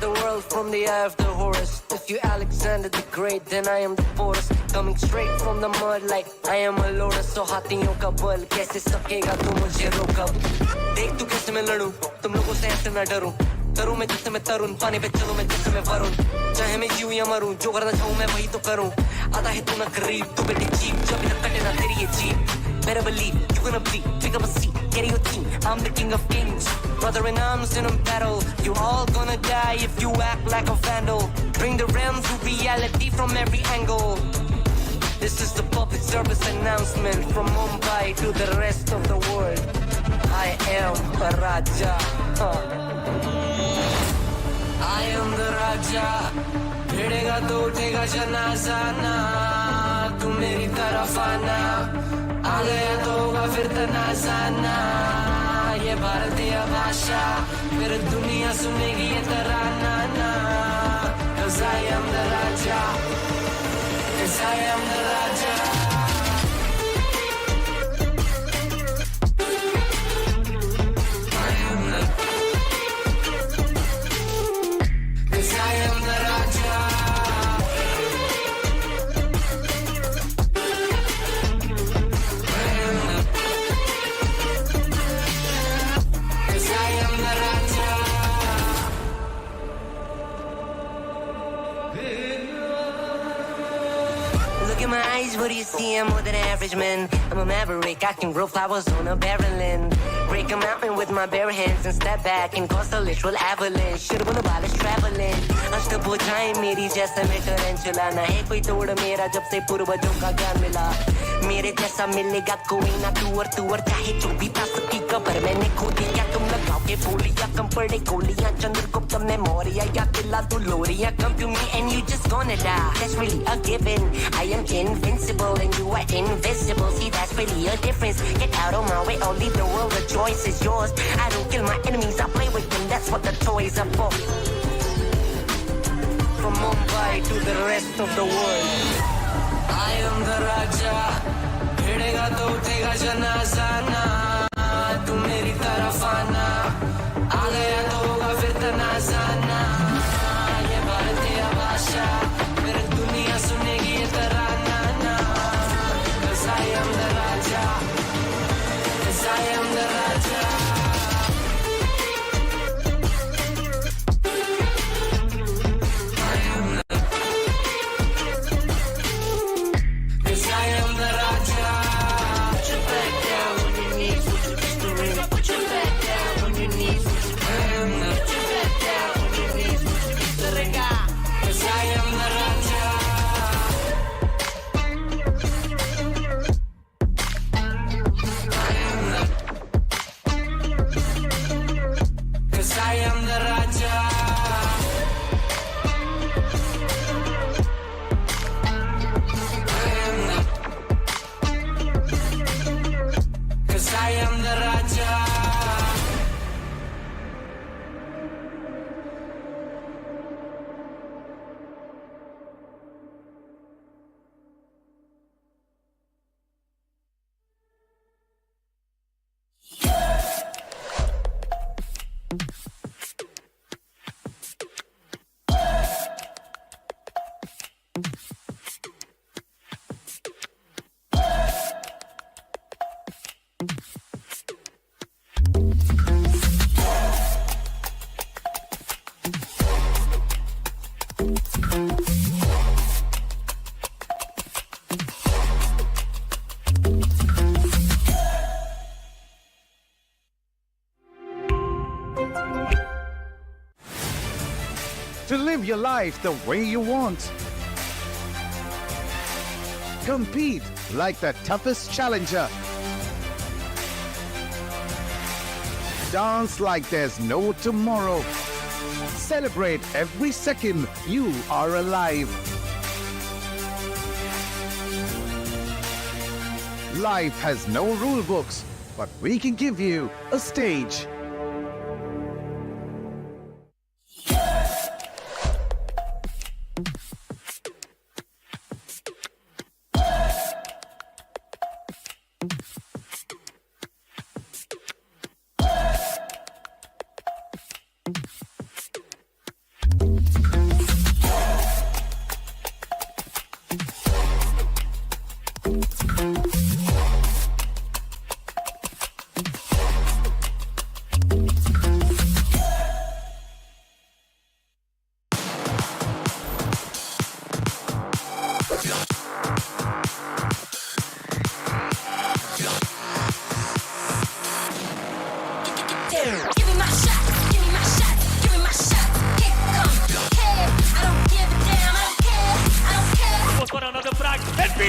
the world from the eye of the horse. If you Alexander the Great, then I am the Porus. Coming straight from the mud like I am a lotus. So हाथियों का बल कैसे सकेगा तू मुझे रोका? देख तू कैसे मैं लड़ूं, तुम लोगों से ऐसे ना डरूं. करूं मैं जिससे मैं तरुण, पानी पे चलूं मैं जिससे मैं वरुण. चाहे मैं जीऊं या मरूं, जो करना चाहूं मैं वही तो करूं. आता है तू ना गरीब, तू बेटी चीप, जो अभी तक कटे ना तेरी ये jeep. Better believe you're gonna bleed. Pick up a seat, get your team. I'm the king of kings. Brother in arms in a battle. You all gonna die if you act like a vandal. Bring the realm to reality from every angle. This is the public service announcement from Mumbai to the rest of the world. I am a Raja. I am the Raja. भिड़ेगा तो उठेगा जनाजा ना. तू मेरी तरफ आना. आ गया तो होगा फिर तनाजाना. ये भारतीय भाषा फिर दुनिया सुनेगी ये तराना ना. 'Cause I am the Raja. 'Cause I am the Raja. What do you see? I'm more than average man. I'm a maverick, I can grow flowers on a barren land. Break a mountain with my bare hands and step back and cause a literal avalanche. Should have while it's traveling. अष्टभुजाएं मेरी जैसा मैं टरेंचुला. ना है कोई तोड़ मेरा जब से पूर्वजों का ज्ञान मिला. मेरे जैसा मिलेगा कोई ना. तू और चाहे जो भी था सबकी कबर मैंने खो दिया. तुम लगाओगे बोलियां कम पड़े गोलियां. चंद्रगुप्त में मौर्य या किला तू लोरिया. Come to me and you just gonna die. That's really a given. I am invincible and you are invisible. See, that's really a difference. Get out of my way or leave the world. The choice is yours. I don't kill my enemies, I play with them. That's what the toys are for. From Mumbai to the rest of the world, I am the Raja. भिड़ेगा तो उठेगा जनाजा ना. तू मेरी तरफ आना. आ गया तो होगा फिर तनाजाना. ये भारतीय भाषा फिर दुनिया सुनेगी ये तराना ना. 'Cause I am the Raja. 'Cause I am the Raja. To live your life the way you want. Compete like the toughest challenger. Dance like there's no tomorrow. Celebrate every second you are alive. Life has no rule books, but we can give you a stage.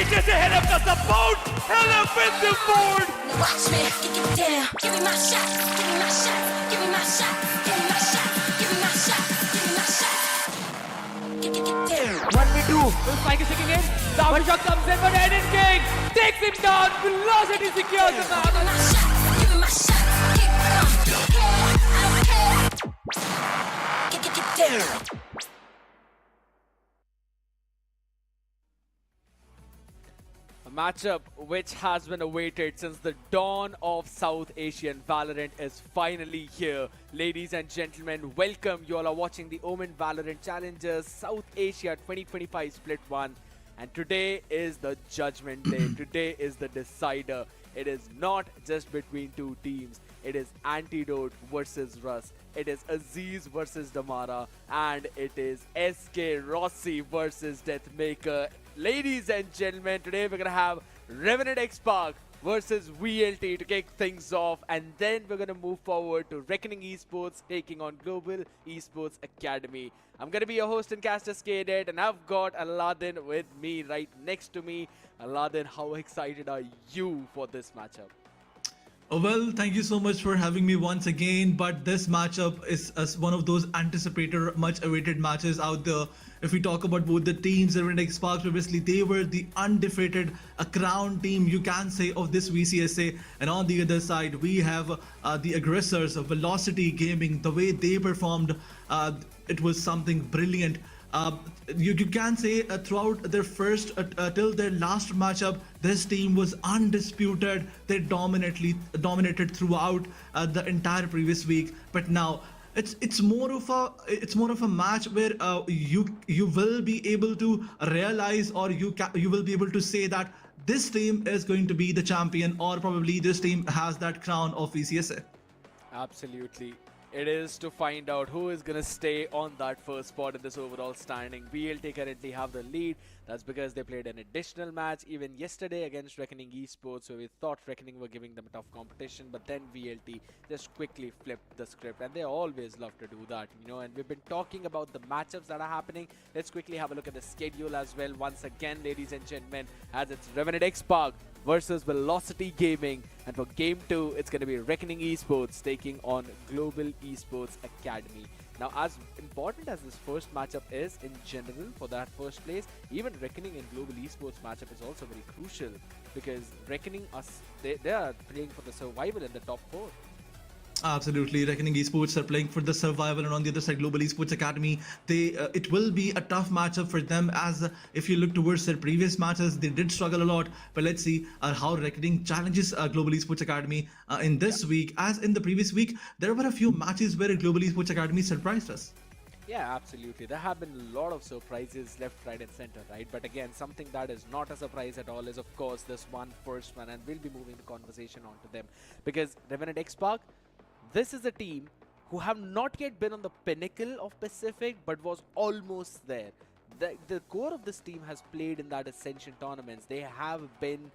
पीछे से help का support, help with the board. Watch me, get down. Give me my shot. Give me my shot. Give me my shot. Give me my shot. Give me my shot. Give me my shot. Get down. 1v2. The spike is ticking in. Down shot comes in, but Eden King takes him down. Velocity secures the Give me map. my shot. Give me my shot. Keep on. Don't care. I don't care. Get down. A matchup which has been awaited since the dawn of South Asian Valorant is finally here. Ladies and gentlemen, welcome. You all are watching the OMEN Valorant Challengers South Asia 2025 Split 1. And today is the judgment day. Today is the decider. It is not just between two teams. It is Antidote versus Russ. It is Aziz versus Damara. And it is SK Rossi versus Deathmaker. Ladies and gentlemen, today we're going to have Revenant Esports versus VLT to kick things off. And then we're going to move forward to Reckoning Esports taking on Global Esports Academy. I'm going to be your host and caster Skated, and I've got Aladdin with me right next to me. Aladdin, how excited are you for this matchup? Oh, well, thank you so much for having me once again. But this matchup is one of those anticipated, much awaited matches out there. If we talk about both the teams, Revenant Esports previously, they were the undefeated, a crown team, you can say, of this VCSA. And on the other side, we have the aggressors of Velocity Gaming. The way they performed, it was something brilliant. You can say throughout their first till their last matchup, this team was undisputed. They dominated throughout the entire previous week. But now it's more of a match where you will be able to realize, or you will be able to say that this team is going to be the champion, or probably this team has that crown of VCSA. Absolutely. It is to find out who is going to stay on that first spot in this overall standing. VLT currently have the lead. That's because they played an additional match even yesterday against Reckoning Esports, so we thought Reckoning were giving them a tough competition, but then VLT just quickly flipped the script, and they always love to do that, you know. And we've been talking about the matchups that are happening. Let's quickly have a look at the schedule as well once again, ladies and gentlemen, as it's Revenant Esports versus Velocity Gaming, and for game 2 it's going to be Reckoning Esports taking on Global Esports Academy. Now, as important as this first matchup is in general for that first place, even Reckoning and Global Esports matchup is also very crucial, because Reckoning they are playing for the survival in the top 4. Absolutely, Reckoning Esports are playing for the survival, and on the other side, Global Esports Academy, it will be a tough matchup for them, as if you look towards their previous matches, they did struggle a lot. But let's see how Reckoning challenges Global Esports Academy in this week. As in the previous week, there were a few matches where Global Esports Academy surprised us. Yeah, absolutely. There have been a lot of surprises left, right, and center, right? But again, something that is not a surprise at all is, of course, this first one, and we'll be moving the conversation on to them, because Revenant Esports, this is a team who have not yet been on the pinnacle of Pacific, but was almost there. The core of this team has played in that Ascension tournaments. They have been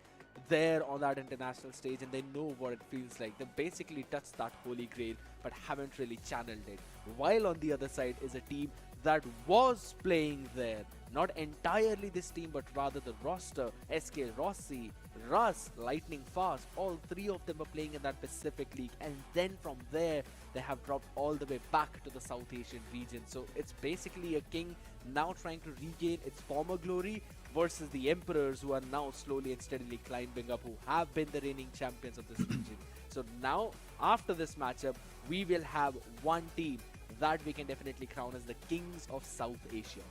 there on that international stage, and they know what it feels like. They basically touched that holy grail, but haven't really channeled it. While on the other side is a team that was playing there. Not entirely this team, but rather the roster. SK Rossi, Russ, Lightning Fast, all three of them are playing in that Pacific League, and then from there they have dropped all the way back to the South Asian region. So it's basically a king now trying to regain its former glory versus the Emperors, who are now slowly and steadily climbing up, who have been the reigning champions of this region. So now, after this matchup, we will have one team that we can definitely crown as the kings of South Asia.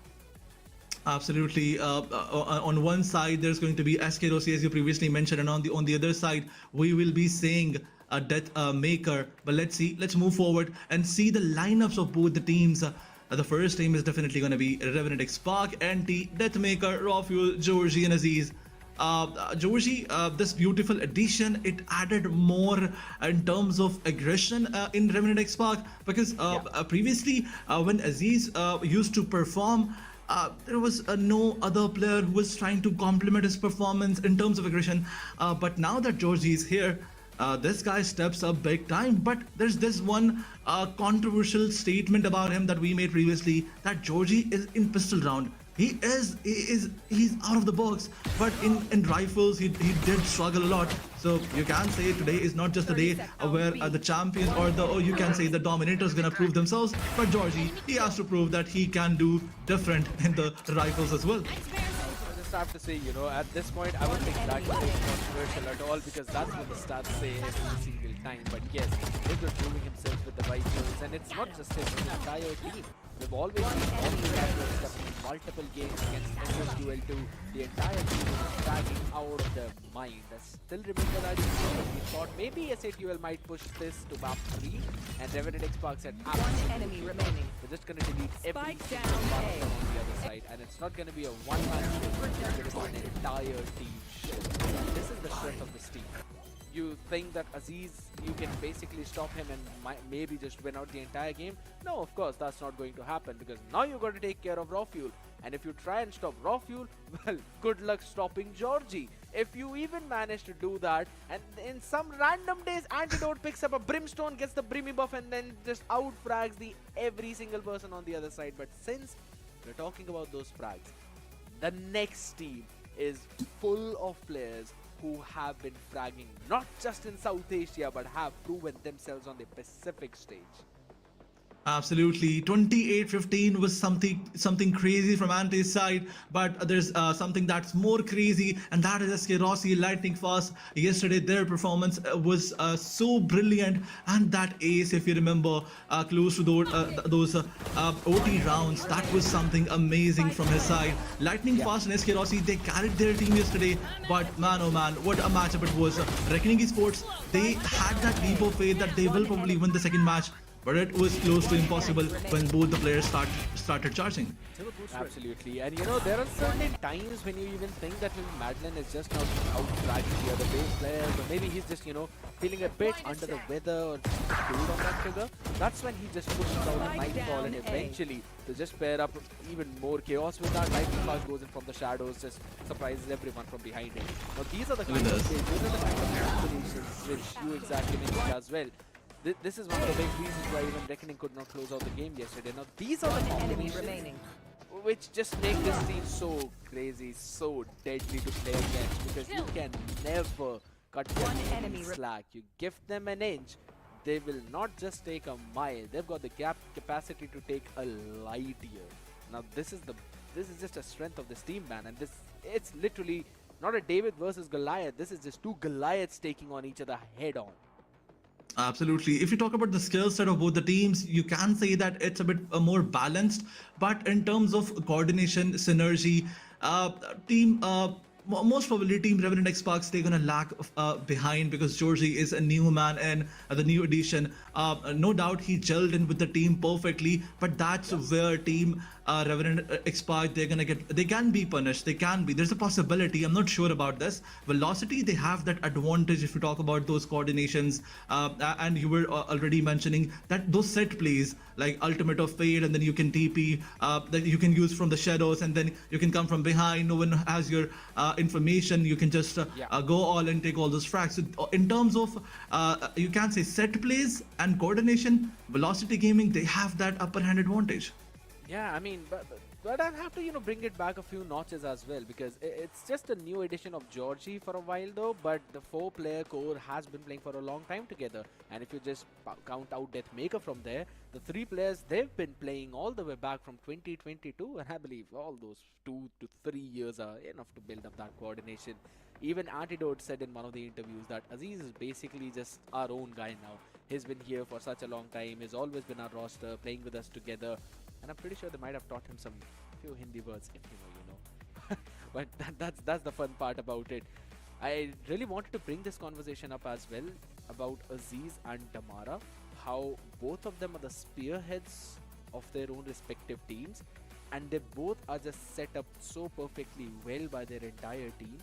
Absolutely. On one side, there's going to be SK Rossi, as you previously mentioned, and on the other side, we will be seeing a Deathmaker. But let's see. Let's move forward and see the lineups of both the teams. The first team is definitely going to be Revenant Esports, NT, Deathmaker, Rafuel, Georgie, and Aziz. Georgie, this beautiful addition, it added more in terms of aggression in Revenant Esports, because previously when Aziz used to perform, there was no other player who was trying to complement his performance in terms of aggression. But now that Georgie is here, this guy steps up big time. But there's this one controversial statement about him that we made previously, that Georgie is in pistol round. He's out of the box, but in rifles he did struggle a lot. So you can say today is not just a day where the champions or you can say the dominators gonna prove themselves, but Georgie, he has to prove that he can do different in the rifles as well. I just have to say, you know, at this point, I wouldn't exactly say it's controversial at all because that's what the stats say every single time. But yes, he's been proving himself with the rifles, and it's not just him, it's the entire team. We've always seen all the players that in multiple games against SSUL2. The entire team is dragging out of their mind. I still remember that we thought maybe SATUL might push this to map 3, and Revenant Esports said absolutely enemy remaining. we're just going to delete every Spike single down one A. on the other side, and it's not going to be a one-man shift, it's going to be an entire team shift. This is the strength of this team. You think that Aziz, you can basically stop him and maybe just win out the entire game? No, of course, that's not going to happen because now you've got to take care of Raw Fuel. And if you try and stop Raw Fuel, well, good luck stopping Georgie. If you even manage to do that, and in some random days, Antidote picks up a Brimstone, gets the Brimmy buff, and then just out-frags every single person on the other side. But since we're talking about those frags, the next team is full of players who have been fragging not just in South Asia but have proven themselves on the Pacific stage. Absolutely, 28-15 was something crazy from Ante's side, but there's something that's more crazy, and that is SK Rossi lightning fast. Yesterday, their performance was so brilliant, and that ace, if you remember, close to those OT rounds, that was something amazing from his side. Lightning fast and SK Rossi, they carried their team yesterday, but man, oh man, what a matchup it was. Revenant Esports, they had that leap of faith that they will probably win the second match, but it was close to impossible when both the players started charging. Absolutely, and you know, there are certain times when you even think that maybe Madeline is just not out-fragging the other base players, or maybe he's just, you know, feeling a bit under the weather or cold on that figure. That's when he just pushes out a Nightfall, and eventually to just pair up even more chaos with that. Lightning Fast goes in from the shadows, just surprises everyone from behind it. Now these are the kind of things, these are the kind of combinations which you exactly mentioned as well. This is one of the big reasons why even Reckoning could not close out the game yesterday. Now these are the combinations which just make this team so crazy, so deadly to play against, because you can never cut them any slack. You give them an inch, they will not just take a mile, they've got the capacity to take a light year. Now this is just a strength of this team, man, and it's literally not a David versus Goliath. This is just two Goliaths taking on each other head on. Absolutely. If you talk about the skill set of both the teams, you can say that it's a bit more balanced. But in terms of coordination, synergy, team most probably Team Revenant Esports, they're gonna lag behind because Georgie is a new man and the new addition. No doubt he gelled in with the team perfectly, but that's where Team Revenant Esports, they can be punished. They can be. There's a possibility. I'm not sure about this. Velocity, they have that advantage if you talk about those coordinations. And you were already mentioning that those set plays like Ultimate of Fade, and then you can TP that you can use from the shadows, and then you can come from behind. No one has your information. You can just go all and take all those frags. So in terms of you can say set plays and coordination, Velocity Gaming, they have that upper hand advantage. Yeah, I mean, but I'll have to, you know, bring it back a few notches as well, because it's just a new edition of Georgie for a while though, but the 4-player core has been playing for a long time together. And if you just count out Deathmaker from there, the 3 players, they've been playing all the way back from 2022, and I believe all those 2 to 3 years are enough to build up that coordination. Even Antidote said in one of the interviews that Aziz is basically just our own guy now. He's been here for such a long time, he's always been our roster, playing with us together. And I'm pretty sure they might have taught him some few Hindi words, if you know. But that's the fun part about it. I really wanted to bring this conversation up as well about Aziz and Damara, how both of them are the spearheads of their own respective teams, and they both are just set up so perfectly well by their entire team,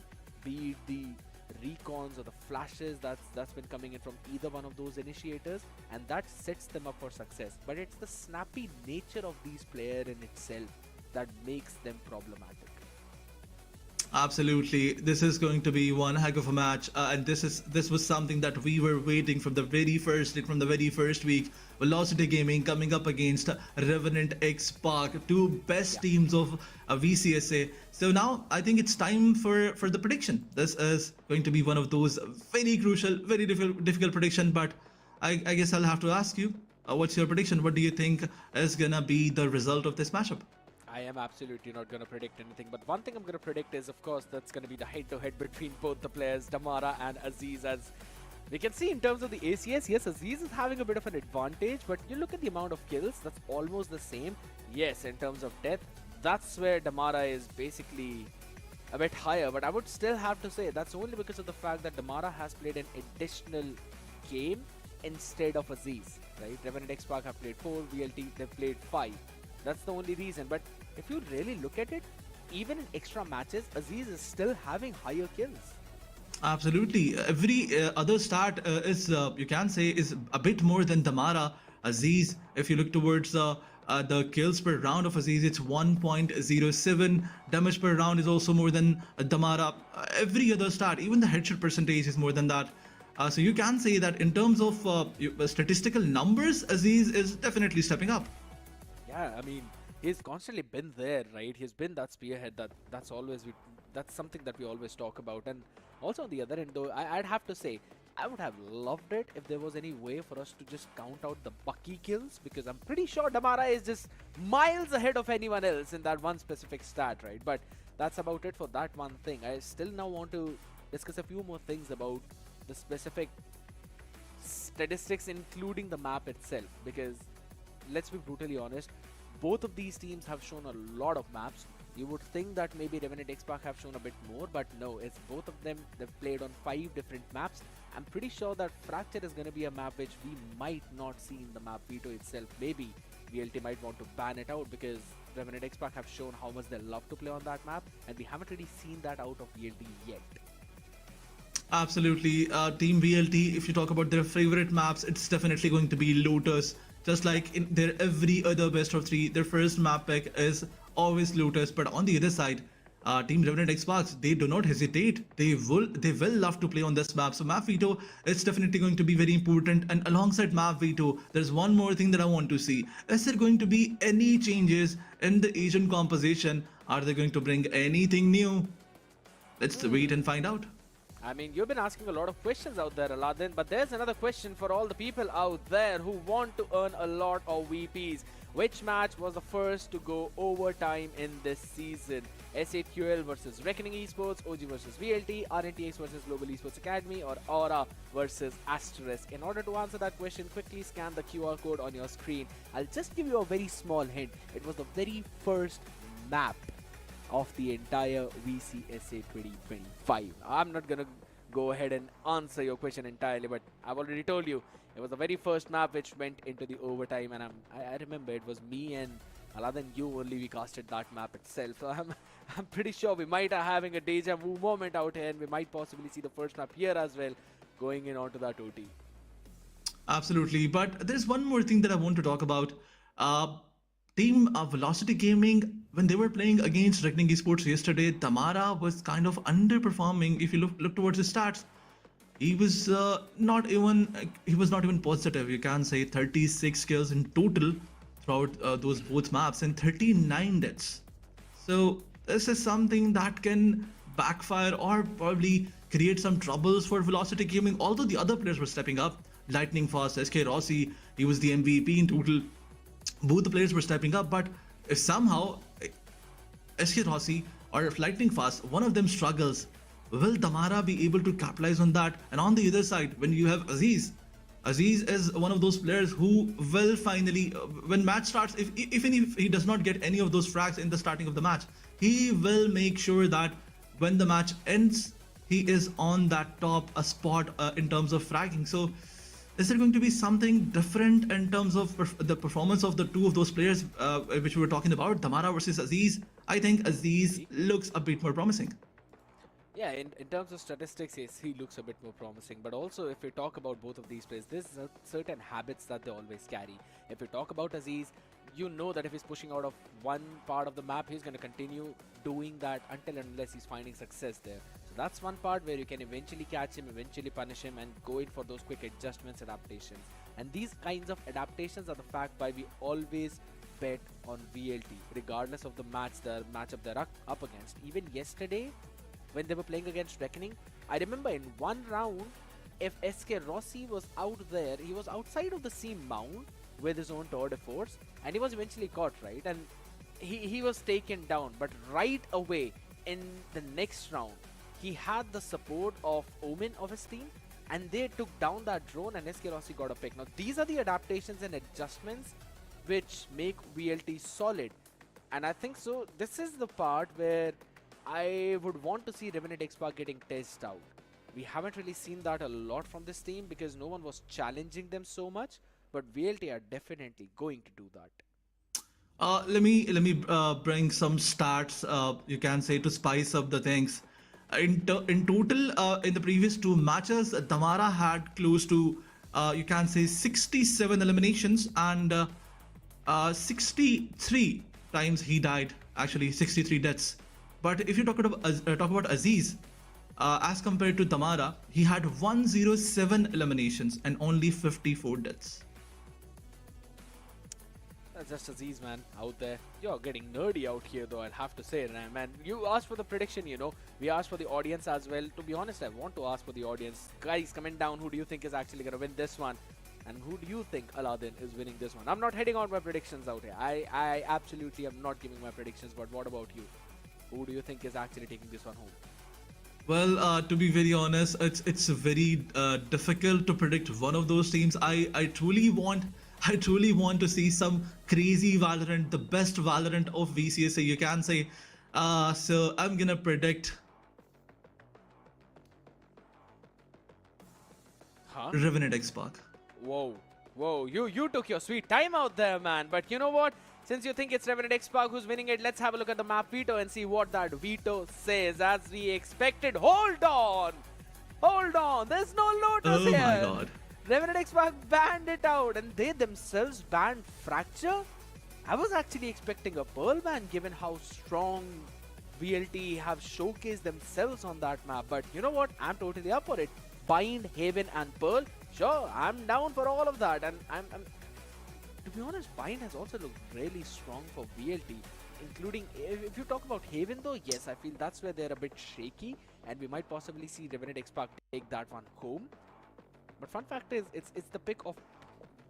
be it the recons or the flashes that's been coming in from either one of those initiators, and that sets them up for success. But it's the snappy nature of these players in itself that makes them problematic. Absolutely, this is going to be one heck of a match, and this was something that we were waiting from the very first from the very first week. Velocity Gaming coming up against Revenant XSpark, two best teams of VCSA. So now I think it's time for the prediction. This is going to be one of those very crucial, very difficult prediction. But I guess I'll have to ask you, what's your prediction? What do you think is gonna be the result of this matchup? I am absolutely not going to predict anything, but one thing I'm going to predict is, of course, that's going to be the head-to-head between both the players, Damara and Aziz. As we can see in terms of the ACS, yes, Aziz is having a bit of an advantage, but you look at the amount of kills, that's almost the same. Yes, in terms of death, that's where Damara is basically a bit higher, but I would still have to say that's only because of the fact that Damara has played an additional game instead of Aziz, right? Revenant XSpark have played 4, VLT, they've played 5. That's the only reason. But if you really look at it, even in extra matches, Aziz is still having higher kills. Absolutely. Every other stat is, you can say, is a bit more than Damara. Aziz, if you look towards the kills per round of Aziz, it's 1.07. Damage per round is also more than Damara. Every other stat, even the headshot percentage is more than that. So you can say that in terms of statistical numbers, Aziz is definitely stepping up. Yeah, I mean, he's constantly been there, right? He's been that spearhead. That's something that we always talk about. And also on the other end, though, I'd have to say, I would have loved it if there was any way for us to just count out the Bucky kills, because I'm pretty sure Damara is just miles ahead of anyone else in that one specific stat, right? But that's about it for that one thing. I still now want to discuss a few more things about the specific statistics, including the map itself, because let's be brutally honest, both of these teams have shown a lot of maps. You would think that maybe Revenant XSpark have shown a bit more, but no, it's both of them. They've played on 5 different maps. I'm pretty sure that Fracture is going to be a map which we might not see in the map veto itself. Maybe VLT might want to ban it out, because Revenant XSpark have shown how much they love to play on that map, and we haven't really seen that out of VLT yet. Absolutely. Team VLT, if you talk about their favorite maps, it's definitely going to be Lotus. Just like in their every other best of 3, their first map pick is always Lotus. But on the other side, Team Revenant Xbox, they do not hesitate. They will love to play on this map. So map veto is definitely going to be very important. And alongside map veto, there's one more thing that I want to see. Is there going to be any changes in the agent composition? Are they going to bring anything new? Let's wait and find out. I mean, you've been asking a lot of questions out there, Aladdin, but there's another question for all the people out there who want to earn a lot of VPs. Which match was the first to go overtime in this season? S8QL versus Reckoning Esports, OG versus VLT, RNTX versus Global Esports Academy, or Aura versus Asterisk? In order to answer that question, quickly scan the QR code on your screen. I'll just give you a very small hint. It was the very first map of the entire VCSA 2025. I'm not gonna go ahead and answer your question entirely, but I've already told you it was the very first map which went into the overtime, and I remember it was me and Aladdin, you only, we casted that map itself. So I'm pretty sure we might have having a deja vu moment out here, and we might possibly see the first map here as well going in onto that OT. Absolutely, but there's one more thing that I want to talk about. Team Velocity Gaming, when they were playing against Reckoning Esports yesterday, Damara was kind of underperforming. If you look towards his stats, he was not even positive. You can say 36 kills in total throughout those both maps and 39 deaths. So this is something that can backfire or probably create some troubles for Velocity Gaming. Although the other players were stepping up, Lightning Fast, SK Rossi, he was the MVP in total. Both the players were stepping up, but if somehow SK Rossi or if Lightning Fast, one of them struggles, will Damara be able to capitalize on that? And on the other side, when you have Aziz is one of those players who will finally, when match starts, even if he does not get any of those frags in the starting of the match, he will make sure that when the match ends, he is on that top spot in terms of fragging. So is there going to be something different in terms of the performance of the two of those players which we were talking about, Damara versus Aziz? I think Aziz looks a bit more promising. Yeah, in terms of statistics, yes, he looks a bit more promising. But also, if we talk about both of these players, there's certain habits that they always carry. If we talk about Aziz, you know that if he's pushing out of one part of the map, he's going to continue doing that until and unless he's finding success there. So that's one part where you can eventually catch him, eventually punish him, and go in for those quick adjustments, adaptations. And these kinds of adaptations are the fact why we always bet on VLT, regardless of the matchup they're up against. Even yesterday, when they were playing against Reckoning, I remember in one round, if SK Rossi was out there, he was outside of the same mount with his own tour de force, and he was eventually caught, right? And he was taken down, but right away in the next round, he had the support of Omen of his team, and they took down that drone, and SK Rossi got a pick. Now, these are the adaptations and adjustments which make VLT solid. And I think so, this is the part where I would want to see Revenant XSpark getting tested out. We haven't really seen that a lot from this team because no one was challenging them so much, but VLT are definitely going to do that. Let me bring some stats. You can say to spice up the things. In total, in the previous two matches, Damara had close to you can say 67 eliminations and 63 times he died. Actually, 63 deaths. But if you talk about Aziz, as compared to Damara, he had 107 eliminations and only 54 deaths. That's just Aziz, man, out there. You're getting nerdy out here, though, I'll have to say, man. You asked for the prediction, you know. We asked for the audience as well. To be honest, I want to ask for the audience. Guys, comment down who do you think is actually going to win this one? And who do you think, Aladdin, is winning this one? I'm not heading out my predictions out here. I absolutely am not giving my predictions, but what about you? Who do you think is actually taking this one home? Well, to be very honest, it's very difficult to predict one of those teams. I truly want to see some crazy Valorant, the best Valorant of VCSA, you can say. So I'm gonna predict Revenant XSpark. Whoa, you took your sweet time out there, man. But you know what? Since you think it's Revenant XSpark who's winning it, let's have a look at the map veto and see what that veto says. As we expected. Hold on, there's no Lotus here. Oh my god. Revenant XSpark banned it out, and they themselves banned Fracture. I was actually expecting a Pearl ban given how strong VLT have showcased themselves on that map. But you know what? I'm totally up for it. Bind, Haven and Pearl. Sure, I'm down for all of that. And I'm to be honest, Bind has also looked really strong for VLT. Including, if you talk about Haven though, yes, I feel that's where they're a bit shaky. And we might possibly see Revenant XSpark take that one home. But fun fact is, it's the pick of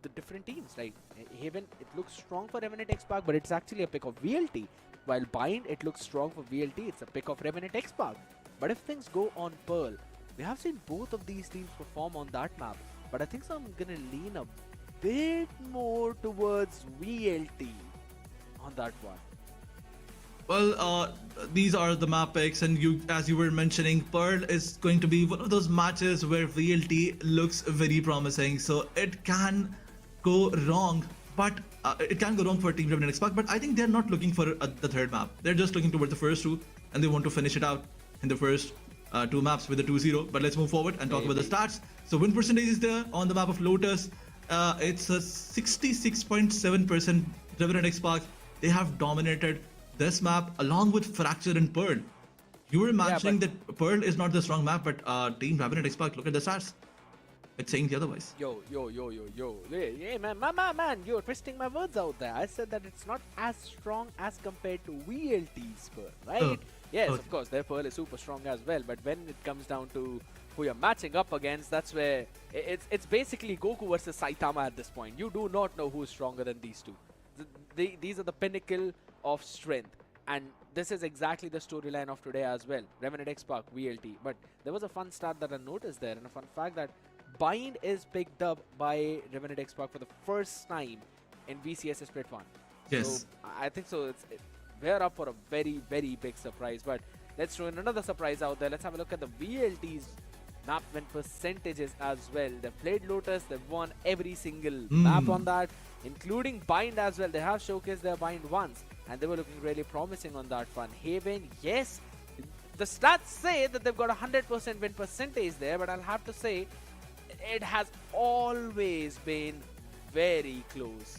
the different teams. Like Haven, it looks strong for Revenant XSpark, but it's actually a pick of VLT. While Bind, it looks strong for VLT, it's a pick of Revenant XSpark. But if things go on Pearl, we have seen both of these teams perform on that map. But I think so I'm gonna lean a bit more towards VLT on that one. Well, these are the map picks, and as you were mentioning, Pearl is going to be one of those matches where VLT looks very promising. So it can go wrong, but it can go wrong for Team Revenant XSpark. But I think they're not looking for the third map. They're just looking towards the first two, and they want to finish it out in the first two maps with a 2-0. But let's move forward and talk about the stats. So win percentage is there on the map of Lotus. It's a 66.7% Revenant XSpark. They have dominated this map along with Fracture and Pearl. You were mentioning that Pearl is not the strong map, but Team Revenant XSpark, look at the stats. It's saying the otherwise. Yo. Hey, man, you're twisting my words out there. I said that it's not as strong as compared to VLT's Pearl, right? Yes, of course, their Pearl is super strong as well, but when it comes down to who you're matching up against, that's where it's basically Goku versus Saitama at this point. You do not know who's stronger than these two. These are the pinnacle of strength, and this is exactly the storyline of today as well. Revenant XSpark, VLT. But there was a fun stat that I noticed there, and a fun fact that Bind is picked up by Revenant XSpark for the first time in VCS Split 1. Yes. So I think so. We're up for a very, very big surprise. But let's throw in another surprise out there. Let's have a look at the VLT's map win percentages as well. They've played Lotus. They've won every single map on that, including Bind as well. They have showcased their Bind once, and they were looking really promising on that one. Haven, yes, the stats say that they've got a 100% win percentage there, but I'll have to say it has always been very close.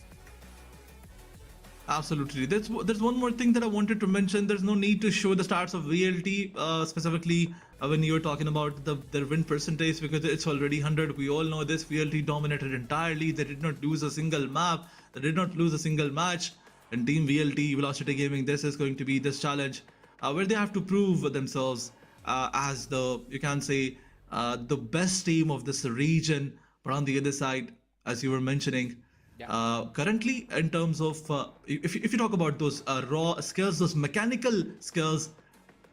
Absolutely. There's one more thing that I wanted to mention. There's no need to show the stats of VLT, specifically when you're talking about their win percentage, because it's already 100. We all know this. VLT dominated entirely. They did not lose a single map. They did not lose a single match. And Team VLT, Velocity Gaming, this is going to be this challenge where they have to prove themselves as you can say, the best team of this region. But on the other side, as you were mentioning, currently, in terms of if you talk about those raw skills, those mechanical skills,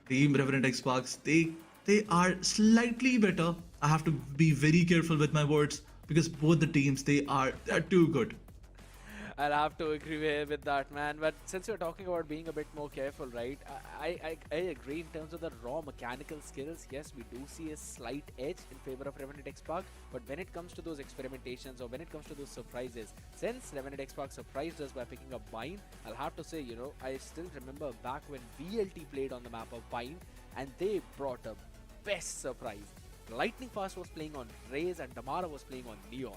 Team Revenant Esports, they are slightly better. I have to be very careful with my words because both the teams they're too good. I'll have to agree with that, man. But since you're talking about being a bit more careful, right? I agree in terms of the raw mechanical skills. Yes, we do see a slight edge in favor of Revenant Esports. But when it comes to those experimentations or when it comes to those surprises, since Revenant Esports surprised us by picking up Bind, I'll have to say, I still remember back when VLT played on the map of Bind, and they brought a best surprise. Lightning Fast was playing on Raze and Damara was playing on Neon.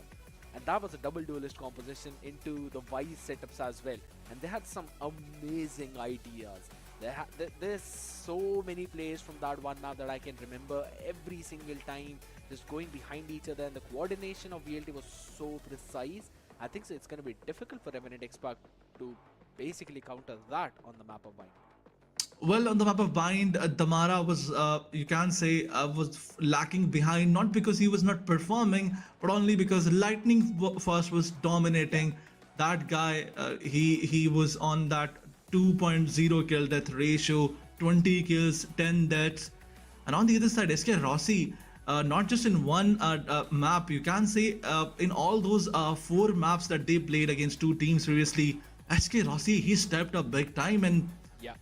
And that was a double duelist composition into the Wise setups as well. And they had some amazing ideas. There's so many players from that one map that I can remember every single time just going behind each other, and the coordination of VLT was so precise. I think so it's going to be difficult for Revenant XSpark to basically counter that on the map of Bind. Well, on the map of Bind, Damara was, you can say, was lacking behind, not because he was not performing, but only because Lightning Fast was dominating. That guy, he was on that 2.0 kill death ratio, 20 kills, 10 deaths. And on the other side, SK Rossi, not just in one map, you can say in all those 4 maps that they played against 2 teams previously, SK Rossi, he stepped up big time. And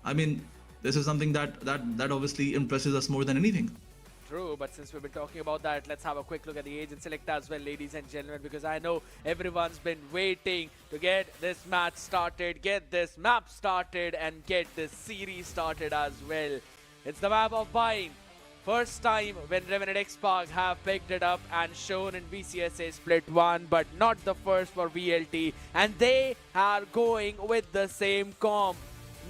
I mean, this is something that obviously impresses us more than anything. True, but since we've been talking about that, let's have a quick look at the agent select as well, ladies and gentlemen, because I know everyone's been waiting to get this match started, get this map started, and get this series started as well. It's the map of Bind. First time when Revenant XSpark have picked it up and shown in VCSA Split 1, but not the first for VLT, and they are going with the same comp.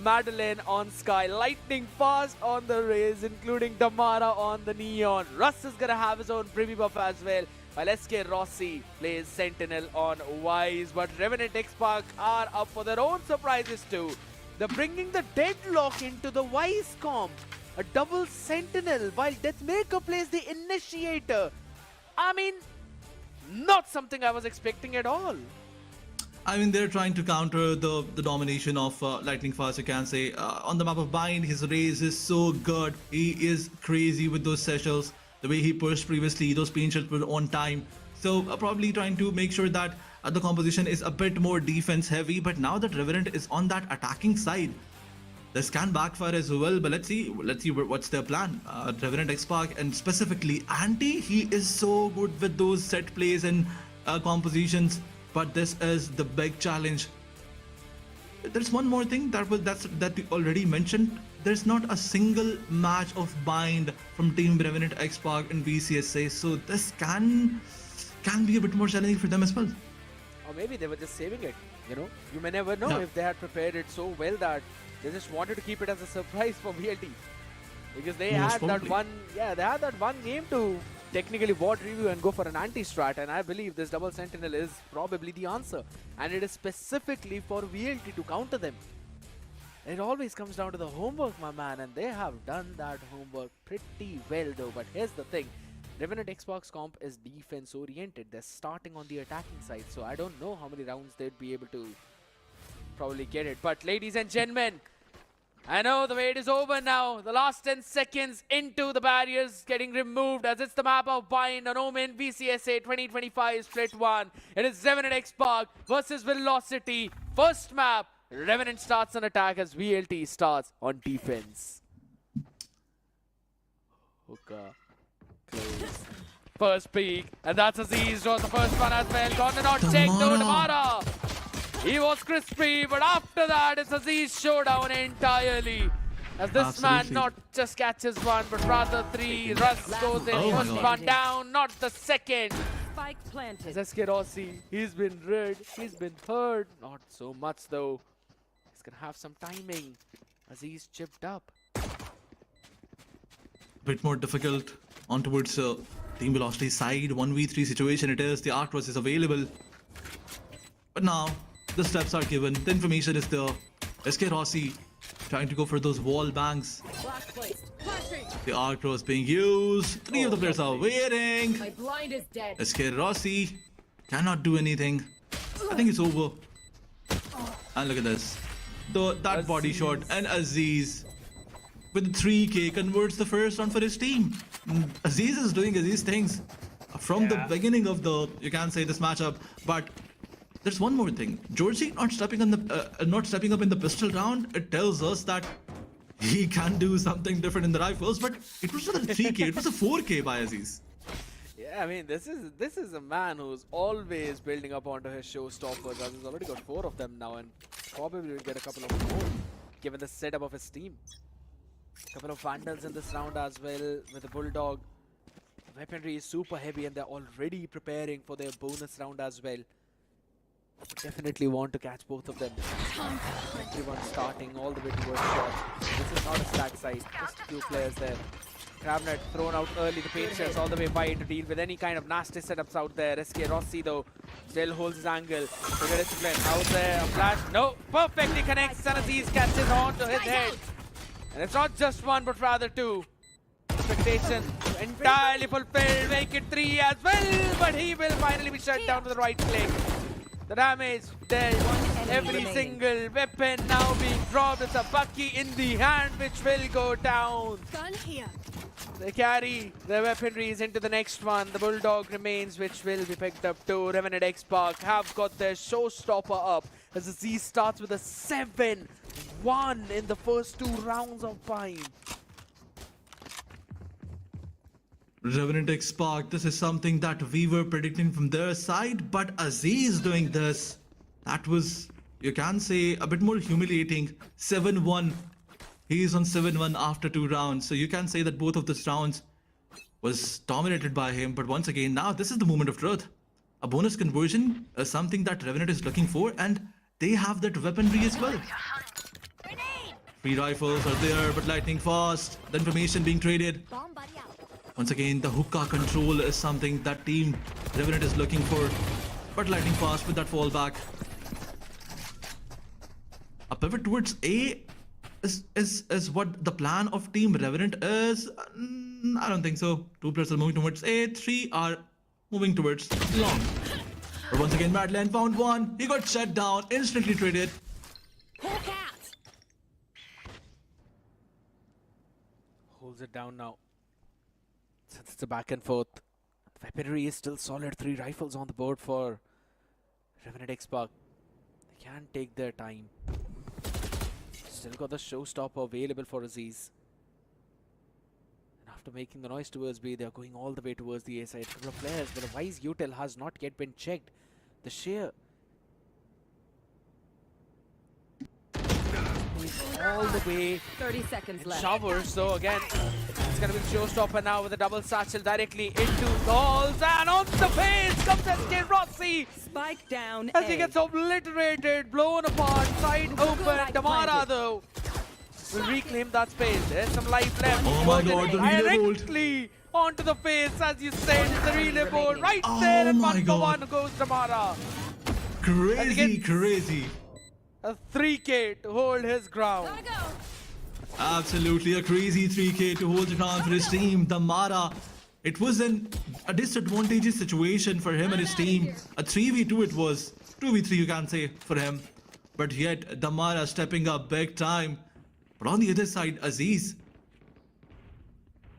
Madeline on Sky, Lightning Fast on the Raze, including Damara on the Neon. Russ is gonna have his own privy buff as well, while SK Rossi plays Sentinel on Wise. But Revenant XSpark are up for their own surprises too. They're bringing the Deadlock into the Wise comp. A double Sentinel while Deathmaker plays the Initiator. I mean, not something I was expecting at all. I mean, they're trying to counter the domination of Lightning Fast, you can say. On the map of Bind, his Raze is so good. He is crazy with those sessions. The way he pushed previously, those pain shots were on time. So probably trying to make sure that the composition is a bit more defense heavy. But now that Revenant is on that attacking side, this can backfire as well. But let's see what's their plan. Revenant XSpark, and specifically Anti, he is so good with those set plays and compositions. But this is the big challenge. There's one more thing that we already mentioned. There's not a single match of Bind from Team Revenant XSpark in VCSA, so this can be a bit more challenging for them as well. Or maybe they were just saving it. You may never know if they had prepared it so well that they just wanted to keep it as a surprise for VLT, because they had that one game to technically ward review and go for an anti-strat, and I believe this double Sentinel is probably the answer, and it is specifically for VLT to counter them. It always comes down to the homework, my man, and they have done that homework pretty well though. But here's the thing, Revenant Xbox comp is defense oriented. They're starting on the attacking side, so I don't know how many rounds they'd be able to probably get it. But ladies and gentlemen, I know the wait is over now. The last 10 seconds into the barriers getting removed, as it's the map of Bind on OMEN VCSA 2025 Split 1. It is Revenant XSpark versus Velocity. First map, Revenant starts on attack as VLT starts on defense. Hookah. Close. First peek, and that's Aziz draws the first one as well. Gonna not check though, Damara. He was crispy, but after that, it's Aziz's showdown entirely. As this man not just catches one, but rather 3. Russ goes in, first one down, not the second. Spike planted. As SK Rossi, he's been red, he's been hurt. Not so much though. It's gonna have some timing as he's chipped up. Bit more difficult on towards Team Velocity side. 1v3 situation it is. The arc is available. But now, the steps are given. The information is there. SK Rossi trying to go for those wall bangs. Flash placed. Flashing. The arc is being used. Three of the players are waiting. My blind is dead. SK Rossi cannot do anything. I think it's over. And look at this. That body shot and Aziz with 3k converts the first round for his team. Aziz is doing Aziz things from the beginning of the, you can say, this matchup. But there's one more thing. Georgie not stepping up in the pistol round. It tells us that he can do something different in the rifles. But it was not a 3k. It was a 4k by Aziz. Yeah, I mean, this is a man who's always building up onto his showstoppers. As he's already got 4 of them now, and probably will get a couple of more, given the setup of his team. Couple of Vandals in this round as well with the Bulldog. Weaponry is super heavy, and they're already preparing for their bonus round as well. Definitely want to catch both of them. Everyone starting all the way towards shots. This is not a stack side, just a few players there. Revenant thrown out early, the paint shells all the way by to deal with any kind of nasty setups out there. SK Rossi though still holds his angle. Look at discipline. Out there, a flash. No, perfectly connects. Aziz catches on to his head. And it's not just one, but rather 2. Expectation entirely fulfilled. Make it 3 as well, but he will finally be shut down with the right click. The damage dealt. Every single weapon now being dropped. It's a Bucky in the hand, which will go down. Gun here. They carry their weaponries into the next one. The Bulldog remains, which will be picked up too. Revenant Esports have got their showstopper up as the Z starts with a 7-1 in the first 2 rounds of Pine. Revenant Esports, this is something that we were predicting from their side, but Aziz doing this, that was, you can say, a bit more humiliating. 7-1. He is on 7-1 after 2 rounds, so you can say that both of these rounds was dominated by him. But once again, now this is the moment of truth. A bonus conversion is something that Revenant is looking for, and they have that weaponry as well. 3 rifles are there, but lightning fast. The information being traded. Bomb buddy out. Once again, the hookah control is something that team Revenant is looking for, but lightning fast with that fallback. A pivot towards A is what the plan of team Revenant is. I don't think so. 2 players are moving towards A, 3 are moving towards long. But once again, Madland found one. He got shut down, instantly traded. Hulk out. Holds it down now. Since it's a back and forth, weaponry is still solid. 3 rifles on the board for Revenant Esports. They can take their time. Still got the showstopper available for Aziz. And after making the noise towards B, they are going all the way towards the A side. A couple of players, but the Wise Util has not yet been checked. The sheer is all the way 30 seconds left. showers. So again, it's going to be the showstopper now with a double satchel directly into Dolls, and on the face comes SK Rossi Spike down. as A. he gets obliterated, blown apart, side open. Light Damara planted. though will reclaim that space. There's some life left. Oh my God, the relay bolt. Directly onto the face, as you said, the relay board remaining. right Oh there, and my 1 for God. 1 goes Damara. Crazy, crazy. A 3K to hold his ground. Gotta go. Absolutely a crazy 3k to hold it on for his team. Damara, it was a disadvantageous situation for him and his team. A 3v2 it was. 2v3 you can say for him. But yet Damara stepping up big time. But on the other side, Aziz,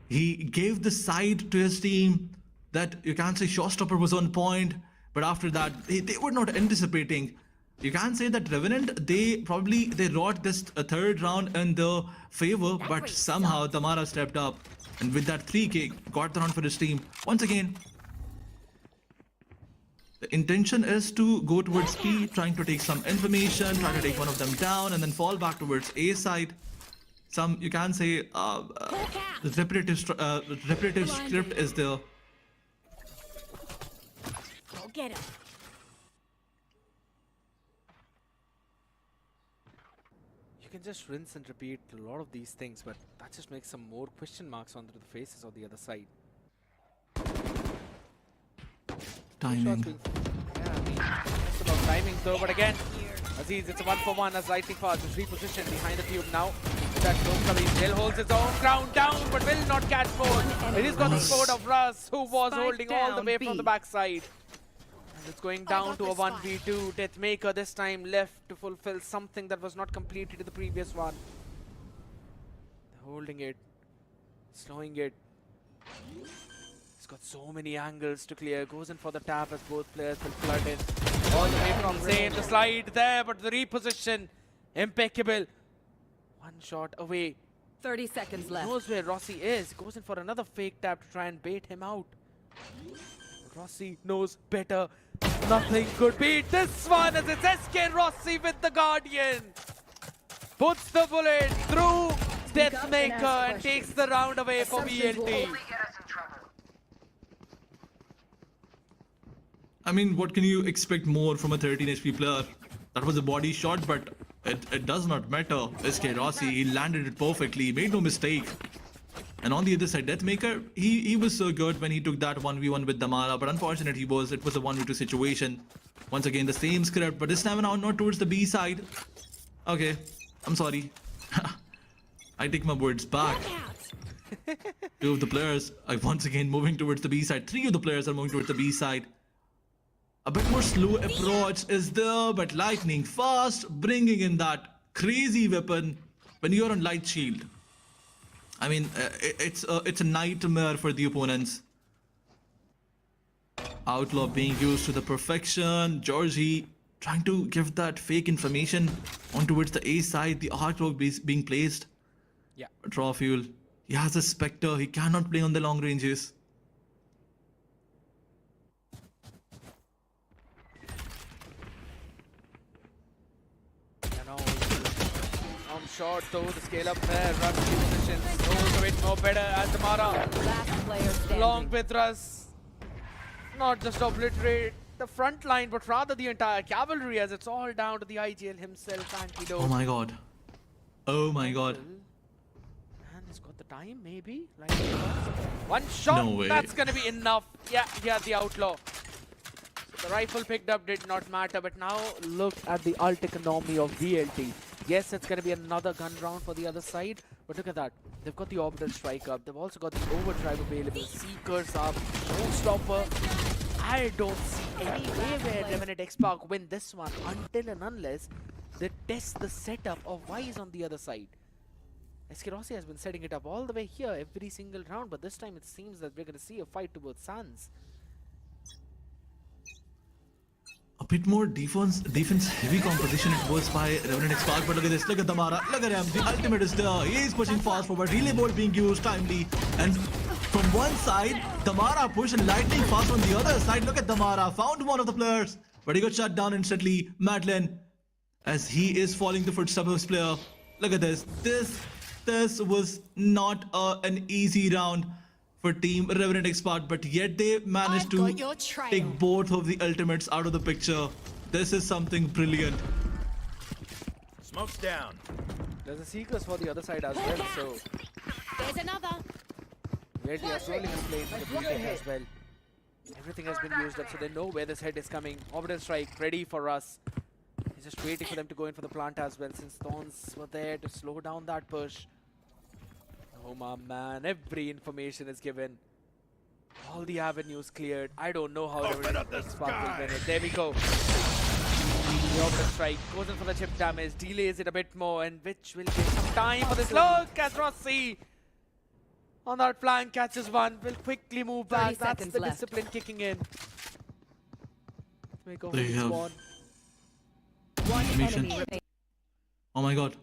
he gave the side to his team that you can say showstopper was on point. But after that, they were not anticipating. You can say that Revenant, they wrought this 3rd round in their favor, but somehow Damara stepped up. And with that 3k, got the round for his team. Once again, the intention is to go towards B, trying to take some information, try to take one of them down, and then fall back towards A side. Some, you can say, the repetitive script is there. Go get him. can just rinse and repeat a lot of these things, but that just makes some more question marks onto the faces of the other side. Timing. Yeah, I mean, it's about timing though, but again, Aziz, it's a 1-for-1 as Lightning Fast is repositioned behind the tube now. That locally still holds its own ground down, but will not catch board. It is got the sword of Russ, who was Spike holding all the down way B. from the backside. And it's going down to a 1v2. Deathmaker this time left to fulfill something that was not completed in the previous one. They're holding it, slowing it. He's got so many angles to clear. Goes in for the tap as both players will flood in. All the way from Zayn. The slide there, but the reposition. Impeccable. One shot away. 30 seconds left. Knows where Rossi is. Goes in for another fake tap to try and bait him out. Rossi knows better. Nothing could beat this one as it's SK Rossi with the Guardian. Puts the bullet through Deathmaker and takes the round away for VLT. I mean, what can you expect more from a 13 HP player? That was a body shot, but it does not matter. SK Rossi, he landed it perfectly, made no mistake. And on the other side, Deathmaker, he was so good when he took that 1v1 with Damara, but unfortunately it was a 1v2 situation. Once again, the same script, but this time around not towards the B side. Okay, I'm sorry. I take my words back. Two of the players are once again moving towards the B side. Three of the players are moving towards the B side. A bit more slow approach is there, but Lightning Fast bringing in that crazy weapon when you're on light shield. I mean, it's a nightmare for the opponents. Outlaw being used to the perfection. Georgie trying to give that fake information on towards the A side. The artwork being placed. Yeah. Draw fuel. He has a Spectre. He cannot play on the long ranges. Short though, the scale up there, Russ positions, knows a bit more better as Damara. Last player standing. Along with Russ, not just obliterate the front line, but rather the entire cavalry as it's all down to the IGL himself, Antidote. Oh my god. Oh my god. And he's got the time, maybe? Like one shot, No way. that's gonna be enough. Yeah, the Outlaw. The rifle picked up did not matter, but now look at the ult economy of VLT. Yes, it's going to be another gun round for the other side, but look at that. They've got the orbital strike up. They've also got the overdrive available. Seekers up. Showstopper. I don't see any way where Revenant Esports win this one until and unless they test the setup of Wise on the other side. SK Rossi has been setting it up all the way here every single round, but this time it seems that we're going to see a fight to both Suns. A bit more defense heavy composition it was by Revenant Esports, but look at this, look at Damara, look at him, the ultimate is there, he is pushing fast forward, relay bolt being used timely, and from one side, Damara push and Lightning Fast on the other side. Look at Damara, found one of the players, but he got shut down instantly. Madeline, as he is following the footsteps of his player. Look at this, this was not an easy round for Team Revenant Esports, but yet they managed to take both of the ultimates out of the picture. This is something brilliant. Smoke's down. There's a Seekers for the other side as well, so There's another. Weirdly are slowly playing the building as well. Everything has been used up, so they know where this head is coming. Orbital strike ready for us. He's just waiting for them to go in for the plant as well, since Thorns were there to slow down that push. Oh my man, every information is given. All the avenues cleared. I don't know how Revenant Esports will win it. There we go. The orbital strike goes in for the chip damage, delays it a bit more, and which will give some time for this. Look at Rossi on that flank, catches one, will quickly move back. That's seconds the left. discipline kicking in. Make over They the have- spawn. One Mission. enemy remaining. Oh my god.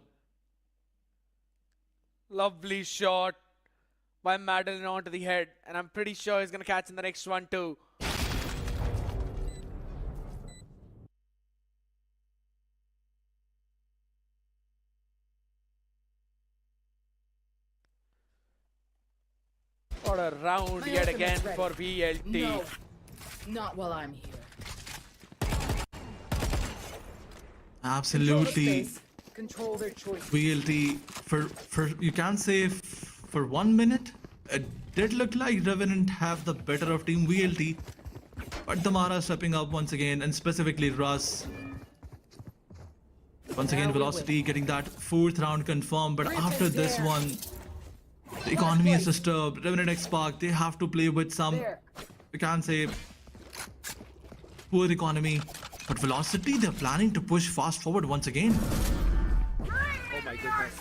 Lovely shot by Madeline onto the head, and I'm pretty sure he's gonna catch in the next one too. What a round yet again for VLT. No, not while I'm here. Absolutely. control their choices. VLT for you can say for 1 minute it did look like Revenant have the better of team VLT, but Damara stepping up once again, and specifically Russ. Once again, Velocity getting that 4th round confirmed, but after this one, the economy is disturbed. Revenant XSpark, they have to play with some, you can say, poor economy. But Velocity, they're planning to push fast forward once again. Oh my goodness.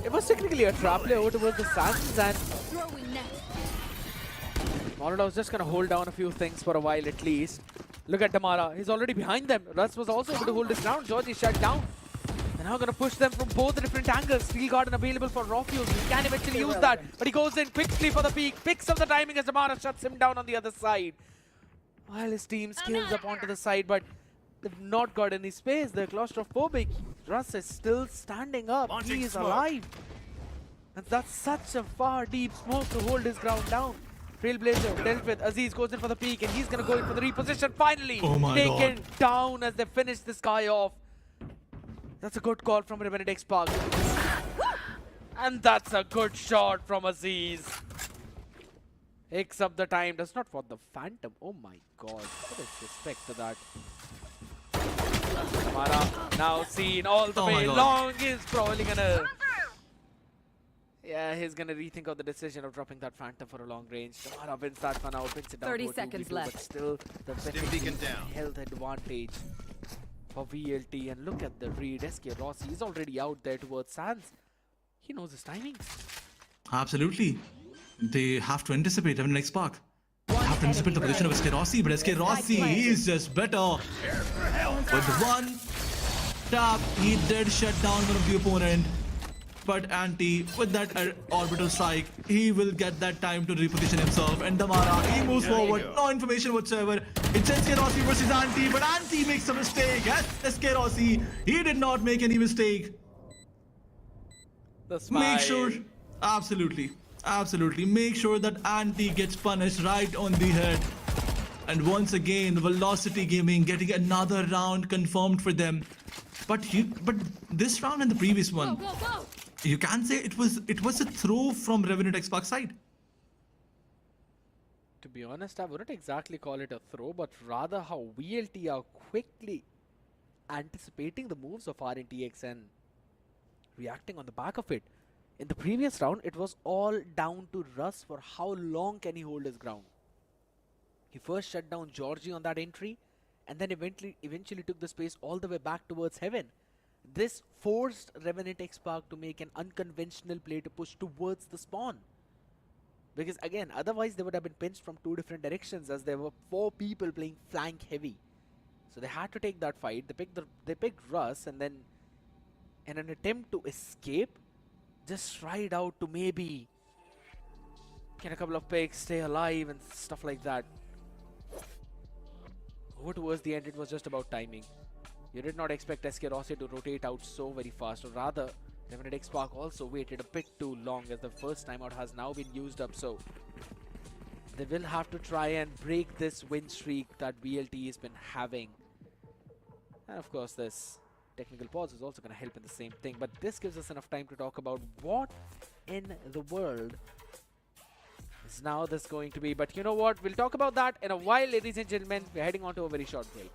It was technically a trap play over towards the Sands, and Molotov's just gonna hold down a few things for a while at least. Look at Damara, he's already behind them. Russ was also able to hold his ground. Georgie shut down. And now gonna push them from both different angles. Steel Garden available for Rofius. He can eventually use that, but he goes in quickly for the peak. Picks up the timing as Damara shuts him down on the other side. While his team scales up onto the side, but they've not got any space. They're claustrophobic. Russ is still standing up. He is alive. And that's such a far deep smoke to hold his ground down. Trailblazer dealt with. Aziz goes in for the peak, and he's gonna go in for the reposition. Finally taken down as they finish this guy off. That's a good call from Revenant XSpark. And that's a good shot from Aziz. Picks up the time. Does not want the Phantom. Oh my god. What is respect to that? Damara now seen all the way. Long is probably gonna... Yeah, he's gonna rethink of the decision of dropping that Phantom for a long range. Damara wins that one out, brings it down 30 to a seconds 2v2, left. but still the beacon down. health advantage for VLT. And look at the read. SK Rossi is already out there towards Sands. He knows his timings. Absolutely. They have to anticipate Revenant XSpark. They have to anticipate the position of SK Rossi, but SK Rossi, he is just better. With one tap, he did shut down one of the opponent. But Anti, with that orbital strike, he will get that time to reposition himself. And Damara, he moves forward, no information whatsoever. It's SK Rossi versus Anti, but Anti makes a mistake. Yes, SK Rossi, he did not make any mistake. The smile. Make sure, absolutely, make sure that Anti gets punished right on the head. And once again, Velocity Gaming getting another round confirmed for them. But this round and the previous one, you can say it was a throw from Revenant XSpark side. To be honest, I wouldn't exactly call it a throw, but rather how VLT are quickly anticipating the moves of RNTX and reacting on the back of it. In the previous round, it was all down to Russ for how long can he hold his ground. He first shut down Georgie on that entry, and then eventually took the space all the way back towards Heaven. This forced Revenant XSpark to make an unconventional play to push towards the spawn. Because again, otherwise they would have been pinched from 2 different directions, as there were 4 people playing flank heavy. So they had to take that fight. They picked Russ, and then in an attempt to escape, just tried out to maybe get a couple of picks, stay alive and stuff like that. Over towards the end, it was just about timing. You did not expect SK Rossi to rotate out so very fast, or rather, Revenant XSpark also waited a bit too long, as the first timeout has now been used up. So they will have to try and break this win streak that VLT has been having. And of course, this technical pause is also going to help in the same thing. But this gives us enough time to talk about what in the world is now this going to be. But you know what? We'll talk about that in a while, ladies and gentlemen. We're heading on to a very short break.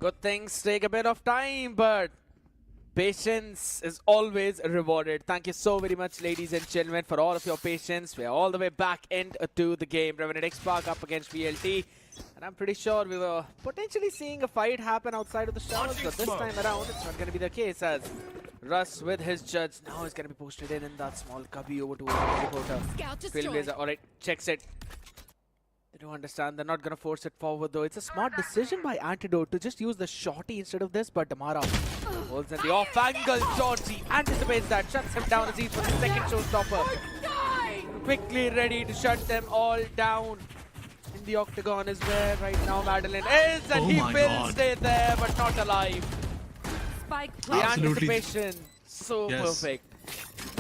Good things take a bit of time, but patience is always rewarded. Thank you so very much, ladies and gentlemen, for all of your patience. We're all the way back into the game. Revenant Esports up against VLT. And I'm pretty sure we were potentially seeing a fight happen outside of the showers, but this time around, it's not going to be the case, as Russ with his judge now is going to be posted in that small cubby over to the reporter. Scout destroyed. Trailblazer, alright, checks it. They don't understand, they're not going to force it forward though. It's a smart decision by Antidote to just use the shorty instead of this, but Damara holds in the off angle. Georgie anticipates that, shuts him down as he's for the second showstopper. Quickly ready to shut them all down. In the octagon is where right now Madeline is, and he will stay there, but not alive. Spike The planted. anticipation, so perfect.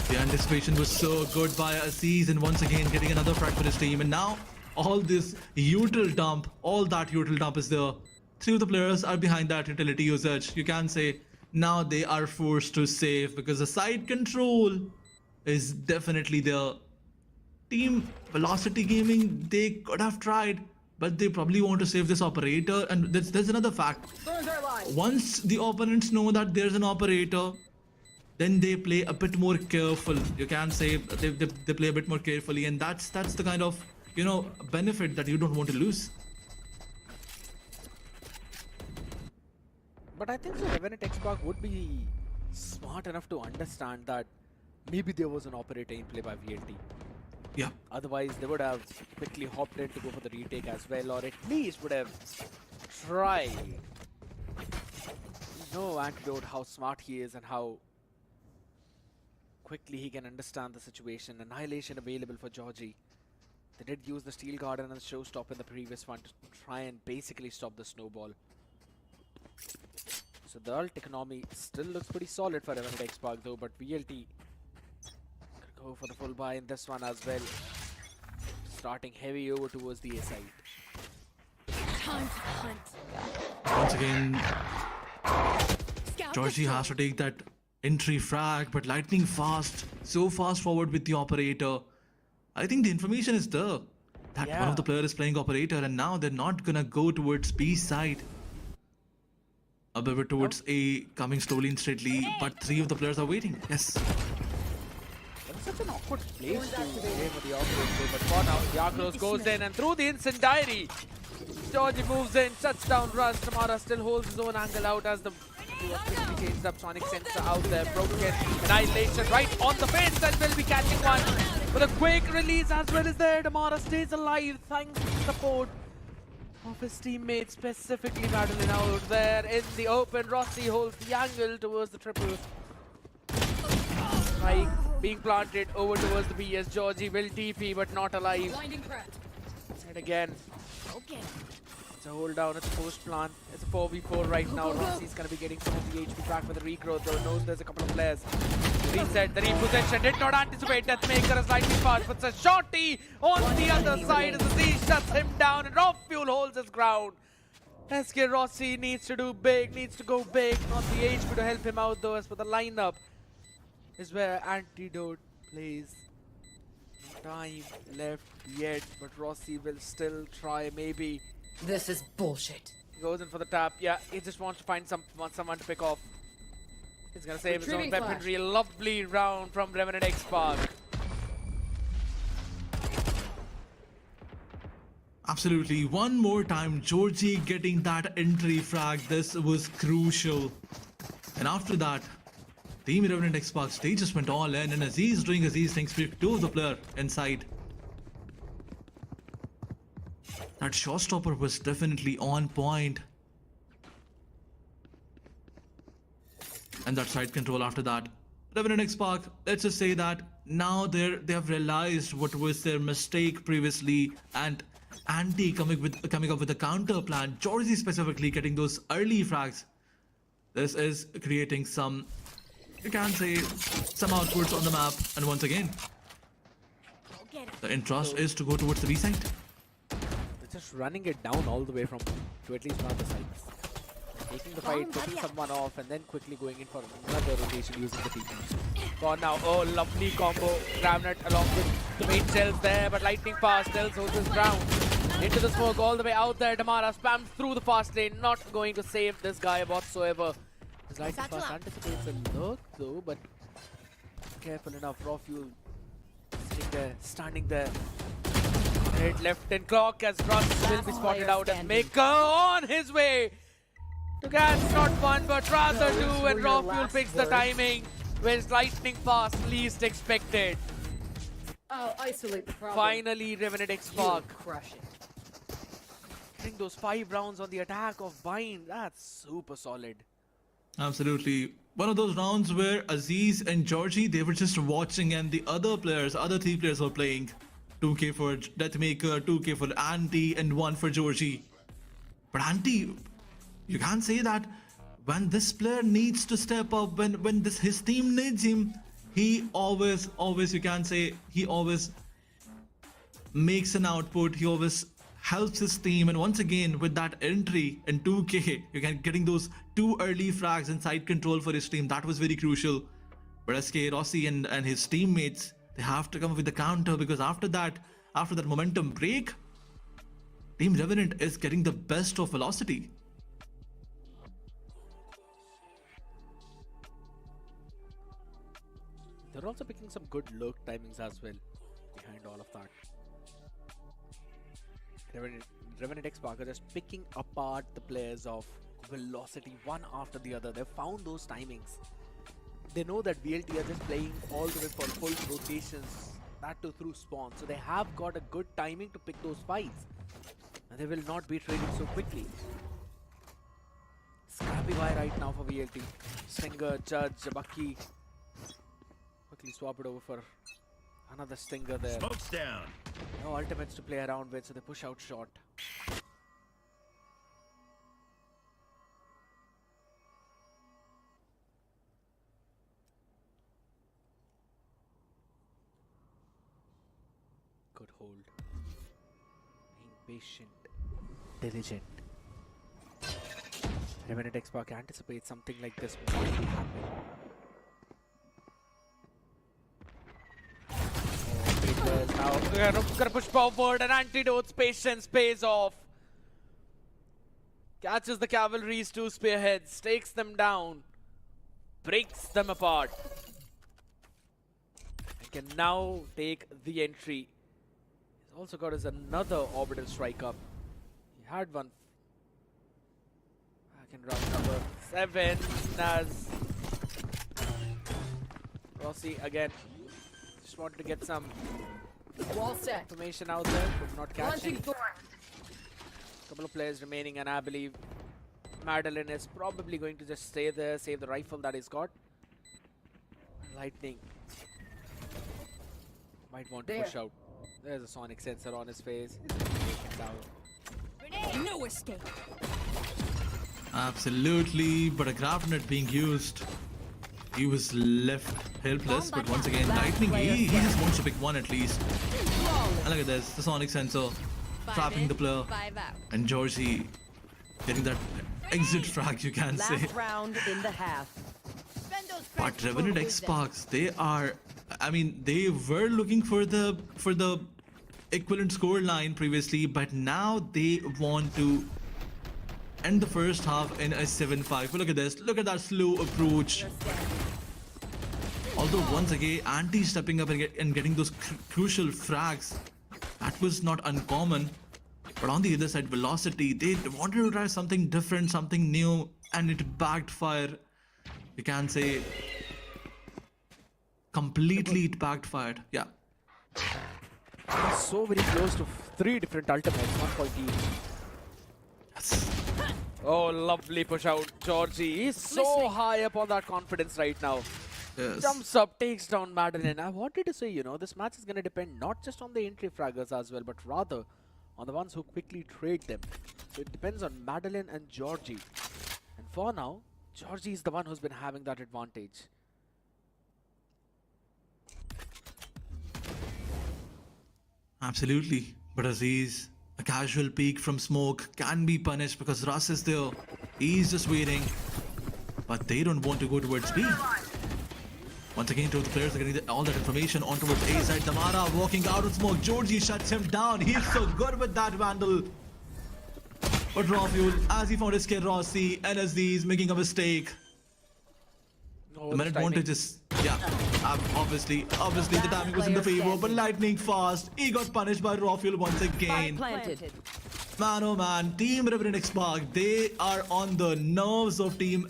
The anticipation was so good by Aziz, and once again getting another frag for his team. And now all this util dump, all that util dump is there. Three of the players are behind that utility usage. You can say now they are forced to save because the side control is definitely there. Team Velocity Gaming, they could have tried, but they probably want to save this operator. And there's another fact. Once the opponents know that there's an operator, then they play a bit more careful. You can say they play a bit more carefully, and that's the kind of, you know, benefit that you don't want to lose. But I think so Revenant Esports would be smart enough to understand that maybe there was an operator in play by VLT. Yeah. Otherwise, they would have quickly hopped in to go for the retake as well, or at least would have tried. You know, Antidote, how smart he is and how quickly he can understand the situation. Annihilation available for Georgie. They did use the Steel Garden and the Showstop in the previous one to try and basically stop the snowball. So the ult economy still looks pretty solid for Revenant Esports though, but VLT go for the full buy in this one as well. Starting heavy over towards the A side. Time to hunt. Once again, Scout Georgie has to take that entry frag, but lightning fast, so fast forward with the operator. I think the information is there that one of the players is playing operator, and now they're not gonna go towards B side. A bit towards A, coming slowly and straightly, but three of the players are waiting. Yes. Such an awkward place to play for the operator, but for now, the Arcros goes in and through the instant diary. Georgie moves in, shuts down Russ. Tamara still holds his own angle out as the quickly changed up Sonic Sensor out there. Broken Annihilation right on the face and will be catching one. With a quick release as well as there. Tamara stays alive thanks to the support of his teammates, specifically Madeline out there in the open. Rossi holds the angle towards the triple. Spike being planted over towards the BS. Georgie will TP but not alive. Blinding threat. And again, Okay. it's a hold down, it's a post plant. It's a 4v4 right now. Rossi's gonna be getting some of the HP back for the regrowth though. Knows there's a couple of players. Reset, the repossession, did not anticipate. Deathmaker is lightning fast, but it's a shorty on the other side as Z shuts him down and Rob Fuel holds his ground. SK Rossi needs to do big, needs to go big. Not the HP to help him out though, as for the lineup is where Antidote plays. No time left yet, but Rossi will still try maybe. This is bullshit. He goes in for the tap. Yeah, he just wants to find someone to pick off. He's gonna save his own Retrieving weaponry. Lovely round from Revenant XSpark. Absolutely. One more time, Georgie getting that entry frag. This was crucial. And after that, Team Revenant Esports, they just went all in, and Aziz doing Aziz things, picked two of the player inside. That showstopper was definitely on point. And that side control after that. Revenant Esports, let's just say that now they have realized what was their mistake previously, and Anti coming up with a counter plan. Georgie specifically getting those early frags. This is creating some, you can say, some outputs on the map. And once again, the interest is to go towards the B side. They're just running it down all the way from to at least one of the sides. Taking the fight, picking someone off, and then quickly going in for another rotation using the TP. For now, oh, lovely combo. Revenant along with the main cells there, but lightning fast, Tells holds his ground. Into the smoke, all the way out there. Damara spams through the fast lane, not going to save this guy whatsoever. His lightning fast anticipates a look though, but careful enough. Raw fuel sitting there, standing there. Hit left and clock as Russ will be spotted out and Maker on his way to catch not one but rather two, and Raw fuel picks the timing where it's lightning fast, least expected. I'll isolate the problem. Finally, Revenant XSpark Crush it. getting those 5 rounds on the attack of Bind. That's super solid. Absolutely. One of those rounds where Aziz and Georgie, they were just watching and the other 3 players were playing. 2k for Deathmaker, 2k for Anti, and 1 for Georgie. But Anti, you can't say that when this player needs to step up, when his team needs him, he always, you can say, he always makes an output, he always helps his team. And once again, with that entry in 2k, you can getting those 2 early frags and side control for his team. That was very crucial. But SK Rossi and his teammates, they have to come up with the counter, because after that momentum break, Team Revenant is getting the best of velocity. They're also picking some good lurk timings as well behind all of that. Revenant XSpark are just picking apart the players of velocity one after the other. They've found those timings. They know that VLT are just playing all the way for full rotations, that too through spawn. So they have got a good timing to pick those fights. And they will not be trading so quickly. Scrappy buy right now for VLT. Stinger, Judge, Bucky. Quickly swap it over for another Stinger there. Smoke's down. No ultimates to play around with, so they push out short. Good hold. Being patient, diligent. Revenant XSpark anticipates something like this might happen. Now gonna push forward, and Antidote's patience pays off. Catches the cavalry's 2 spearheads, takes them down, breaks them apart, and can now take the entry. He's also got his another orbital strike up. He had one back in round number 7 as Rossi again just wanted to get some Wall set. information out there, but not catching. Launching thorn. Couple of players remaining, and I believe Madeline is probably going to just stay there, save the rifle that he's got. Lightning might want to push out. There's a sonic sensor on his face. Grenade. No escape. Absolutely, but a graph net being used. He was left helpless, but once again, Lightning, he just wants to pick one at least. And look at this, the sonic sensor trapping the player. 5 out. And Georgie getting that exit frag, you can say. Last round in the half. Spend those But credits Revenant for wisdom. XSparks, they are, I mean, they were looking for the equivalent score line previously, but now they want to end the first half in a 7-5. But look at this, look at that slow approach. Although once again, Anti stepping up and getting those crucial frags, that was not uncommon. But on the other side, Velocity, they wanted to try something different, something new, and it backfired. You can say completely it backfired. Yeah. So very close to 3 different ultimates, 1 point each. Yes. Oh, lovely push out, Georgie. He's so high up on that confidence right now. Yes. Jumps up, takes down Madeline. I wanted to say, you know, this match is going to depend not just on the entry fraggers as well, but rather on the ones who quickly trade them. So it depends on Madeline and Georgie. And for now, Georgie is the one who's been having that advantage. Absolutely. But Aziz, a casual peek from smoke can be punished because Russ is there. He's just waiting. But they don't want to go towards B. Once again, two of the players are getting all that information on towards A side. Tamara walking out of smoke. Georgie shuts him down. He's so good with that Vandal. But Raw Fuel, as he found his kid Rossi, NSD is making a mistake. Oh, The minute advantage is, yeah, obviously the timing was in the favor, but lightning fast. He got punished by Raw Fuel once again. Planted. Man, oh man, Team Revenant XSpark, they are on the nerves of Team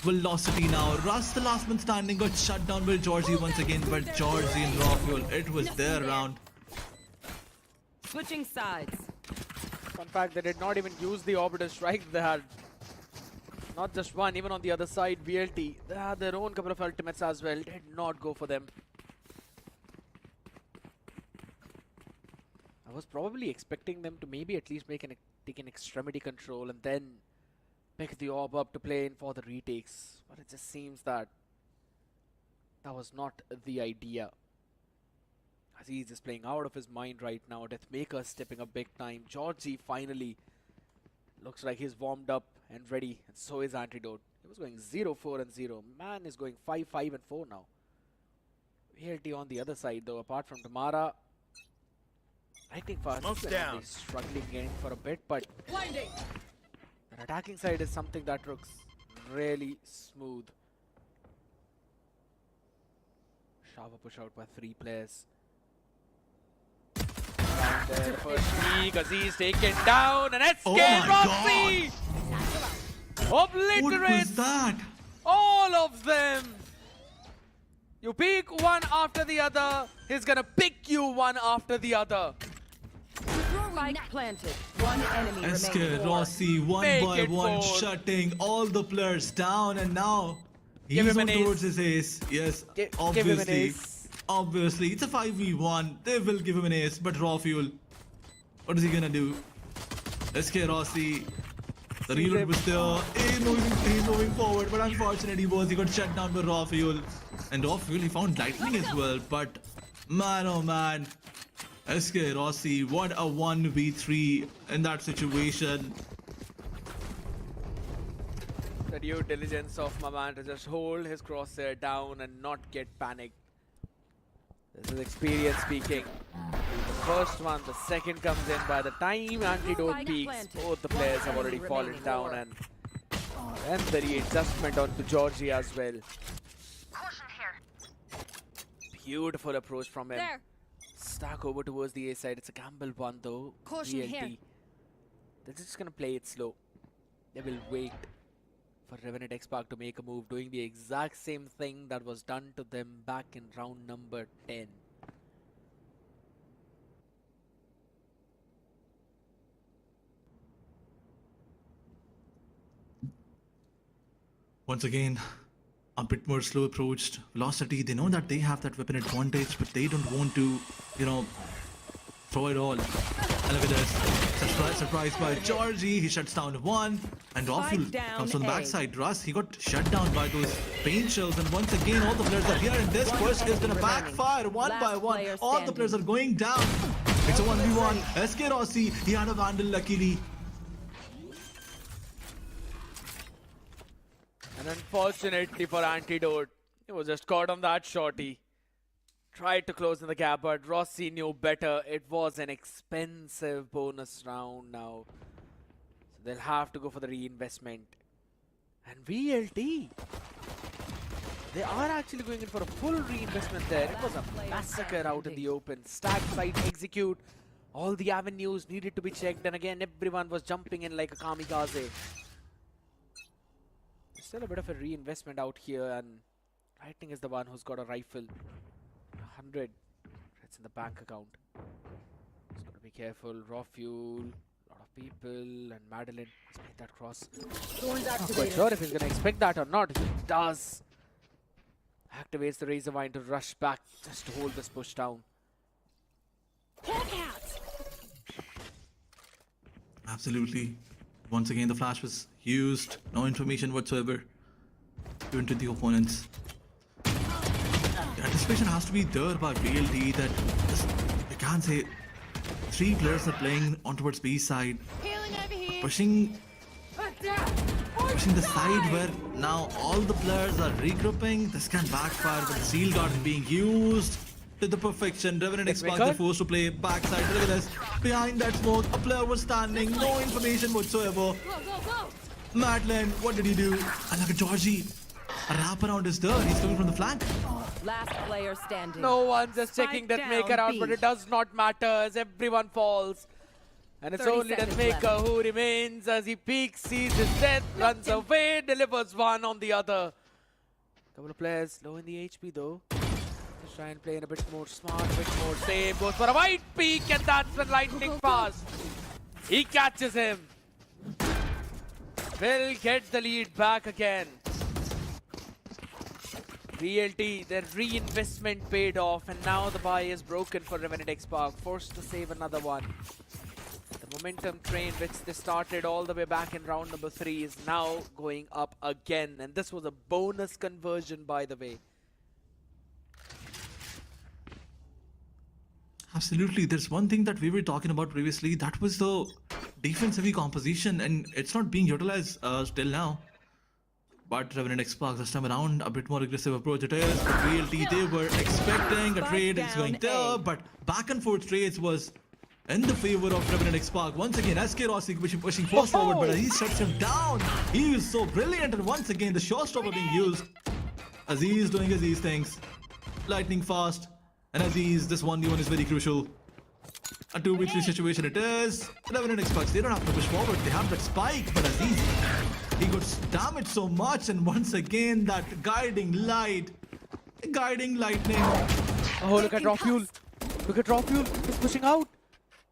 Velocity now. Russ, the last man standing, got shut down by Georgie once again, but Georgie and Raw Fuel, it was their round. Switching sides. Fun fact, they did not even use the Orbiter Strike. They had not just one, even on the other side, VLT. They had their own couple of ultimates as well. Did not go for them. I was probably expecting them to maybe at least take an extremity control and then pick the orb up to play in for the retakes. But it just seems that that was not the idea. As he's just playing out of his mind right now. Deathmaker stepping up big time. Georgie finally looks like he's warmed up and ready. And so is Antidote. He was going 0-4 and 0. Man is going 5-5 and 4 now. VLT on the other side though. Apart from Tamara. I think fast is struggling again for a bit. But Blinding. the attacking side is something that looks really smooth. Shower push out by 3 players. And the first peek, Aziz taken down, and SK Rossi obliterates What was that? all of them. You pick one after the other, he's gonna pick you one after the other. Spike planted. One enemy SK remaining. Rossi, one Make by it one, 4. shutting all the players down, and now Give he's him on an towards ace. his ace. Yes, Give him an obviously. ace. Obviously, it's a 5v1. They will give him an ace, but Raw Fuel, what is he gonna do? SK Rossi, the reload was there. He's moving forward, but unfortunately he got shut down by Raw Fuel. And Raw Fuel, he found lightning as well, but man oh man. SK Rossi, what a 1v3 in that situation. The due diligence of my man to just hold his crosshair down and not get panicked. This is experience speaking. The first one, the second comes in. By the time Antidote peaks, both the players have already fallen down, and the readjustment onto Georgie as well. Beautiful approach from him. There. Stack over towards the A side. It's a gamble one though. Caution here. They're just gonna play it slow. They will wait for Revenant XSpark to make a move, doing the exact same thing that was done to them back in round number 10. Once again, a bit more slow approached. Velocity, they know that they have that weapon advantage, but they don't want to, throw it all. And look at this. Surprised by Georgie. He shuts down one. And Raw-Fuel comes from the backside. Russ, he got shut down by those paint shells. And once again, all the players are here. And this push is going to backfire one by one. All the players are going down. It's a 1v1. SK Rossi, he had a Vandal luckily. And unfortunately for Antidote, he was just caught on that shorty. Tried to close in the gap, but Rossi knew better. It was an expensive bonus round now. So they'll have to go for the reinvestment. And VLT, they are actually going in for a full reinvestment there. It was a massacre out in the open. Stack side execute. All the avenues needed to be checked. And again, everyone was jumping in like a kamikaze. Still a bit of a reinvestment out here, and Lightning is the one who's got a rifle. 100. It's in the bank account. Just gotta be careful. Raw Fuel, a lot of people, and Madeline has made that cross. Not quite sure if he's gonna expect that or not. He does. Activates the Razor Vine to rush back just to hold this push down. Absolutely. Once again, the flash was used. No information whatsoever given to the opponents. The anticipation has to be there by VLT that you can't say 3 players are playing on towards B side. Healing over here. Pushing pushing the side where now all the players are regrouping. This can backfire with the seal garden being used to the perfection. Revenant Esports are forced to play backside. Look at this. Behind that smoke, a player was standing. No information whatsoever. Madeline, what did he do? And look at Georgie. A wraparound is there. He's coming from the flank. Last player standing. No one's just Spike checking that down Maker out, B. but it does not matter as everyone falls. And it's 30 only that seconds Maker left. who remains as he peeks, sees his death, runs away, delivers one on the other. Couple of players low in the HP though. Just try and play in a bit more smart, a bit more safe. Goes for a wide peek, and that's when lightning fast. He catches him. Will get the lead back again. VLT, their reinvestment paid off, and now the buy is broken for Revenant Esports, forced to save another one. The momentum train which they started all the way back in round number 3 is now going up again, and this was a bonus conversion, by the way. Absolutely. There's one thing that we were talking about previously. That was the defense-heavy composition, and it's not being utilized still now. But Revenant Esports this time around, a bit more aggressive approach it is. But VLT, they were expecting a trade. It's going there, but back and forth trades was in the favor of Revenant Esports. Once again, SK Rossi pushing force forward, but Aziz shuts him down. He is so brilliant, and once again, the showstopper being used. Aziz doing Aziz things. Lightning fast. And Aziz, this 1v1 is very crucial. A 2v3 situation it is. Revenant Esports, they don't have to push forward. They have that spike, but Aziz, he got damaged so much, and once again that guiding light, guiding lightning. Oh, look at Raw Fuel. Look at Raw Fuel. He's pushing out.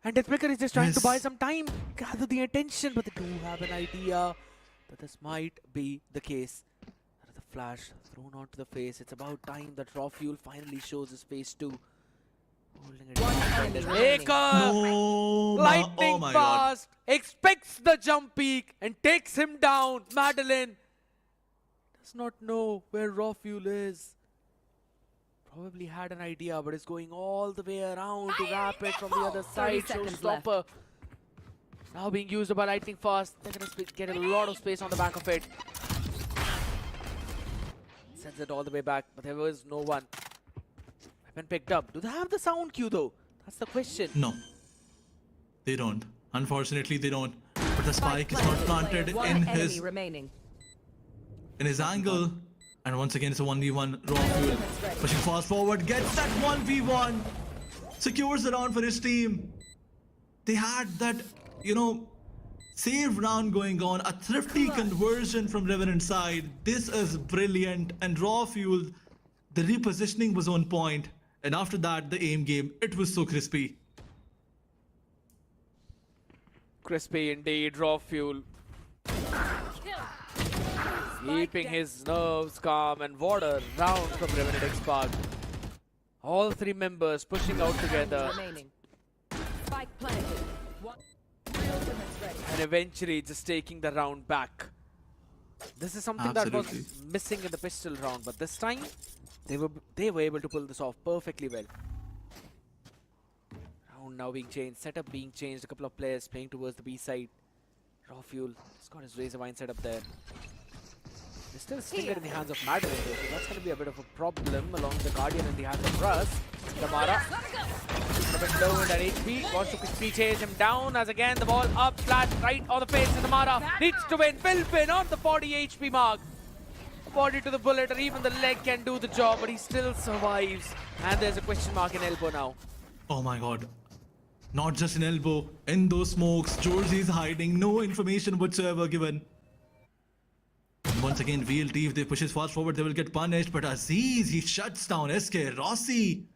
And Deathmaker is just trying to buy some time, gather the attention, but they do have an idea that this might be the case. That is the flash thrown onto the face. It's about time that Raw Fuel finally shows his face too. Holding it enemy down. remaining. Maker! No, Lightning oh my God. fast, expects the jump peak and takes him down. Madeline does not know where Raw Fuel is. Probably had an idea, but is going all the way around to wrap it from the other side. 30 seconds Showstopper now being used by Lightning Fast. They're going to get a lot of space on the back of it. Sends it all the way back, but there was no one. Weapon picked up. Do they have the sound cue though? That's the question. No, they don't. Unfortunately, they don't. But the spike is not planted One in enemy remaining. his angle. And once again, it's a 1v1. Raw Fuel pushing fast forward, gets that 1v1, secures the round for his team. They had that, save round going on, a thrifty conversion from Revenant side. This is brilliant. And Raw Fuel, the repositioning was on point. And after that, the aim game, it was so crispy. Crispy indeed, Raw Fuel. Keeping his nerves calm and water round from Revenant Esports. All 3 members pushing out together. Remaining. Spike planted. Ultimate's ready. And eventually just taking the round back. This is something that was Absolutely. missing in the pistol round, but this time they were able to pull this off perfectly well. Round now being changed, setup being changed, a couple of players playing towards the B side. Raw Fuel has got his razor vine set up there. There's still a stinger in the hands of Madeline though, so that's going to be a bit of a problem along the Guardian in the hands of Russ. Tamara a bit low in that HP, wants to quickly chase him down as again the ball up, flat, right on the face of Tamara. Needs to win, will win on the 40 HP mark. Body to the bullet, or even the leg can do the job, but he still survives. And there's a question mark in elbow now. Oh my God. Not just an elbow, in those smokes, Georgie is hiding, no information whatsoever given. And once again, VLT, if they push his fast forward, they will get punished. But Aziz, he shuts down SK Rossi.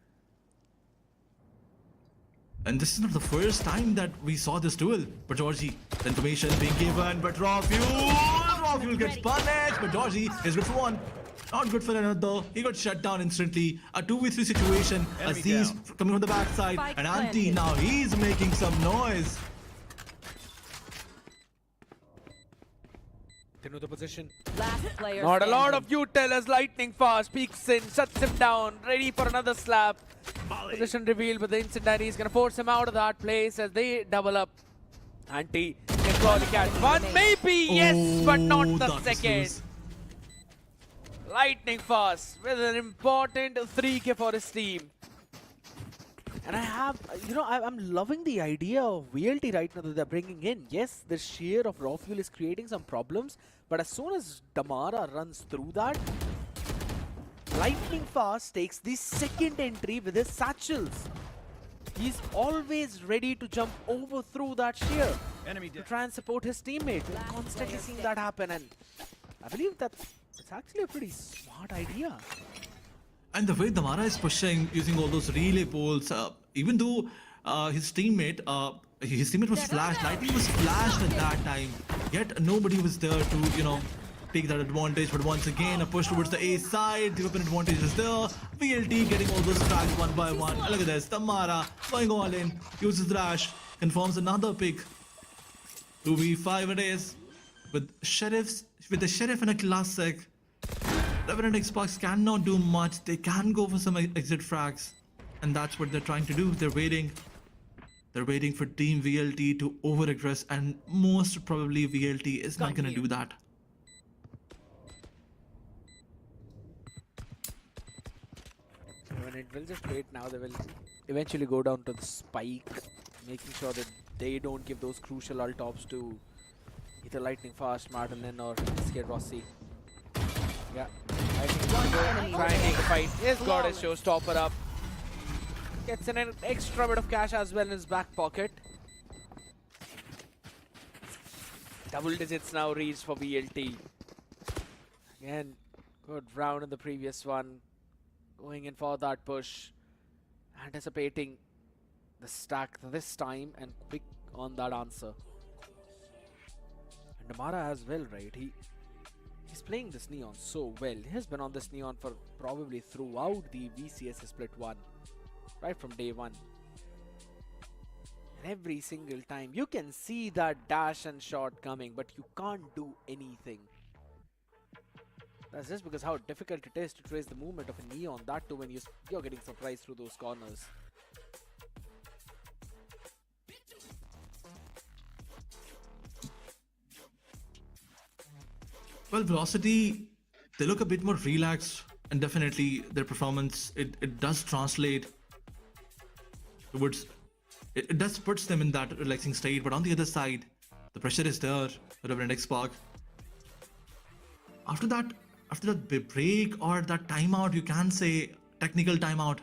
And this is not the first time that we saw this duel. But Georgie, the information being given, but Raw Fuel gets punished. But Georgie is good for one. Not good for another. He got shut down instantly. A 2v3 situation. Enemy Aziz down. coming from the backside. Spike And Anti, planted. now he's making some noise. They know the position. Last player Not a lot standing. of util as Lightning Fast peeks in, shuts him down, ready for another slap. Position revealed, but the Incendiary is going to force him out of that place as they double up. Anti gets probably catch one. Maybe, yes, but not the that was second. loose. Lightning fast with an important 3K for his team. And I have, I'm loving the idea of VLT right now that they're bringing in. Yes, the sheer of raw fuel is creating some problems, but as soon as Damara runs through that, Lightning Fast takes the second entry with his satchels. He's always ready to jump over through that sheer Enemy to dead. try and support his teammate. We're constantly seeing that happen, and I believe that it's actually a pretty smart idea. And the way Damara is pushing using all those relay poles, even though his teammate was flashed, Lightning was flashed at that time, yet nobody was there to, take that advantage. But once again, a push towards the A side, the open advantage is there. VLT getting all those frags one by one. Look at this, Damara going all in, uses the dash, confirms another pick. 2v5 it is, with the Sheriff and a Classic. Revenant Esports cannot do much. They can go for some exit frags, and that's what they're trying to do. They're waiting for Team VLT to over-aggress, and most probably VLT is not going to do that. When it will just wait now, they will eventually go down to the spike, making sure that they don't give those crucial ult tops to either Lightning Fast, Martin or Scared Rossi. Yeah, Lightning trying to take the fight. He's got his showstopper up. Gets in an extra bit of cash as well in his back pocket. Double digits now reached for VLT. Again, good round in the previous one. Going in for that push. Anticipating the stack this time and quick on that answer. And Damara as well, right? He's playing this Neon so well. He has been on this Neon for probably throughout the VCS Split 1. Right from day one. And every single time you can see that dash and shot coming, but you can't do anything. That's just because how difficult it is to trace the movement of a Neon, that too when you're getting surprised through those corners. Well, Velocity, they look a bit more relaxed, and definitely their performance, it does translate towards, it does puts them in that relaxing state. But on the other side, the pressure is there. Revenant XSpark, after that break or that timeout, you can say technical timeout,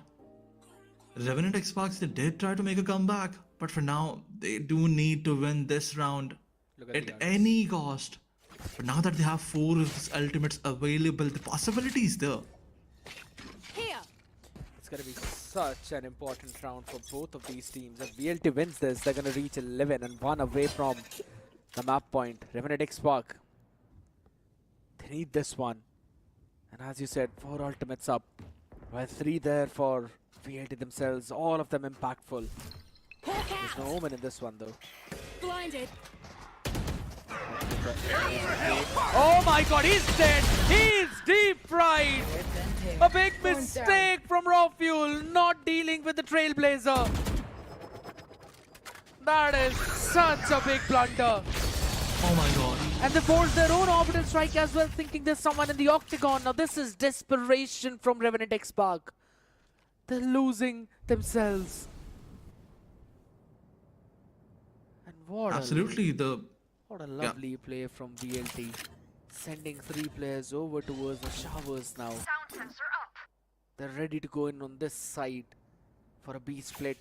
Revenant XSparks, they did try to make a comeback, but for now they do need to win this round at any cost. But now that they have 4 of these ultimates available, the possibility is there. Here. It's going to be such an important round for both of these teams. If VLT wins this, they're going to reach 11 and 1 away from the map point. Revenant XSpark, they need this one. And as you said, 4 ultimates up, while 3 there for VLT themselves, all of them impactful. There's no Omen in this one though. Blinded. Oh my god, he's dead! He's deep fried! A big mistake from Raw Fuel, not dealing with the Trailblazer. That is such a big blunder. Oh my god. And they forced their own orbital strike as well, thinking there's someone in the octagon. Now this is desperation from Revenant XSpark. They're losing themselves. And what a lovely play from VLT. Sending 3 players over towards the showers now. Sound sensor up. They're ready to go in on this side for a B split.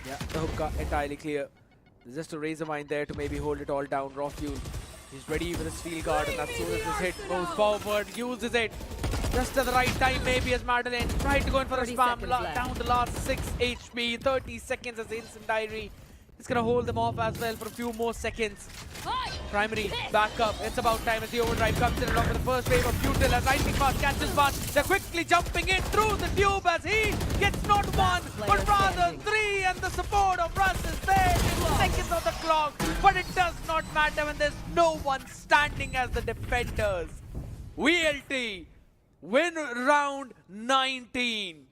Yeah, the hook entirely clear. There's just a razor mine there to maybe hold it all down. Raw Fuel, he's ready with his steel guard, and as soon as this hit moves forward, uses it just at the right time. Maybe as Madeleine tried to go in for a spam, down the last 6 HP. 30 seconds as the instant diary. It's gonna hold them off as well for a few more seconds. Primary, back up. It's about time as the overdrive comes in along with the first wave of Butyl as Lightning Fast catches one. They're quickly jumping in through the tube as he gets not 1, but rather 3, and the support of Russ is there. Seconds on the clock, but it does not matter when there's no one standing as the defenders. VLT win round 19,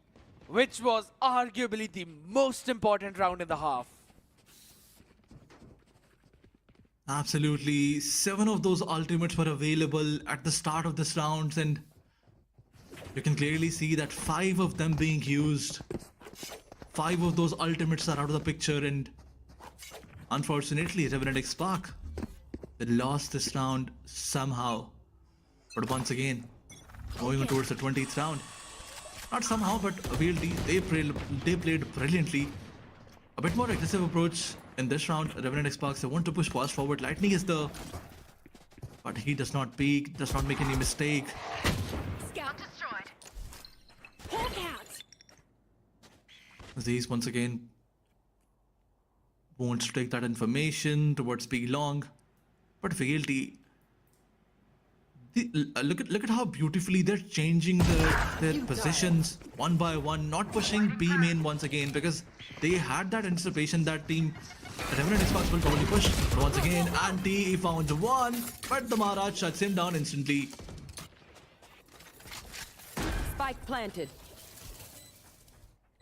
which was arguably the most important round in the half. Absolutely. 7 of those ultimates were available at the start of this round, and you can clearly see that 5 of them being used. 5 of those ultimates are out of the picture, and unfortunately, Revenant XSpark, they lost this round somehow. But once again, going on towards the 20th round. Not somehow, but VLT, they played brilliantly. A bit more aggressive approach in this round. Revenant XSpark, they want to push fast forward. Lightning is the... But he does not peek, does not make any mistake. Scout destroyed. Hawk out. Aziz once again wants to take that information towards B long. But VLT... Look at how beautifully they're changing their positions one by one, not pushing B main once again, because they had that anticipation that team Revenant Esports will probably push. But once again, Anti found one, but the Maharaj shuts him down instantly. Spike planted.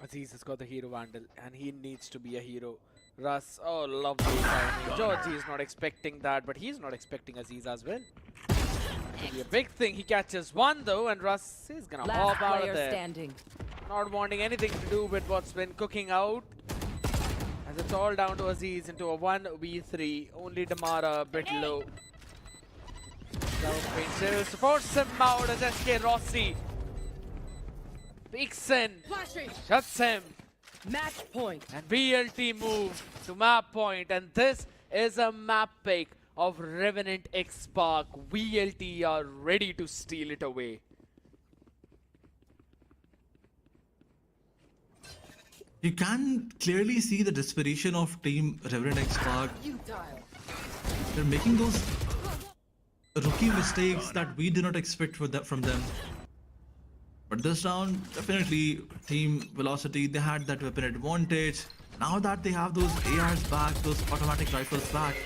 Aziz has got the hero vandal, and he needs to be a hero. Russ, oh lovely timing. Georgie is not expecting that, but he's not expecting Aziz as well. Could be a big thing. He catches one though, and Russ is gonna Last hop out player of there. standing. Not wanting anything to do with what's been cooking out. As it's all down to Aziz into a 1v3. Only Damara a bit low. Now supports him out as SK Rossi peeks in, Flashing. shuts him, Match point. and BLT move to map point, and this is a map pick of Revenant XSpark. VLT are ready to steal it away. You can clearly see the desperation of Team Revenant XSpark. They're making those rookie mistakes that we did not expect from them. But this round, definitely Team Velocity, they had that weapon advantage. Now that they have those ARs back, those automatic rifles back,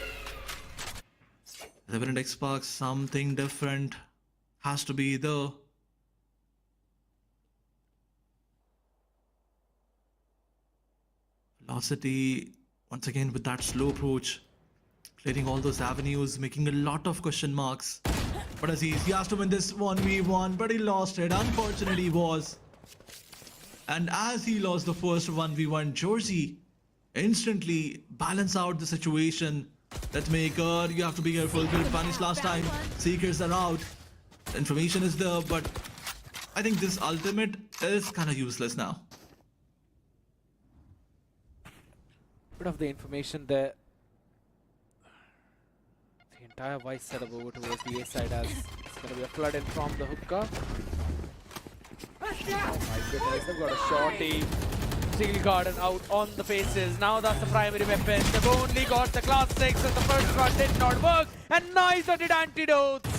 Revenant XSpark, something different has to be the... Velocity, once again with that slow approach, clearing all those avenues, making a lot of question marks. But Aziz, he has to win this 1v1, but he lost it. Unfortunately, he was. And as he lost the first 1v1, Georgie instantly balance out the situation. Let's make you have to be careful. Good punish last time. Seekers are out. Information is there, but I think this ultimate is kind of useless now. Bit of the information there. The entire vice setup over towards the A side as it's going to be a flood in from the hookah. Oh my goodness, they've got a shorty. Steel Garden out on the faces. Now that's the primary weapon. They've only got the class 6 and the first one did not work. And neither did antidotes.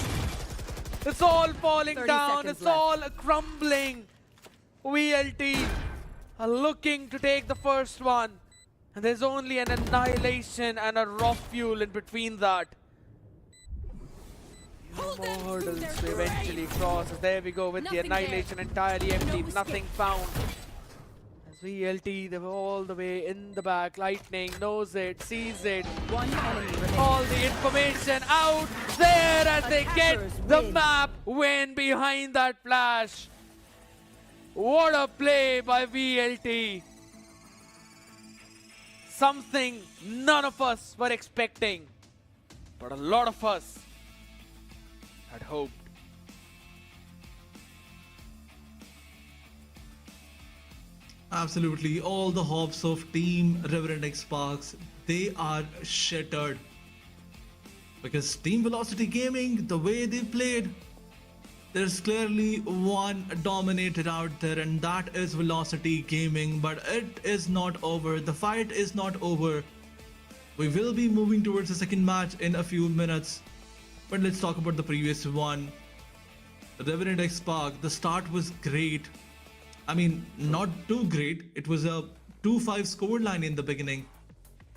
It's all falling down. It's all crumbling. VLT are looking to take the first one. And there's only an annihilation and a raw fuel in between that. More hurdles to eventually cross. There we go with the annihilation entirely empty. Nothing found. As VLT, they were all the way in the back. Lightning knows it, sees it. One enemy remaining. All the information out there as they get the map win behind that flash. What a play by VLT. Something none of us were expecting, but a lot of us had hoped. Absolutely, all the hopes of Team Revenant XSparks, they are shattered. Because Team Velocity Gaming, the way they played, there's clearly one dominator out there, and that is Velocity Gaming. But it is not over. The fight is not over. We will be moving towards the second match in a few minutes. But let's talk about the previous one. Revenant XSpark, the start was great. I mean, not too great. It was a 2-5 scoreline in the beginning.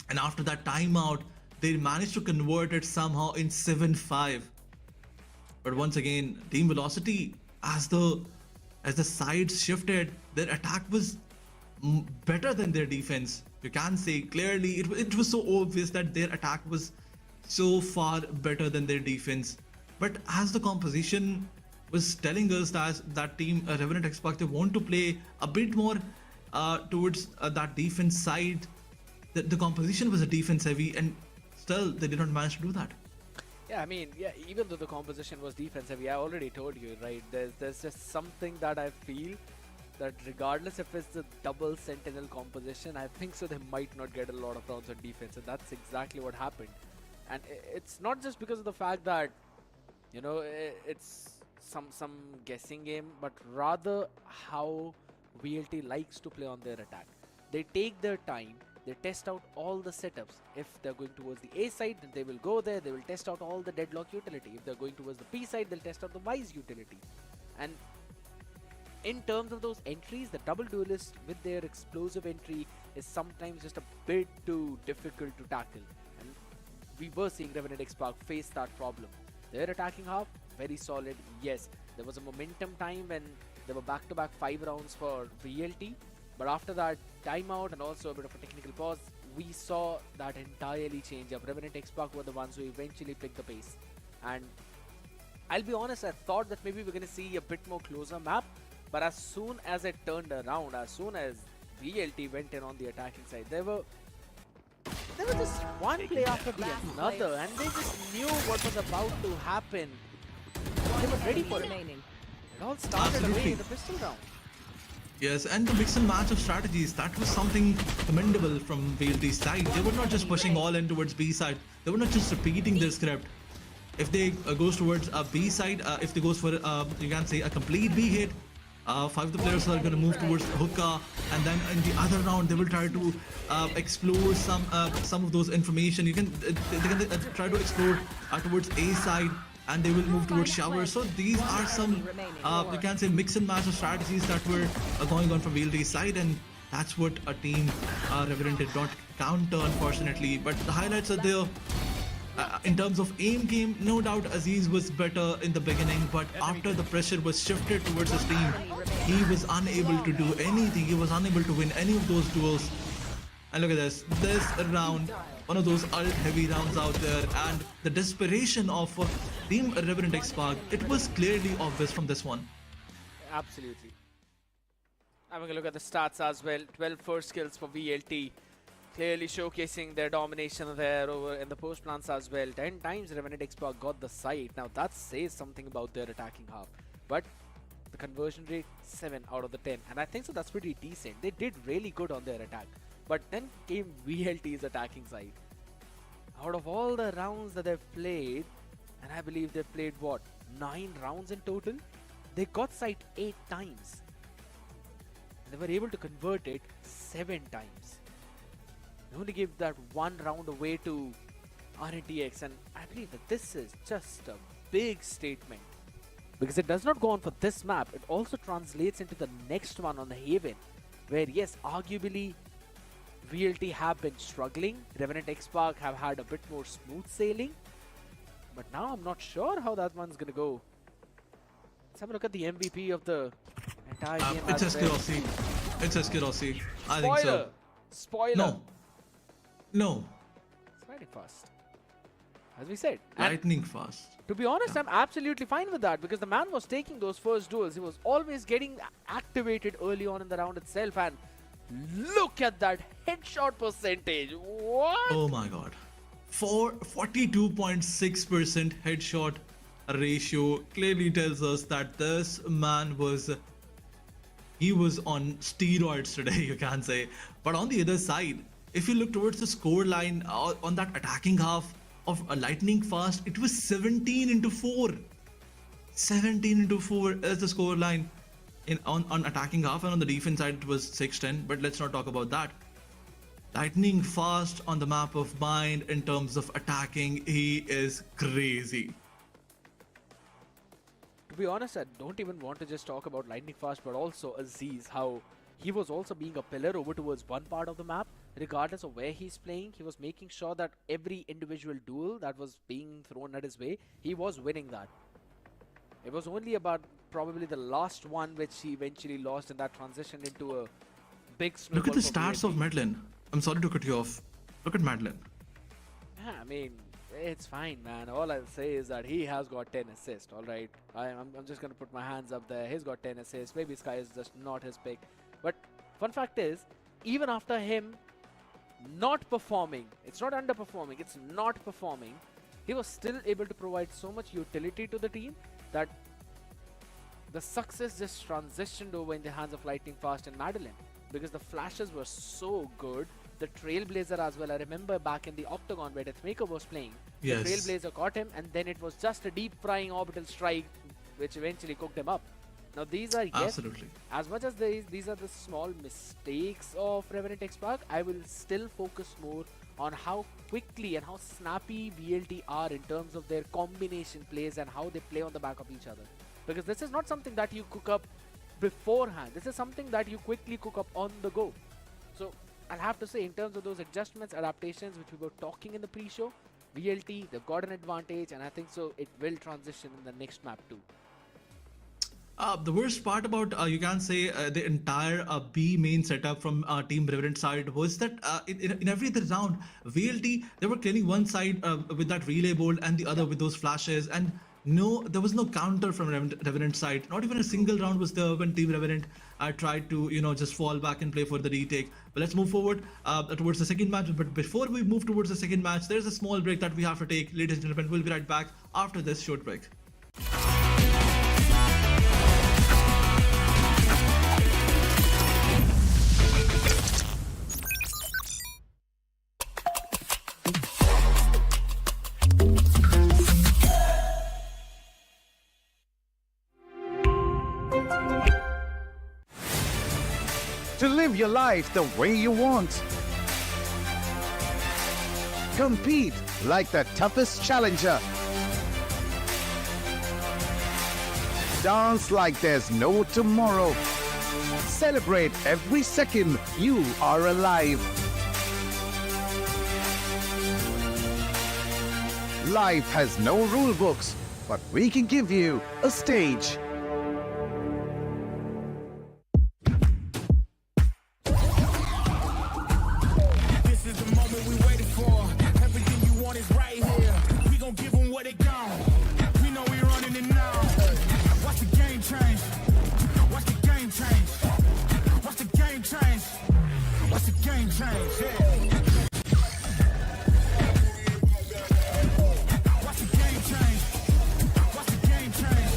And after that timeout, they managed to convert it somehow in 7-5. But once again, Team Velocity, as the sides shifted, their attack was better than their defense. You can say clearly, it was so obvious that their attack was so far better than their defense. But as the composition was telling us that team Revenant XSpark, they want to play a bit more towards that defense side. The composition was a defense heavy, and still they did not manage to do that. Yeah, I mean, yeah, even though the composition was defense heavy, I already told you, right? There's just something that I feel that regardless if it's the double sentinel composition, I think so they might not get a lot of rounds on defense, and that's exactly what happened. And it's not just because of the fact that, you know, it's some guessing game, but rather how VLT likes to play on their attack. They take their time, they test out all the setups. If they're going towards the A side, then they will go there, they will test out all the deadlock utility. If they're going towards the B side, they'll test out the Wise utility. And in terms of those entries, the double duelist with their explosive entry is sometimes just a bit too difficult to tackle. And we were seeing Revenant XSpark face that problem. Their attacking half, very solid. Yes, there was a momentum time when there were back-to-back 5 rounds for VLT. But after that timeout and also a bit of a technical pause, we saw that entirely change up. Revenant XSpark were the ones who eventually picked the pace. And I'll be honest, I thought that maybe we're going to see a bit more closer map. But as soon as it turned around, as soon as VLT went in on the attacking side, there were just one play after the another, and they just knew what was about to happen. They were ready for it. Remaining. It all started away in the pistol round. Yes, and the mix and match of strategies, that was something commendable from VLT's side. They were not just pushing all in towards B side, they were not just repeating their script. If they goes towards a B side, if they goes for, you can say, a complete B hit, 5 of the players are going to move towards hookah, and then in the other round they will try to explore some of those information. They can try to explore towards A side, and they will move towards shower. So these are some you can say mix and match of strategies that were going on from VLT's side, and that's what a team Revenant did not counter, unfortunately. But the highlights are there. In terms of aim game, no doubt Aziz was better in the beginning, but after the pressure was shifted towards his team, he was unable to do anything. He was unable to win any of those duels. And look at this round, one of those ult heavy rounds out there, and the desperation of Team Revenant XSpark, it was clearly obvious from this one. Absolutely. Having a look at the stats as well, 12 first kills for VLT. Clearly showcasing their domination there over in the post plants as well. 10 times Revenant XSpark got the site. Now that says something about their attacking half. But the conversion rate, 7 out of the 10. And I think so that's pretty decent. They did really good on their attack. But then came VLT's attacking side. Out of all the rounds that they've played, and I believe they've played what, 9 rounds in total? They got site 8 times. And they were able to convert it 7 times. They only give that 1 round away to RNTX, and I believe that this is just a big statement. Because it does not go on for this map, it also translates into the next one on the Haven, where yes, arguably VLT have been struggling, Revenant XSpark have had a bit more smooth sailing, but now I'm not sure how that one's gonna go. Let's have a look at the MVP of the entire game. It's as well. Asterisk. It's Asterisk. I think so. Spoiler! No. It's lightning fast. As we said. Lightning fast. To be honest, I'm absolutely fine with that because the man was taking those first duels. He was always getting activated early on in the round itself, and look at that headshot percentage. What? Oh my god. 42.6% headshot ratio clearly tells us that this man was on steroids today, you can say. But on the other side, if you look towards the score line on that attacking half of a lightning fast, it was 17-4. 17-4 is the score line on attacking half, and on the defense side it was 6-10. But let's not talk about that. Lightning fast on the map of Mind in terms of attacking, he is crazy. To be honest, I don't even want to just talk about lightning fast, but also Aziz, how he was also being a pillar over towards one part of the map. Regardless of where he's playing, he was making sure that every individual duel that was being thrown at his way, he was winning that. It was only about probably the last one which he eventually lost, and that transitioned into a big snowball. Look at the stats of Madeline. I'm sorry to cut you off. Look at Madeline. Yeah, I mean, It's fine, man. All I'll say is that he has got 10 assists, alright? I'm just going to put my hands up there. He's got 10 assists. Maybe Sky is just not his pick. But fun fact is, even after him not performing, it's not underperforming, it's not performing, he was still able to provide so much utility to the team that the success just transitioned over in the hands of Lightning Fast and Madeline, because the flashes were so good. The Trailblazer as well. I remember back in the Octagon where Deathmaker was playing, Yes. the Trailblazer caught him, and then it was just a deep frying orbital strike which eventually cooked him up. Now these are, yes, Absolutely. as much as these are the small mistakes of Revenant XSpark, I will still focus more on how quickly and how snappy VLT are in terms of their combination plays and how they play on the back of each other. Because this is not something that you cook up beforehand. This is something that you quickly cook up on the go. So I'll have to say, in terms of those adjustments, adaptations which we were talking in the pre-show, VLT, they've got an advantage, and I think so it will transition in the next map too. The worst part about you can say the entire B main setup from Team Revenant side was that in every other round, VLT, they were killing one side with that relay bolt and the other with those flashes, and no, there was no counter from Revenant side. Not even a single round was there when Team Revenant tried to just fall back and play for the retake. But let's move forward towards the second match. But before we move towards the second match, there's a small break that we have to take. Ladies and gentlemen, we'll be right back after this short break. To live your life the way you want. Compete like the toughest challenger. Dance like there's no tomorrow. Celebrate every second you are alive. Life has no rule books, but we can give you a stage. This is the moment we waited for. Everything you want is right here. We gon' give them what they got. We know we running it now. Watch the game change. Watch the game change. Watch the game change. Watch the game change. Yeah. Watch the game change. Watch the game change.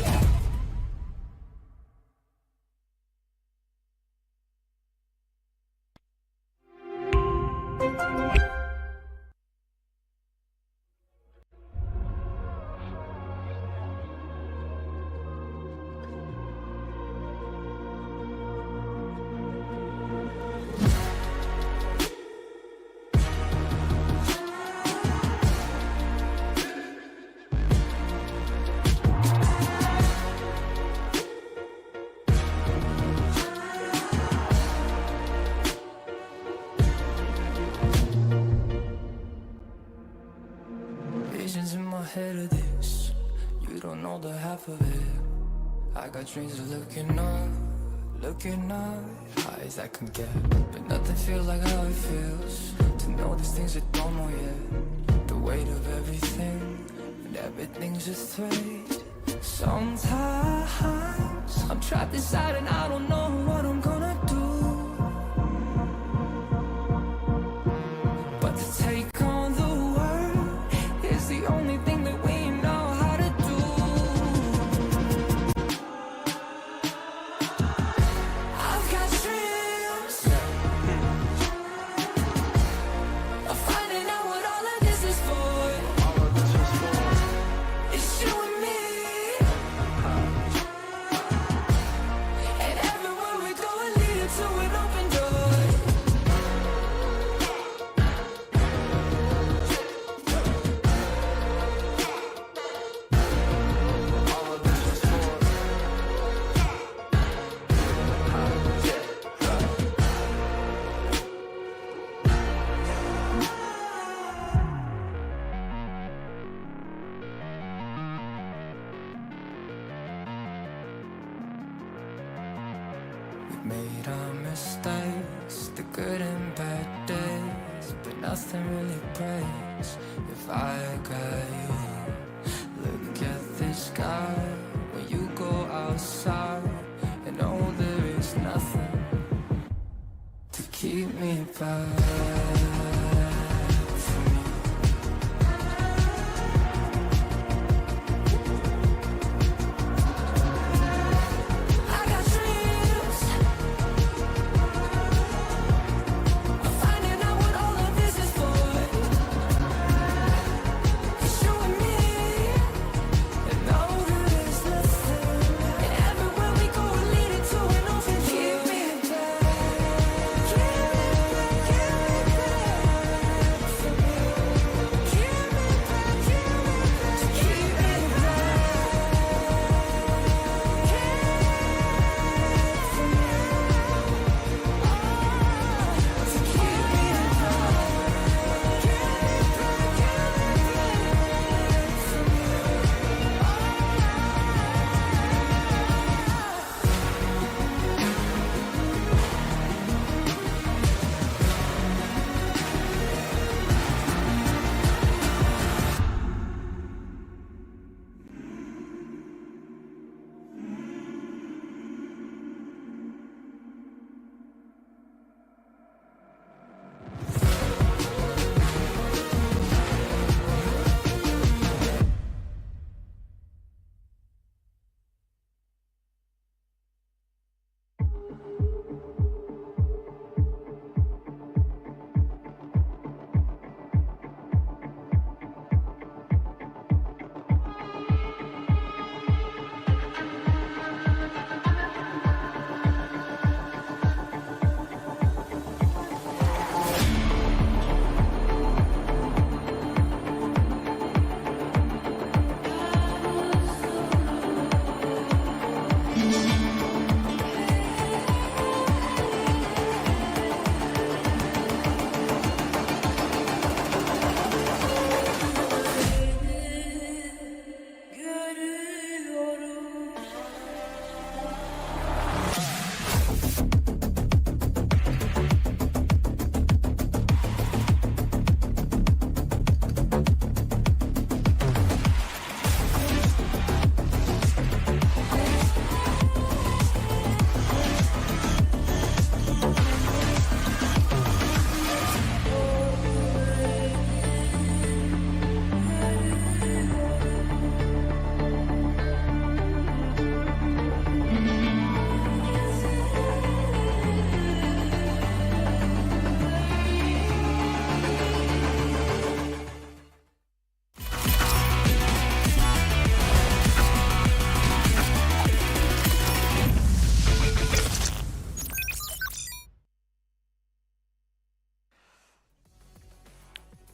Visions in my head of this, you don't know the half of it. I got dreams of looking up, high as I can get. But nothing feels like how it feels, to know these things I don't know yet. The weight of everything, and everything's a threat. Sometimes I'm trapped inside and I don't know what I'm gonna do. But to take on the world is the only thing that we know how to do. I've got dreams of finding out what all of this is for. It's you and me, and everywhere we go will lead to an open door. We've made our mistakes, the good and bad days, but nothing really breaks if I got you. Look at the sky when you go outside, and know there is nothing to keep me back.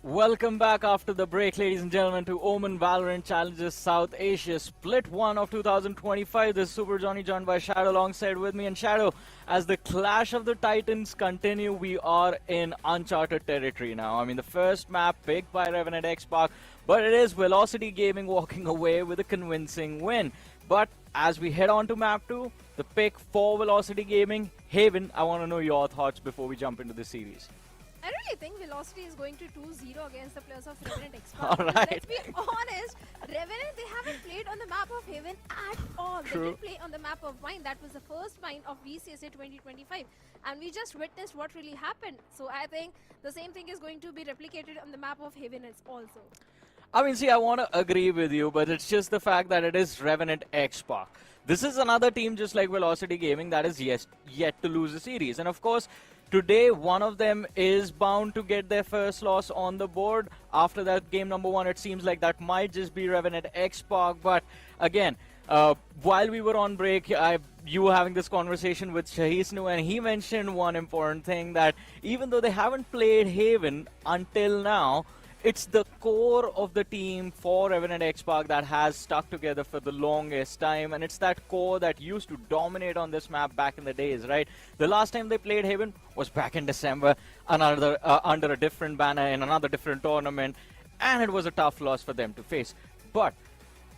Welcome back after the break, ladies and gentlemen, to Omen Valorant Challenges South Asia Split 1 of 2025. This is Super Johnny, joined by Shadow alongside with me. And Shadow, as the Clash of the Titans continue, we are in uncharted territory now. I mean, the first map picked by Revenant Esports, but it is Velocity Gaming walking away with a convincing win. But as we head on to map 2, the pick for Velocity Gaming, Haven, I want to know your thoughts before we jump into the series. I really think Velocity is going to 2-0 against the players of Revenant Esports. All right. Let's be honest, Revenant, they haven't played on the map of Haven at all. True. They did play on the map of Mine. That was the first Mine of VCSA 2025. And we just witnessed what really happened. So I think the same thing is going to be replicated on the map of Haven also. I mean, see, I want to agree with you, but it's just the fact that it is Revenant XSpark. This is another team just like Velocity Gaming that is yet to lose a series. And of course, today, one of them is bound to get their first loss on the board. After that, game number 1, it seems like that might just be Revenant XSpark. But again, while we were on break, you were having this conversation with Shahisnu, and he mentioned one important thing, that even though they haven't played Haven until now, it's the core of the team for Revenant Esports that has stuck together for the longest time, and it's that core that used to dominate on this map back in the days, right? The last time they played Haven was back in December, under a different banner in another different tournament, and it was a tough loss for them to face. But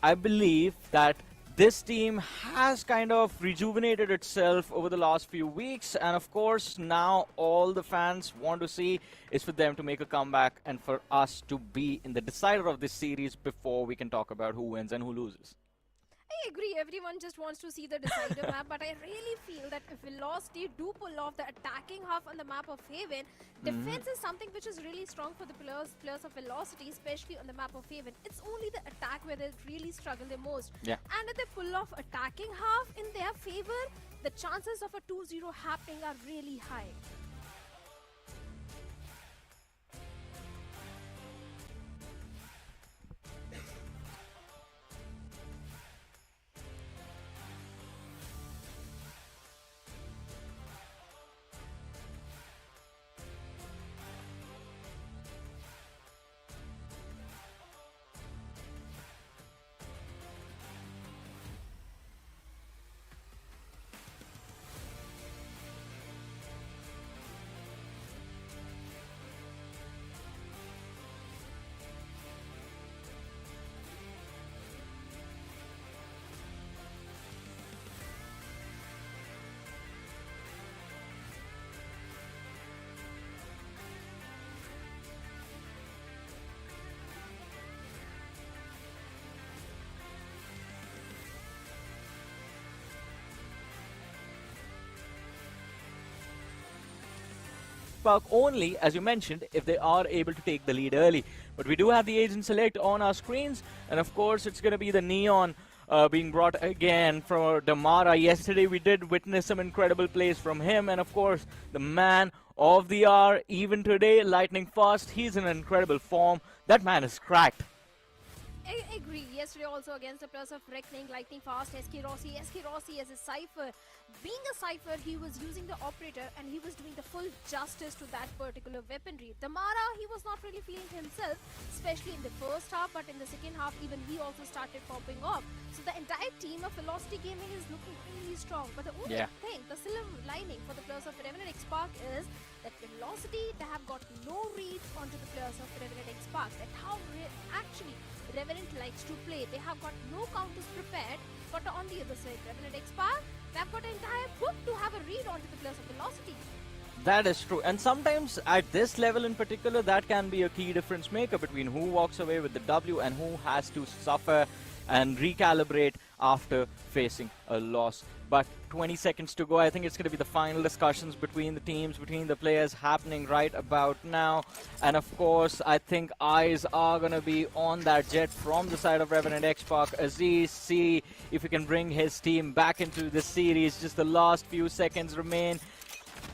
I believe that this team has kind of rejuvenated itself over the last few weeks, and of course now all the fans want to see is for them to make a comeback and for us to be in the decider of this series before we can talk about who wins and who loses. I agree, everyone just wants to see the decider map, but I really feel that if Velocity do pull off the attacking half on the map of Haven, defense is something which is really strong for the players of Velocity, especially on the map of Haven. It's only the attack where they really struggle the most. Yeah. And if they pull off attacking half in their favor, the chances of a 2-0 happening are really high. XSpark only, as you mentioned, if they are able to take the lead early. But we do have the agent select on our screens, and of course it's going to be the Neon being brought again from Damara. Yesterday we did witness some incredible plays from him, and of course the man of the hour, even today, Lightning Fast, he's in incredible form. That man is cracked. I agree. Yesterday also against the players of Reckoning, Lightning Fast, SK Rossi as a Cypher. Being a Cypher, he was using the operator and he was doing the full justice to that particular weaponry. Damara, he was not really feeling himself, especially in the first half, but in the second half, even he also started popping off. So the entire team of Velocity Gaming is looking really strong. But the only thing, the silver lining for the players of Revenant XSpark is that Velocity, they have got no reads onto the players of Revenant XSpark. That how actually Revenant likes to play. They have got no counters prepared, but on the other side, Revenant XSpark, they have got an entire book to have a read onto the players of Velocity. That is true, and sometimes at this level in particular, that can be a key difference maker between who walks away with the W and who has to suffer and recalibrate after facing a loss. But 20 seconds to go. I think it's going to be the final discussions between the teams, between the players happening right about now. And of course, I think eyes are going to be on that jet from the side of Revenant XSpark. Aziz, see if he can bring his team back into the series. Just the last few seconds remain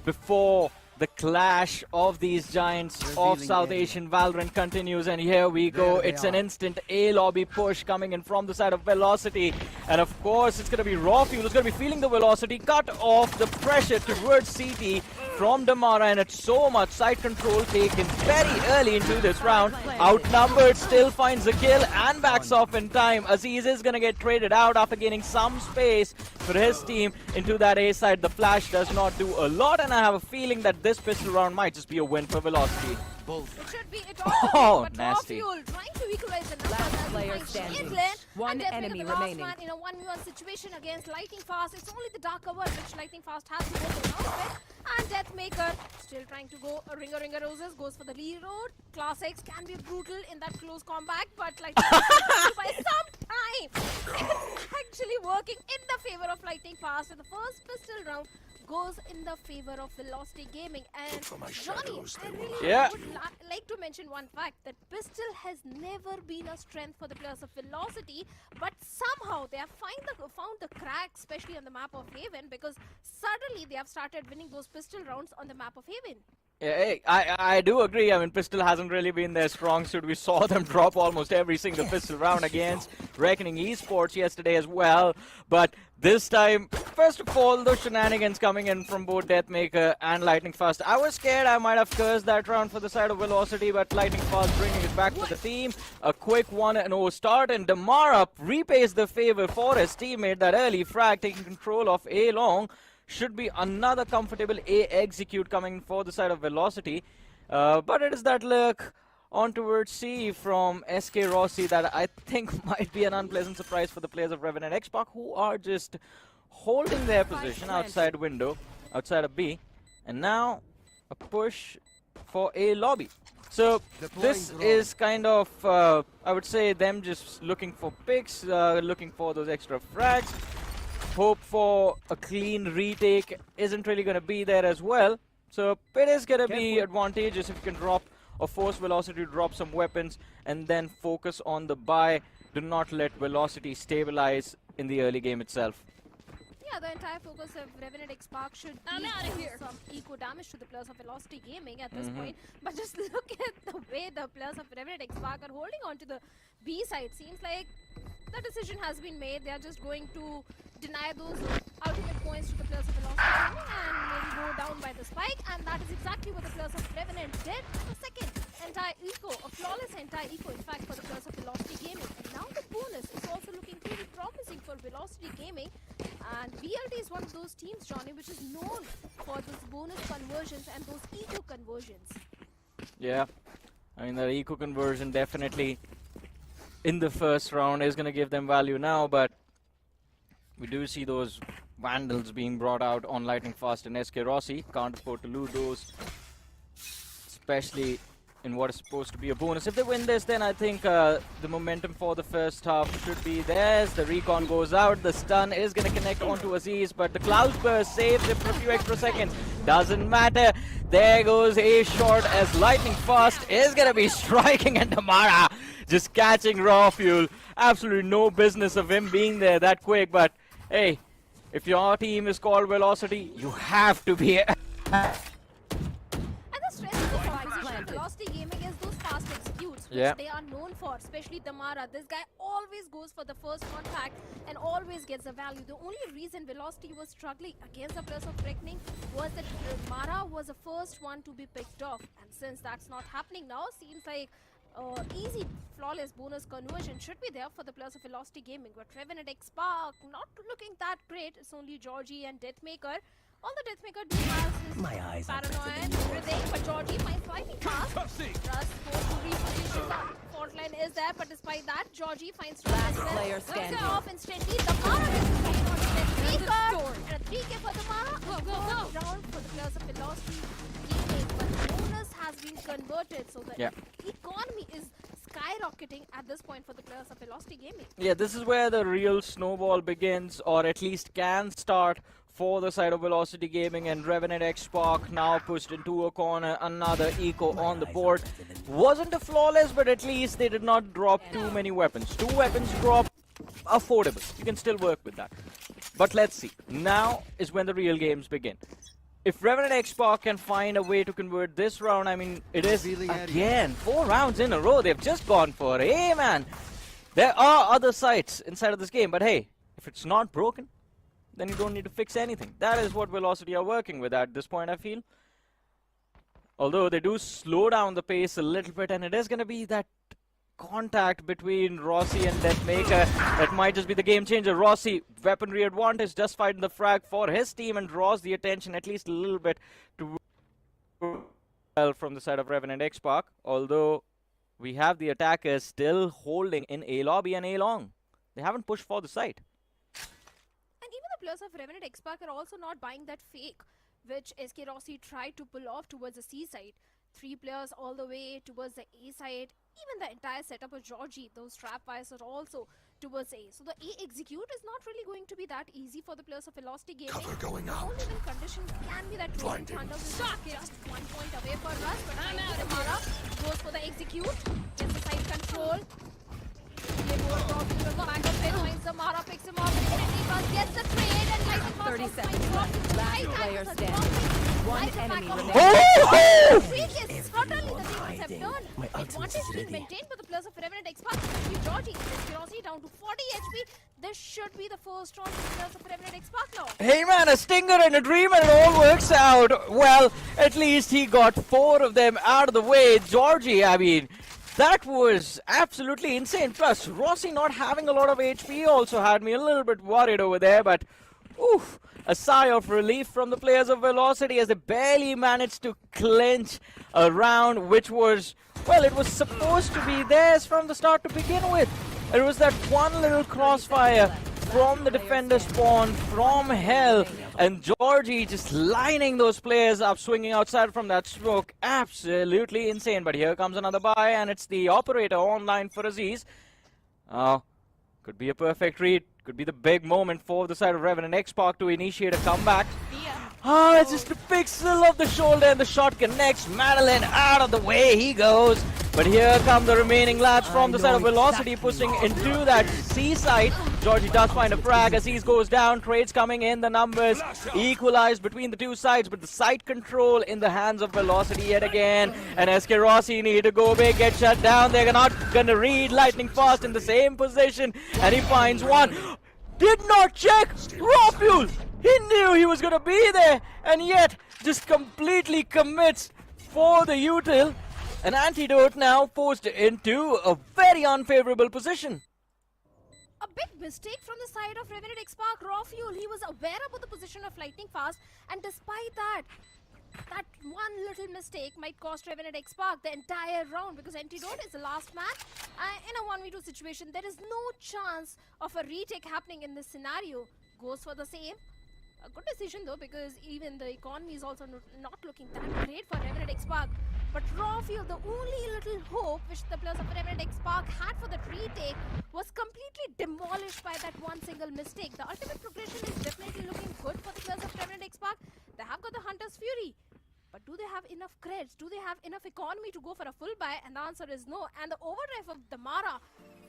before the clash of these giants of South Asian Valorant continues, and here we go. It's an instant A lobby push coming in from the side of Velocity, and of course it's going to be Raw Fuel who's going to be feeling the velocity, cut off the pressure towards CT from Damara, and it's so much side control taken very early into this round. Outnumbered, still finds a kill and backs off in time. Aziz is going to get traded out after gaining some space for his team into that A side. The flash does not do a lot, and I have a feeling that this pistol round might just be a win for Velocity. It should be it all, but nasty. Raw Fuel trying to equalize the numbers. Last player standing. One enemy the last remaining. man in a 1v1 situation against Lightning Fast. It's only the dark cover which Lightning Fast has to go with. And Deathmaker still trying to go. Ringer Roses goes for the lead road. Class X can be brutal in that close combat, but Lightning Fast by some time. It's actually working in the favor of Lightning Fast. And the first pistol round goes in the favor of Velocity Gaming. And Johnny, I really would like to mention one fact, that pistol has never been a strength for the players of Velocity, but somehow they have found the crack, especially on the map of Haven, because suddenly they have started winning those pistol rounds on the map of Haven. Yeah, I do agree. I mean, pistol hasn't really been their strong suit. We saw them drop almost every single pistol round against Reckoning Esports yesterday as well. But this time, first of all, those shenanigans coming in from both Deathmaker and Lightning Fast. I was scared I might have cursed that round for the side of Velocity, but Lightning Fast bringing it back for the team. A quick 1-0 start, and Damara repays the favor for his teammate. That early frag taking control of A long. Should be another comfortable A execute coming for the side of Velocity. But it is that look on towards C from SK Rossi that I think might be an unpleasant surprise for the players of Revenant XSpark, who are just holding their position outside window, outside of B. And now a push for A lobby. So this is kind of, I would say, them just looking for picks, looking for those extra frags. Hope for a clean retake isn't really going to be there as well. So it is going to be advantageous if you can drop or force Velocity to drop some weapons and then focus on the buy. Do not let Velocity stabilize in the early game itself. Yeah, the entire focus of Revenant XSpark should be some eco damage to the players of Velocity Gaming at this point. But just look at the way the players of Revenant XSpark are holding on to the B side. Seems like the decision has been made. They are just going to deny those ultimate points to the players of Velocity Gaming and maybe go down by the spike. And that is exactly what the players of Revenant did. The second entire eco, a flawless entire eco, in fact, for the players of Velocity Gaming. And now the bonus is also looking pretty promising for Velocity Gaming. And VLD is one of those teams, Johnny, which is known for those bonus conversions and those eco conversions. Yeah, I mean, the eco conversion definitely in the first round is going to give them value now, but we do see those Vandals being brought out on Lightning Fast and SK Rossi. Can't afford to lose those, especially in what is supposed to be a bonus. If they win this, then I think the momentum for the first half should be theirs. The recon goes out, the stun is going to connect onto Aziz, but the Cloud Burst saves him for a few extra seconds. Doesn't matter. There goes a shot as Lightning Fast is going to be striking, and Damara just catching raw fuel. Absolutely no business of him being there that quick, but hey, if your team is called Velocity, you have to be... Velocity Gaming is those fast executes, which they are known for, especially Damara. This guy always goes for the first contact and always gets the value. The only reason Velocity was struggling against the players of Reckoning was that Damara was the first one to be picked off. And since that's not happening now, seems like easy, flawless bonus conversion should be there for the players of Velocity Gaming. But Revenant XSpark not looking that great. It's only Georgie and Deathmaker. All the Deathmaker do has is paranoia and everything, but Georgie finds lightning fast. Russ goes to reposition. Fault line is there, but despite that, Georgie finds Russ as well. Goes off instantly. Damara gets on Deathmaker. And a 3K for Damara. Go round for the players of Velocity Gaming. But the bonus has been converted, so the economy is skyrocketing at this point for the players of Velocity Gaming. Yeah, this is where the real snowball begins, or at least can start, for the side of Velocity Gaming. And Revenant XSpark now pushed into a corner, another eco on the board. Wasn't a flawless, but at least they did not drop too many weapons. 2 weapons drop, affordable. You can still work with that. But let's see. Now is when the real games begin. If Revenant XSpark can find a way to convert this round, I mean, it is, again, 4 rounds in a row. They've just gone for it. Hey, man, there are other sites inside of this game, but hey, if it's not broken, then you don't need to fix anything. That is what Velocity are working with at this point, I feel. Although they do slow down the pace a little bit, and it is going to be that contact between Rossi and Deathmaker that might just be the game changer. Rossi, weaponry advantage, just fighting the frag for his team and draws the attention at least a little bit to from the side of Revenant XSpark. Although we have the attackers still holding in A lobby and A long. They haven't pushed for the site. Players of Revenant XSpark are also not buying that fake, which SK Rossi tried to pull off towards the C side. 3 players all the way towards the A side. Even the entire setup of Georgie, those trap wires are also towards A. So the A execute is not really going to be that easy for the players of Velocity Gaming. Cover going out. Only when conditions can be that rolling thunder will just 1 point away for us. But Damara goes for the execute, gets the side control. Damara picks him up and gets the trade and Lightning Fast 30 seconds. Last player standing. 1 enemy remaining. Certainly the Demons have done. Advantage being maintained by the players of Revenant XSpark. Georgie, Curiosity down to 40 HP. This should be the first round for the players of Revenant XSpark now. Hey man, a stinger and a dream and it all works out. Well, at least he got 4 of them out of the way. Georgie, I mean, that was absolutely insane. Plus, Rossi not having a lot of HP also had me a little bit worried over there, but oof, a sigh of relief from the players of Velocity as they barely managed to clinch a round which was, well, it was supposed to be theirs from the start to begin with. It was that one little crossfire from the defender spawn, from Hell, and Georgie just lining those players up, swinging outside from that smoke. Absolutely insane. But here comes another buy, and it's the operator online for Aziz. Could be a perfect read. Could be the big moment for the side of Revenant XSpark to initiate a comeback. It's just a pixel of the shoulder and the shot connects. Madeline out of the way, he goes. But here come the remaining lads from the side of Velocity pushing into that C side. Georgie does find a frag. Aziz goes down. Trades coming in. The numbers equalized between the two sides. But the side control in the hands of Velocity yet again. And SK Rossi need to go big, get shut down. They're not going to read lightning fast in the same position. And he finds one. Did not check. Raw fuel. He knew he was going to be there. And yet just completely commits for the util. An antidote now forced into a very unfavorable position. A big mistake from the side of Revenant XSpark. Raw fuel, he was aware about the position of lightning fast, and despite that, that one little mistake might cost Revenant XSpark the entire round, because Antidote is the last man. In a 1v2 situation, there is no chance of a retake happening in this scenario. Goes for the same. A good decision though, because even the economy is also not looking that great for Revenant XSpark. But Raw Fuel, the only little hope which the players of Revenant XSpark had for the retake, was completely demolished by that one single mistake. The ultimate progression is definitely looking good for the players of Revenant XSpark. They have got the Hunter's Fury. But do they have enough creds? Do they have enough economy to go for a full buy? And the answer is no. And the overdrive of the Mara,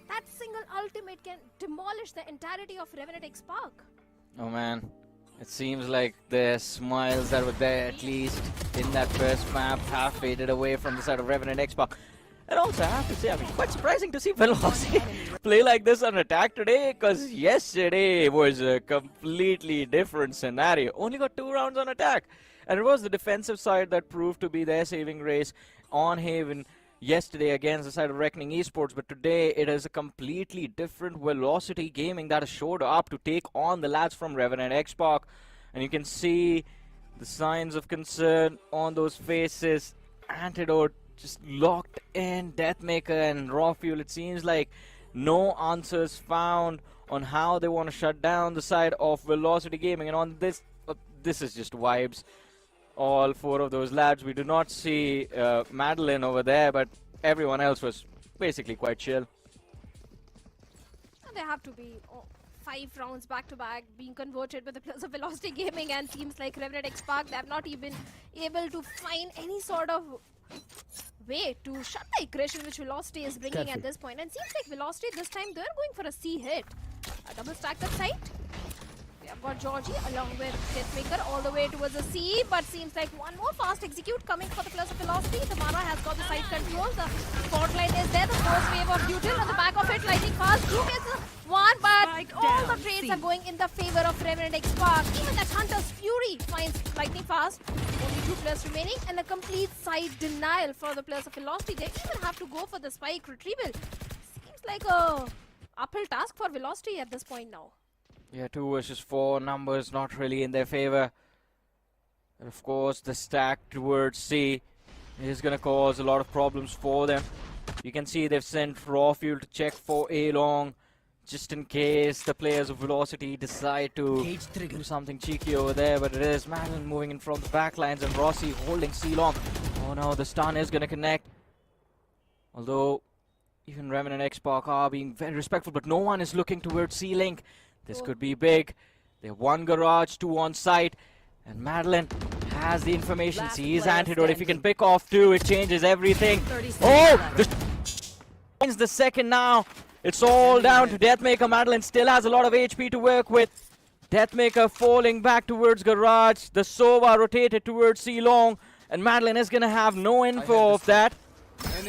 that single ultimate can demolish the entirety of Revenant XSpark. Oh man. It seems like the smiles that were there, at least in that first map, have faded away from the side of Revenant XSpark. And also, I have to say, I mean, quite surprising to see Velocity play like this on attack today, because yesterday was a completely different scenario. Only got 2 rounds on attack. And it was the defensive side that proved to be their saving grace on Haven yesterday against the side of Revenant Esports, but today it is a completely different Velocity Gaming that has showed up to take on the lads from Revenant XSpark. And you can see the signs of concern on those faces. Antidote just locked in. Deathmaker and Raw Fuel, it seems like no answers found on how they want to shut down the side of Velocity Gaming. And on this, this is just vibes. All 4 of those lads. We do not see Madeline over there, but everyone else was basically quite chill. There have to be 5 rounds back-to-back being converted with the players of Velocity Gaming, and teams like Revenant XSpark, they have not even able to find any sort of way to shut the aggression which Velocity is bringing at this point. And seems like Velocity this time, they're going for a C hit. A double stack that side. We have got Georgie along with Deathmaker all the way towards the C, but seems like one more fast execute coming for the players of Velocity. The Mara has got the side control. The spotlight is there. The first wave of Util on the back of it, lightning fast. Drew gets one, but all the trades are going in the favor of Revenant XSpark. Even that Hunter's Fury finds lightning fast. Only 2 players remaining, and a complete side denial for the players of Velocity. They even have to go for the spike retrieval. Seems like a uphill task for Velocity at this point now. Yeah, 2 versus 4 numbers not really in their favor. And of course, the stack towards C is going to cause a lot of problems for them. You can see they've sent Raw Fuel to check for A long, just in case the players of Velocity decide to do something cheeky over there. But it is Madeline moving in from the back lines, and Rossi holding C long. Oh no, the stun is going to connect. Although, even Revenant XSpark are being very respectful, but no one is looking towards C-Link. This could be big. They have 1 garage, 2 on site, and Madeline has the information. Sees Antidote. If he can pick off 2, it changes everything. Oh! Finds the second now. It's all down to Deathmaker. Madeline still has a lot of HP to work with. Deathmaker falling back towards garage. The Sova rotated towards C-Long, and Madeline is going to have no info of that.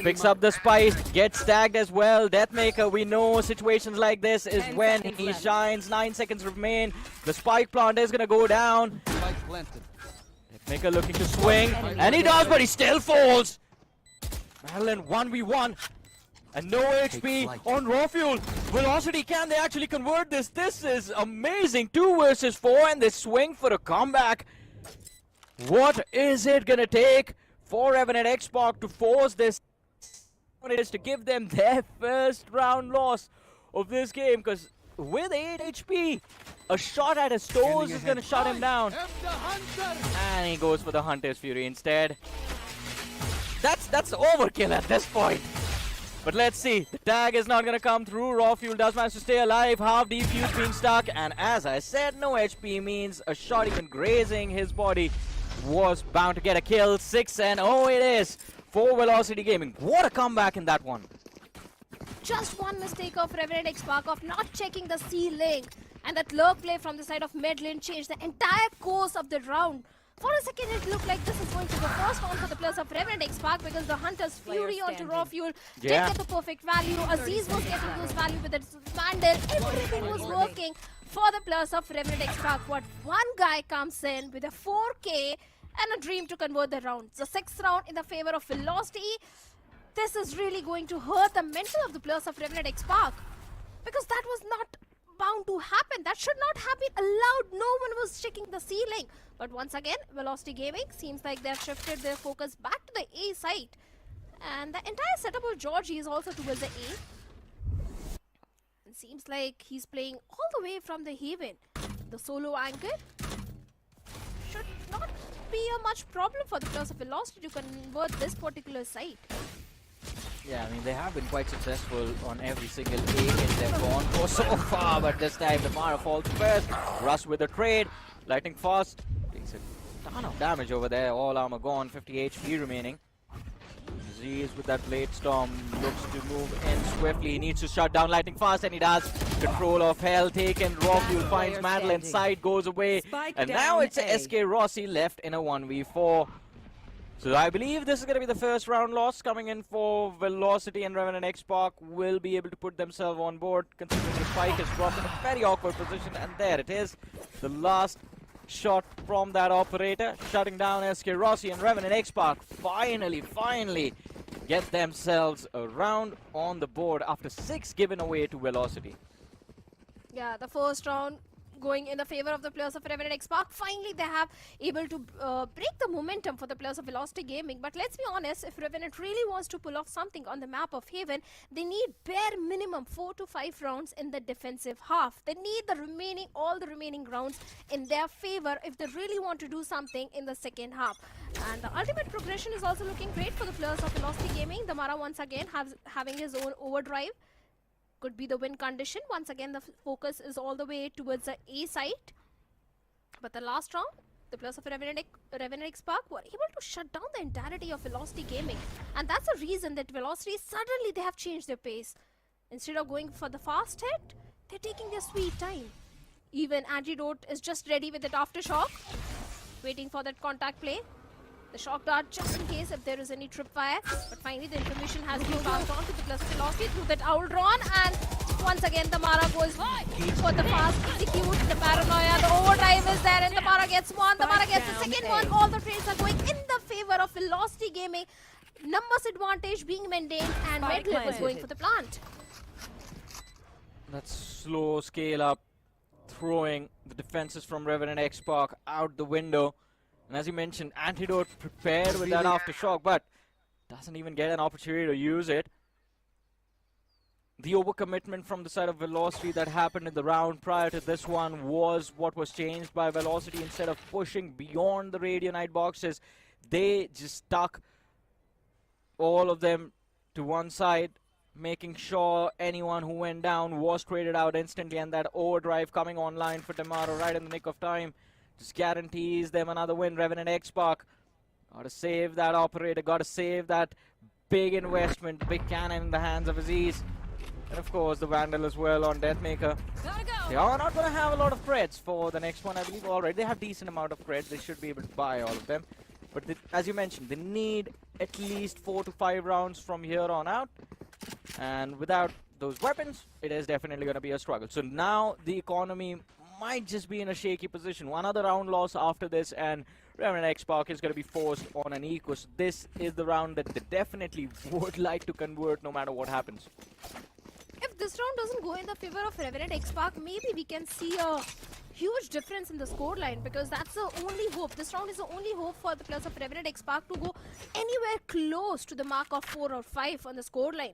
Picks up the spice, gets tagged as well. Deathmaker, we know situations like this is when he shines. 9 seconds remain. The spike plant is gonna go down. Deathmaker looking to swing, and he does, but he still falls. Madeline 1v1. And no HP on Raw Fuel. Velocity, can they actually convert this? This is amazing. 2 versus 4 and they swing for a comeback. What is it gonna take for Revenant Esports to force this? It is to give them their first round loss of this game, because with 8 HP, a shot at his toes is gonna shut him down. And he goes for the Hunter's Fury instead. That's overkill at this point. But let's see, the tag is not gonna come through. Raw Fuel does manage to stay alive. Half defuse being stuck, and as I said, no HP means a shot even grazing his body was bound to get a kill. 6-0 it is for Velocity Gaming. What a comeback in that one. Just one mistake of Revenant XSpark of not checking the ceiling, and that lurk play from the side of Medlin changed the entire course of the round. For a second, it looked like this is going to be the first round for the players of Revenant XSpark, because the Hunter's Fury onto Raw Fuel did get the perfect value. Aziz was getting those value with its Vandal. Everything was working for the players of Revenant XSpark. But one guy comes in with a 4K and a dream to convert the round. The 6th round in the favor of Velocity. This is really going to hurt the mental of the players of Revenant XSpark, because that was not bound to happen. That should not have been allowed. No one was checking the ceiling. But once again, Velocity Gaming seems like they've shifted their focus back to the A site. And the entire setup of Georgie is also towards the A. It seems like he's playing all the way from the Haven. The solo anchor should not be a much problem for the players of Velocity to convert this particular site. Yeah, I mean, they have been quite successful on every single A hit they've gone for so far, but this time the Mara falls first. Russ with a trade, lightning fast, takes a ton of damage over there, all armor gone, 50 HP remaining. Aziz with that Blade Storm looks to move in swiftly. He needs to shut down lightning fast, and he does. Control of Hell taken. Raw Fuel finds Madeline, side goes away, and now it's a SK Rossi left in a 1v4. So I believe this is going to be the first round loss coming in for Velocity, and Revenant XSpark will be able to put themselves on board, considering the spike is dropped in a very awkward position, and there it is. The last shot from that operator, shutting down SK Rossi, and Revenant XSpark finally get themselves a round on the board after 6 given away to Velocity. Yeah, the first round going in the favor of the players of Revenant XSpark. Finally, they have able to break the momentum for the players of Velocity Gaming. But let's be honest, if Revenant really wants to pull off something on the map of Haven, they need bare minimum 4 to 5 rounds in the defensive half. They need all the remaining rounds in their favor if they really want to do something in the second half. And the ultimate progression is also looking great for the players of Velocity Gaming. The Mara once again having his own overdrive. Could be the win condition. Once again, the focus is all the way towards the A site. But the last round, the players of Revenant XSpark were able to shut down the entirety of Velocity Gaming. And that's the reason that Velocity, suddenly they have changed their pace. Instead of going for the fast hit, they're taking their sweet time. Even Antidote is just ready with that aftershock, waiting for that contact play. The shock dart just in case if there is any tripwire. But finally the information has been passed on to the players of Velocity through that owl drawn, and once again the Mara goes for the fast execute, the paranoia, the overdrive is there, and the Mara gets one, the Mara gets the second one. All the trades are going in the favor of Velocity Gaming. Numbers advantage being maintained, and Medley was going for the plant. That slow scale up, throwing the defenses from Revenant XSpark out the window. And as you mentioned, Antidote prepared with that aftershock, but doesn't even get an opportunity to use it. The overcommitment from the side of Velocity that happened in the round prior to this one was what was changed by Velocity. Instead of pushing beyond the Radionite boxes, they just stuck all of them to one side, making sure anyone who went down was traded out instantly, and that overdrive coming online for Damaro right in the nick of time just guarantees them another win. Revenant XSpark gotta save that operator, gotta save that big investment, big cannon in the hands of Aziz. And of course the Vandal as well on Deathmaker. They are not gonna have a lot of creds for the next one, I believe. Already they have decent amount of creds, they should be able to buy all of them. But as you mentioned, they need at least 4 to 5 rounds from here on out. And without those weapons, it is definitely gonna be a struggle. So now the economy might just be in a shaky position. One other round loss after this, and Revenant XSpark is going to be forced on an eco. So this is the round that they definitely would like to convert no matter what happens. If this round doesn't go in the favor of Revenant XSpark, maybe we can see a huge difference in the scoreline, because that's the only hope. This round is the only hope for the players of Revenant XSpark to go anywhere close to the mark of 4 or 5 on the scoreline.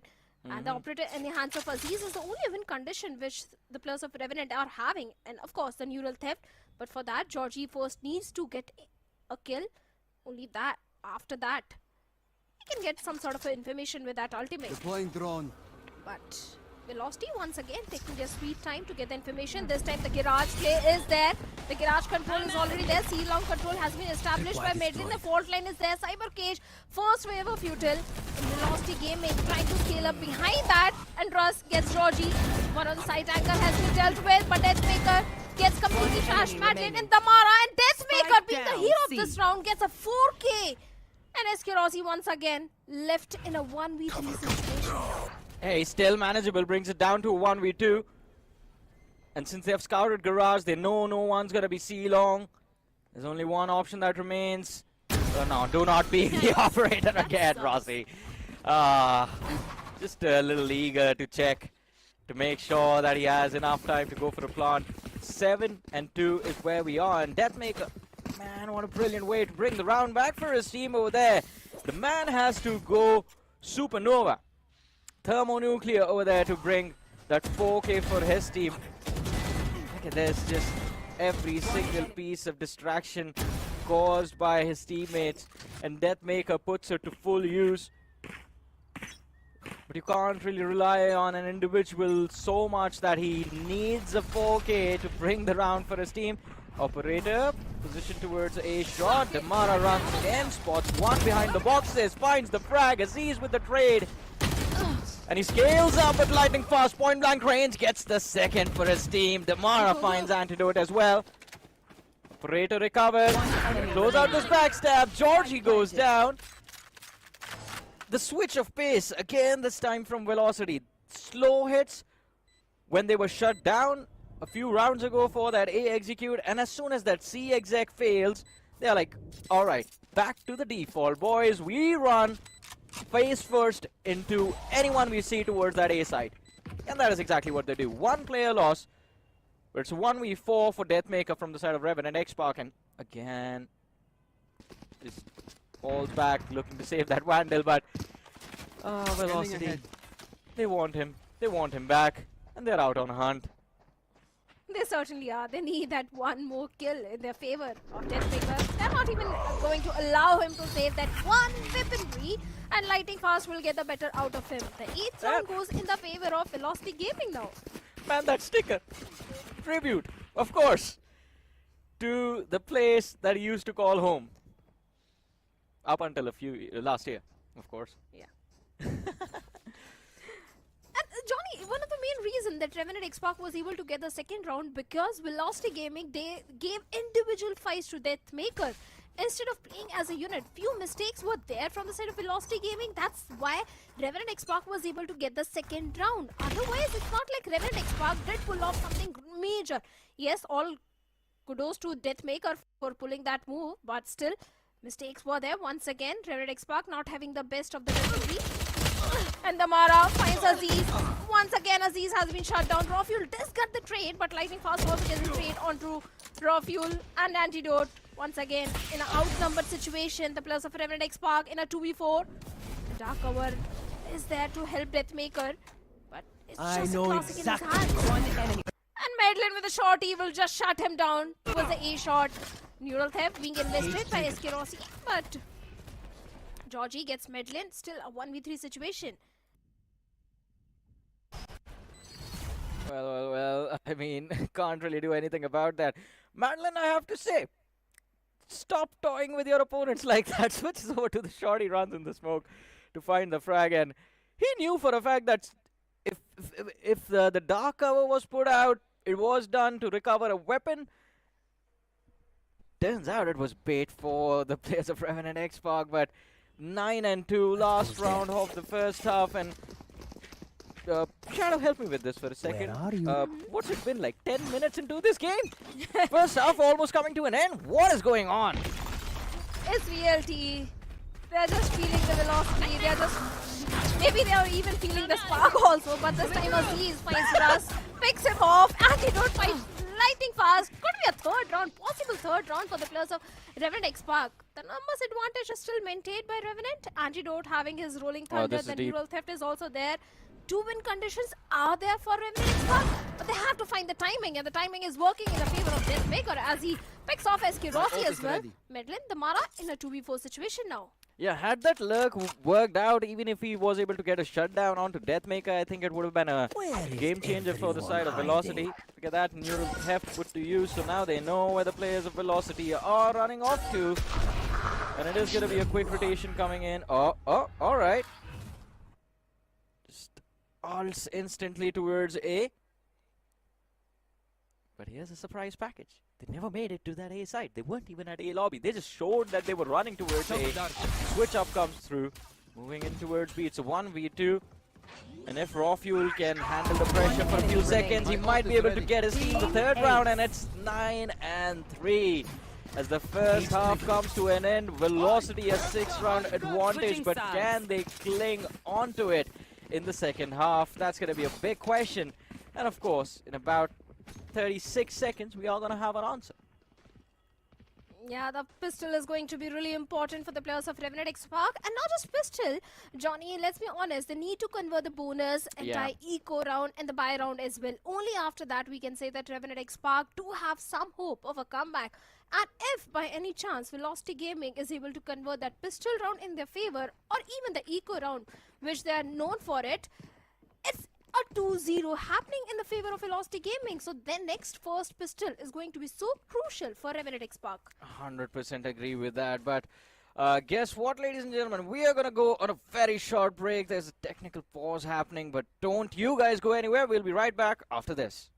And the operator in the hands of Aziz is the only win condition which the players of Revenant are having. And of course, the neural theft. But for that, Georgie first needs to get a kill. Only that, after that, he can get some sort of information with that ultimate. Deploying drone. But Velocity once again taking their sweet time to get the information. This time the garage play is there. The garage control is already there. C-long control has been established by Medlin. The fault line is there. Cyber Cage, first wave of Util. Velocity Gaming trying to scale up behind that. And Russ gets Georgie. One on the side angle has been dealt with, but Deathmaker gets completely trashed. Madlin and Damara, and Deathmaker being the hero of this round gets a 4K. And SK Rossi once again left in a 1v3 situation. Hey, still manageable, brings it down to a 1v2. And since they have scouted garage, they know no one's gonna be C-long. There's only one option that remains. Oh no, do not be the operator again, Rossi. Just a little eager to check to make sure that he has enough time to go for the plant. 7 and 2 is where we are, and Deathmaker, man, what a brilliant way to bring the round back for his team over there. The man has to go supernova. Thermonuclear over there to bring that 4K for his team. Look at this, just every single piece of distraction caused by his teammates, and Deathmaker puts it to full use. But you can't really rely on an individual so much that he needs a 4K to bring the round for his team. Operator, position towards a shot. Damara runs again, spots one behind the boxes, finds the frag. Aziz with the trade. And he scales up at lightning fast, point blank range, gets the second for his team. Damara finds antidote as well. Operator recovers, close out this backstab. Georgie goes down. The switch of pace, again this time from Velocity. Slow hits when they were shut down a few rounds ago for that A execute, and as soon as that C exec fails, they're like, alright, back to the default, boys. We run face first into anyone we see towards that A side. And that is exactly what they do. One player loss, but it's 1v4 for Deathmaker from the side of Revenant XSpark, and again, just falls back looking to save that Vandal, but Velocity, they want him back, and they're out on a hunt. They certainly are. They need that one more kill in their favor of Deathmaker. They're not even going to allow him to save that one weaponry, and Lightning Fast will get the better out of him. The 8th round goes in the favor of Velocity Gaming now. Man, that sticker. Tribute, of course, to the place that he used to call home. Up until last year, of course. Yeah. Johnny, one of the main reasons that Revenant XSpark was able to get the second round, because Velocity Gaming, they gave individual fights to Deathmaker instead of playing as a unit. Few mistakes were there from the side of Velocity Gaming. That's why Revenant XSpark was able to get the second round. Otherwise, it's not like Revenant XSpark did pull off something major. Yes, all kudos to Deathmaker for pulling that move, but still, mistakes were there. Once again, Revenant XSpark not having the best of the recipe. And Damara finds Aziz. Once again, Aziz has been shut down. Raw Fuel does get the trade, but Lightning Fast also gets the trade onto Raw Fuel and Antidote. Once again, in an outnumbered situation, the players of Revenant XSpark in a 2v4. Dark Cover is there to help Deathmaker, but it's just a classic in his hands. One enemy. And Medlin with a shorty will just shut him down. It was the A shot. Neural theft being invested by SK Rossi, but Georgie gets Medlin. Still a 1v3 situation. Well, I mean, can't really do anything about that. Madeline, I have to say, stop toying with your opponents like that. Switches over to the shorty, runs in the smoke to find the frag, and he knew for a fact that if the dark cover was put out, it was done to recover a weapon. Turns out it was bait for the players of Revenant XSpark, but 9 and 2, last round of the first half, and Shadow, help me with this for a second. Where are you? What's it been, like 10 minutes into this game? First half almost coming to an end. What is going on? It's VLT. They're just feeling the velocity. They're just... Maybe they are even feeling the spark also. But this time Aziz finds Russ, picks him off. Antidote finds lightning fast. Could be a third round, possible third round for the players of Revenant XSpark. The numbers advantage is still maintained by Revenant. Antidote having his rolling thunder. The neural theft is also there. 2 win conditions are there for Revenant XSpark, but they have to find the timing, and the timing is working in the favor of Deathmaker as he picks off SK Rossi as well. Medlin, the Mara in a 2v4 situation now. Yeah, had that lurk worked out, even if he was able to get a shutdown onto Deathmaker, I think it would have been a game changer for the side of Velocity. Look at that, neural theft put to use, so now they know where the players of Velocity are running off to. And it is going to be a quick rotation coming in. Oh, alright. Just ults instantly towards A. But here's a surprise package. They never made it to that A side. They weren't even at A lobby. They just showed that they were running towards A. Switch up comes through. Moving in towards B. It's a 1v2. And if Raw Fuel can handle the pressure for a few seconds, he might be able to get his team the third round. And it's 9-3. As the first half comes to an end, Velocity a 6-round advantage. But can they cling onto it in the second half? That's going to be a big question. And of course, in about 36 seconds, we are going to have an answer. Yeah, the pistol is going to be really important for the players of Revenant XSpark. And not just pistol, Johnny, let's be honest, they need to convert the bonus, anti-eco round and the buy round as well. Only after that we can say that Revenant XSpark do have some hope of a comeback. And if by any chance Velocity Gaming is able to convert that pistol round in their favor, or even the eco round, which they are known for it, it's a 2-0 happening in the favor of Velocity Gaming. So their next first pistol is going to be so crucial for Revenant XSpark. 100% agree with that. But guess what, ladies and gentlemen? We are going to go on a very short break. There's a technical pause happening, but don't you guys go anywhere. We'll be right back after this.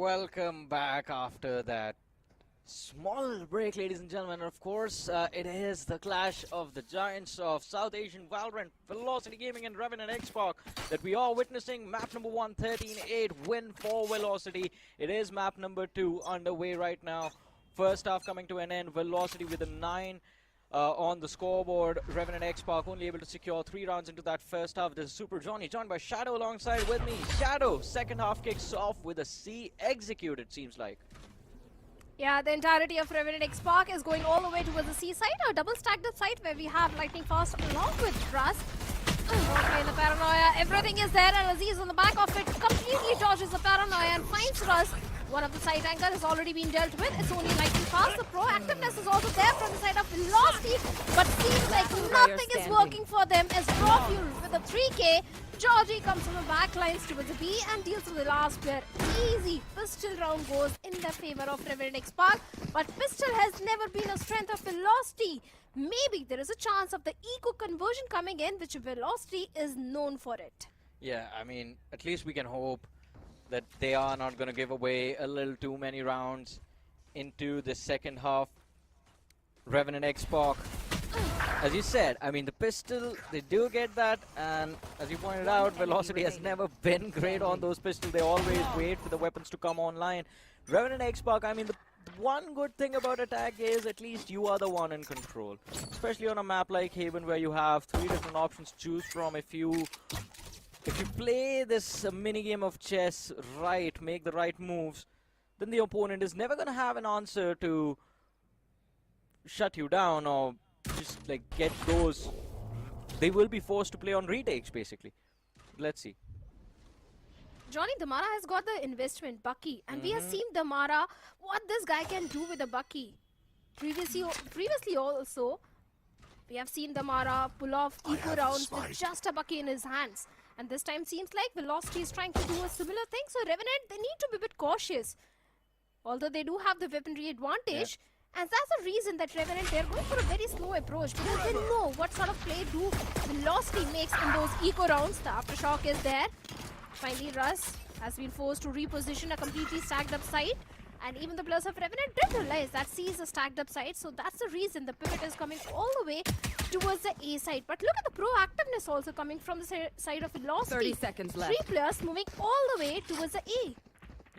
welcome back after that small break, ladies and gentlemen. Of course, it is the clash of the giants of South Asian Valorant, Velocity Gaming and Revenant Esports that we are witnessing. Map number 1, 13-8 win for Velocity. It is map number 2 underway right now. First half coming to an end. Velocity with a 9 on the scoreboard. Revenant Esports only able to secure 3 rounds into that first half. This is Super Johnny joined by Shadow alongside with me. Shadow, second half kicks off with a C execute, it seems like. Yeah, the entirety of Revenant Esports is going all the way towards the C side, a double stacked up site where we have Lightning Fast along with Russ. Okay, the paranoia, everything is there, and Aziz on the back of it completely dodges the paranoia and finds Russ. One of the side angle has already been dealt with. It's only Lightning Fast. The proactiveness is also there from the side of Velocity, but seems like nothing is working for them as Raw Fuel with a 3K. Georgie comes from the back lines towards the B and deals with the last player. Easy pistol round goes in the favor of Revenant Esports, but pistol has never been a strength of Velocity. Maybe there is a chance of the eco conversion coming in, which Velocity is known for it. Yeah, I mean, at least we can hope that they are not going to give away a little too many rounds into the second half. Revenant Esports, as you said, I mean, the pistol, they do get that, and as you pointed out, Velocity has never been great on those pistols. They always wait for the weapons to come online. Revenant Esports, I mean, the one good thing about attack is at least you are the one in control, especially on a map like Haven where you have 3 different options to choose from. If you play this mini game of chess right, make the right moves, then the opponent is never going to have an answer to shut you down or just like get those. They will be forced to play on retakes basically. Let's see. Johnny, Damara has got the investment, Bucky, and we have seen Damara, what this guy can do with a Bucky. Previously also, we have seen Damara pull off eco rounds with just a Bucky in his hands. And this time seems like Velocity is trying to do a similar thing. So Revenant, they need to be a bit cautious. Although they do have the weaponry advantage. Yeah. And that's the reason that Revenant, they're going for a very slow approach. Because they know what sort of play do Velocity makes in those eco rounds. The aftershock is there. Finally, Russ has been forced to reposition a completely stacked up site. And even the players of Revenant did realize that C is a stacked up site. So that's the reason the pivot is coming all the way towards the A side. But look at the proactiveness also coming from the side of Velocity. 30 seconds left. 3 players moving all the way towards the A.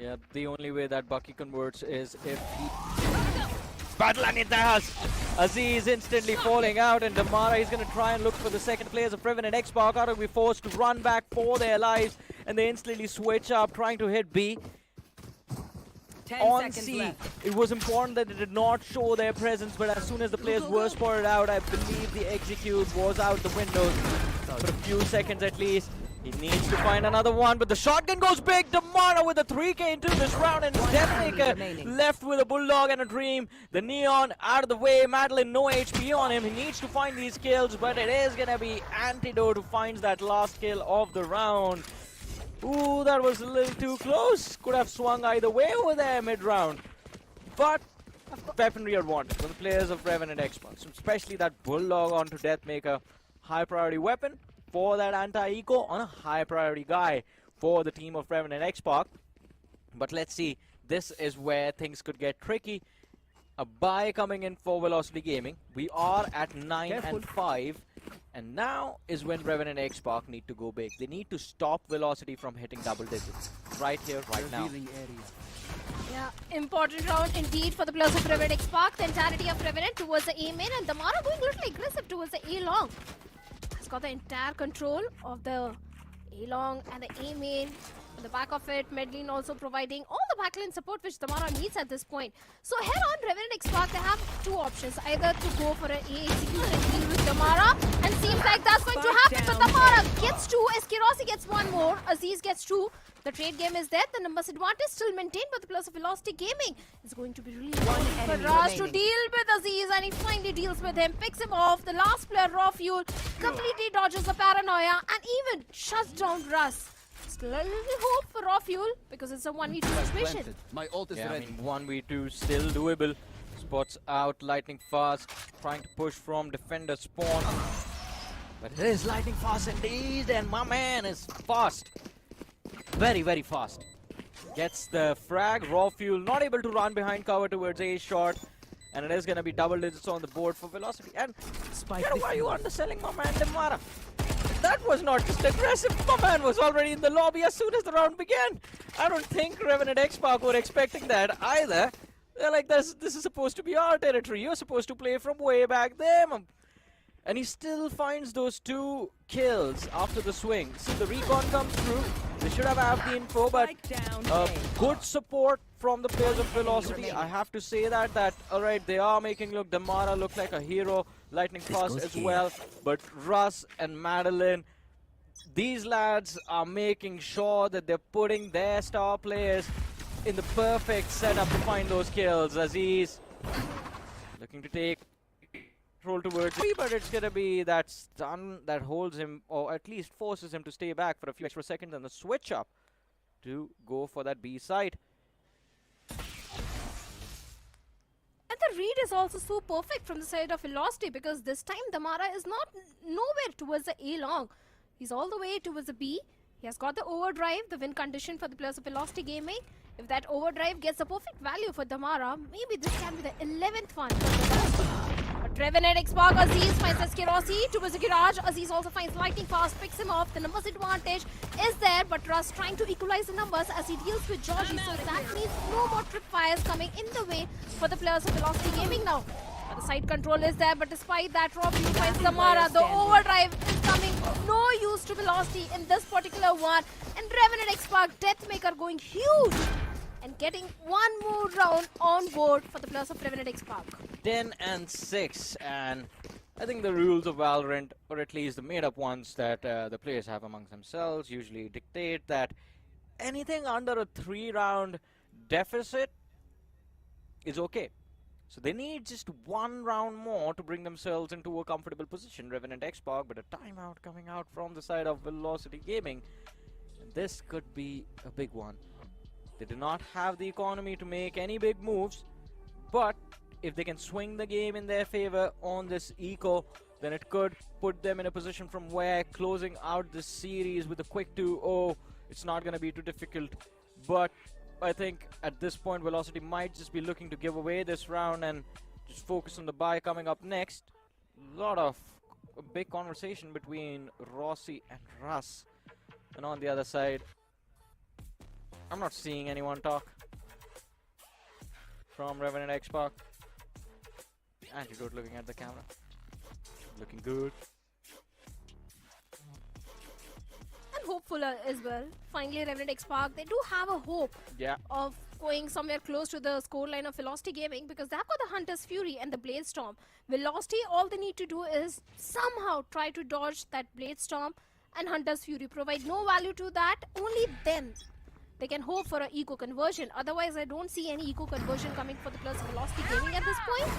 Yeah, the only way that Bucky converts is if he... Battle, and it does! Aziz instantly falling out, and Damara is going to try and look for the second players of Revenant Esports. Are going to be forced to run back for their lives, and they instantly switch up, trying to hit B. 10 On seconds C, left. it was important that they did not show their presence, but as soon as the players were spotted out, I believe the execute was out the window for a few seconds at least. He needs to find another one, but the shotgun goes big. Damara with a 3K into this round, and Statistical left with a bulldog and a dream. The neon out of the way. Madeline, no HP on him. He needs to find these kills, but it is going to be Antidote who finds that last kill of the round. Ooh, that was a little too close. Could have swung either way over there mid-round. But weaponry advantage for the players of Revenant Esports, especially that bulldog onto Deathmaker. High priority weapon for that anti-eco on a high priority guy for the team of Revenant Esports. But let's see, this is where things could get tricky. A buy coming in for Velocity Gaming. We are at 9 and 5. And now is when Revenant Esports need to go big. They need to stop Velocity from hitting double digits. Right here, right now. Yeah, important round indeed for the players of Revenant Esports. The entirety of Revenant towards the A main, and Damara going a little aggressive towards the A long. Has got the entire control of the A long and the A main. On the back of it, Medlin also providing all the backline support which Damara needs at this point. So here on Revenant Esports, they have 2 options. Either to go for an A execute and deal with Damara, and seems like that's going to happen. But Damara gets 2, Eskirossi gets 1 more, Aziz gets 2. The trade game is there, the numbers advantage still maintained by the players of Velocity Gaming. It's going to be really important for Raj to deal with Aziz, and he finally deals with him, picks him off. The last player, Raw Fuel, completely dodges the paranoia and even shuts down Russ. Still a little hope for Raw Fuel because it's a 1v2 situation. My ult is Yeah, ready. I mean, 1v2 still doable. Spots out, Lightning Fast, trying to push from defender spawn. But it is Lightning Fast indeed, and my man is fast. Very, very fast. gets the frag. Raw Fuel not able to run behind cover towards A short. And it is going to be double digits on the board for Velocity. And why are you underselling my man Damara? That was not just aggressive. My man was already in the lobby as soon as the round began. I don't think Revenant XSpark were expecting that either. They're like, this is supposed to be our territory. You're supposed to play from way back there. And he still finds those 2 kills after the swing. See, the recon comes through. They should have the info, but good support from the players of Velocity. I have to say that alright, they are making Damara look like a hero. Lightning Fast as well. But Russ and Madeline, these lads are making sure that they're putting their star players in the perfect setup to find those kills. Aziz looking to take control towards me, but it's gonna be that stun that holds him, or at least forces him to stay back for a few extra seconds, and the switch up to go for that B side. And the read is also so perfect from the side of Velocity, because this time Damara is not nowhere towards the A long. He's all the way towards the B. He has got the overdrive, the win condition for the players of Velocity Gaming. If that overdrive gets the perfect value for Damara, maybe this can be the 11th one. But Revenant XSpark, Aziz finds Asterisk towards the garage. Aziz also finds Lightning Fast, picks him off. The numbers advantage is there, but Russ trying to equalize the numbers as he deals with Georgie. So that means no more trip fires coming in the way for the players of Velocity Gaming now. The side control is there, but despite that, Rob finds Damara. The overdrive is coming. No use to Velocity in this particular one. And Revenant XSpark, Deathmaker going huge and getting one more round on board for the players of Revenant XSpark. 10 and 6, and I think the rules of Valorant, or at least the made-up ones that the players have amongst themselves, usually dictate that anything under a 3-round deficit is okay. So they need just 1 round more to bring themselves into a comfortable position. Revenant XSpark, but a timeout coming out from the side of Velocity Gaming. And this could be a big one. They do not have the economy to make any big moves, but if they can swing the game in their favor on this eco, then it could put them in a position from where closing out this series with a quick 2-0, it's not going to be too difficult. But I think at this point Velocity might just be looking to give away this round and just focus on the buy coming up next. A big conversation between Rossi and Russ. And on the other side, I'm not seeing anyone talk from Revenant XSpark. Antidote looking at the camera. Looking good. And hopeful as well. Finally, Revenant XSpark, they do have a hope of going somewhere close to the scoreline of Velocity Gaming, because they've got the Hunter's Fury and the Blade Storm. Velocity, all they need to do is somehow try to dodge that Blade Storm and Hunter's Fury. Provide no value to that, only then they can hope for an eco conversion. Otherwise, I don't see any eco conversion coming for the players of Velocity Gaming at this point.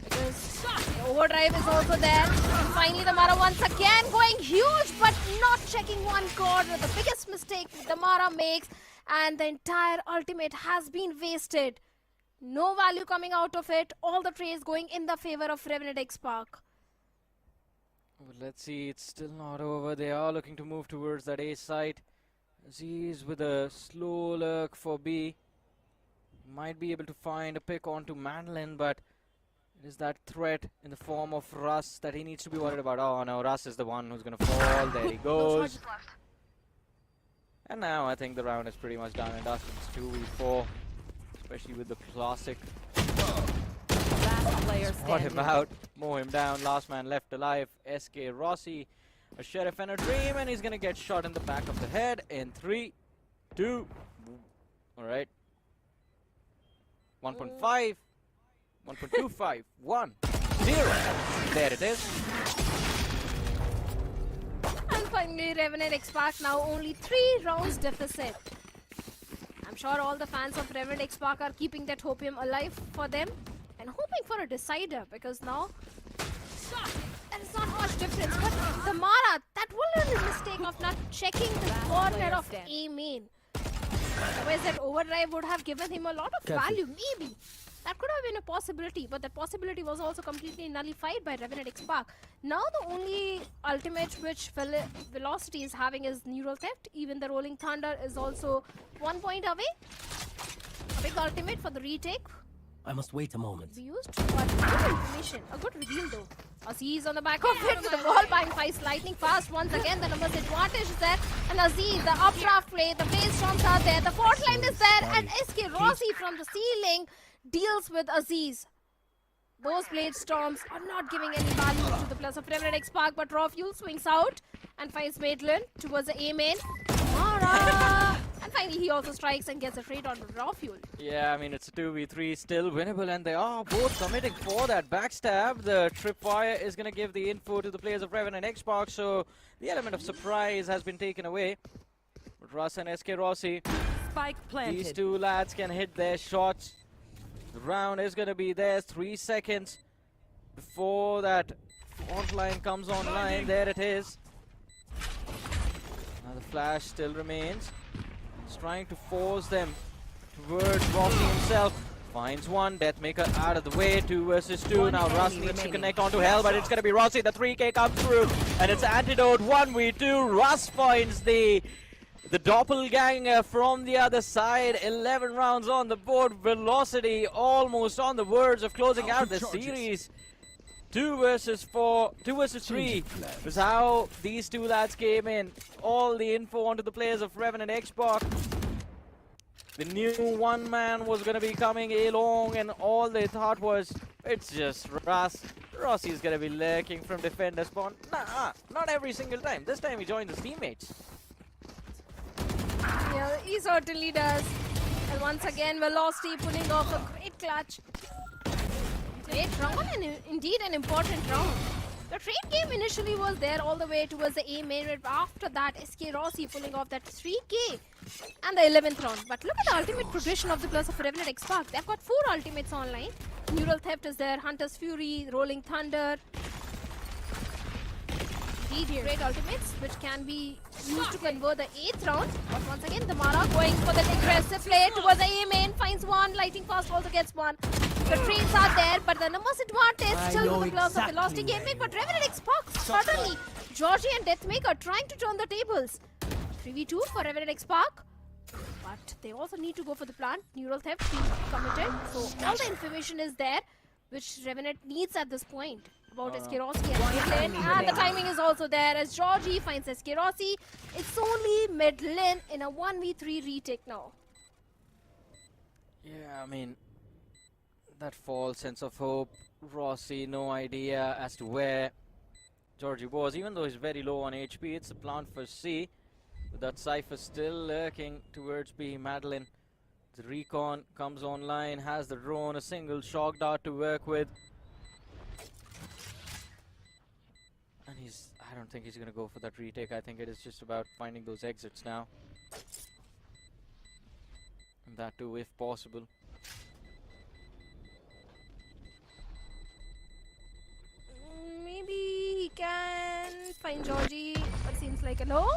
Because the overdrive is also there. And finally, Damara once again going huge, but not checking one chord. The biggest mistake Damara makes, and the entire ultimate has been wasted. No value coming out of it. All the trades going in the favor of Revenant XSpark. Well, let's see, it's still not over. They are looking to move towards that A site. Aziz with a slow lurk for B. Might be able to find a pick onto Madeline, but it is that threat in the form of Russ that he needs to be worried about. Oh no, Russ is the one who's going to fall. There he goes. And now I think the round is pretty much done and dusted. It's 2v4, especially with the classic. Last player Spot him standing. out, mow him down. Last man left alive. SK Rossi, a sheriff and a dream, and he's going to get shot in the back of the head in 3, 2. Alright. 1.5. 1.25, 1, 0. There it is. And finally, Revenant XSpark now only 3 rounds deficit. I'm sure all the fans of Revenant XSpark are keeping that hopium alive for them and hoping for a decider, because now there is not much difference. But Damara, that little mistake of not checking the corner of A main. Otherwise, that overdrive would have given him a lot of value, maybe. That could have been a possibility, but that possibility was also completely nullified by Revenant Xpark. Now the only ultimate which Velocity is having is Neural Theft. Even the Rolling Thunder is also 1 point away. A big ultimate for the retake. I must wait a moment. Be used, but good information. A good reveal though. Aziz on the back of it with the ball bang fights lightning fast. Once again, the numbers advantage is there. And Aziz, the updraft play, the base storms are there. The fort line is there. And SK Rossi from the ceiling deals with Aziz. Those blade storms are not giving any value to the plus of Revenant Xpark, but Raw Fuel swings out and finds Maitland towards the A main. Mara! And finally, he also strikes and gets a trade on Raw Fuel. Yeah, I mean, it's a 2v3, still winnable, and they are both committing for that backstab. The tripwire is going to give the info to the players of Revenant Xbox, so the element of surprise has been taken away. But Russ and SK Rossi, Spike planted. these two lads can hit their shots. The round is going to be there, 3 seconds before that front line comes online. There it is. Now the flash still remains. He's trying to force them towards Rocky himself. Finds one, Deathmaker out of the way, 2 versus 2. Now Russ needs to connect onto Hell, but it's going to be Rossi. The 3K comes through, and it's Antidote 1v2. Russ finds the doppelganger from the other side. 11 rounds on the board. Velocity almost on the verge of closing out the series. 2 versus 4, 2 versus 3 was how these two lads came in. All the info onto the players of Revenant Xbox. The new one man was going to be coming along, and all they thought was, it's just Russ. Rossi's going to be lurking from defender spawn. Nah, not every single time. This time he joined his teammates. Yeah, he certainly does. And once again, Velocity pulling off a great clutch. Great round, and indeed an important round. The trade game initially was there all the way towards the A main, but after that, SK Rossi pulling off that 3K and the 11th round. But look at the ultimate progression of the plus of Revenant Xpark. They've got 4 ultimates online. Neural Theft is there, Hunter's Fury, Rolling Thunder. Indeed, great ultimates which can be used to convert the 8th round. But once again, the Mara going for the aggressive play towards the A main, finds one, Lightning Fast also gets one. The trades are there, but the numbers advantage still with the plus of Velocity gaming. But Revenant Xbox suddenly, Georgie and Deathmaker trying to turn the tables. 3v2 for Revenant Xbox. But they also need to go for the plant. Neural Theft being committed. So all the information is there, which Revenant needs at this point. About SK Rossi and mid-lane. And the timing is also there as Georgie finds SK Rossi. It's only mid-lane in a 1v3 retake now. Yeah, I mean, that false sense of hope. Rossi, no idea as to where Georgie was. Even though he's very low on HP, it's a plant for C. But that Cypher still lurking towards B. Madeline. The recon comes online, has the drone, a single shock dart to work with. And I don't think he's going to go for that retake. I think it is just about finding those exits now. And that too, if possible. Maybe he can find Georgie, but seems like a no.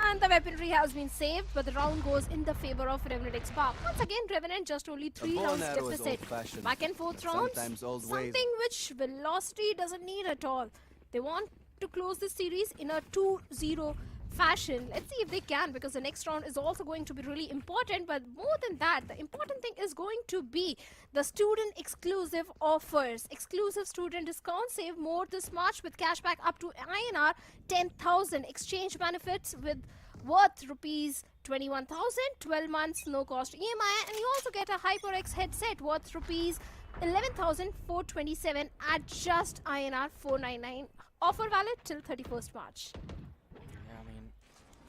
And the weaponry has been saved, but the round goes in the favor of Revenant Xbox. Once again, Revenant just only 3 rounds deficit. Back and forth rounds, something which Velocity doesn't need at all. They want to close this series in a 2-0 fashion. Let's see if they can, because the next round is also going to be really important. But more than that, the important thing is going to be the student exclusive offers. Exclusive student discounts. Save more this March with cashback up to INR 10,000. Exchange benefits with worth rupees 21,000. 12 months no cost EMI, and you also get a HyperX headset worth rupees 11,427 at just INR 499. Offer valid till 31st March.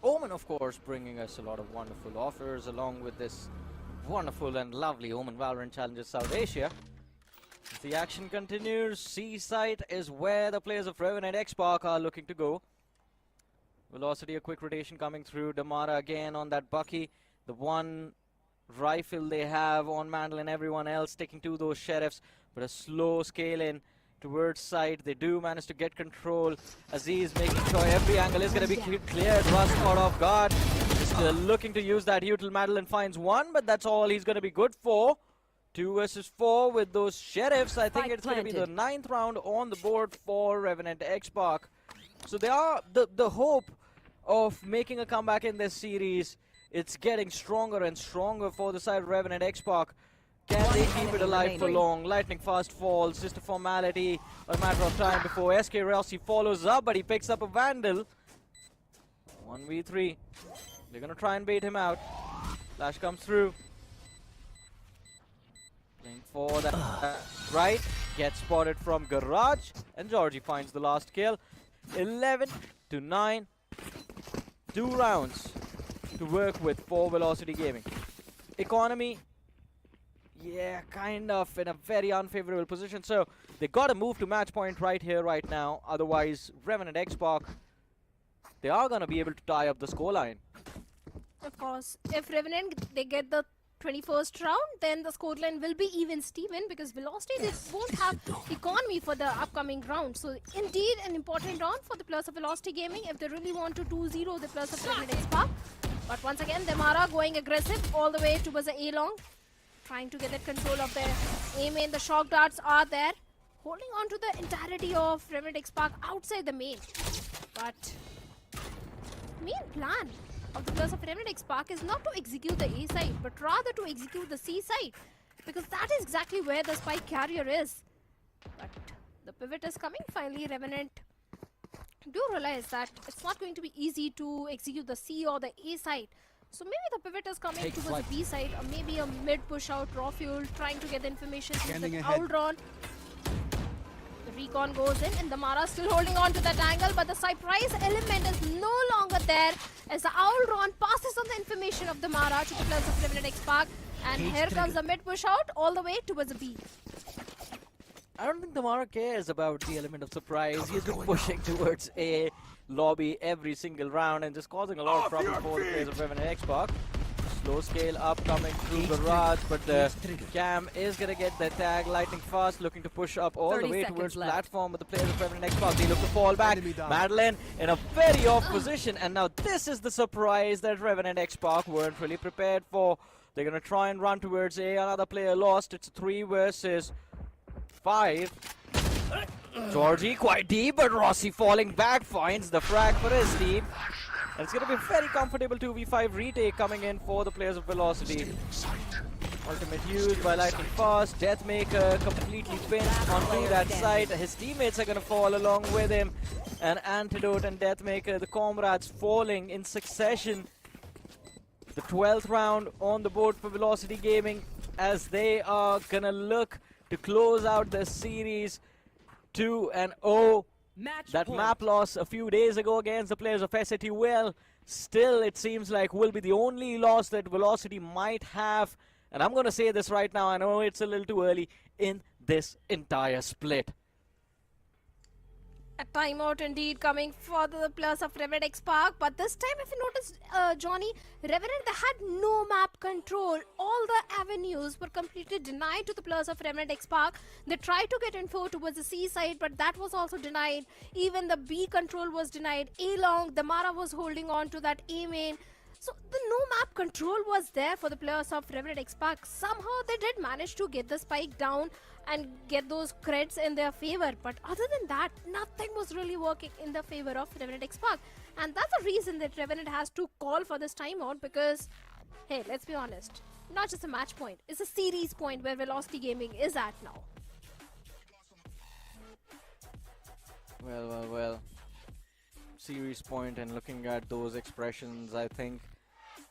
Omen, of course, bringing us a lot of wonderful offers along with this wonderful and lovely Omen Valorant Challenges South Asia. As the action continues, C site is where the players of Revenant Xbox are looking to go. Velocity, a quick rotation coming through. Damara again on that Bucky. The one rifle they have on Mandel and everyone else sticking to those sheriffs, but a slow scale in towards side. They do manage to get control. Aziz making sure every angle is going to be cleared. Russ caught off guard. Still looking to use that util. Madeline finds one, but that's all he's going to be good for. 2 versus 4 with those sheriffs. I think Spike it's going to be the planted. 9th round on the board for Revenant XSpark. So they are the hope of making a comeback in this series. It's getting stronger and stronger for the side of Revenant XSpark. Can they keep it alive for long? Lightning fast falls, just a formality, a matter of time before SK Rossi follows up, but he picks up a Vandal. 1v3. They're gonna try and bait him out. Flash comes through. Playing for that right. Gets spotted from Garage, and Georgie finds the last kill. 11 to 9. 2 rounds to work with for Velocity Gaming. Economy, yeah, kind of in a very unfavorable position. So they got to move to match point right here, right now. Otherwise, Revenant XSpark, they are going to be able to tie up the scoreline. Of course, if Revenant they get the 21st round, then the scoreline will be even Steven, because Velocity they won't have economy for the upcoming round. So indeed an important round for the players of Velocity Gaming if they really want to 2-0 the players of Revenant XSpark. But once again, Demara going aggressive all the way towards the A-long, trying to get that control of their A-main. The shock darts are there, holding on to the entirety of Revenant XSpark outside the main. But main plan of the players of Revenant XSpark is not to execute the A side, but rather to execute the C side, because that is exactly where the spike carrier is. But the pivot is coming. Finally, Revenant do realize that it's not going to be easy to execute the C or the A side. So maybe the pivot is coming towards the B side, or maybe a mid push out, raw fuel, trying to get the information to the Aldron. The recon goes in, and the Mara still holding on to that angle, but the surprise element is no longer there as the Aldron passes on the information of the Mara to the players of Revenant XSpark, and here comes the mid push out all the way towards the B. I don't think the Mara cares about the element of surprise. He's been pushing towards A lobby every single round and just causing a lot of problems for the players of Revenant XSpark. Slow scale up coming through Garage, but the Cam is going to get the tag. Lightning fast, looking to push up all the way towards platform, but the players of Revenant XSpark, they look to fall back. Madeline in a very off position, and now this is the surprise that Revenant XSpark weren't really prepared for. They're going to try and run towards A. Another player lost. It's 3 versus 5. Georgie quite deep, but Rossi falling back finds the frag for his team. And it's going to be a very comfortable 2v5 retake coming in for the players of Velocity. Ultimate used by Lightning Fast. Deathmaker completely pinned onto that side. His teammates are going to fall along with him. And Antidote and Deathmaker, the comrades falling in succession. The 12th round on the board for Velocity Gaming, as they are going to look to close out the series 2-0. That map loss a few days ago against the players of SAT Well, still it seems like will be the only loss that Velocity might have. And I'm going to say this right now, I know it's a little too early, in this entire split. A timeout indeed coming for the players of Revenant XSpark, but this time if you notice, Johnny, Revenant they had no map control. All the avenues were completely denied to the players of Revenant XSpark. They tried to get info towards the C side, but that was also denied. Even the B control was denied. A long, the Mara was holding on to that A main. So the no map control was there for the players of Revenant XSpark. Somehow they did manage to get the spike down and get those creds in their favor. But other than that, nothing was really working in the favor of Revenant XSpark. And that's the reason that Revenant has to call for this timeout, because, hey, let's be honest, not just a match point, it's a series point where Velocity Gaming is at now. Well. Series point, and looking at those expressions, I think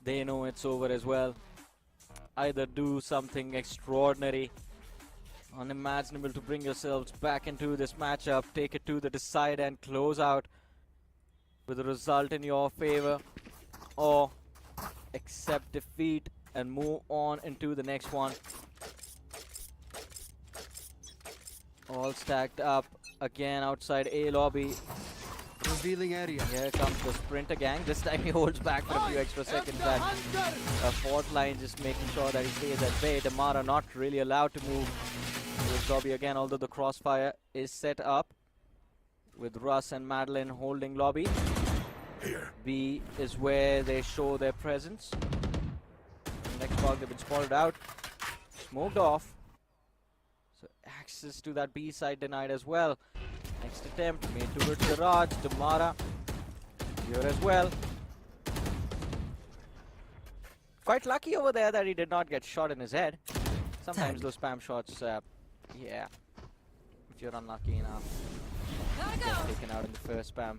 they know it's over as well. Either do something extraordinary, unimaginable to bring yourselves back into this matchup, take it to the decide and close out with a result in your favor, or accept defeat and move on into the next one. All stacked up again outside A lobby. Revealing area. Here comes the Sprinter gang. This time he holds back for a few extra seconds. And a fourth line just making sure that he stays at bay. Damara not really allowed to move to his lobby again, although the crossfire is set up with Russ and Madeline holding lobby. B is where they show their presence. Next bug, they've been spotted out. smoked off. So access to that B side denied as well. Next attempt made towards the Raj. Damara here as well. Quite lucky over there that he did not get shot in his head. Sometimes those spam shots, yeah, if you're unlucky enough, get taken out in the first spam.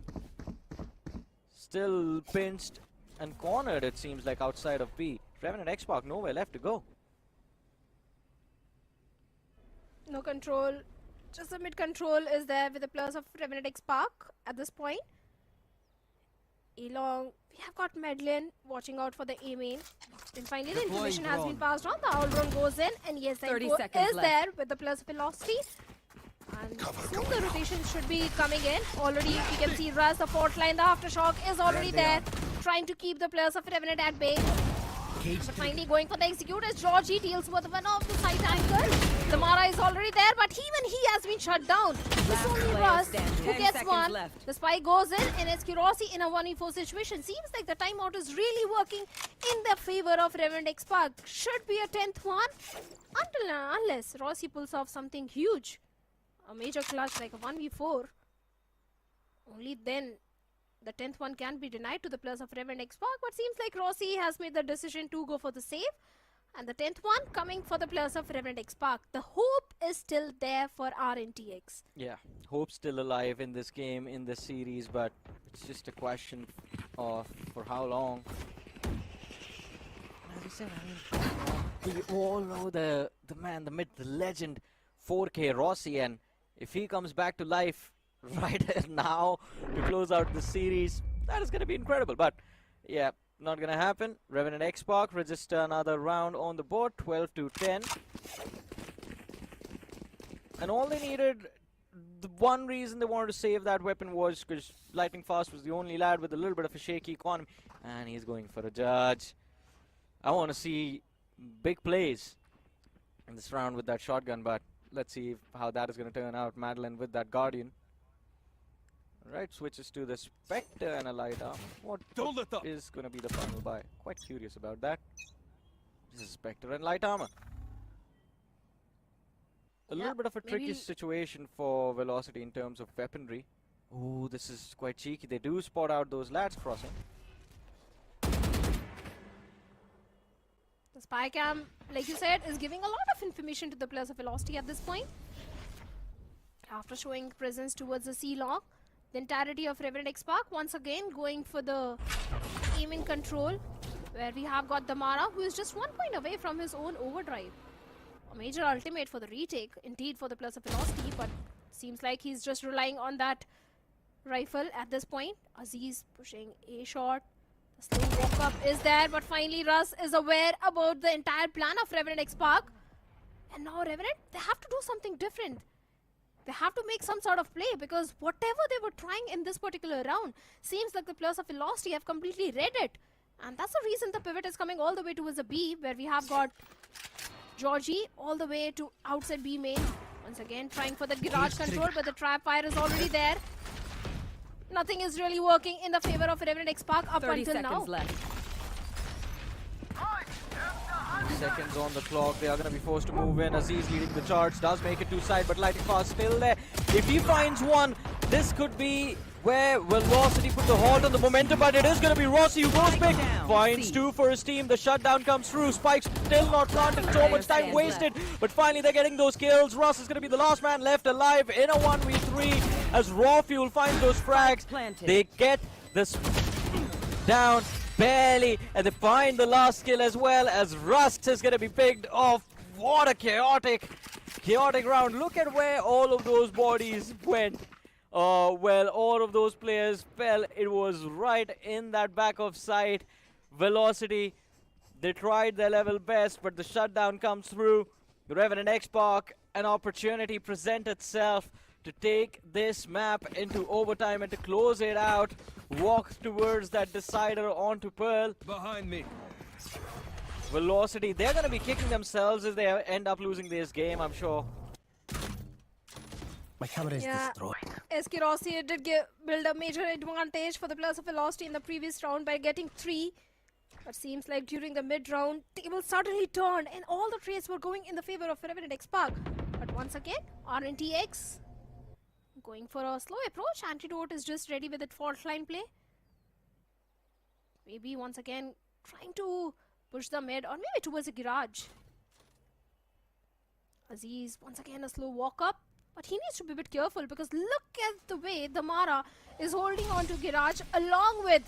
Still pinched and cornered, it seems like, outside of B. Revenant XSpark, nowhere left to go. No control. Just a mid control is there with the players of Revenant XSpark at this point. Elong, we have got Medlin watching out for the A main. And finally the information has been passed on. The Auron goes in, and yes, the 30 info seconds is left. there with the players of Velocity. And soon the rotation should be coming in. Already you can see Raz, the fourth line, the aftershock is already there. Trying to keep the players of Revenant at bay. But finally going for the execute as Georgie deals with one of the side angle. Zamara is already there, but even he has been shut down. It's only Russ who gets one. Left. The spy goes in, and it's Kirosi in a 1v4 situation. Seems like the timeout is really working in the favor of Revenant XSpark. Should be a 10th one, until and unless Rossi pulls off something huge. A major clutch like a 1v4. Only then the 10th one can be denied to the players of Revenant XSpark, but seems like Rossi has made the decision to go for the save. And the 10th one coming for the players of Revenant XSpark. The hope is still there for RNTX. Yeah, hope's still alive in this game, in this series, but it's just a question of for how long. As I said, I mean, we all know the man, the myth, the legend, 4K Rossi, and if he comes back to life right now to close out the series, that is going to be incredible. But yeah, not going to happen. Revenant XSpark register another round on the board, 12-10. And all they needed, the one reason they wanted to save that weapon was because Lightning Fast was the only lad with a little bit of a shaky economy. And he's going for a judge. I want to see big plays in this round with that shotgun, but let's see how that is going to turn out. Madeline with that Guardian. Right, switches to the Spectre and a light armor. What is going to be the final buy? Quite curious about that. This is Spectre and light armor. A little bit of a tricky situation for Velocity in terms of weaponry. Ooh, this is quite cheeky. They do spot out those lads crossing. The spy cam, like you said, is giving a lot of information to the players of Velocity at this point. After showing presence towards the C-Lock, the entirety of Revenant XSpark once again going for the aim in control, where we have got Damara, who is just 1 point away from his own overdrive. A major ultimate for the retake, indeed, for the players of Velocity, but seems like he's just relying on that rifle at this point. Aziz pushing a shot. The slow walk up is there, but finally Russ is aware about the entire plan of Revenant XSpark. And now Revenant, they have to do something different. They have to make some sort of play, because whatever they were trying in this particular round seems like the players of Velocity have completely read it. And that's the reason the pivot is coming all the way towards the B, where we have got Georgie all the way to outside B main. Once again trying for the garage control, but the trap fire is already there. Nothing is really working in the favor of Revenant XSpark up 30 until seconds now. left. Seconds on the clock. They are going to be forced to move in. Aziz leading the charge. Does make it to side, but Lightning Fast still there. If he finds one, this could be where Velocity put the halt on the momentum, but it is going to be Rossi who goes big. Finds two for his team. The shutdown comes through. Spike's still not planted. So much time wasted, but finally they're getting those kills. Russ is going to be the last man left alive in a 1v3 as Raw Fuel finds those frags. They get this down barely, and they find the last kill as well, as Rust is going to be picked off. What a chaotic round. Look at where all of those bodies went. Well, all of those players fell. It was right in that back of sight. Velocity, they tried their level best, but the shutdown comes through. Revenant XSpark, an opportunity present itself to take this map into overtime and to close it out. Walk towards that decider onto Pearl. Behind me. Velocity, they're going to be kicking themselves if they end up losing this game, I'm sure. My camera is destroyed. SK Rossi did build a major advantage for the players of Velocity in the previous round by getting 3 But seems like during the mid-round, table suddenly turned and all the trades were going in the favor of Revenant XSpark. But once again, RNTX going for a slow approach. Antidote is just ready with that fault line play. Maybe once again trying to push the mid or maybe towards a garage. Aziz once again a slow walk up. But he needs to be a bit careful because look at the way the Mara is holding on to garage along with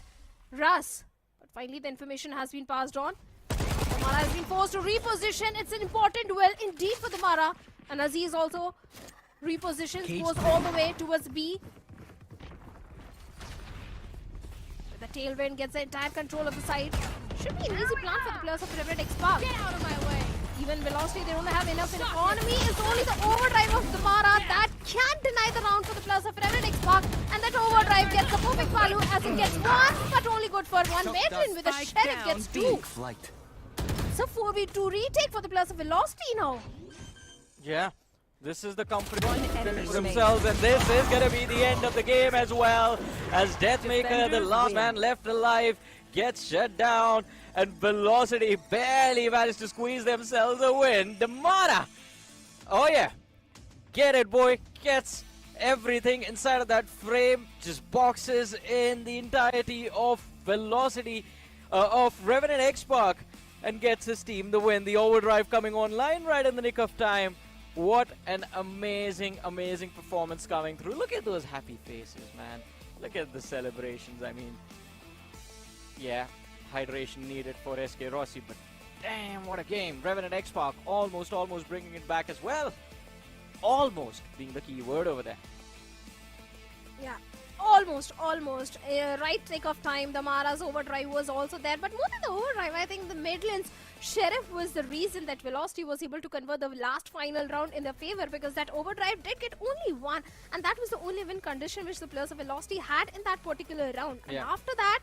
Russ. But finally the information has been passed on. The Mara has been forced to reposition. It's an important duel indeed for the Mara. And Aziz also repositions, goes all the way towards B. The tailwind gets the entire control of the side. Should be an easy plan for the players of Revenant XSpark. Get out of my way! Even Velocity, they don't have enough in economy. It's only the overdrive of the Mara that can deny the round for the players of Revenant XSpark. And that overdrive gets the perfect value as it gets one, but only good for one. Maitland with the Sheriff gets two. It's a 4v2 retake for the players of Velocity now. Yeah. This is the confidence themselves, and this is going to be the end of the game as well, as Deathmaker, the last man left alive, gets shut down, and Velocity barely managed to squeeze themselves a win. Damara, oh yeah, get it boy, gets everything inside of that frame, just boxes in the entirety of Velocity, of Revenant XSpark, and gets his team the win. The overdrive coming online right in the nick of time. What an amazing, amazing performance coming through. Look at those happy faces, man. Look at the celebrations. I mean, yeah, hydration needed for SK Rossi, but damn, what a game. Revenant XSpark almost bringing it back as well. Almost being the key word over there. Yeah, almost. Right tick of time, the Mara's overdrive was also there. But more than the overdrive, I think the Midlands Sheriff was the reason that Velocity was able to convert the last final round in their favor, because that overdrive did get only one, and that was the only win condition which the players of Velocity had in that particular round. And after that,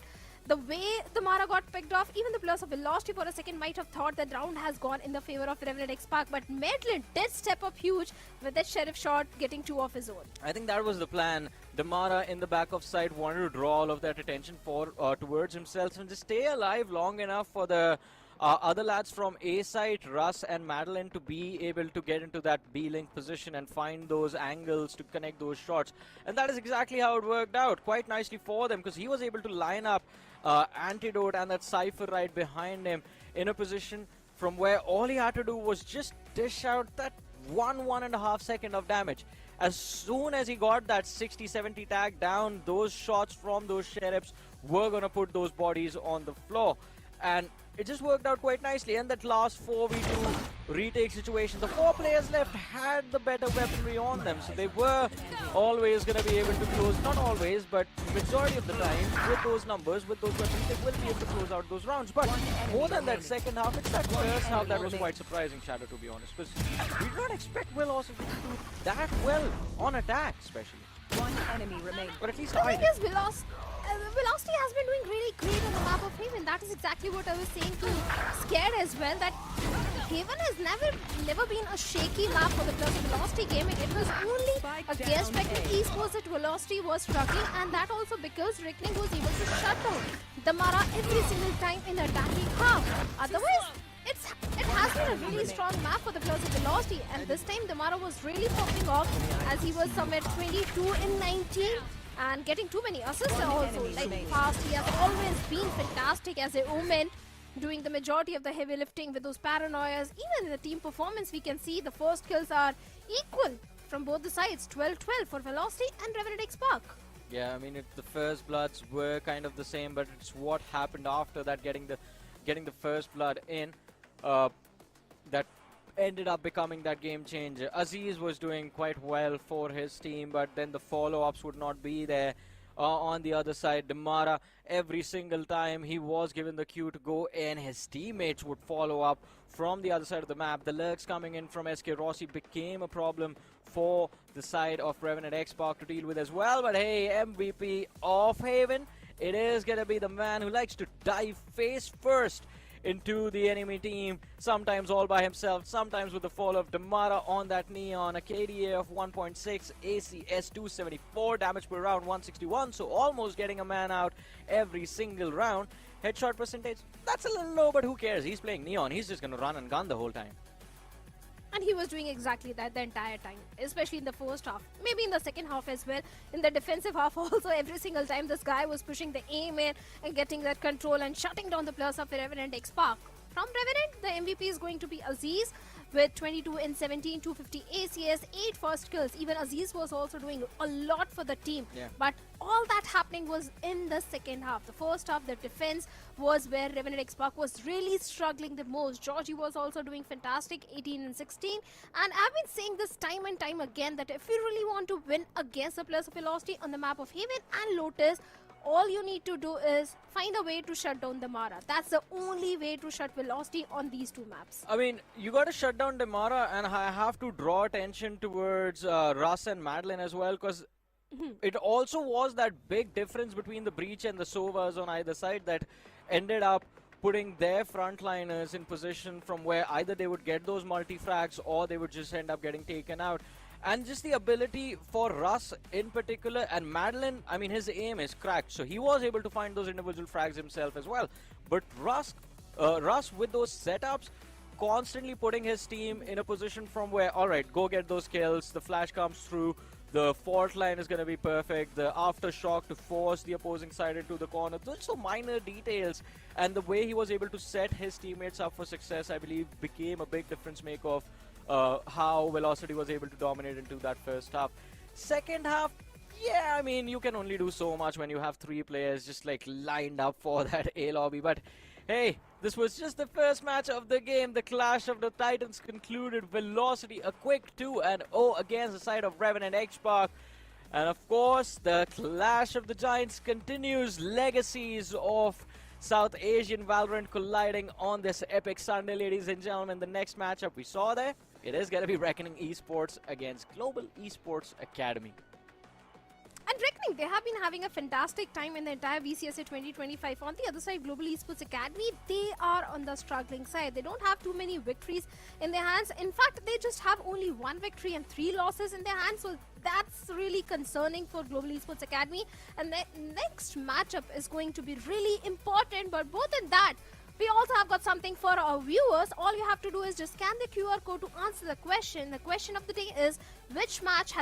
the way the Mara got picked off, even the players of Velocity for a second might have thought that round has gone in the favor of Revenant XSpark, but Maitland did step up huge with that Sheriff shot getting two of his own. I think that was the plan. Damara in the back of side wanted to draw all of that attention towards himself and just stay alive long enough for the other lads from A side, Russ and Madeline, to be able to get into that B-link position and find those angles to connect those shots. And that is exactly how it worked out quite nicely for them, because he was able to line up Antidote and that Cypher right behind him in a position from where all he had to do was just dish out that 1.5 second of damage. As soon as he got that 60-70 tag down, those shots from those Sheriffs were going to put those bodies on the floor. And it just worked out quite nicely. And that last 4v2 retake situation, the 4 players left had the better weaponry on them, so they were always going to be able to close, not always, but majority of the time with those numbers, with those weapons, they will be able to close out those rounds. But more than that second half, it's that first half that was quite surprising, Shadow, to be honest, because we did not expect Velocity to do that well on attack, especially. One enemy remaining. But at least I think Velocity has been doing really great on the map of Haven. That is exactly what I was saying to Scared as well, that Haven has never been a shaky map for the players of Velocity Gaming. It was only against Revenant Esports that Velocity was struggling, and that also because Rickling was able to shut down the Mara every single time in the attacking half. Otherwise, it has been a really strong map for the players of Velocity, and this time the Mara was really popping off as he was somewhere 22 in 19 and getting too many assists also. Like fast, he has always been fantastic as a Omen, doing the majority of the heavy lifting with those paranoias. Even in the team performance, we can see the first kills are equal from both the sides, 12-12 for Velocity and Revenant XSpark. Yeah, I mean, the first bloods were kind of the same, but it's what happened after that, getting the first blood in, that ended up becoming that game changer. Aziz was doing quite well for his team, but then the follow-ups would not be there. On the other side, Damara, every single time he was given the cue to go in, his teammates would follow up from the other side of the map. The lurks coming in from SK Rossi became a problem for the side of Revenant XSpark to deal with as well. But hey, MVP of Haven, it is going to be the man who likes to dive face first into the enemy team, sometimes all by himself, sometimes with the fall of Damara on that Neon, a KDA of 1.6, ACS 274, damage per round 161, so almost getting a man out every single round. Headshot percentage, that's a little low, but who cares? He's playing Neon, he's just gonna run and gun the whole time. And he was doing exactly that the entire time, especially in the first half. Maybe in the second half as well. In the defensive half also, every single time this guy was pushing the aim in and getting that control and shutting down the players of Revenant XSpark. From Revenant, the MVP is going to be Aziz with 22 in 17, 250 ACS, 8 first kills. Even Aziz was also doing a lot for the team. Yeah. But all that happening was in the second half. The first half, the defense was where Revenant XSpark was really struggling the most. Georgie was also doing fantastic, 18 and 16. And I've been saying this time and time again that if you really want to win against the players of Velocity on the map of Haven and Lotus, all you need to do is find a way to shut down the Mara. That's the only way to shut Velocity on these two maps. I mean, you got to shut down Damara, and I have to draw attention towards Russ and Madeline as well, because it also was that big difference between the Breach and the Sovas on either side that ended up putting their frontliners in position from where either they would get those multi-frags or they would just end up getting taken out. And just the ability for Russ in particular, and Madeline, I mean, his aim is cracked, so he was able to find those individual frags himself as well. But Russ with those setups, constantly putting his team in a position from where, alright, go get those kills, the flash comes through, the fault line is going to be perfect, the aftershock to force the opposing side into the corner. Those are so minor details, and the way he was able to set his teammates up for success, I believe, became a big difference maker of how Velocity was able to dominate into that first half. Second half, yeah, I mean, you can only do so much when you have 3 players just like lined up for that A lobby. But hey, this was just the first match of the game. The Clash of the Titans concluded. Velocity a quick 2-0 against the side of Revenant Esports. And of course, the Clash of the Giants continues. Legacies of South Asian Valorant colliding on this epic Sunday, ladies and gentlemen. The next matchup we saw there, it is going to be Reckoning Esports against Global Esports Academy. And Reckoning, they have been having a fantastic time in the entire VCSA 2025. On the other side, Global Esports Academy, they are on the struggling side. They don't have too many victories in their hands. In fact, they just have only 1 victory and 3 losses in their hands. So that's really concerning for Global Esports Academy. And the next matchup is going to be really important. But more than that, we also have got something for our viewers. All you have to do is just scan the QR code to answer the question. The question of the day is, which match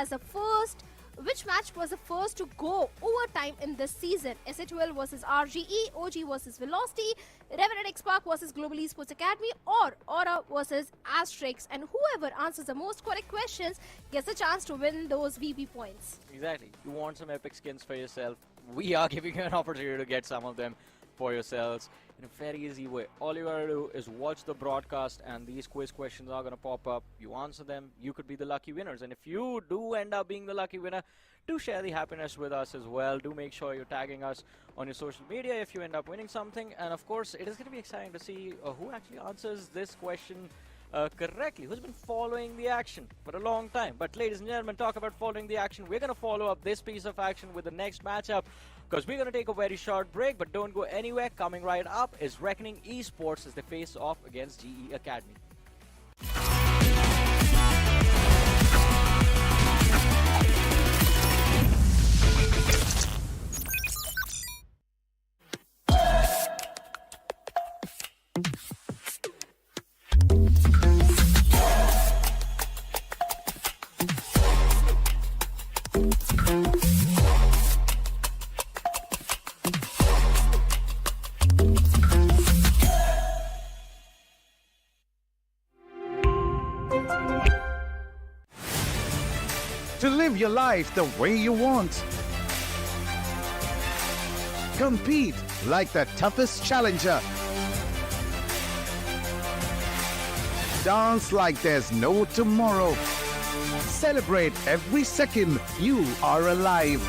was the first to go overtime in this season? SA12 versus RGE, OG versus Velocity, Revenant XSpark versus Global Esports Academy, or Aura versus Asterisk. And whoever answers the most correct questions gets a chance to win those VP points. Exactly. You want some epic skins for yourself? We are giving you an opportunity to get some of them for yourselves in a very easy way. All you gotta do is watch the broadcast, and these quiz questions are gonna pop up. You answer them, you could be the lucky winners. And if you do end up being the lucky winner, do share the happiness with us as well. Do make sure you're tagging us on your social media if you end up winning something. And of course, it is going to be exciting to see who actually answers this question correctly, who's been following the action for a long time. But ladies and gentlemen, talk about following the action. We're going to follow up this piece of action with the next matchup, because we're going to take a very short break, but don't go anywhere. Coming right up is Reckoning Esports as they face off against GE Academy. To live your life the way you want. Compete like the toughest challenger. Dance like there's no tomorrow. Celebrate every second you are alive.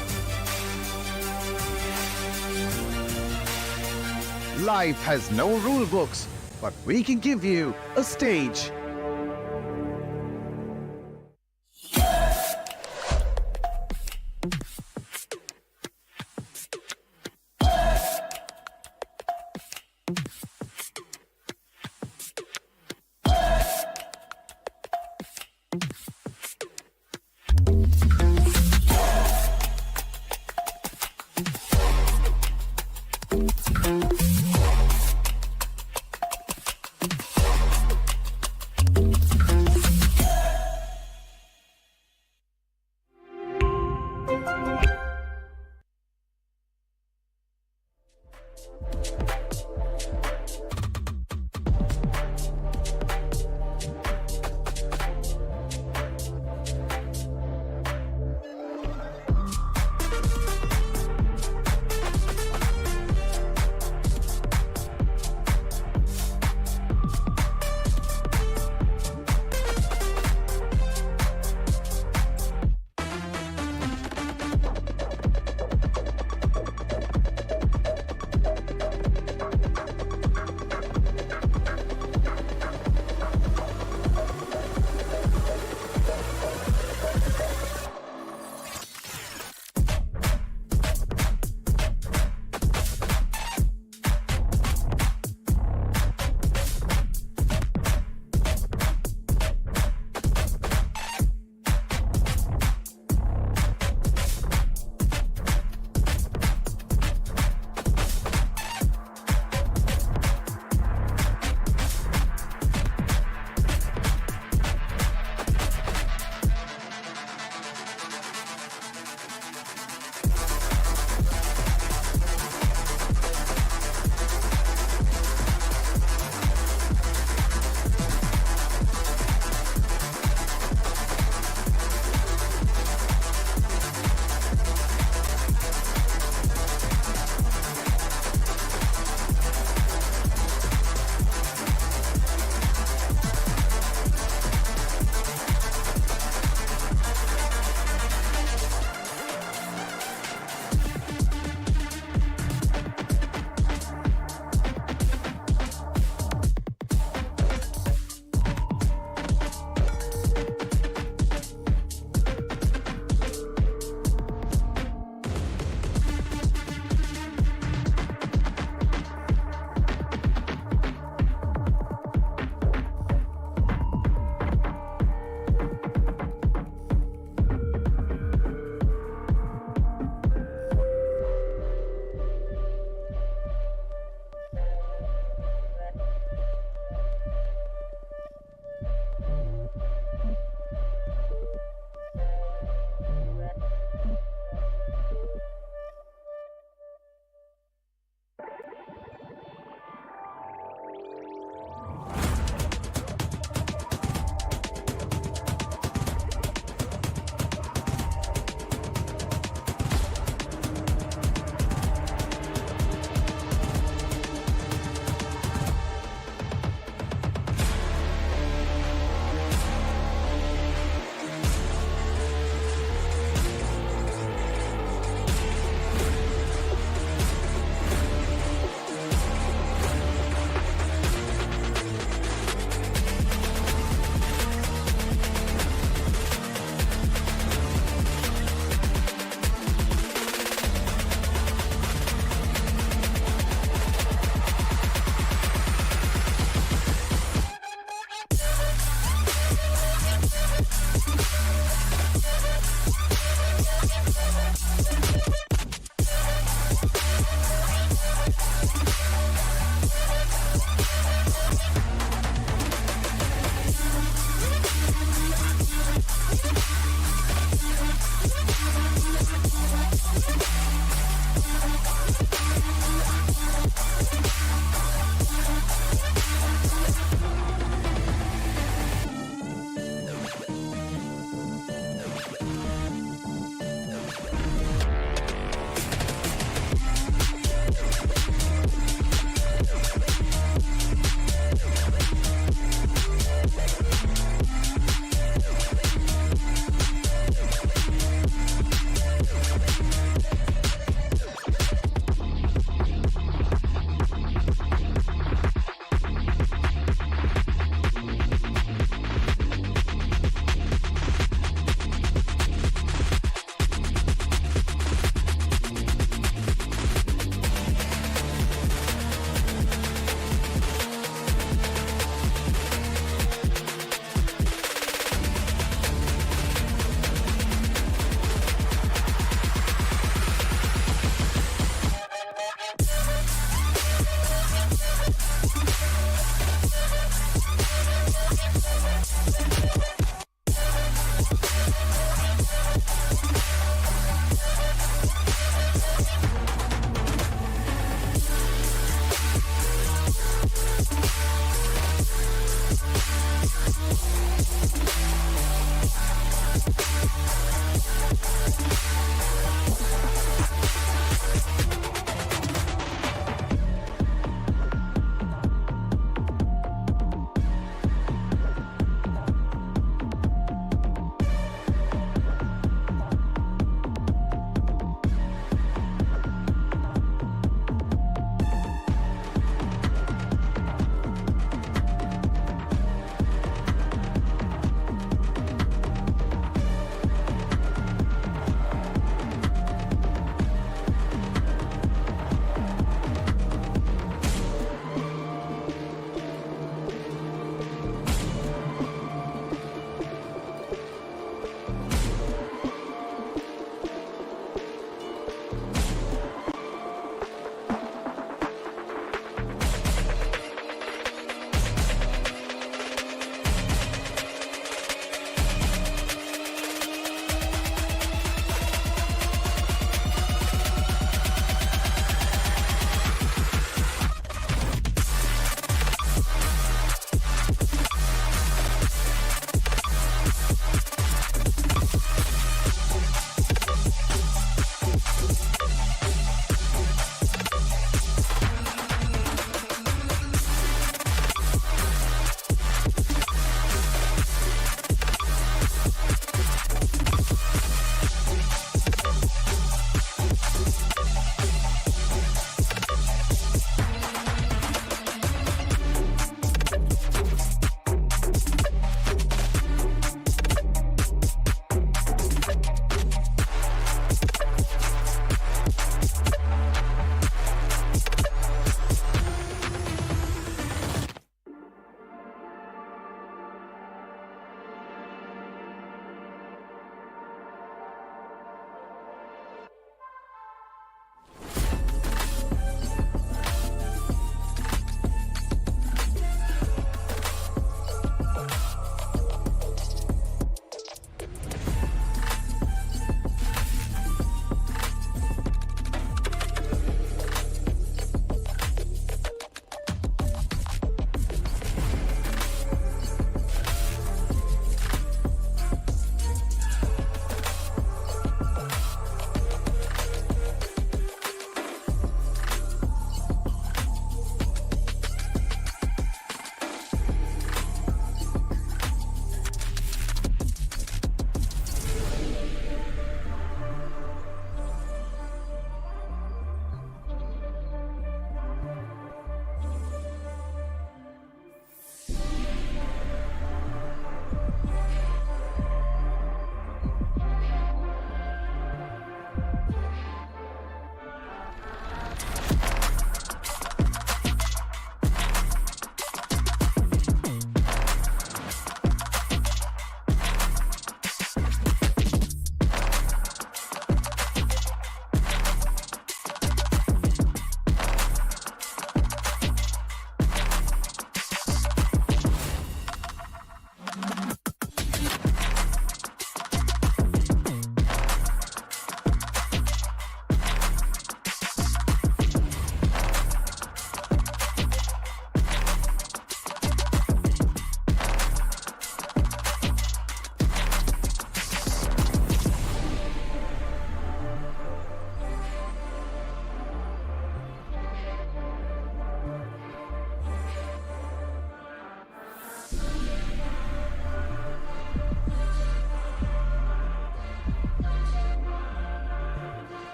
Life has no rule books, but we can give you a stage.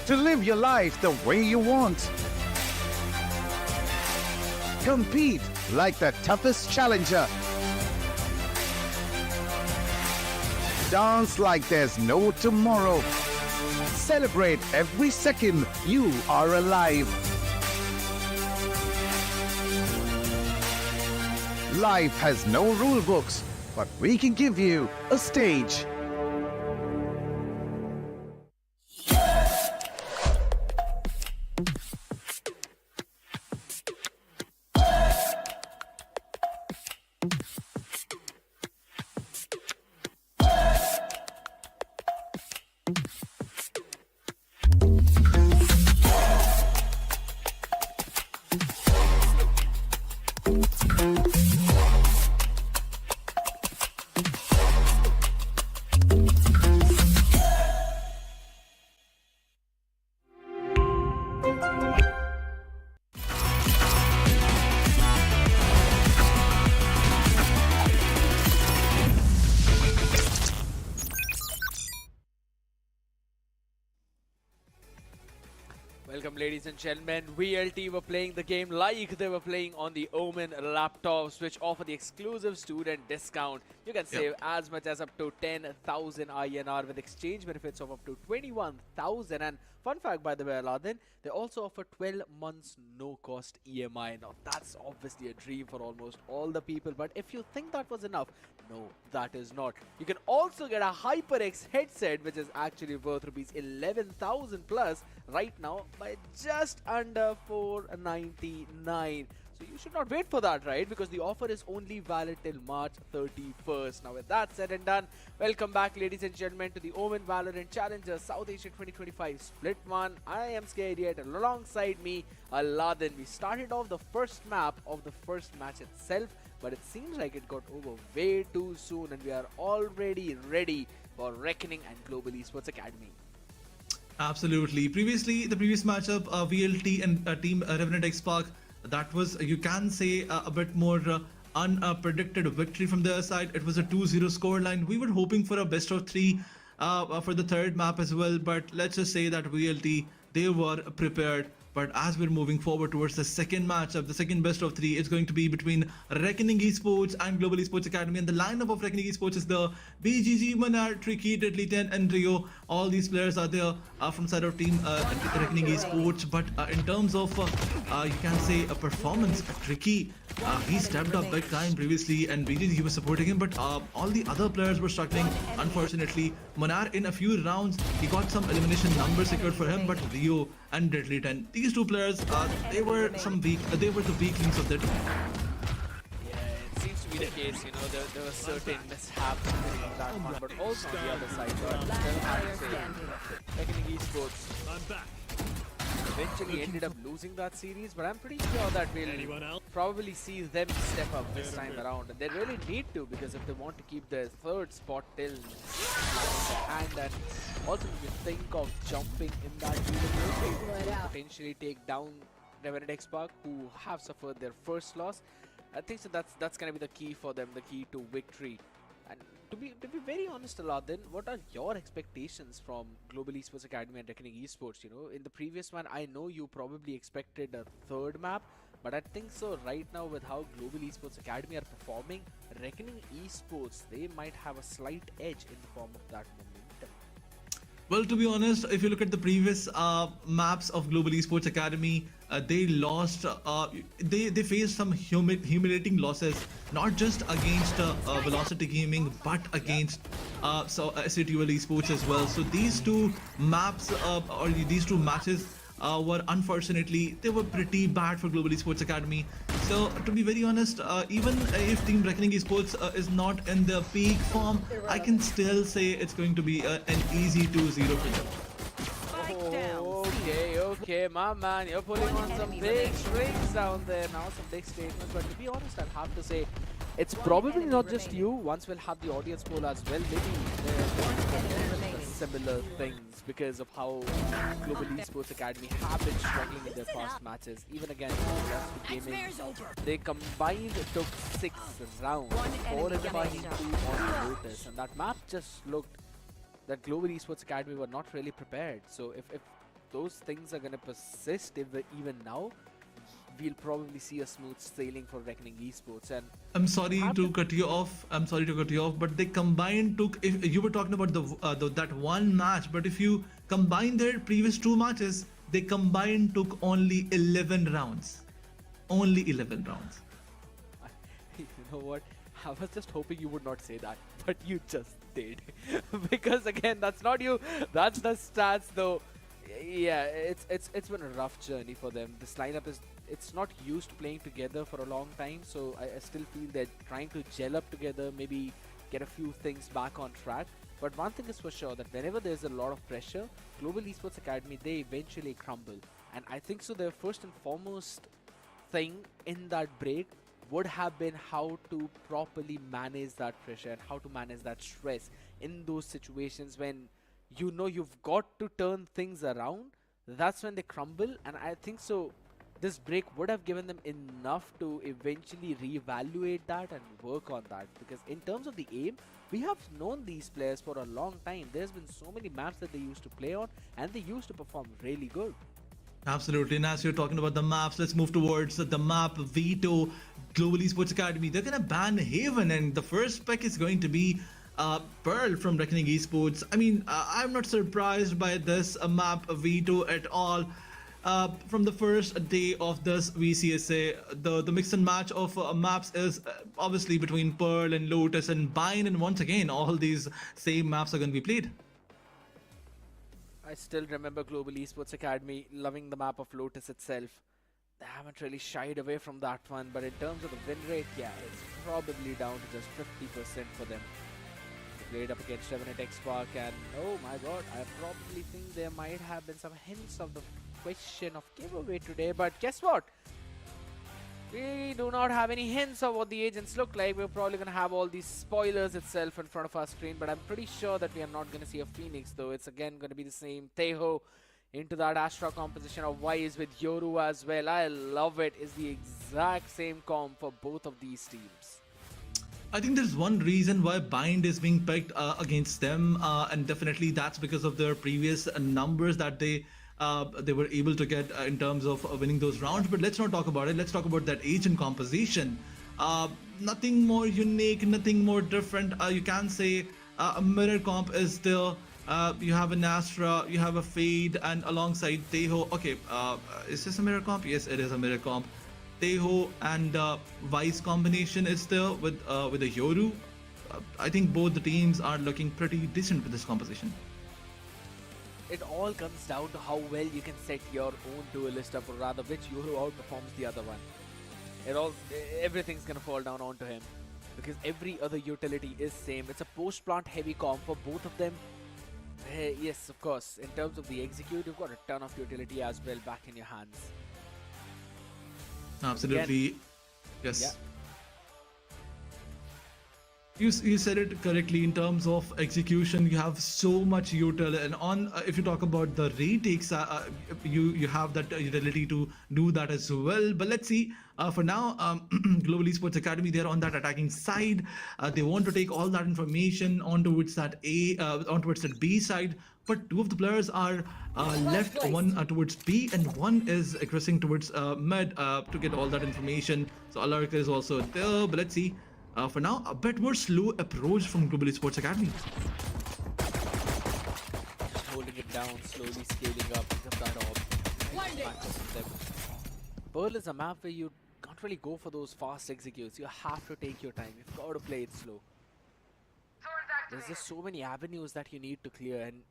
to live your life the way you want. Compete like the toughest challenger. Dance like there's no tomorrow. Celebrate every second you are alive. Life has no rule books, but we can give you a stage. Welcome, ladies and gentlemen. VLT were playing the game like they were playing on the Omen laptops, which offer the exclusive student discount. You can save as much as up to 10,000 INR with exchange benefits of up to 21,000. And fun fact, by the way, Aladdin, they also offer 12 months no-cost EMI. Now, that's obviously a dream for almost all the people. But if you think that was enough, no, that is not. You can also get a HyperX headset, which is actually worth rupees 11,000 plus right now by just under 499. So you should not wait for that, right? Because the offer is only valid till March 31st. Now, with that said and done, welcome back, ladies and gentlemen, to the Omen Valorant Challenger South Asia 2025 Split 1. I am Scared, and alongside me, Aladdin. We started off the first map of the first match itself, but it seems like it got over way too soon, and we are already ready for Reckoning and Global Esports Academy. Absolutely. Previously, the previous matchup, VLT and Team Revenant Esports, that was, you can say, a bit more unpredicted victory from their side. It was a 2-0 scoreline. We were hoping for a best of 3 for the third map as well, but let's just say that VLT, they were prepared. But as we're moving forward towards the second matchup, the second best of 3, it's going to be between Reckoning Esports and Global Esports Academy. And the lineup of Reckoning Esports is the BGG, Manar, Tricky, Deadly 10, and Rio. All these players are there from side of Team Reckoning Esports. But in terms of, you can say, a performance, Tricky, he stepped up big time previously, and BGG, he was supporting him. But all the other players were struggling, unfortunately. Manar, in a few rounds, he got some elimination numbers secured for him, but Rio and Deadly 10, these two players, they were the weak links of that. Yeah, it seems to be the case, you know, there were certain mishaps in that one, but also on the other side, Reckoning Esports eventually ended up losing that series, but I'm pretty sure that we'll probably see them step up this time around, and they really need to, because if they want to keep their third spot till hand, and also if you think of jumping in that potentially take down Revenant Esports, who have suffered their first loss. I think so that's going to be the key for them, the key to victory. And to be very honest, Aladdin, what are your expectations from Global Esports Academy and Reckoning Esports? You know, in the previous one, I know you probably expected a third map, but I think so right now with how Global Esports Academy are performing, Reckoning Esports, they might have a slight edge in the form of that momentum. Well, to be honest, if you look at the previous maps of Global Esports Academy, they lost, they faced some humiliating losses, not just against Velocity Gaming, but against SATUL Esports as well. So these two maps, or these two matches, were unfortunately, they were pretty bad for Global Esports Academy. So to be very honest, even if Team Reckoning Esports is not in their peak form, I can still say it's going to be an easy 2-0 for them. Okay, my man, you're pulling on some big strings down there now, some big statements, but to be honest, I'll have to say, it's probably not just you. Once we'll have the audience poll as well, maybe similar things because of how Global Esports Academy have been struggling in their past matches. Even against Gaming, they combined took 6 rounds, 4 in the buying, 2 on Lotus, and that map just looked that Global Esports Academy were not really prepared. So if those things are going to persist even now, we'll probably see a smooth sailing for Reckoning Esports. And I'm sorry to cut you off. I'm sorry to cut you off, but they combined took. If you were talking about that one match, but if you combine their previous 2 matches, they combined took only 11 rounds. Only 11 rounds. you know what? I was just hoping you would not say that, but you just did. Because again, that's not you. That's the stats, though. Yeah, it's been a rough journey for them. This lineup it's not used to playing together for a long time, so I still feel they're trying to gel up together, maybe get a few things back on track. But one thing is for sure, that whenever there's a lot of pressure, Global Esports Academy, they eventually crumble. And I think so their first and foremost thing in that break would have been how to properly manage that pressure and how to manage that stress in those situations when you know you've got to turn things around. That's when they crumble. And I think so this break would have given them enough to eventually reevaluate that and work on that, because in terms of the aim, we have known these players for a long time. There's been so many maps that they used to play on and they used to perform really good. Absolutely. And as you're talking about the maps, let's move towards the map veto. Global Esports Academy, they're going to ban Haven, and the first pick is going to be Pearl from Reckoning Esports. I mean, I'm not surprised by this map veto at all. From the first day of this VCSA, the mix and match of maps is obviously between Pearl and Lotus and Bind, and once again, all these same maps are going to be played. I still remember Global Esports Academy loving the map of Lotus itself. They haven't really shied away from that one, but in terms of the win rate, yeah, it's probably down to just 50% for them. They played up against Revenant Esports, and oh my god, I probably think there might have been some hints of the question of giveaway today, but guess what? We do not have any hints of what the agents look like. We're probably going to have all these spoilers itself in front of our screen, but I'm pretty sure that we are not going to see a Phoenix, though. It's again going to be the same Teho into that Astra composition of Wise with Yoru as well. I love it. It's the exact same comp for both of these teams. I think there's one reason why Bind is being picked against them, and definitely that's because of their previous numbers that they were able to get in terms of winning those rounds. But let's not talk about it. Let's talk about that agent composition. Nothing more unique, nothing more different. You can say a mirror comp is there. You have an Astra, you have a Fade, and alongside Teho. Okay, is this a mirror comp? Yes, it is a mirror comp. Teho and Vice combination is there with a Yoru. I think both the teams are looking pretty decent with this composition. It all comes down to how well you can set your own duelist up, or rather which Yoru outperforms the other one. Everything's gonna fall down onto him, because every other utility is same. It's a post-plant heavy comp for both of them. Yes, of course, in terms of the execute, you've got a ton of utility as well back in your hands. Absolutely. Again, yes. Yeah. You said it correctly. In terms of execution, you have so much util, and on if you talk about the retakes, you have that utility to do that as well. But let's see. For now, Global Esports Academy, they're on that attacking side. They want to take all that information on towards that B side. But two of the players are left, one towards B and one is aggressing towards mid to get all that information. So Alarka is also there, but let's see. For now, a bit more slow approach from Global Esports Academy. Just holding it down, slowly scaling up, pick up that orb. Pearl is a map where you can't really go for those fast executes. You have to take your time. You've got to play it slow. There's just so many avenues that you need to clear, and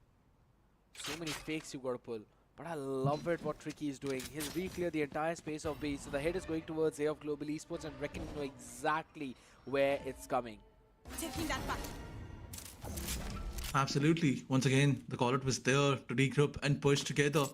so many fakes you got to pull. But I love it what Tricky is doing. He's re-cleared the entire space of B. So the head is going towards A of Global Esports, and Reckoning know exactly where it's coming. Taking that back. Absolutely. Once again, the call-out was there to regroup and push together.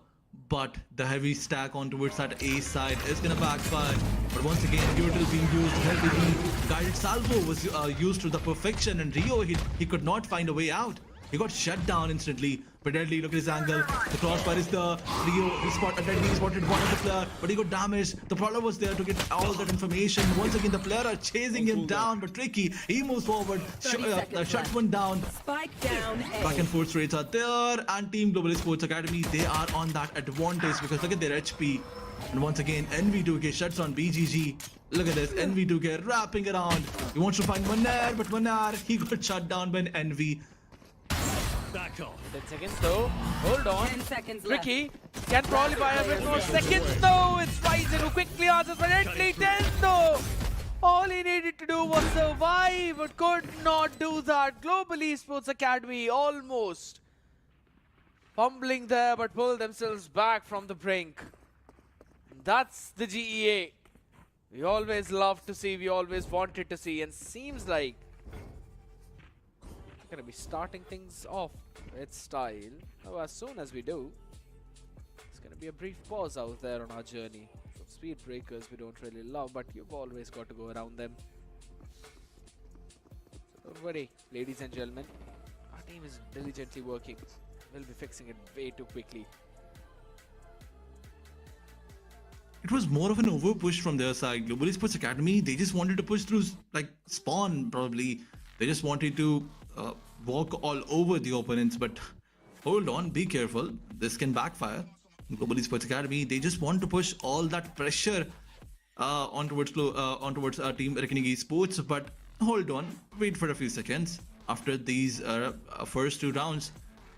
But the heavy stack on towards that A side is going to backfire. But once again, Util being used heavily. Guided Salvo was used to the perfection, and Rio, he could not find a way out. He got shut down instantly but deadly. Look at his angle. The crossfire is there. Rio, he spotted one of the player, but he got damaged. The prowler was there to get all that information. Once again, the player are chasing him down, but Tricky, he moves forward. Shuts one down. Spike down. Back and forth rates are there, and Team Global Esports Academy, they are on that advantage because look at their HP. And once again, NV2K shuts on BGG. Look at this, NV2K wrapping around. He wants to find Manar, but Manar, he got shut down by an NV. Back off. 10 seconds though. Hold on. 10 seconds left. Tricky can probably buy a bit more seconds though. It's Ryzen who quickly answers, but deadly 10 though. All he needed to do was survive, but could not do that. Global Esports Academy almost fumbling there, but pull themselves back from the brink. That's the GEA we always loved to see, we always wanted to see, and seems like we're gonna be starting things off with style. Now, as soon as we do, it's gonna be a brief pause out there on our journey. Some speed breakers we don't really love, but you've always got to go around them. So don't worry, ladies and gentlemen, our team is diligently working. We'll be fixing it way too quickly. It was more of an over push from their side. Global Esports Academy, they just wanted to push through like spawn probably. They just wanted to walk all over the opponents, but hold on, be careful. This can backfire. Global Esports Academy, they just want to push all that pressure on towards our team Reckoning Esports, but hold on, wait for a few seconds. After these first 2 rounds,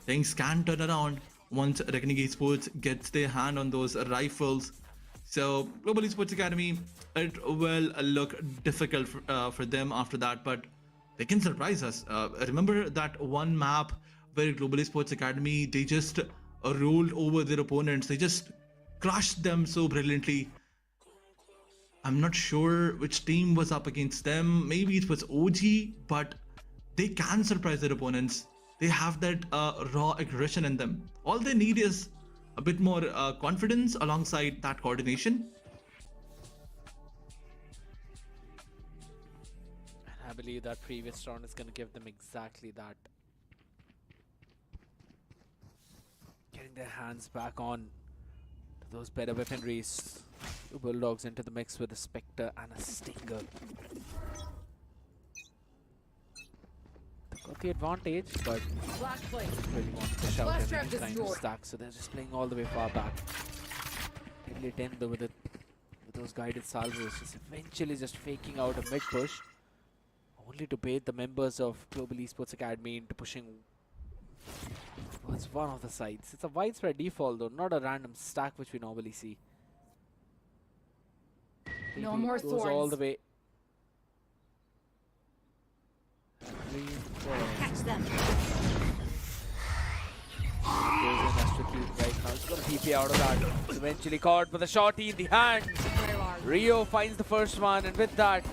things can turn around once Reckoning Esports gets their hand on those rifles. So Global Esports Academy, it will look difficult for them after that, but they can surprise us. Remember that one map where Global Esports Academy, they just rolled over their opponents. They just crushed them so brilliantly. I'm not sure which team was up against them. Maybe it was OG, but they can surprise their opponents. They have that raw aggression in them. All they need is a bit more confidence alongside that coordination. And I believe that previous round is going to give them exactly that. Getting their hands back on to those better weaponries. 2 Bulldogs into the mix with a Spectre and a Stinger. Got the advantage, but really want to shout and trying to stack, so they're just playing all the way far back. Deadly 10 though with those guided salvos, just eventually just faking out a mid push, only to bait the members of Global Esports Academy into pushing towards one of the sides. It's a widespread default though, not a random stack which we normally see. No more goes thorns. all the way. Catch them. Right now, it's gonna TP out of that. It's eventually caught with a shotty in the hand. Rio finds the first one, and with that,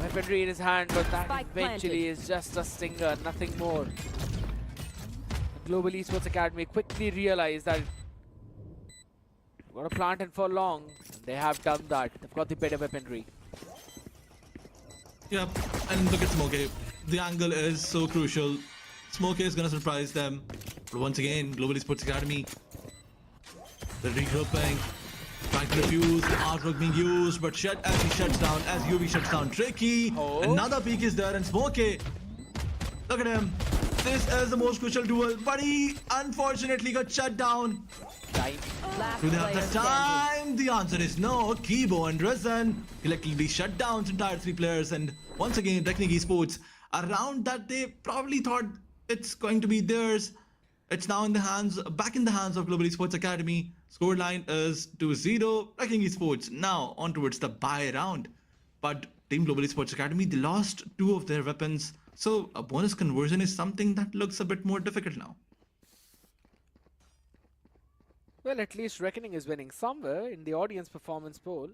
weaponry in his hand, but that Spike eventually planted. is just a stinger, nothing more. The Global Esports Academy quickly realized that we've got to plant in for long. And they have done that. They've got the better weaponry. Yep, and look at Smokey. The angle is so crucial. Smokey is gonna surprise them. But once again, Global Esports Academy, they're regrouping, trying to refuse the artwork being used, but as he shuts down, as UV shuts down Tricky, another peek is there, and Smokey, look at him. This is the most crucial duel, but he unfortunately got shut down. Do they have the time? The answer is no. Kibo and Rezen collectively shut down entire 3 players, and once again, Reckoning Esports, a round that they probably thought it's going to be theirs. It's now back in the hands of Global Esports Academy. Scoreline is 2-0. Reckoning Esports now on towards the bye round. But Team Global Esports Academy, they lost 2 of their weapons. So a bonus conversion is something that looks a bit more difficult now. Well, at least Reckoning is winning somewhere in the audience performance poll.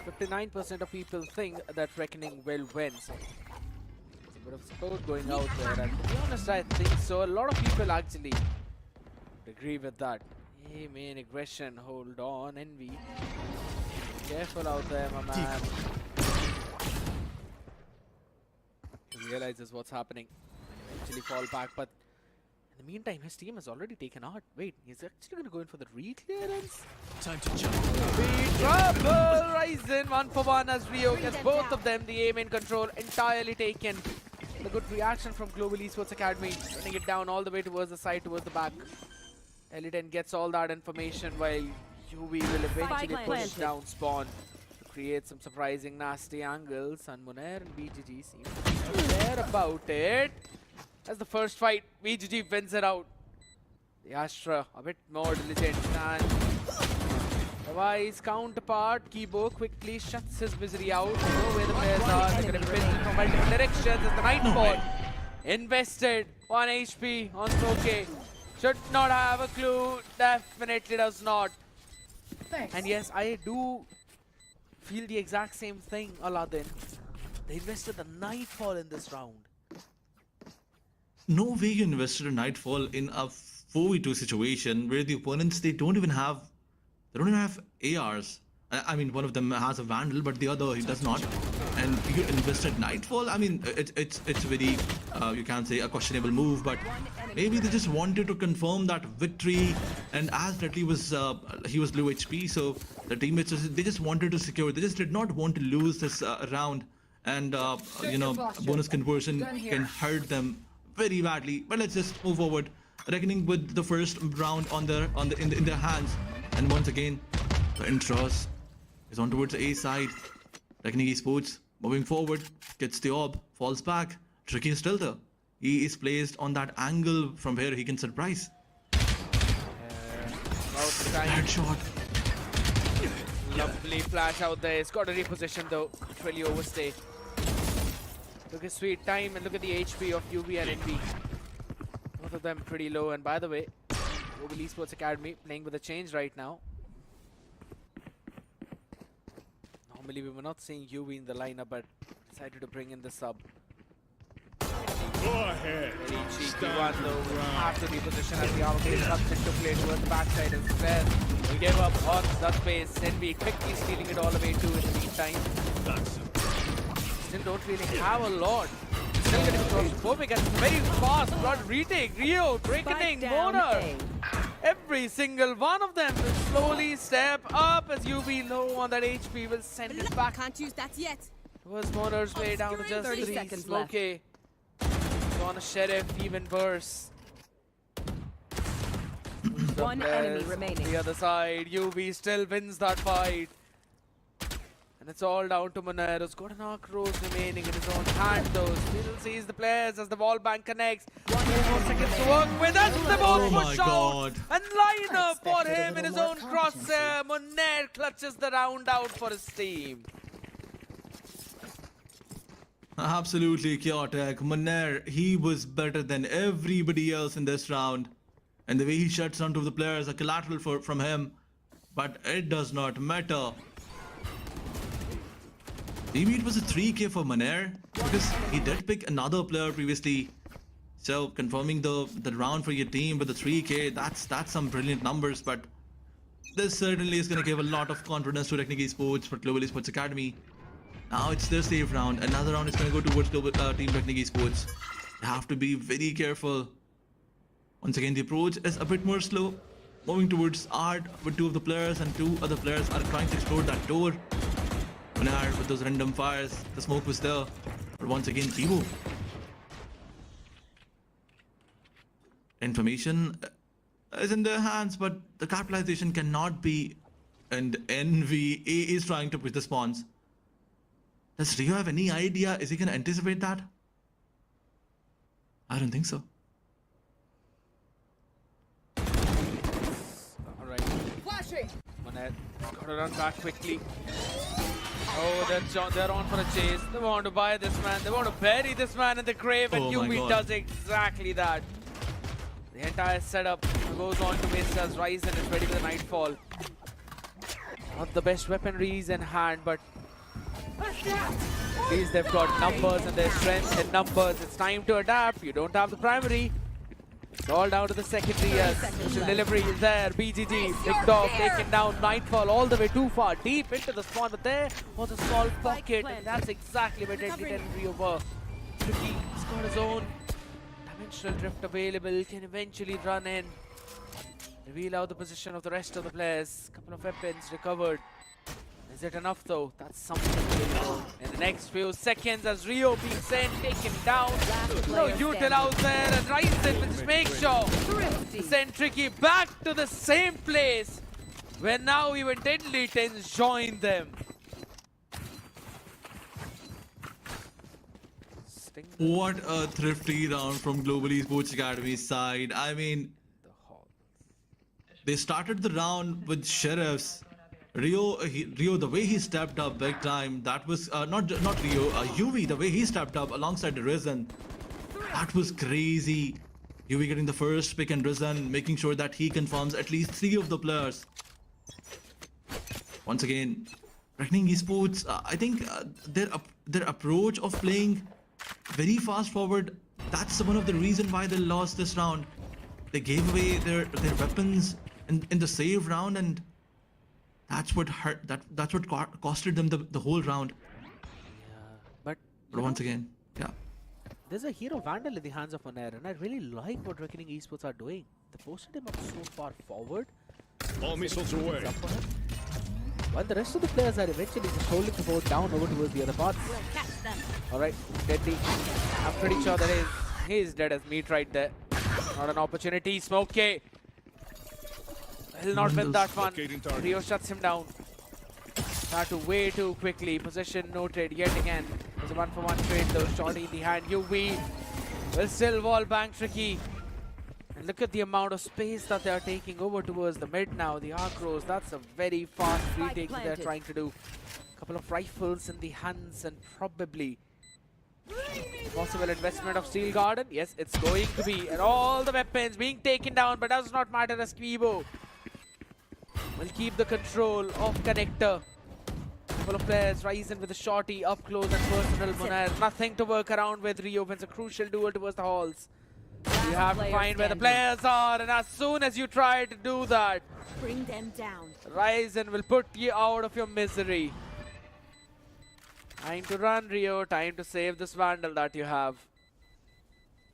59% of people think that Reckoning will win. So there's a bit of support going out there, and to be honest, I think so. A lot of people actually agree with that. Hey, main aggression, hold on, Envy. Careful out there, my man. He realizes what's happening. Eventually fall back, but In the meantime, his team has already taken out. Wait, he's actually going to go in for the re-clearance? Time to jump. Big trouble! Ryzen 1-for-1 as Rio gets both of them. The aim in control entirely taken. The good reaction from Global Esports Academy, running it down all the way towards the side, towards the back. Eliten gets all that information while UV will eventually push down spawn to create some surprising nasty angles, and Munair and BGG seem to be there about it. As the first fight, BGG wins it out. The Astra a bit more diligent, and the Wise counterpart Kibo quickly shuts his misery out. They know where the players are. They're going to be pissed from multiple directions as the Nightfall invested 1 HP on Soke. Should not have a clue. Definitely does not. And yes, I do feel the exact same thing, Aladdin. They invested the Nightfall in this round. No way you invested a Nightfall in a 4v2 situation where the opponents, they don't even have ARs. I mean, one of them has a Vandal, but the other he does not. And you invested Nightfall. I mean, it's very you can say a questionable move, but maybe they just wanted to confirm that victory. And as Deadly was he was low HP, so the teammates they just wanted to secure. They just did not want to lose this round, and you know, bonus conversion can hurt them very badly. But let's just move forward, reckoning with the first round in their hands. And once again, the Intros is on towards the A side. Reckoning Esports moving forward, gets the orb, falls back. Tricky is still there. He is placed on that angle from where he can surprise. Headshot. Lovely flash out there. He's got to reposition though. Can't really overstay. Look at sweet time and look at the HP of UV and NV. Both of them pretty low. And by the way, Global Esports Academy playing with a change right now. Normally we were not seeing UV in the lineup, but decided to bring in the sub. Go ahead. Very cheeky one though. We have to reposition as the Arcade comes into play towards the backside instead. We gave up on that space. NV quickly stealing it all away too in the meantime. Still don't really have a lot. Still getting claustrophobic and very fast. Blood retake, Rio, Drakening, Mona. Every single one of them will slowly step up as UV low on that HP will send it back. Can't use that yet. Towards Mona's way down to just 30 3. seconds Smokey. On a Sheriff, even worse. One enemy remaining. The other side, UV still wins that fight. And it's all down to Munair, who's got an arc rose remaining in his own hand though. Still sees the players as the wall bank connects. 1 more seconds to work with as the ball push out. And line up for him in his own crosshair. Munair clutches the round out for his team. Absolutely chaotic. Munair, he was better than everybody else in this round. And the way he shuts onto the players, a collateral from him. But it does not matter. Maybe it was a 3k for Munair, because he did pick another player previously. So confirming the round for your team with the 3k, that's some brilliant numbers. But this certainly is going to give a lot of confidence to Revenant Esports for Global Esports Academy. Now it's their safe round. Another round is going to go towards Team Revenant Esports. They have to be very careful. Once again, the approach is a bit more slow. Moving towards Art with 2 of the players, and 2 other players are trying to explore that door. Munair with those random fires. The smoke was there. But once again, Kibo. Information is in their hands, but the capitalization cannot be. And NVA is trying to push the spawns. Does Rio have any idea? Is he going to anticipate that? I don't think so. Alright. Munair got to run back quickly. Oh, they're on for a chase. They want to buy this man. They want to bury this man in the grave, and UV does exactly that. The entire setup goes on to miss as Ryzen is ready for the Nightfall. Not the best weaponry in hand, but at least they've got numbers and their strength in numbers. It's time to adapt. You don't have the primary. It's all down to the secondary as the delivery is there. BGG, Big Dog taken down. Nightfall all the way too far, deep into the spawn, but there was a small pocket, and that's exactly where Deadly delivery over. Tricky has got his own. Timing Dimensional Drift available, can eventually run in. Reveal out the position of the rest of the players. Couple of weapons recovered. Is it enough though? That's something available. In the next few seconds as Rio being sent, taken down. No util out there and Ryzen will just make sure to send Tricky back to the same place where now even Deadly Tens join them. What a thrifty round from Global Esports Academy's side. I mean, they started the round with Sheriffs. Rio, the way he stepped up big time, that was not Rio, UV, the way he stepped up alongside Risen, that was crazy. UV getting the first pick and Risen making sure that he confirms at least 3 of the players. Once again, Reckoning Esports, I think their approach of playing very fast forward, that's one of the reasons why they lost this round. They gave away their weapons in the save round, and that's what hurt. That's what costed them the whole round. Yeah, but once again, yeah. There's a hero Vandal in the hands of Onair, and I really like what Reckoning Esports are doing. They posted him up so far forward. All missiles away. While the rest of the players are eventually just holding the boat down over towards the other parts. Alright, Deadly. I'm pretty sure that he's dead as meat right there. Not an opportunity. Smokey. He'll not win that one. Rio shuts him down. Started way too quickly. Possession noted yet again. There's a 1-for-1 trade though. Shorty in the hand. UV will still wall bang Tricky. And look at the amount of space that they are taking over towards the mid now. The Arcros, that's a very fast retake they're trying to do. Couple of rifles in the hands and probably possible investment of Steel Garden. Yes, it's going to be. And all the weapons being taken down, but does not matter as Quibo will keep the control of Connector. Couple of players rising with a shorty up close and personal. Monair, nothing to work around with. Rio wins a crucial duel towards the halls. You have to find where the players are, and as soon as you try to do that, Bring them down. Ryzen will put you out of your misery. Time to run, Rio. Time to save this Vandal that you have.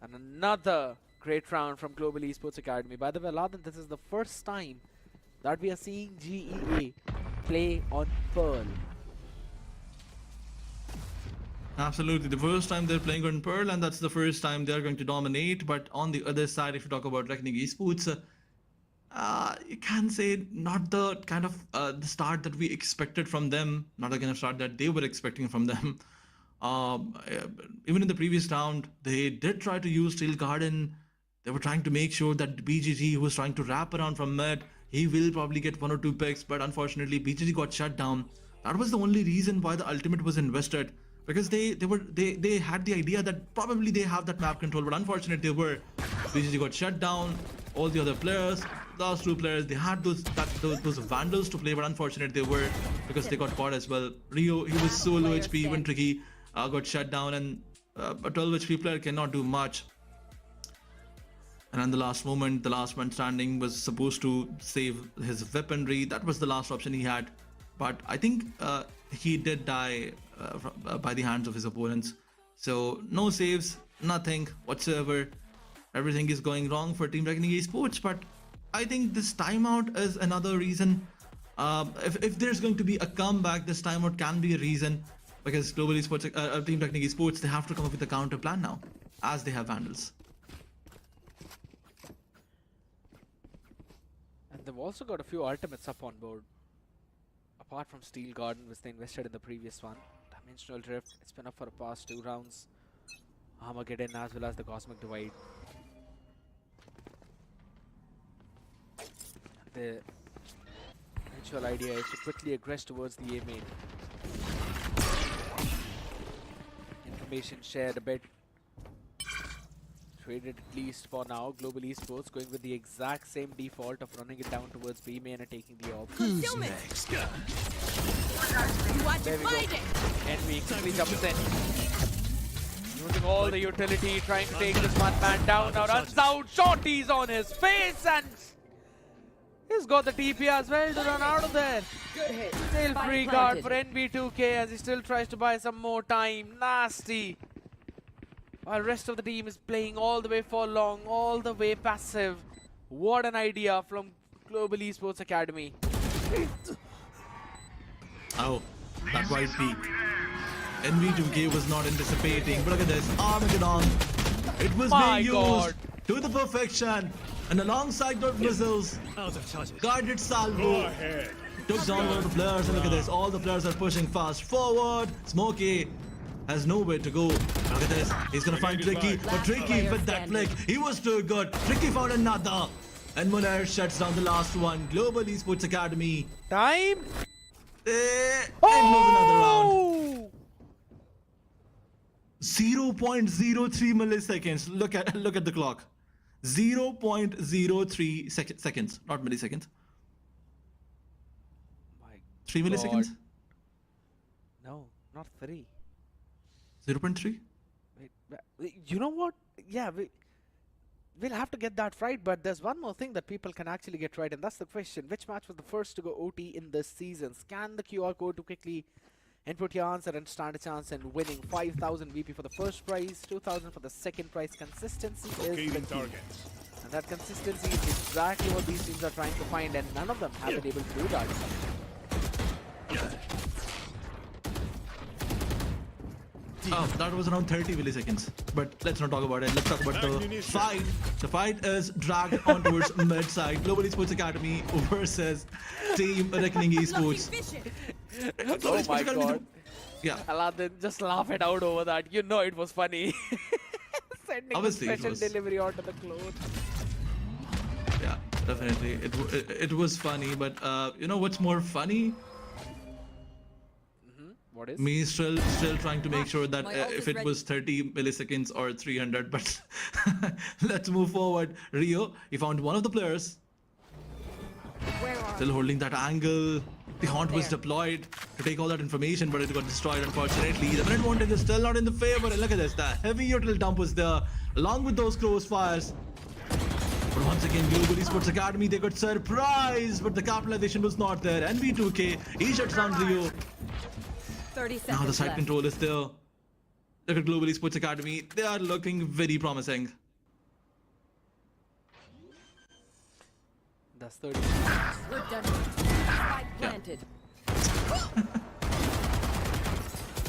And another great round from Global Esports Academy. By the way, Aladdin, this is the first time that we are seeing GEA play on Pearl. Absolutely, the first time they're playing on Pearl, and that's the first time they're going to dominate. But on the other side, if you talk about Reckoning Esports, you can say not the kind of the start that we expected from them, not the kind of start that they were expecting from them. Even in the previous round, they did try to use Steel Garden. They were trying to make sure that BGG, who was trying to wrap around from mid, he will probably get 1 or 2 picks, but unfortunately BGG got shut down. That was the only reason why the ultimate was invested. Because they had the idea that probably they have that map control, but unfortunately they were. BGG got shut down. All the other players, last 2 players, they had those Vandals to play, but unfortunately they were, because they got caught as well. Rio, he was so low HP, even Tricky got shut down, and a 12 HP player cannot do much. And in the last moment, the last man standing was supposed to save his weaponry. That was the last option he had. But I think he did die by the hands of his opponents. So no saves, nothing whatsoever. Everything is going wrong for Team Reckoning Esports. But I think this timeout is another reason. If there's going to be a comeback, this timeout can be a reason. Because Global Esports, Team Reckoning Esports, they have to come up with a counter plan now, as they have Vandals. And they've also got a few ultimates up on board. Apart from Steel Garden, which they invested in the previous one. Dimensional Drift, it's been up for the past 2 rounds. Armageddon as well as the Cosmic Divide. The eventual idea is to quickly aggress towards the A main. Information shared a bit. Traded at least for now. Global Esports going with the exact same default of running it down towards B main and taking the off. Who's next? There we go. Envy quickly jumps in. Using all the utility, trying to take this one man down. Now runs out. Shorty's on his face, and he's got the TP as well to run out of there. Still free card for NB2K as he still tries to buy some more time. Nasty. while rest of the team is playing all the way for long, all the way passive. What an idea from Global Esports Academy. Oh, that wide peak. NV2K was not anticipating, but look at this. Armageddon. It was My being God. used to the perfection. And alongside those missiles, guided salvo took down one of the players. And look at this. All the players are pushing fast forward. Smokey has nowhere to go. Look at this. He's going to find Tricky. But Tricky with that flick, he was too good. Tricky found another. And Munair shuts down the last one. Global Esports Academy. Time. It was another round. 0.03 milliseconds. Look at the clock. 0.03 seconds, not milliseconds. My 3 milliseconds? God. No, not 3. 0.3? Wait, you know what? Yeah, we'll have to get that right, but there's one more thing that people can actually get right, and that's the question. Which match was the first to go OT in this season? Scan the QR code to quickly input your answer and stand a chance in winning 5,000 VP for the first prize, 2,000 for the second prize. Consistency is the key. And that consistency is exactly what these teams are trying to find, and none of them have been able to do that. Oh, that was around 30 milliseconds. But let's not talk about it. Let's talk about the fight. The fight is dragged on towards mid-side. Global Esports Academy versus Team Reckoning Esports. Oh my God. Yeah. Aladdin, just laugh it out over that. You know it was funny. Sending Obviously, a special delivery onto the clothes. Yeah, definitely. It was funny, but you know what's more funny? What is? Me still trying to make sure that if it was 30 milliseconds or 300, but let's move forward. Rio, he found one of the players. Still holding that angle. The Haunt was deployed to take all that information, but it got destroyed, unfortunately. The minute advantage is still not in the favor. And look at this. The heavy util dump was there, along with those crossfires. But once again, Global Esports Academy, they got surprised, but the capitalization was not there. NV2K, he shuts down Rio. 30 seconds Now the side left. control is there. Look at Global Esports Academy. They are looking very promising. That's 30. We're done. Spike planted.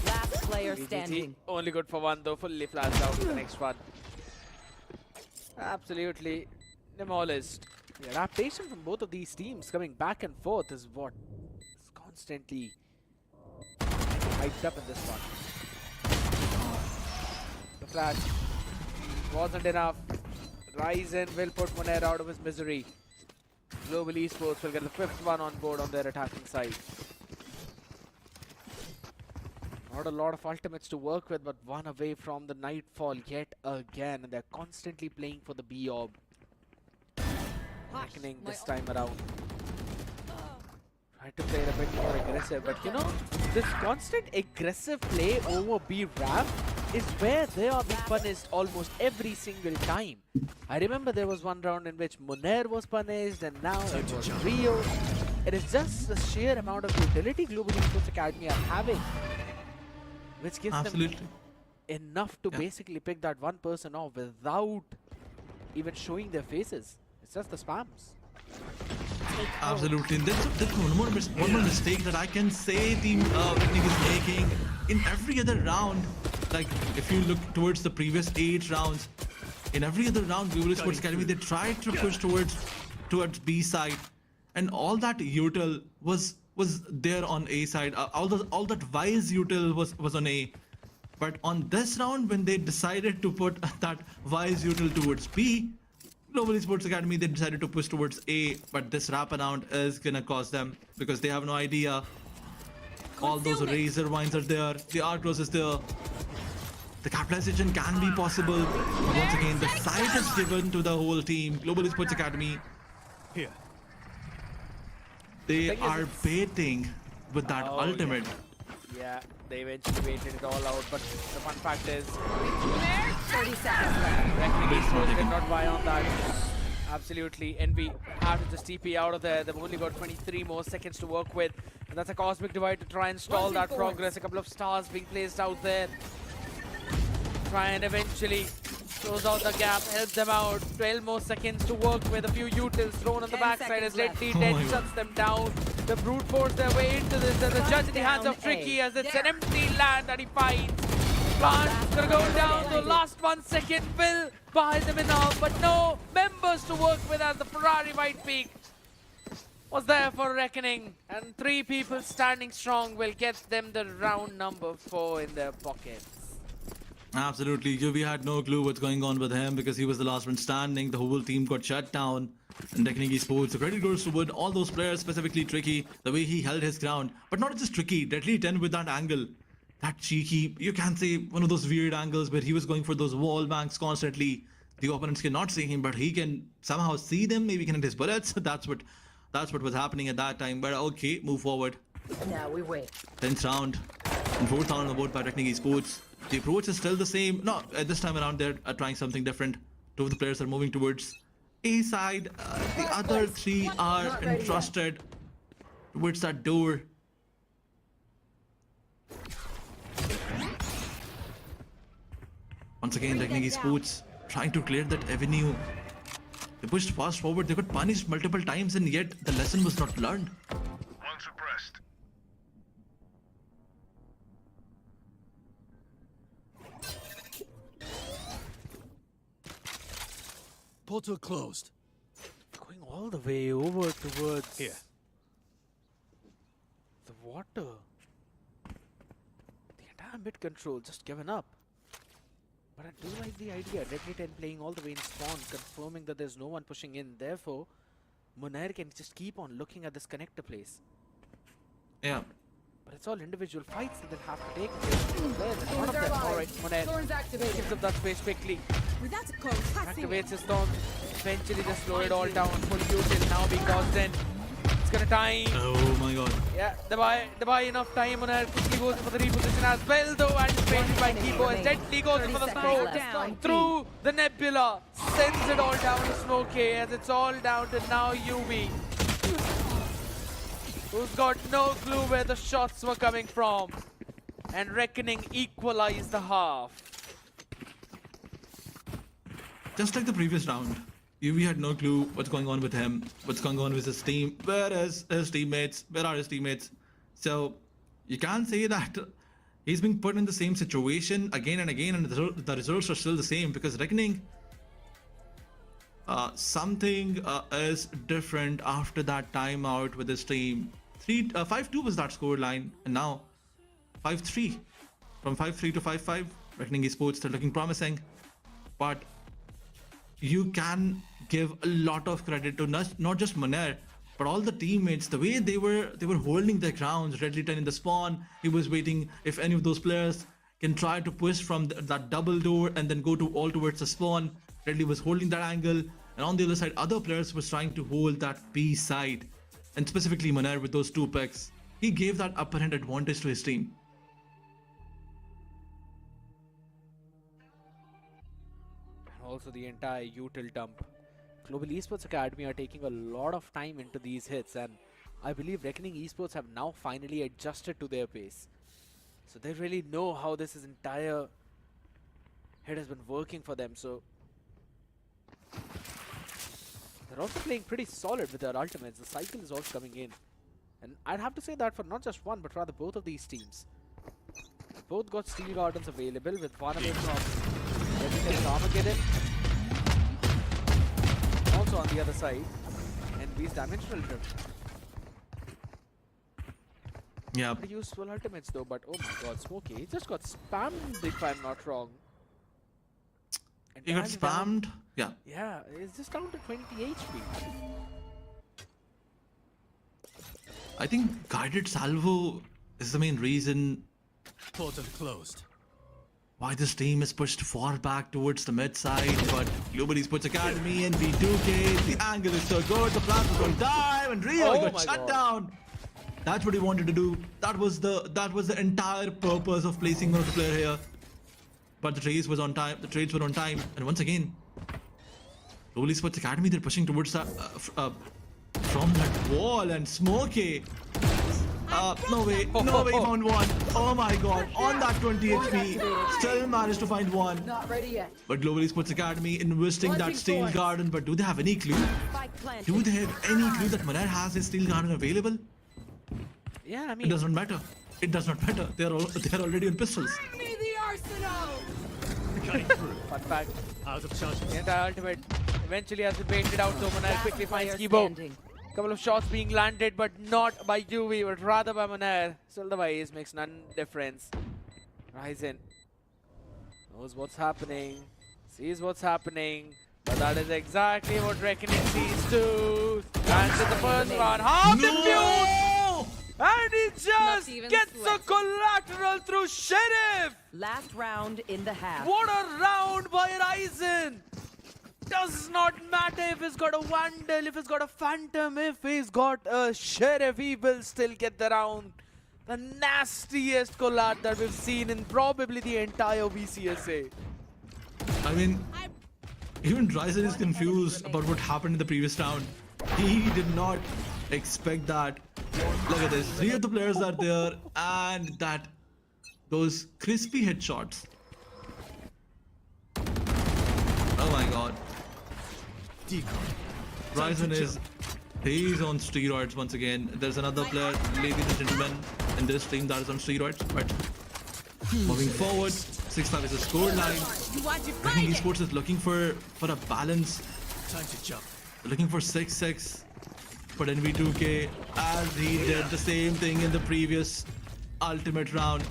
Last player standing. Only good for one though, fully flashed out to the next one. Absolutely demolished. The adaptation from both of these teams coming back and forth is what is constantly hyped up in this one. The flash wasn't enough. Ryzen will put Munair out of his misery. Global Esports will get the 5th one on board on their attacking side. Not a lot of ultimates to work with, but one away from the Nightfall yet again. And they're constantly playing for the B orb. Reckoning this time around. Tried to play it a bit more aggressive, but you know, this constant aggressive play over B ramp is where they are being punished almost every single time. I remember there was one round in which Munair was punished, and now it was Rio. It is just the sheer amount of utility Global Esports Academy are having, which gives them enough to basically pick that one person off without even showing their faces. It's just the spams. Absolutely. And that's one more mistake that I can say Team Reckoning is making in every other round. Like, if you look towards the previous 8 rounds, in every other round, Global Esports Academy, they tried to push towards B side, and all that util was there on A side. All that wise util was on A. But on this round, when they decided to put that wise util towards B, Global Esports Academy, they decided to push towards A, but this wraparound is gonna cost them because they have no idea. All those razor vines are there, the Arcros is there. The capitalization can be possible. But once again, the site is given to the whole team. Global Esports Academy. Here. They are baiting with that ultimate. Yeah, they eventually waited it all out, but the fun fact is 30 seconds left. Reckoning Esports did not buy on that. Absolutely, Envy have to just TP out of there. They've only got 23 more seconds to work with, and that's a cosmic divide to try and stall that progress. A couple of stars being placed out there. try and eventually close out the gap, help them out. 12 more seconds to work with. A few utils thrown on the 10 backside as seconds Red left. Dead shuts them down. The brute force their way into this. There's a judge in the hands of Tricky as it's an empty land that he finds. Plant's gonna go down. The last 1 second will buy them enough, but no members to work with as the Ferrari White Peak was there for reckoning. And 3 people standing strong will get them the round number 4 in their pockets. Absolutely. Yuvi had no clue what's going on with him because he was the last one standing. The whole team got shut down. And Revenant Esports, the credit goes to Wood, all those players, specifically Tricky, the way he held his ground. But not just Tricky, Deadly 10 with that angle. That cheeky, you can't say one of those weird angles where he was going for those wall banks constantly. The opponents cannot see him, but he can somehow see them, maybe connect his bullets. That's what was happening at that time. But okay, move forward. Now we wait. 10th round and 4th round on the board by Revenant Esports. The approach is still the same. No, this time around they're trying something different. 2 of the players are moving towards A side. The other 3 are entrusted towards that door. Once again, Revenant Esports trying to clear that avenue. They pushed fast forward. They got punished multiple times, and yet the lesson was not learned. One suppressed. Portal closed. Going all the way over towards the water. The entire mid control just given up. But I do like the idea. Revenant 10 playing all the way in spawn, confirming that there's no one pushing in. Therefore, Monair can just keep on looking at this connector place. Yeah. But it's all individual fights that they'll have to take. There's one of them. Alright, Monair gives up that space quickly. Activates his storm. Eventually just slow it all down. Full util now being caused in. It's gonna time. Oh my god. Yeah, they buy enough time. Monair quickly goes for the reposition as well, though, anticipated by Kibo as Deadly goes for the throw through the nebula. Sends it all down to Smokey as it's all down to now Yuvi, who's got no clue where the shots were coming from. And Reckoning equalized the half. Just like the previous round, Yuvi had no clue what's going on with him, what's going on with his team, where is his teammates, where are his teammates. So you can't say that he's being put in the same situation again and again, and the results are still the same because Reckoning, something is different after that timeout with his team. 5-2 was that score line, and now 5-3. From 5-3 to 5-5, Revenant Esports still looking promising, but you can give a lot of credit to not just Monair, but all the teammates. The way they were holding their grounds. Redly 10 in the spawn. He was waiting if any of those players can try to push from that double door and then go all towards the spawn. Redly was holding that angle, and on the other side, other players was trying to hold that B side, and specifically Monair with those 2 picks. He gave that upper hand advantage to his team. Also the entire util dump. Global Esports Academy are taking a lot of time into these hits, and I believe Reckoning Esports have now finally adjusted to their pace. So they really know how this entire hit has been working for them. So they're also playing pretty solid with their ultimates. The cycle is also coming in. And I'd have to say that for not just one, but rather both of these teams. Both got Steel Gardens available, with one away from Revenant Armageddon. Also on the other side, NB's Dimensional Drift. Yeah. Pretty useful ultimates though, but oh my god, Smokey, he just got spammed if I'm not wrong. And He got spammed? Yeah. Yeah, it's just down to 20 HP. I think guided salvo is the main reason Portal closed. why this team is pushed far back towards the mid side, but Global Esports Academy and B2K, the angle is so good, the plant was going to dive, and Rio got shut down. That's what he wanted to do. That was the entire purpose of placing another player here. But the trades was on time. The trades were on time, and once again, Global Esports Academy, they're pushing towards that from that wall, and Smokey No way, no way, he found one. Oh my god, on that 20 HP, still managed to find one. Not ready yet. But Global Esports Academy investing that Steel Garden, but do they have any clue? Spike planted. Do they have any clue that Manar has his Steel Garden available? Yeah, I It mean, does not matter. It does not matter. They are already on pistols. Bring me the arsenal. fun fact. The entire ultimate eventually has been painted out, so Manar Last quickly finds player Kibo. standing. Couple of shots being landed, but not by UV, but rather by Manar. Still the Ace makes none difference. Ryzen knows what's happening, sees what's happening, but that is exactly what Reckoning sees too. And in the first round, half defused! And he just even gets sweat. a collateral through Sheriff! Last round in the half. What a round by Ryzen! Does not matter if he's got a Vandal, if he's got a Phantom, if he's got a Sheriff, he will still get the round. The nastiest collab that we've seen in probably the entire VCSA. I mean, even Ryzen is confused about what happened in the previous round. He did not expect that. Look at this. 3 of the players are there, and those crispy headshots. Oh my god. Ryzen he's on steroids once again. There's another player, ladies and gentlemen, in this team that is on steroids. But moving forward, 6-5 is the score line. I think Esports is looking for a balance. Looking for 6-6 for NV2K, as he did the same thing in the previous ultimate round.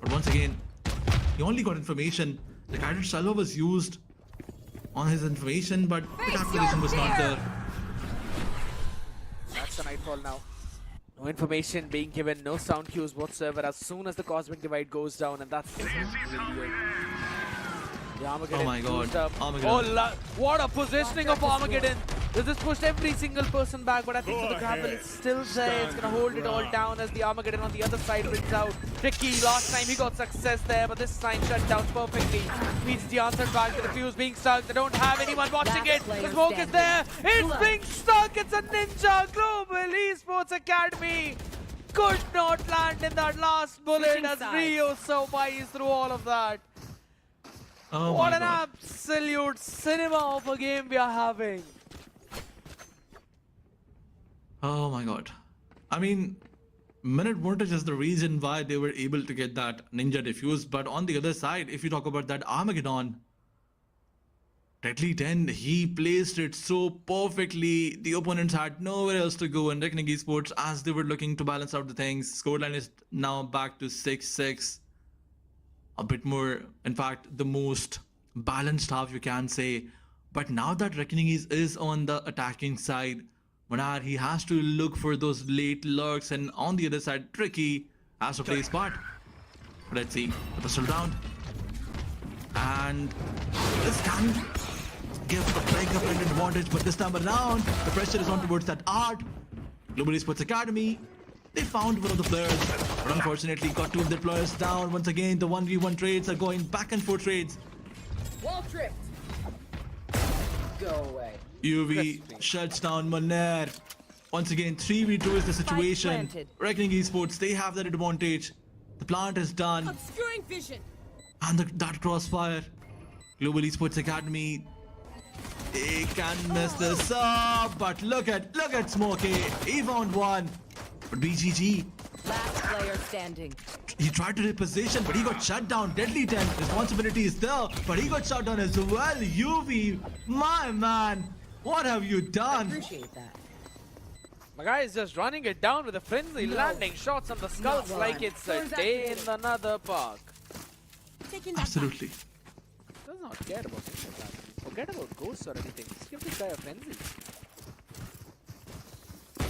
But once again, he only got information. The guided salvo was used on his information, but the calculation was not there. That's the Nightfall now. No information being given, no sound cues whatsoever as soon as the Cosmic Divide goes down, and that's brilliant. The Armageddon. Oh my god, used up. Armageddon. Oh, what a positioning of Armageddon! This has pushed every single person back, but I think for the grapple it's still there. It's gonna hold it all down as the Armageddon on the other side brings out Tricky. Last time he got success there, but this time shut down perfectly. Meets the answer back, the fuse being stuck. They don't have anyone watching it. The smoke is there. It's being stuck. It's a Ninja Global Esports Academy. Could not land in that last bullet as Rio survives through all of that. Oh What my an god. absolute cinema of a game we are having. Oh my god. I mean, Minute Voltage is the reason why they were able to get that Ninja defuse, but on the other side, if you talk about that Armageddon, Deadly 10, he placed it so perfectly. The opponents had nowhere else to go, and Reckoning Esports, as they were looking to balance out the things, scoreline is now back to 6-6. A bit more, in fact, the most balanced half you can say. But now that Reckoning is on the attacking side, Manar, he has to look for those late lurks, and on the other side, Tricky has to play his part. Let's see, the pistol round. And this can give a breakup and advantage, but this time around, the pressure is on towards that Art. Global Esports Academy, they found one of the players, but unfortunately got 2 of their players down. Once again, the 1v1 trades are going back and forth trades. Wall tripped. Go away. UV shuts down Manar. Once again, 3v2 is the situation. planted. Reckoning Esports, they have that advantage. The plant is done. Obscuring vision. And that crossfire. Global Esports Academy, they can mess this up. But look at Smokey. He found one. But BGG, Last player standing. he tried to reposition, but he got shut down. Deadly 10, responsibility is there, but he got shut down as well. UV, my man, what have you done? Appreciate that. My guy is just running it down with a frenzy, landing shots on the skulls Not like one. it's a Turns day in activated. another park. Taking that Absolutely. Does not care about anything like that. Forget about ghosts or anything. Just give this guy a frenzy.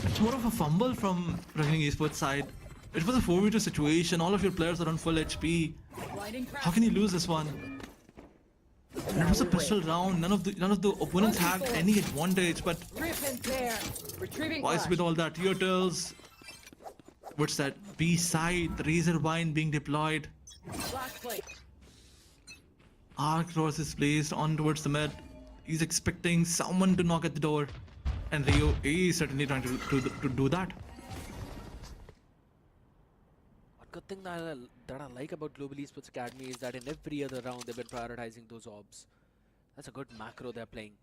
It's more of a fumble from Reckoning Esports side. It was a 4v2 situation. All of your players are on full HP. Blinding How can you lose this one? And it was a pistol round. None of the opponents had any advantage. But Rip and tear. Retrieving wise flash. with all that turtles. What's that? B side, the Razor Vine being deployed. Flash plate. Arc Cross is placed on towards the mid. He's expecting someone to knock at the door. And Rio is certainly trying to do that. good thing that I like about Global Esports Academy is that in every other round they've been prioritizing those orbs. That's a good macro they're playing.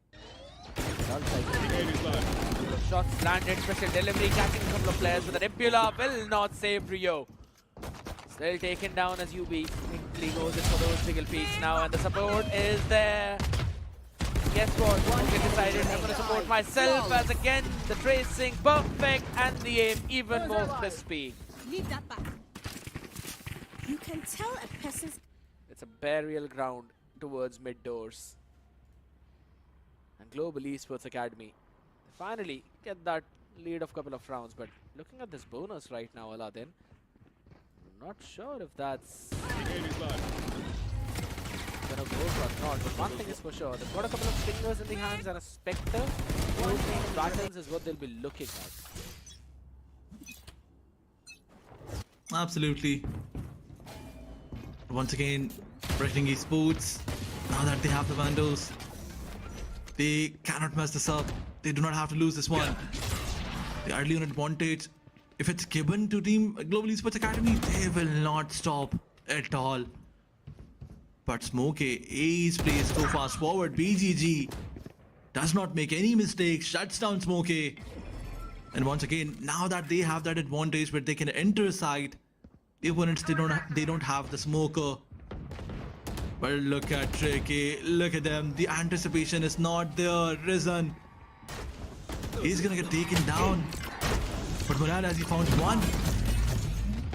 Shots landed, special delivery, catching a couple of players with a Nebula will not save Rio. Still taken down as UB quickly goes in for those wiggle peaks now, and the support is there. Guess what? Smokey decided I'm going to support myself as again the tracing perfect and the aim even more crispy. Leave that back. You can tell a person's. It's a burial ground towards mid doors. And Global Esports Academy finally get that lead of couple of rounds, but looking at this bonus right now, Aladdin, not sure if that's gonna go or not, but one thing is for sure, they've got a couple of Stingers in the hands and a Spectre. Opening battles is what they'll be looking at. Absolutely. Once again, Revenant Esports, now that they have the Vandals, they cannot mess this up. They do not have to lose this one. They are early on advantage. If it's given to Team Global Esports Academy, they will not stop at all. But Smokey, Ace plays so fast forward. BGG does not make any mistakes, shuts down Smokey. And once again, now that they have that advantage where they can enter side, the opponents they don't have the smoker. But look at Tricky, look at them. The anticipation is not there. Risen, he's gonna get taken down. But Morale, as he found one,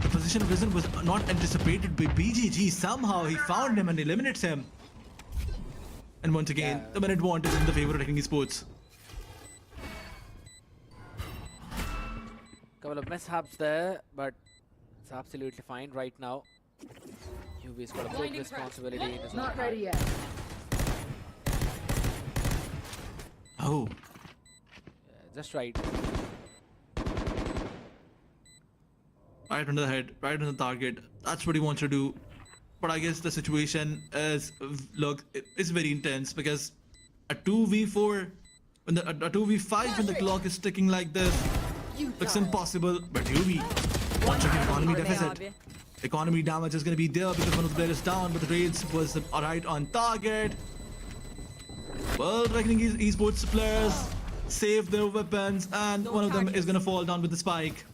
the position of Risen was not anticipated by BGG. Somehow he found him and eliminates him. And once again, the minute advantage is in the favor of Revenant Esports. Couple of mishaps there, but it's absolutely fine right now. UV's got a big responsibility in his own hand. Yet. Oh. Just right. Right under the head, right on the target. That's what he wants to do. But I guess the situation is, look, it's very intense because a 2v4, when a 2v5 when the clock is ticking like this, looks impossible. But UV, once again, economy deficit. Economy damage is going to be there because one of the players is down, but the trades was right on target. Well, Revenant Esports players save their weapons, and one of them is going to fall down with the spike.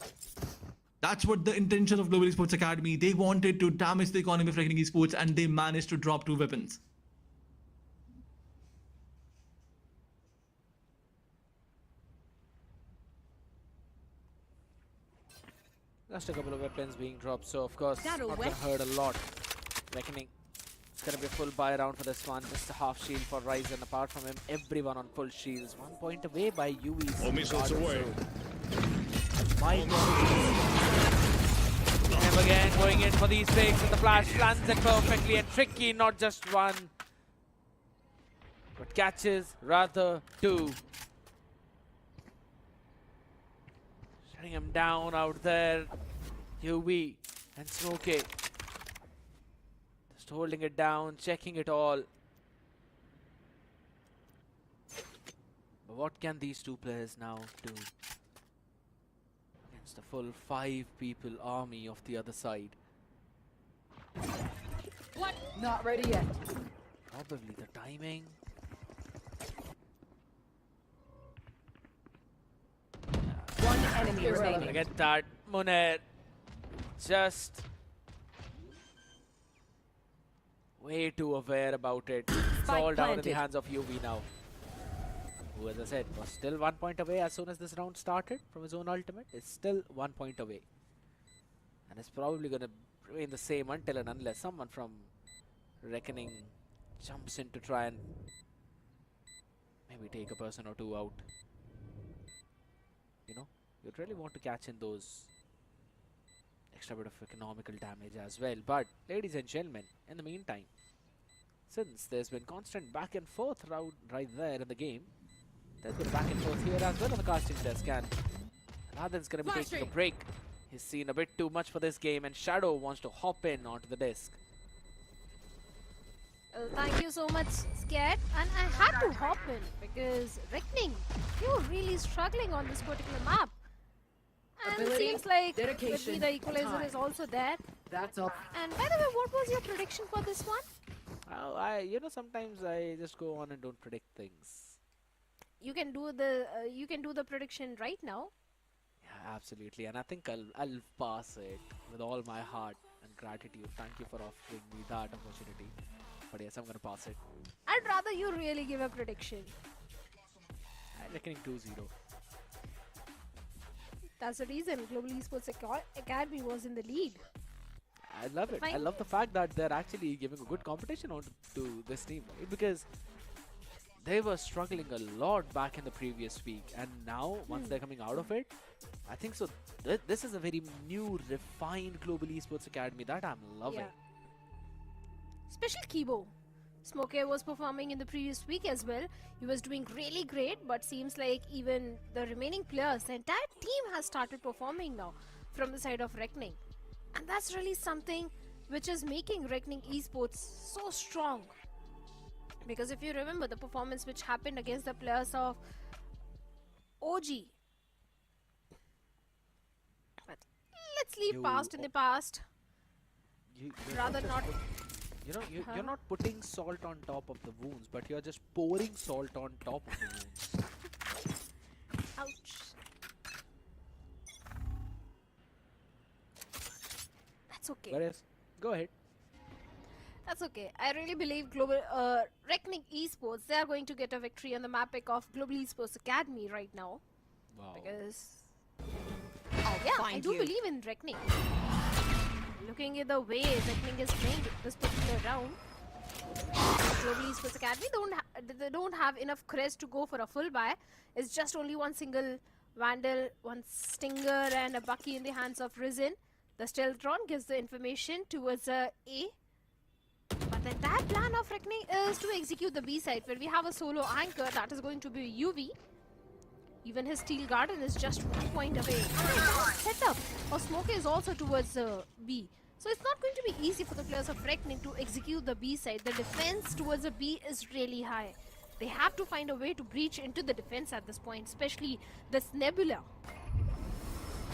That's what the intention of Global Esports Academy. They wanted to damage the economy of Revenant Esports, and they managed to drop 2 weapons. Just a couple of weapons being dropped, so of course not gonna hurt a lot. Reckoning. It's gonna be a full buy round for this one. Just a half shield for Ryzen. Apart from him, everyone on full shields. 1 point away by UV's. away. And again going in for these fakes, and the flash lands it perfectly, and Tricky not just one, but catches rather 2. Shutting him down out there. UV and Smokey just holding it down, checking it all. But what can these 2 players now do against the full 5 people army of the other side? What? Not ready yet. Probably the timing. One enemy remaining. Look at that. Monet just way too aware about it. It's all down in the hands of UV now, who, as I said, was still 1 point away as soon as this round started from his own ultimate. It's still 1 point away, and it's probably going to remain the same until and unless someone from Reckoning jumps in to try and maybe take a person or 2 out. You know, you'd really want to catch in those extra bit of economical damage as well. But ladies and gentlemen, in the meantime, since there's been constant back and forth right there in the game, there's been back and forth here as well on the casting desk, and Aladdin's going to be taking a break. He's seen a bit too much for this game, and Shadow wants to hop in onto the desk. Well, thank you so much, Scared. And I had to hop in because Reckoning, you were really struggling on this particular map. And it seems like maybe the equalizer is also there. That's all. And by the way, what was your prediction for this one? Sometimes I just go on and don't predict things. You can do the prediction right now. Yeah, absolutely. And I think I'll pass it with all my heart and gratitude. Thank you for offering me that opportunity. But yes, I'm gonna pass it. I'd rather you really give a prediction. I'm reckoning 2-0. That's the reason Global Esports Academy was in the lead. I love it. I love the fact that they're actually giving a good competition to this team, right? Because they were struggling a lot back in the previous week, and now once they're coming out of it, I think so. This is a very new, refined Global Esports Academy that I'm loving. Yeah. Special Kibo. Smokey was performing in the previous week as well. He was doing really great, but seems like even the remaining players, the entire team has started performing now from the side of Reckoning. And that's really something which is making Reckoning Esports so strong. Because if you remember the performance which happened against the players of OG. But let's leave past in the past. Rather not... You're not putting salt on top of the wounds, but you're just pouring salt on top of the wounds. Ouch. That's okay. But yes, go ahead. That's okay. I really believe Reckoning Esports, they are going to get a victory on the map pick of Global Esports Academy right now. Wow. Because... I do believe in Reckoning. Looking at the way Reckoning is playing this particular round, Global Esports Academy they don't have enough crest to go for a full buy. It's just only one single Vandal, one Stinger and a Bucky in the hands of Risen. The Stealthron gives the information towards A. But the entire plan of Reckoning is to execute the B side, where we have a solo anchor that is going to be UV. Even his Steel Garden is just 1 point away. Setup for Smokey is also towards B. So it's not going to be easy for the players of Reckoning to execute the B side. The defense towards the B is really high. They have to find a way to breach into the defense at this point, especially this Nebula.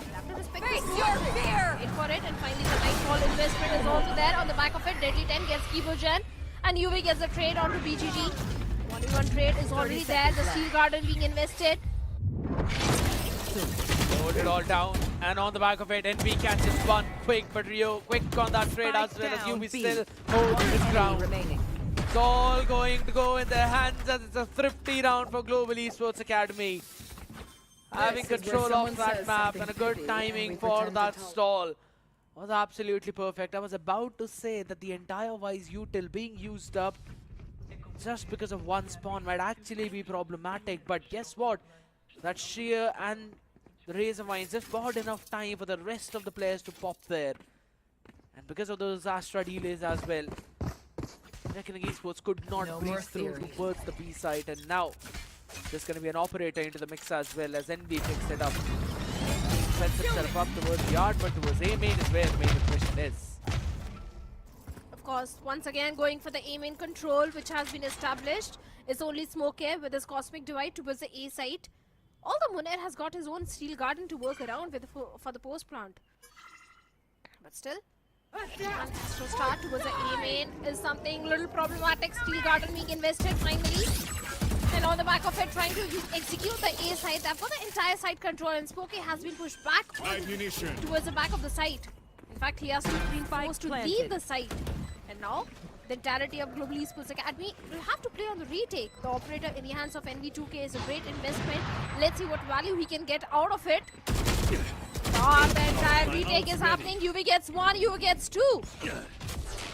You have to respect this move. Wait for it, and finally the Nightfall investment is also there. On the back of it, Deadly 10 gets Kibogen, and UV gets the trade onto BGG. 1v1 trade is already there. The Steel Garden being invested. Load it all down, and on the back of it, NB catches one quick, but Rio quick on that trade as well as UB still holds his ground. It's all going to go in their hands as it's a thrifty round for Global Esports Academy. Having control of that map and a good timing for that stall was absolutely perfect. I was about to say that the entire Wise util being used up just because of one spawn might actually be problematic, but guess what? That Sheer and the Razor Vines just bought enough time for the rest of the players to pop there. And because of those Astra delays as well, Reckoning Esports could not breeze through towards the B side, and now there's going to be an operator into the mix as well as NB picks it up. Sets himself up towards the yard, but towards A main is where the main question is. Of course, once again going for the A main control which has been established. It's only Smokey with his Cosmic Divide towards the A site. Although Munir has got his own Steel Garden to work around with for the post plant. But still, Astro start towards the A main is something little problematic. Steel Garden being invested finally. And on the back of it, trying to execute the A side. They've got the entire side control, and Smokey has been pushed back towards the back of the site. In fact, he has been forced to leave the site. And now, the entirety of Global Esports Academy will have to play on the retake. The operator in the hands of NV2K is a great investment. Let's see what value he can get out of it. The entire retake is happening. UV gets 1, UV gets 2.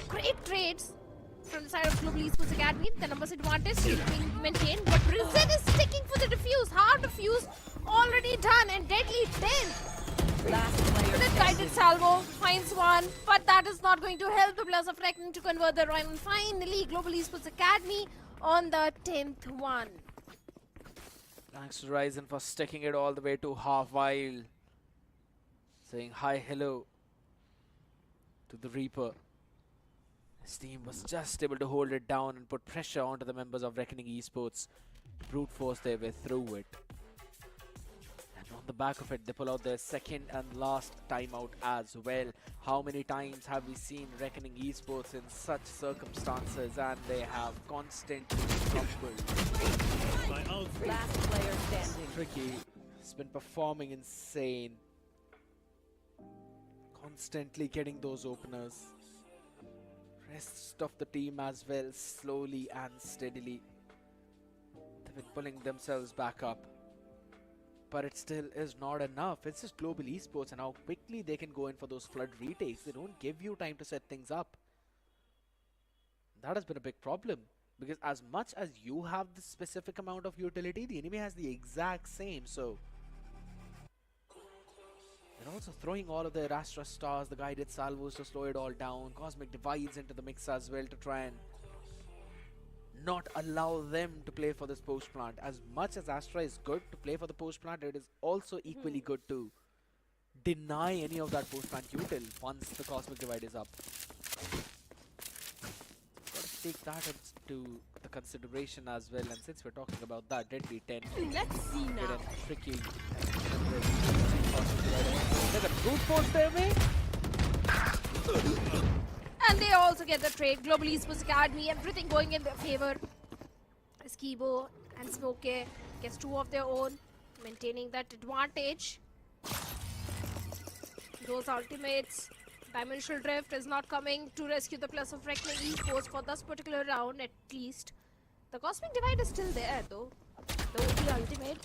Great trades from the side of Global Esports Academy. The numbers advantage is being maintained, but Rizet is sticking for the defuse. Hard defuse already done, and Deadly 10. The guided salvo finds one, but that is not going to help the players of Reckoning to convert the run. Finally, Global Esports Academy on the 10th one. Thanks to Ryzen for sticking it all the way to half while saying hi, hello to the Reaper. His team was just able to hold it down and put pressure onto the members of Reckoning Esports. Brute force their way through it. And on the back of it, they pull out their second and last timeout as well. How many times have we seen Reckoning Esports in such circumstances, and they have constantly crumbled. Last player standing. Tricky has been performing insane. Constantly getting those openers. Rest of the team as well, slowly and steadily. They've been pulling themselves back up. But it still is not enough. It's just Global Esports and how quickly they can go in for those flood retakes. They don't give you time to set things up. That has been a big problem. Because as much as you have the specific amount of utility, the enemy has the exact same. So they're also throwing all of their Astra stars, the guided salvos to slow it all down. Cosmic divides into the mix as well to try and not allow them to play for this post plant. As much as Astra is good to play for the post plant, it is also equally good to deny any of that post plant util once the Cosmic divide is up. Gotta take that into the consideration as well. And since we're talking about that, Deadly 10. Let's see now. Get a tricky. There's a brute force there, mate. And they also get the trade. Global Esports Academy, everything going in their favor. Skibo and Smokey gets two of their own, maintaining that advantage. Those ultimates. Dimensional Drift is not coming to rescue the plus of Reckoning Esports for this particular round at least. The Cosmic Divide is still there though. The ultimate.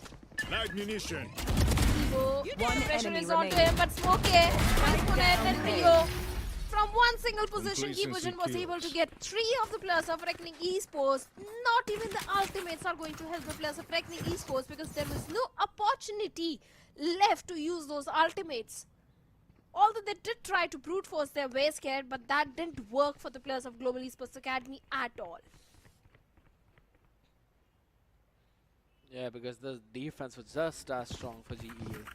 Light munition. Skibo, One pressure enemy is onto remaining. him, but Smokey, Exponent and Rio. From one single position, Complacency Gibogen was able to get 3 of the plus of Reckoning Esports. Not even the ultimates are going to help the plus of Reckoning Esports because there was no opportunity left to use those ultimates. Although they did try to brute force their way scared, but that didn't work for the players of Global Esports Academy at all. Yeah, because the defense was just as strong for GEA.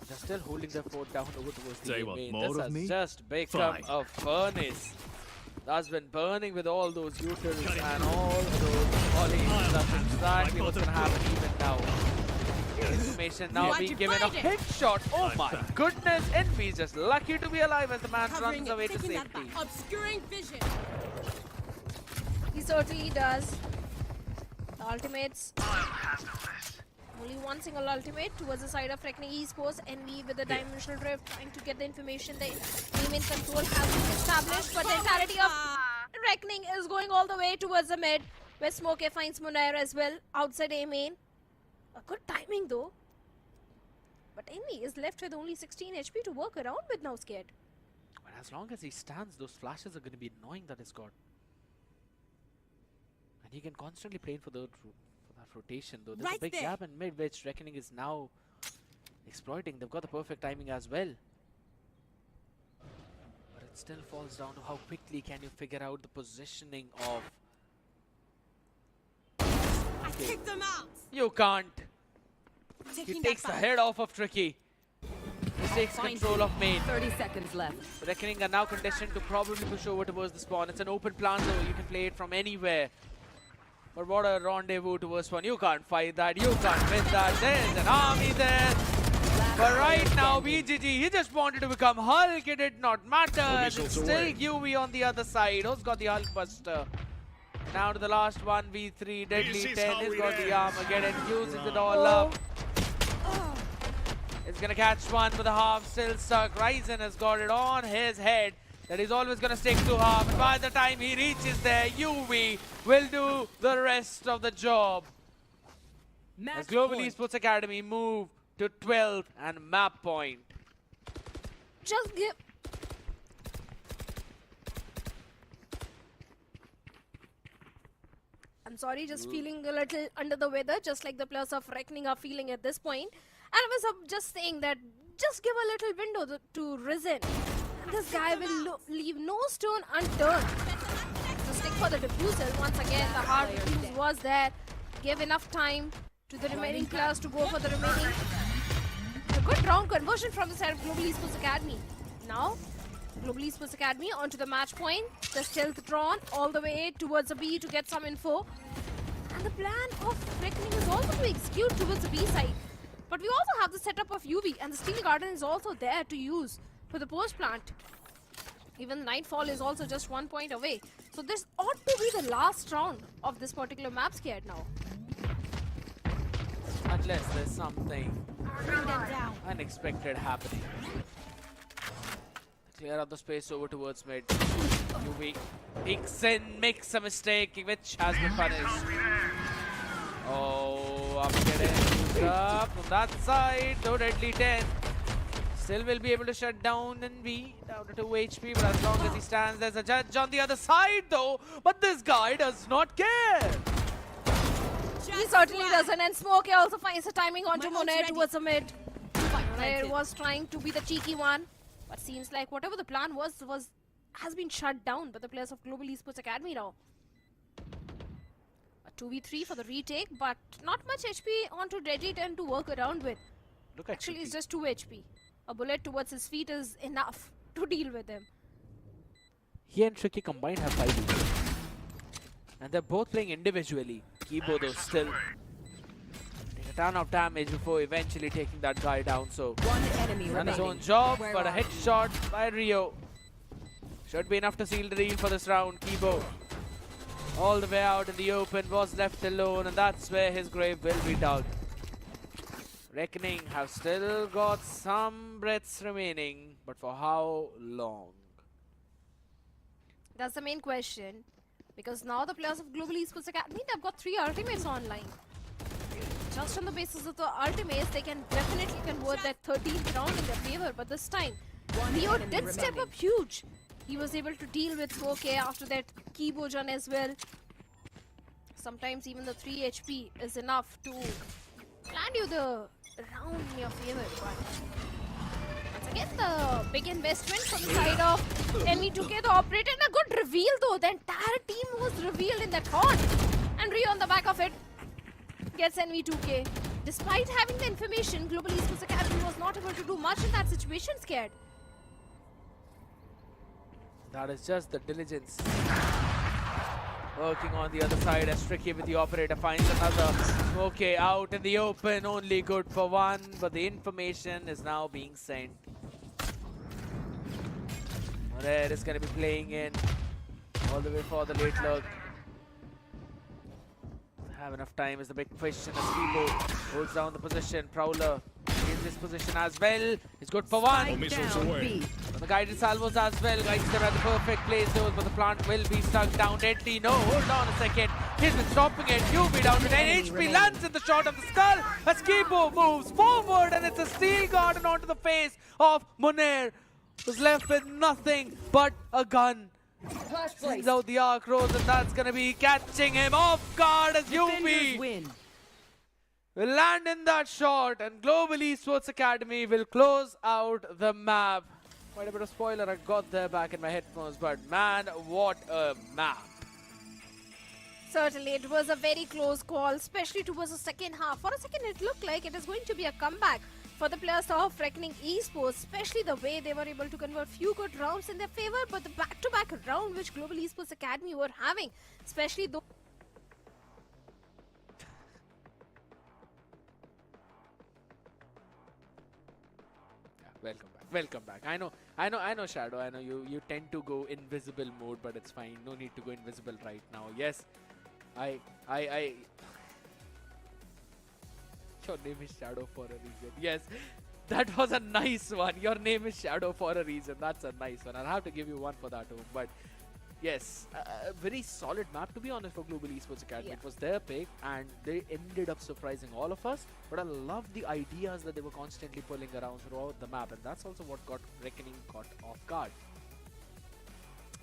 They're still holding their fort down over towards the main. This has just become a furnace. That's been burning with all those utils and all those volleys. That's exactly what's going to happen even now. Information now being given a headshot. Oh my goodness. Envy is just lucky to be alive as the man runs away to safety. Obscuring vision. He certainly does. The ultimates. Only one single ultimate towards the side of Reckoning Esports. Envy with the Dimensional Drift trying to get the information. The main control has been established, but the entirety of Reckoning is going all the way towards the mid, where Smokey finds Munair as well outside A main. A good timing though. But Envy is left with only 16 HP to work around with now, scared. But as long as he stands, those flashes are going to be annoying that he's got. And he can constantly play for that rotation though. There's a big gap in mid which Reckoning is now exploiting. They've got the perfect timing as well. But it still falls down to how quickly can you figure out the positioning of... Kick them out. You can't. He takes the head off of Tricky. He takes control of main. 30 seconds left. Reckoning are now conditioned to probably push over towards the spawn. It's an open plan though. You can play it from anywhere. But what a rendezvous towards spawn. You can't fight that. You can't miss that. There's an army there. But right now, BGG, he just wanted to become Hulk. It did not matter. And it's still UV on the other side. Who's got the Hulk Buster? Now to the last 1v3. Deadly 10. He's got the armor. Get it. Uses it all up. It's gonna catch one with a half. Still stuck. Ryzen has got it on his head. That he's always gonna stick to half. And by the time he reaches there, UV will do the rest of the job. As Global Esports Academy move to 12th and map point. Just give... I'm sorry, just feeling a little under the weather, just like the players of Reckoning are feeling at this point. And I was just saying that just give a little window to Risen. And this guy will leave no stone unturned. To stick for the defusal, once again, the hard defuse was there. Give enough time to the remaining players to go for the remaining. A good round conversion from the side of Global Esports Academy. Now, Global Esports Academy onto the match point. The stealth drawn all the way towards the B to get some info. And the plan of Reckoning is also to execute towards the B side. But we also have the setup of UV, and the Steel Garden is also there to use for the post plant. Even Nightfall is also just 1 point away. So this ought to be the last round of this particular map scared now. Unless there's something unexpected happening. Clear out the space over towards mid. UV peeks in, makes a mistake, which has been punished. Oh, up getting up from that side. No deadly 10. Still will be able to shut down and be down to 2 HP, but as long as he stands, there's a judge on the other side though. But this guy does not care. He certainly doesn't, and Smokey also finds the timing onto Monet towards the mid. Monet was trying to be the cheeky one, but seems like whatever the plan was has been shut down by the players of Global Esports Academy now. A 2v3 for the retake, but not much HP onto Deadly 10 to work around with. Look at Actually, it's just 2 HP. A bullet towards his feet is enough to deal with him. He and Tricky combined have 5 HP. And they're both playing individually. Kibo though still take a ton of damage before eventually taking that guy down. So One enemy done his remaining. own job, but a headshot by Rio should be enough to seal the deal for this round. Kibo all the way out in the open, was left alone, and that's where his grave will be dug. Reckoning have still got some breaths remaining, but for how long? That's the main question. Because now the players of Global Esports Academy, they've got 3 ultimates online. Just on the basis of the ultimates, they can definitely convert that 13th round in their favor. But this time, Leo did step up huge. He was able to deal with 4K after that Kibo Jun as well. Sometimes even the 3 HP is enough to land you the round in your favor. But once again, the big investment from the side of NV2K, the operator, and a good reveal though. The entire team was revealed in that horde. And Rio on the back of it gets NV2K. Despite having the information, Global Esports Academy was not able to do much in that situation, scared. That is just the diligence. Working on the other side as Tricky with the operator finds another. Okay, out in the open, only good for one, but the information is now being sent. Red is going to be playing in all the way for the late lurk. Have enough time is the big question as Kibo holds down the position. Prowler in this position as well. It's good for one. The guided salvos as well. Guides them at the perfect place, those, but the plant will be stuck down. Deadly, no, hold on a second. He's been stopping it. UV down to 10 HP, lands in the shot of the skull as Kibo moves forward, and it's a steel garden onto the face of Moner, who's left with nothing but a gun. Sends out the arc rose, and that's gonna be catching him off guard as UV will land in that shot, and Global Esports Academy will close out the map. Quite a bit of spoiler I got there back in my headphones, but man, what a map. Certainly, it was a very close call, especially towards the second half. For a second, it looked like it is going to be a comeback for the players of Reckoning Esports, especially the way they were able to convert few good rounds in their favor, but the back-to-back round which Global Esports Academy were having, especially though. Welcome back. Welcome back. I know, Shadow. I know you tend to go invisible mode, but it's fine. No need to go invisible right now. Yes, I. Your name is Shadow for a reason. Yes, that was a nice one. Your name is Shadow for a reason. That's a nice one. I'll have to give you one for that, but yes, a very solid map, to be honest, for Global Esports Academy. It was their pick, and they ended up surprising all of us. But I love the ideas that they were constantly pulling around throughout the map, and that's also what got Reckoning caught off guard.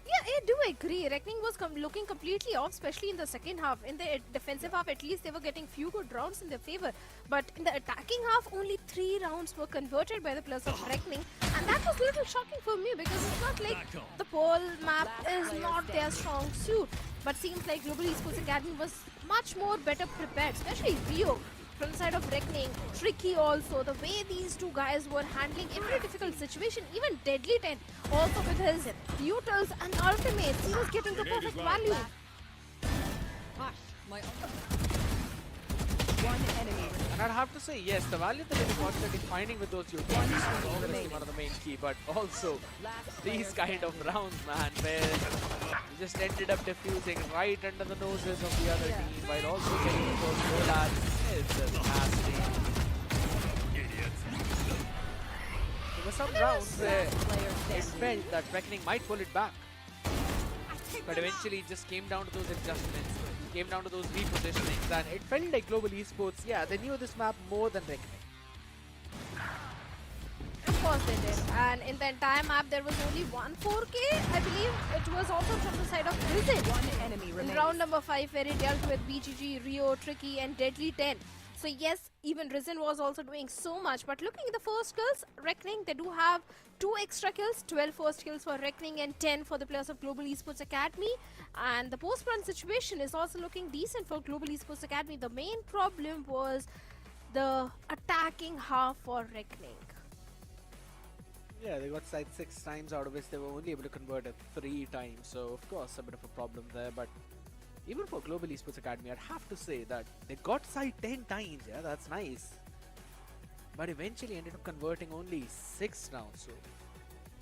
Yeah, I do agree. Reckoning was looking completely off, especially in the second half. In the defensive half, at least they were getting few good rounds in their favor. But in the attacking half, only 3 rounds were converted by the players of Reckoning. And that was a little shocking for me, because it's not like the pole map is not their strong suit. But seems like Global Esports Academy was much more better prepared, especially Rio. From the side of Reckoning, Tricky also, the way these two guys were handling every difficult situation, even Deadly 10, also with his utils and ultimates, he was getting the perfect value. One enemy. And I'd have to say, yes, the value that they're constantly finding with those utilities is obviously one of the main key, but also these kind of rounds, man, where you just ended up diffusing right under the noses of the other team while also getting those goal ads. It's just nasty. There were some rounds where it felt that Reckoning might pull it back. But eventually it just came down to those adjustments, came down to those repositionings, and it felt like Global Esports, yeah, they knew this map more than Reckoning. Of course they did. And in the entire map, there was only one 4K. I believe it was also from the side of Risen. One enemy In remains. round number 5, where he dealt with BGG, Rio, Tricky, and Deadly 10. So yes, even Risen was also doing so much. But looking at the first kills, Reckoning, they do have 2 extra kills, 12 first kills for Reckoning and 10 for the players of Global Esports Academy. And the post-run situation is also looking decent for Global Esports Academy. The main problem was the attacking half for Reckoning. Yeah, they got side 6 times, out of which they were only able to convert it 3 times. So of course, a bit of a problem there. But even for Global Esports Academy, I'd have to say that they got side 10 times. Yeah, that's nice. But eventually ended up converting only 6 now. So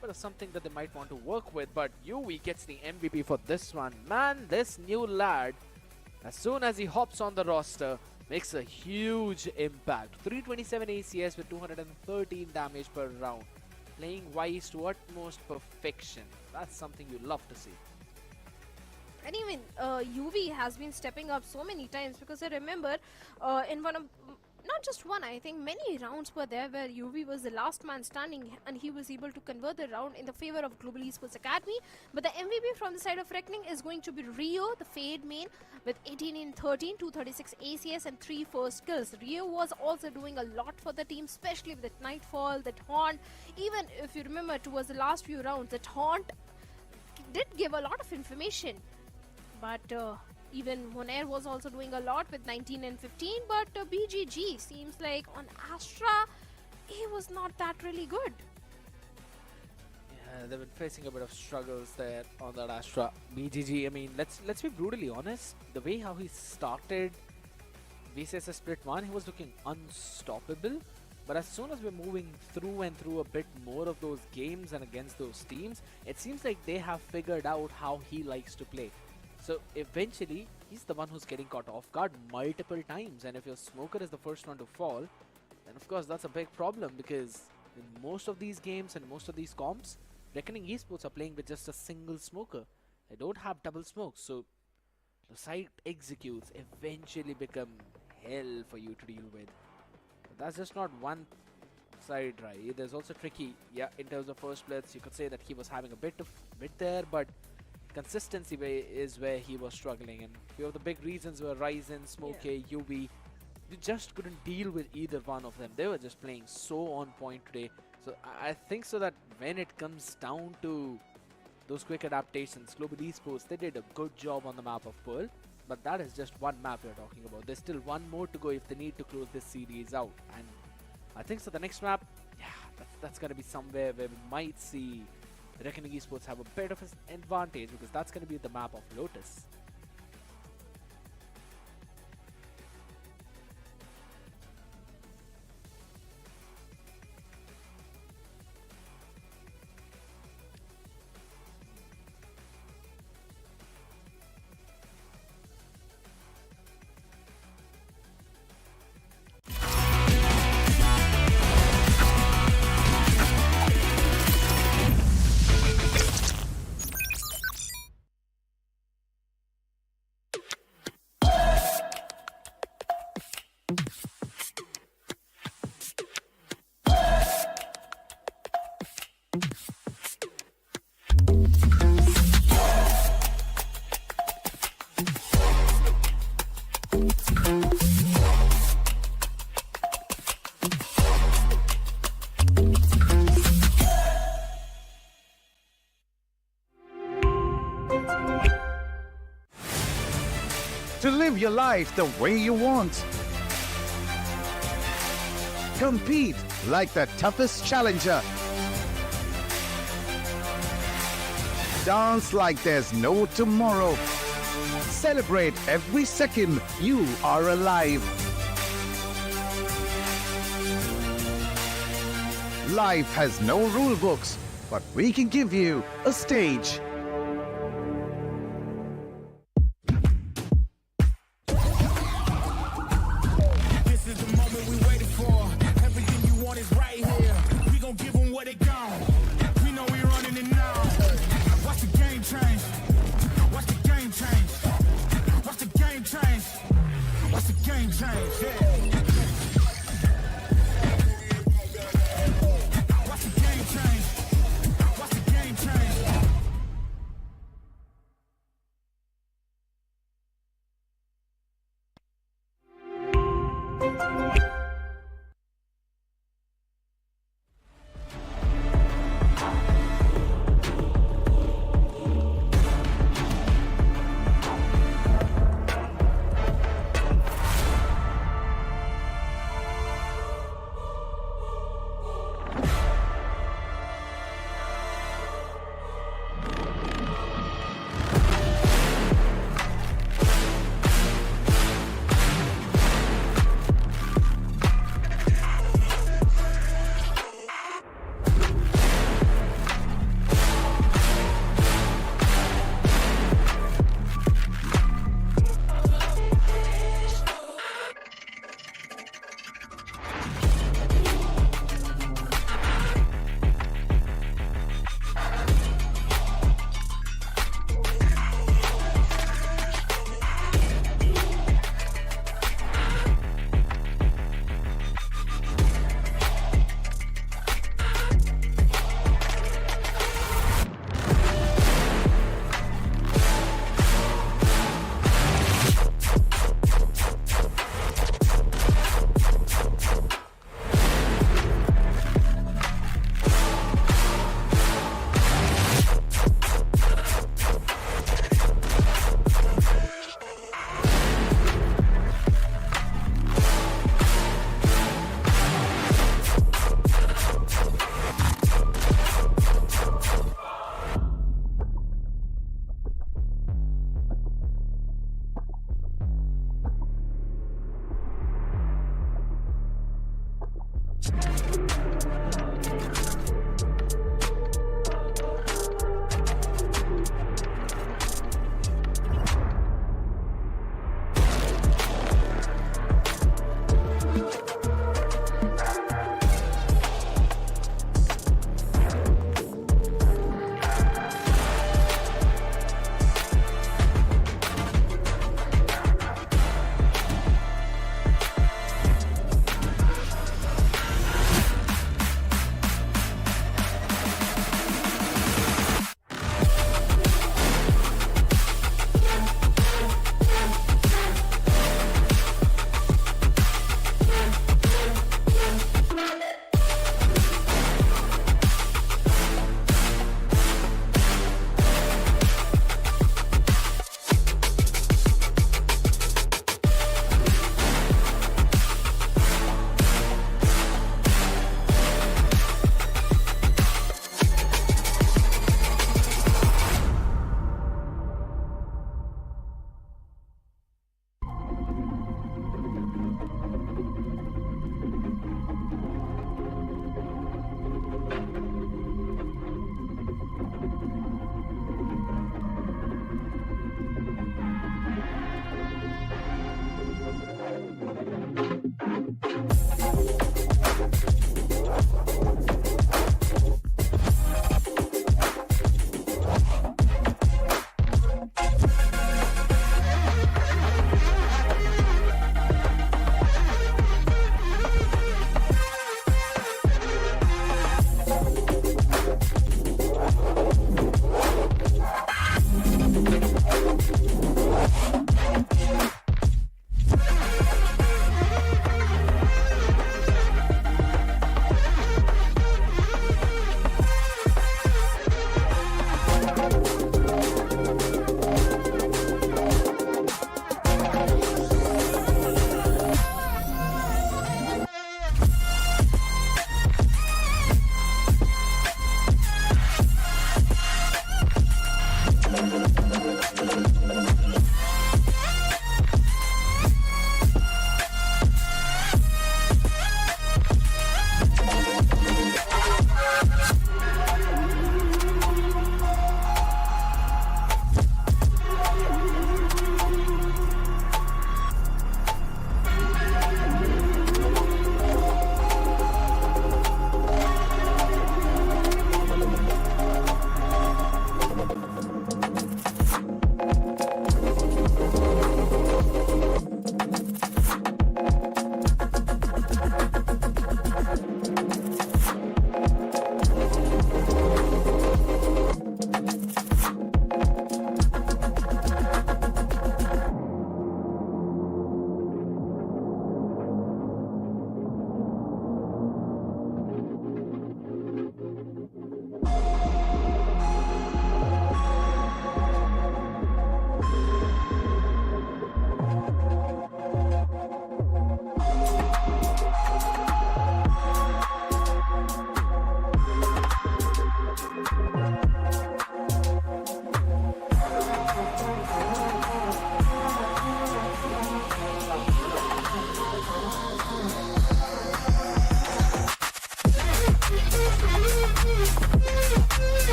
bit of something that they might want to work with. But UV gets the MVP for this one. Man, this new lad, as soon as he hops on the roster, makes a huge impact. 327 ACS with 213 damage per round. Playing wise to utmost perfection. That's something you love to see. And even UV has been stepping up so many times, because I remember in one of, not just one, I think many rounds were there where UV was the last man standing and he was able to convert the round in the favor of Global Esports Academy. But the MVP from the side of Reckoning is going to be Rio, the Fade main, with 18 in 13, 236 ACS and 3 first kills. Rio was also doing a lot for the team, especially with that Nightfall, that Haunt. Even if you remember towards the last few rounds, that Haunt did give a lot of information. But even Monair was also doing a lot with 19 and 15, but BGG seems like on Astra, he was not that really good. Yeah, they've been facing a bit of struggles there on that Astra. BGG, I mean, let's be brutally honest. The way how he started VCS Split 1, he was looking unstoppable. But as soon as we're moving through and through a bit more of those games and against those teams, it seems like they have figured out how he likes to play. So eventually, he's the one who's getting caught off guard multiple times. And if your smoker is the first one to fall, then of course that's a big problem, because in most of these games and most of these comps, Reckoning Esports are playing with just a single smoker. They don't have double smokes, so the site executes eventually become hell for you to deal with. But that's just not one side, right? There's also Tricky. Yeah, in terms of first splits, you could say that he was having a bit there, but consistency is where he was struggling, and few of the big reasons were Ryzen, Smoke, UV. You just couldn't deal with either one of them. They were just playing so on point today. So I think so that when it comes down to those quick adaptations, Global Esports, they did a good job on the map of Pearl. But that is just one map we're talking about. There's still one more to go if they need to close this series out. And I think so the next map, yeah, that's going to be somewhere where we might see Reckoning Esports have a bit of an advantage, because that's going to be the map of Lotus. To live your life the way you want. Compete like the toughest challenger. Dance like there's no tomorrow. Celebrate every second you are alive. Life has no rule books, but we can give you a stage. This is the moment we waited for. Everything you want is right here. We gon' give them what they got. We know we running it now. Watch the game change. Watch the game change. Watch the game change. Watch the game change. Yeah. Watch the game change. Watch the game change.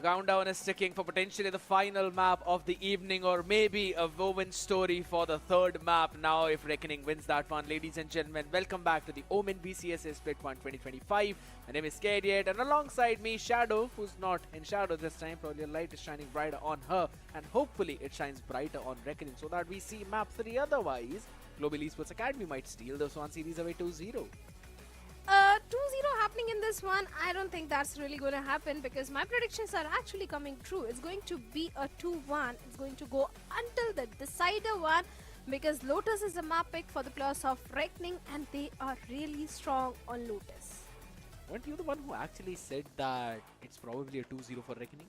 countdown is ticking for potentially the final map of the evening, or maybe a woven story for the third map now if Reckoning wins that one. Ladies and gentlemen, welcome back to the OMEN VCSA Split Point 2025. My name is Skadiet, and alongside me, Shadow, who's not in Shadow this time. Probably a light is shining brighter on her, and hopefully it shines brighter on Reckoning so that we see map 3. Otherwise, Global Esports Academy might steal this one series away 2-0. 2-0 happening in this one. I don't think that's really going to happen because my predictions are actually coming true. It's going to be a 2-1. It's going to go until the decider one because Lotus is the map pick for the players of Reckoning and they are really strong on Lotus. Weren't you the one who actually said that it's probably a 2-0 for Reckoning?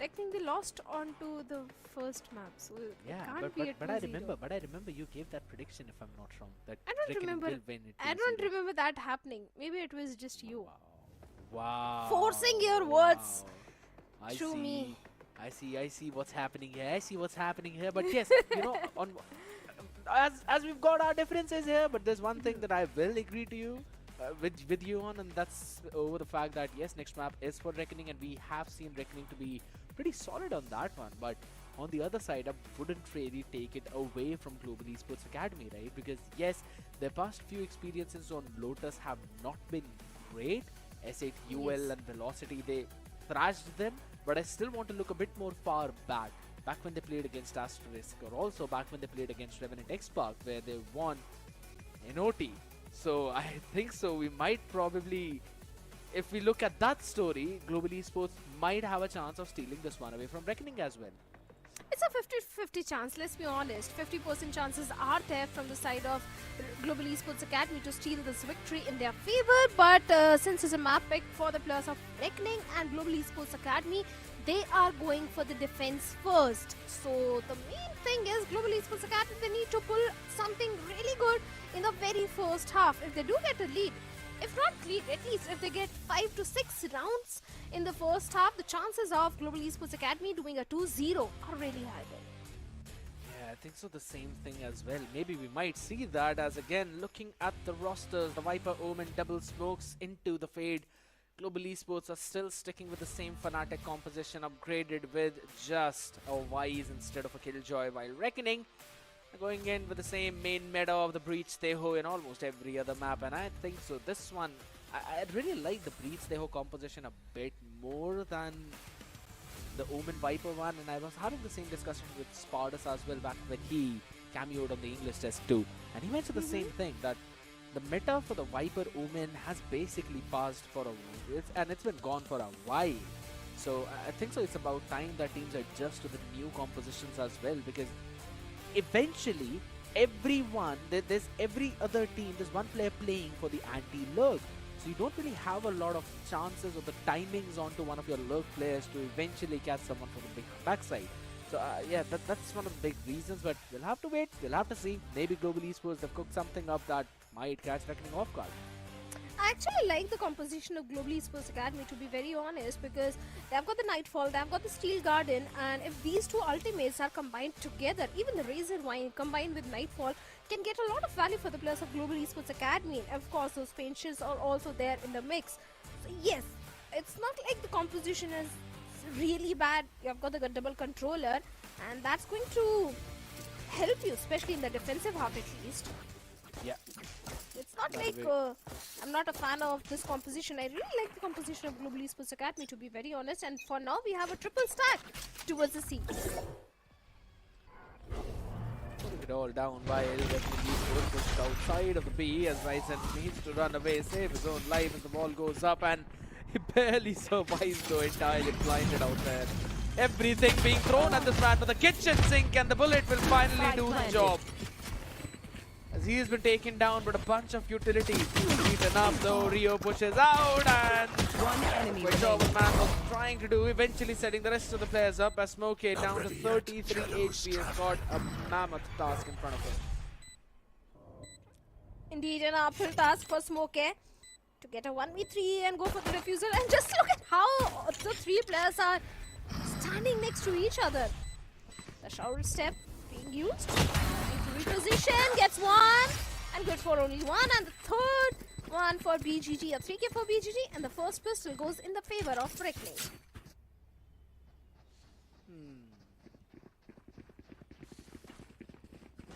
Reckoning they lost onto the first map, so Yeah, it can't be a 2-0. but I remember you gave that prediction, if I'm not wrong, that I don't Reckoning remember. will win it. I don't remember that happening. Maybe it was just you. Wow. Forcing your words I through see. me. I see what's happening here. I see what's happening here. But yes, you know, on as we've got our differences here, but there's one thing that I will agree to you with you on, and that's over the fact that yes, next map is for Reckoning, and we have seen Reckoning to be pretty solid on that one. But on the other side, I wouldn't really take it away from Global Esports Academy, right? Because yes, their past few experiences on Lotus have not been great. S8 UL and Velocity, they thrashed them, but I still want to look a bit more far back when they played against Asterisk, or also back when they played against Revenant Esports, where they won in OT. So I think so we might probably, if we look at that story, Global Esports might have a chance of stealing this one away from Reckoning as well. It's a 50-50 chance, let's be honest. 50% chances are there from the side of Global Esports Academy to steal this victory in their favor. But since it's a map pick for the players of Reckoning and Global Esports Academy, they are going for the defense first. So the main thing is Global Esports Academy, they need to pull something really good in the very first half. If they do get a lead, if not lead, at least if they get 5 to 6 rounds in the first half, the chances of Global Esports Academy doing a 2-0 are really high there. Yeah, I think so, the same thing as well. Maybe we might see that, as again, looking at the rosters, the Viper, Omen, double smokes into the fade. Global Esports are still sticking with the same Fnatic composition, upgraded with just a Wise instead of a Killjoy, while Reckoning going in with the same main meta of the Breach Teho in almost every other map. And I think so this one, I really like the Breach Teho composition a bit more than the Omen Viper one, and I was having the same discussion with Spartus as well back when he cameoed on the English test too, and he mentioned the same thing, that the meta for the Viper Omen has basically passed for it's been gone for a while. So I think so it's about time that teams adjust to the new compositions as well, because eventually everyone, there's every other team, there's one player playing for the anti-lurk. So you don't really have a lot of chances or the timings onto one of your lurk players to eventually catch someone from the big backside. So yeah, that's one of the big reasons, but we'll have to wait, we'll have to see. Maybe Global Esports have cooked something up that might catch Reckoning off guard. I actually like the composition of Global Esports Academy, to be very honest, because they've got the Nightfall, they've got the Steel Garden, and if these two ultimates are combined together, even the Razor Wine combined with Nightfall can get a lot of value for the players of Global Esports Academy. And of course, those Pinches are also there in the mix. So yes, it's not like the composition is really bad. You've got the double controller, and that's going to help you, especially in the defensive half at least. Yeah. It's not like I'm not a fan of this composition. I really like the composition of Global Esports Academy, to be very honest. And for now, we have a triple stack towards the C. Putting it all down while Revenant Esports pushed outside of the B as Ryzen needs to run away, save his own life as the ball goes up, and he barely survives though, entirely blinded out there. Everything being thrown at this man, but the kitchen sink and the bullet will finally do the job. As he has been taken down, but a bunch of utilities beaten up though. Rio pushes out, and what Jordan man was trying to do, eventually setting the rest of the players up as Smokey down to 33 HP has got a mammoth task in front of him. Indeed, an uphill task for Smokey to get a 1v3 and go for the refusal. And just look at how the three players are standing next to each other. The shower step being used. Reposition, gets one, and good for only one, and the third 1 for BGG, a 3K for BGG, and the first pistol goes in the favor of Reckoning.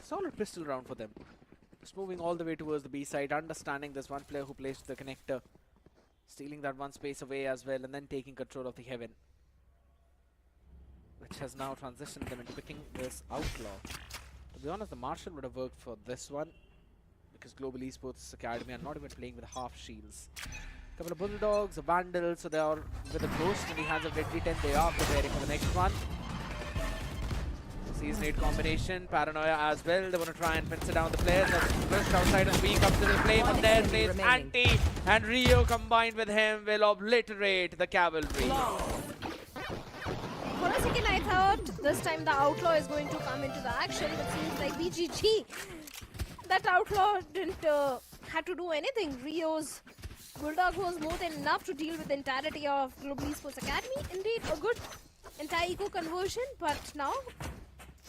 Solid pistol round for them. Just moving all the way towards the B side, understanding there's one player who placed the connector, stealing that one space away as well, and then taking control of the heaven, which has now transitioned them into picking this outlaw. To be honest, the Marshal would have worked for this one, because Global Esports Academy are not even playing with half shields. Couple of Bulldogs, a Vandal, so they are with a Ghost in the hands of Deadly 10. They are preparing for the next one. Season 8 combination, Paranoia as well. They want to try and pincer down the players. That's pushed outside and we come to the play, but there plays Anti, and Rio combined with him will obliterate the cavalry. For a second, I thought this time the Outlaw is going to come into the action, but seems like BGG, that Outlaw didn't have to do anything. Rio's Bulldog was more than enough to deal with the entirety of Global Esports Academy. Indeed, a good anti-eco conversion, but now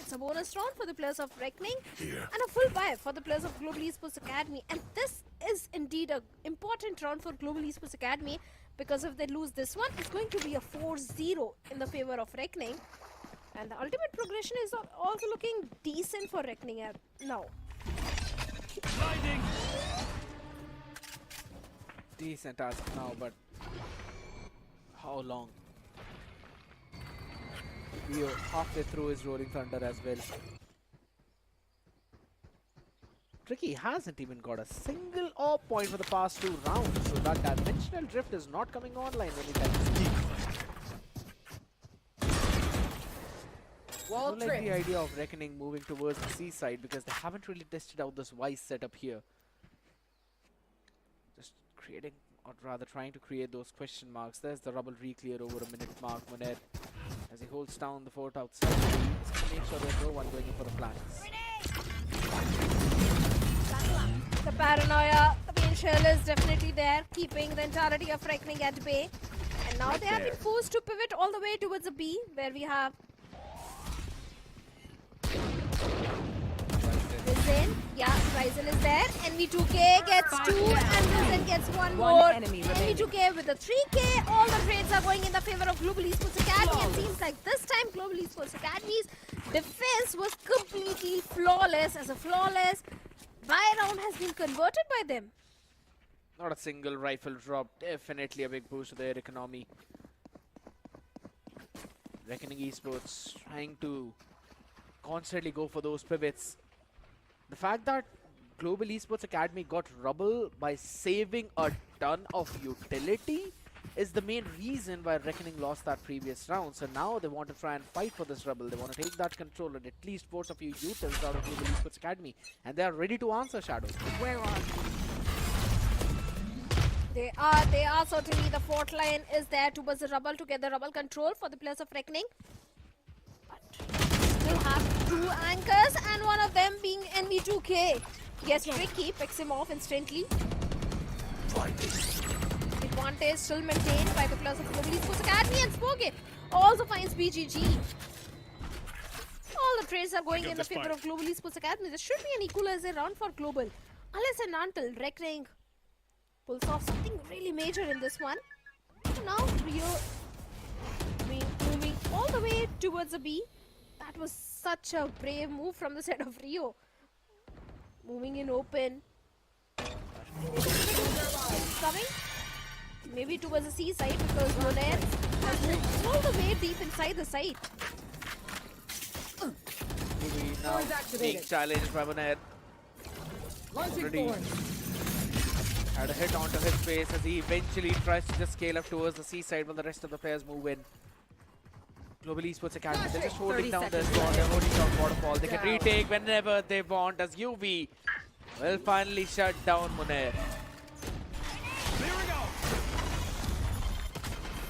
it's a bonus round for the players of Reckoning and a full buy for the players of Global Esports Academy. And this is indeed an important round for Global Esports Academy, because if they lose this one, it's going to be a 4-0 in the favor of Reckoning. And the ultimate progression is also looking decent for Reckoning now. Decent as of now, but how long? Rio halfway through his Rolling Thunder as well. Tricky hasn't even got a single AWP point for the past 2 rounds, so that dimensional drift is not coming online anytime soon. I don't like the idea of Reckoning moving towards the C side, because they haven't really tested out this Vice setup here. Just creating, or rather trying to create those question marks. There's the rubble re-clear over a minute mark. Monet, as he holds down the fort outside, to make sure there's no one going in for the flanks. The Paranoia, the pain shell is definitely there, keeping the entirety of Reckoning at bay. And now they have been forced to pivot all the way towards a B, where we have Ryzen. Yeah, Ryzen is there. NV2K gets 2 and Ryzen gets one more. NV2K with the 3K. All the trades are going in the favor of Global Esports Academy. It seems like this time Global Esports Academy's defense was completely flawless. As a flawless buy round has been converted by them. Not a single rifle drop. Definitely a big boost to their economy. Reckoning Esports trying to constantly go for those pivots. The fact that Global Esports Academy got rubble by saving a ton of utility is the main reason why Reckoning lost that previous round. So now they want to try and fight for this rubble. They want to take that control and at least force a few utils out of Global Esports Academy. And they are ready to answer, Shadow. Where are they? They are certainly. The fort line is there towards the rubble to get the rubble control for the players of Reckoning. Still have 2 anchors, and one of them being NV2K. Yes, Tricky picks him off instantly. Advantage still maintained by the players of Global Esports Academy, and Spoke also finds BGG. All the trades are going in the favor of Global Esports Academy. There should be an equalizer round for Global, unless and until Reckoning pulls off something really major in this one. So now Rio moving all the way towards the B. That was such a brave move from the side of Rio. Moving in open. Coming. Maybe towards the C side, because Monet has moved all the way deep inside the site. Maybe now being challenged by Monet. Already had a hit onto his face as he eventually tries to just scale up towards the C side while the rest of the players move in. Global Esports Academy, they're just holding down their squad, they're holding down waterfall. They can retake whenever they want, as UV will finally shut down Monet.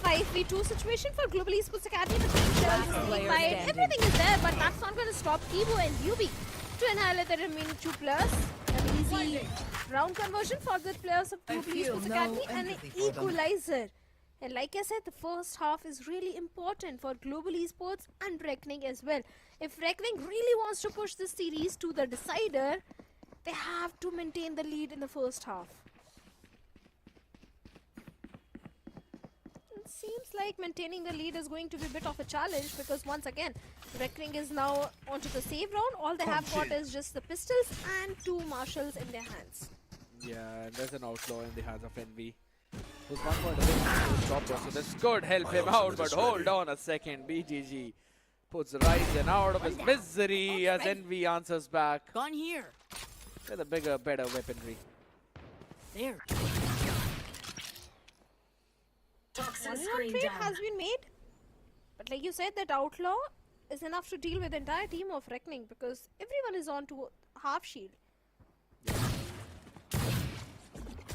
5v2 situation for Global Esports Academy. Everything is there, but that's not going to stop Kibo and UV to annihilate the remaining 2 players. An easy round conversion for the players of Global Esports Academy and an equalizer. And like I said, the first half is really important for Global Esports and Reckoning as well. If Reckoning really wants to push this series to the decider, they have to maintain the lead in the first half. seems like maintaining the lead is going to be a bit of a challenge because once again, Reckoning is now onto the save round. All they have got is just the pistols and 2 marshals in their hands. Yeah, and there's an outlaw in the hands of Envy. Who's 1 point away from the stopper, so this could help him out, but hold on a second. BGG puts Ryzen out of his misery as Envy answers back Gone here. with a bigger, better weaponry. There. One trade has been made, but like you said, that outlaw is enough to deal with the entire team of Reckoning because everyone is on to half shield.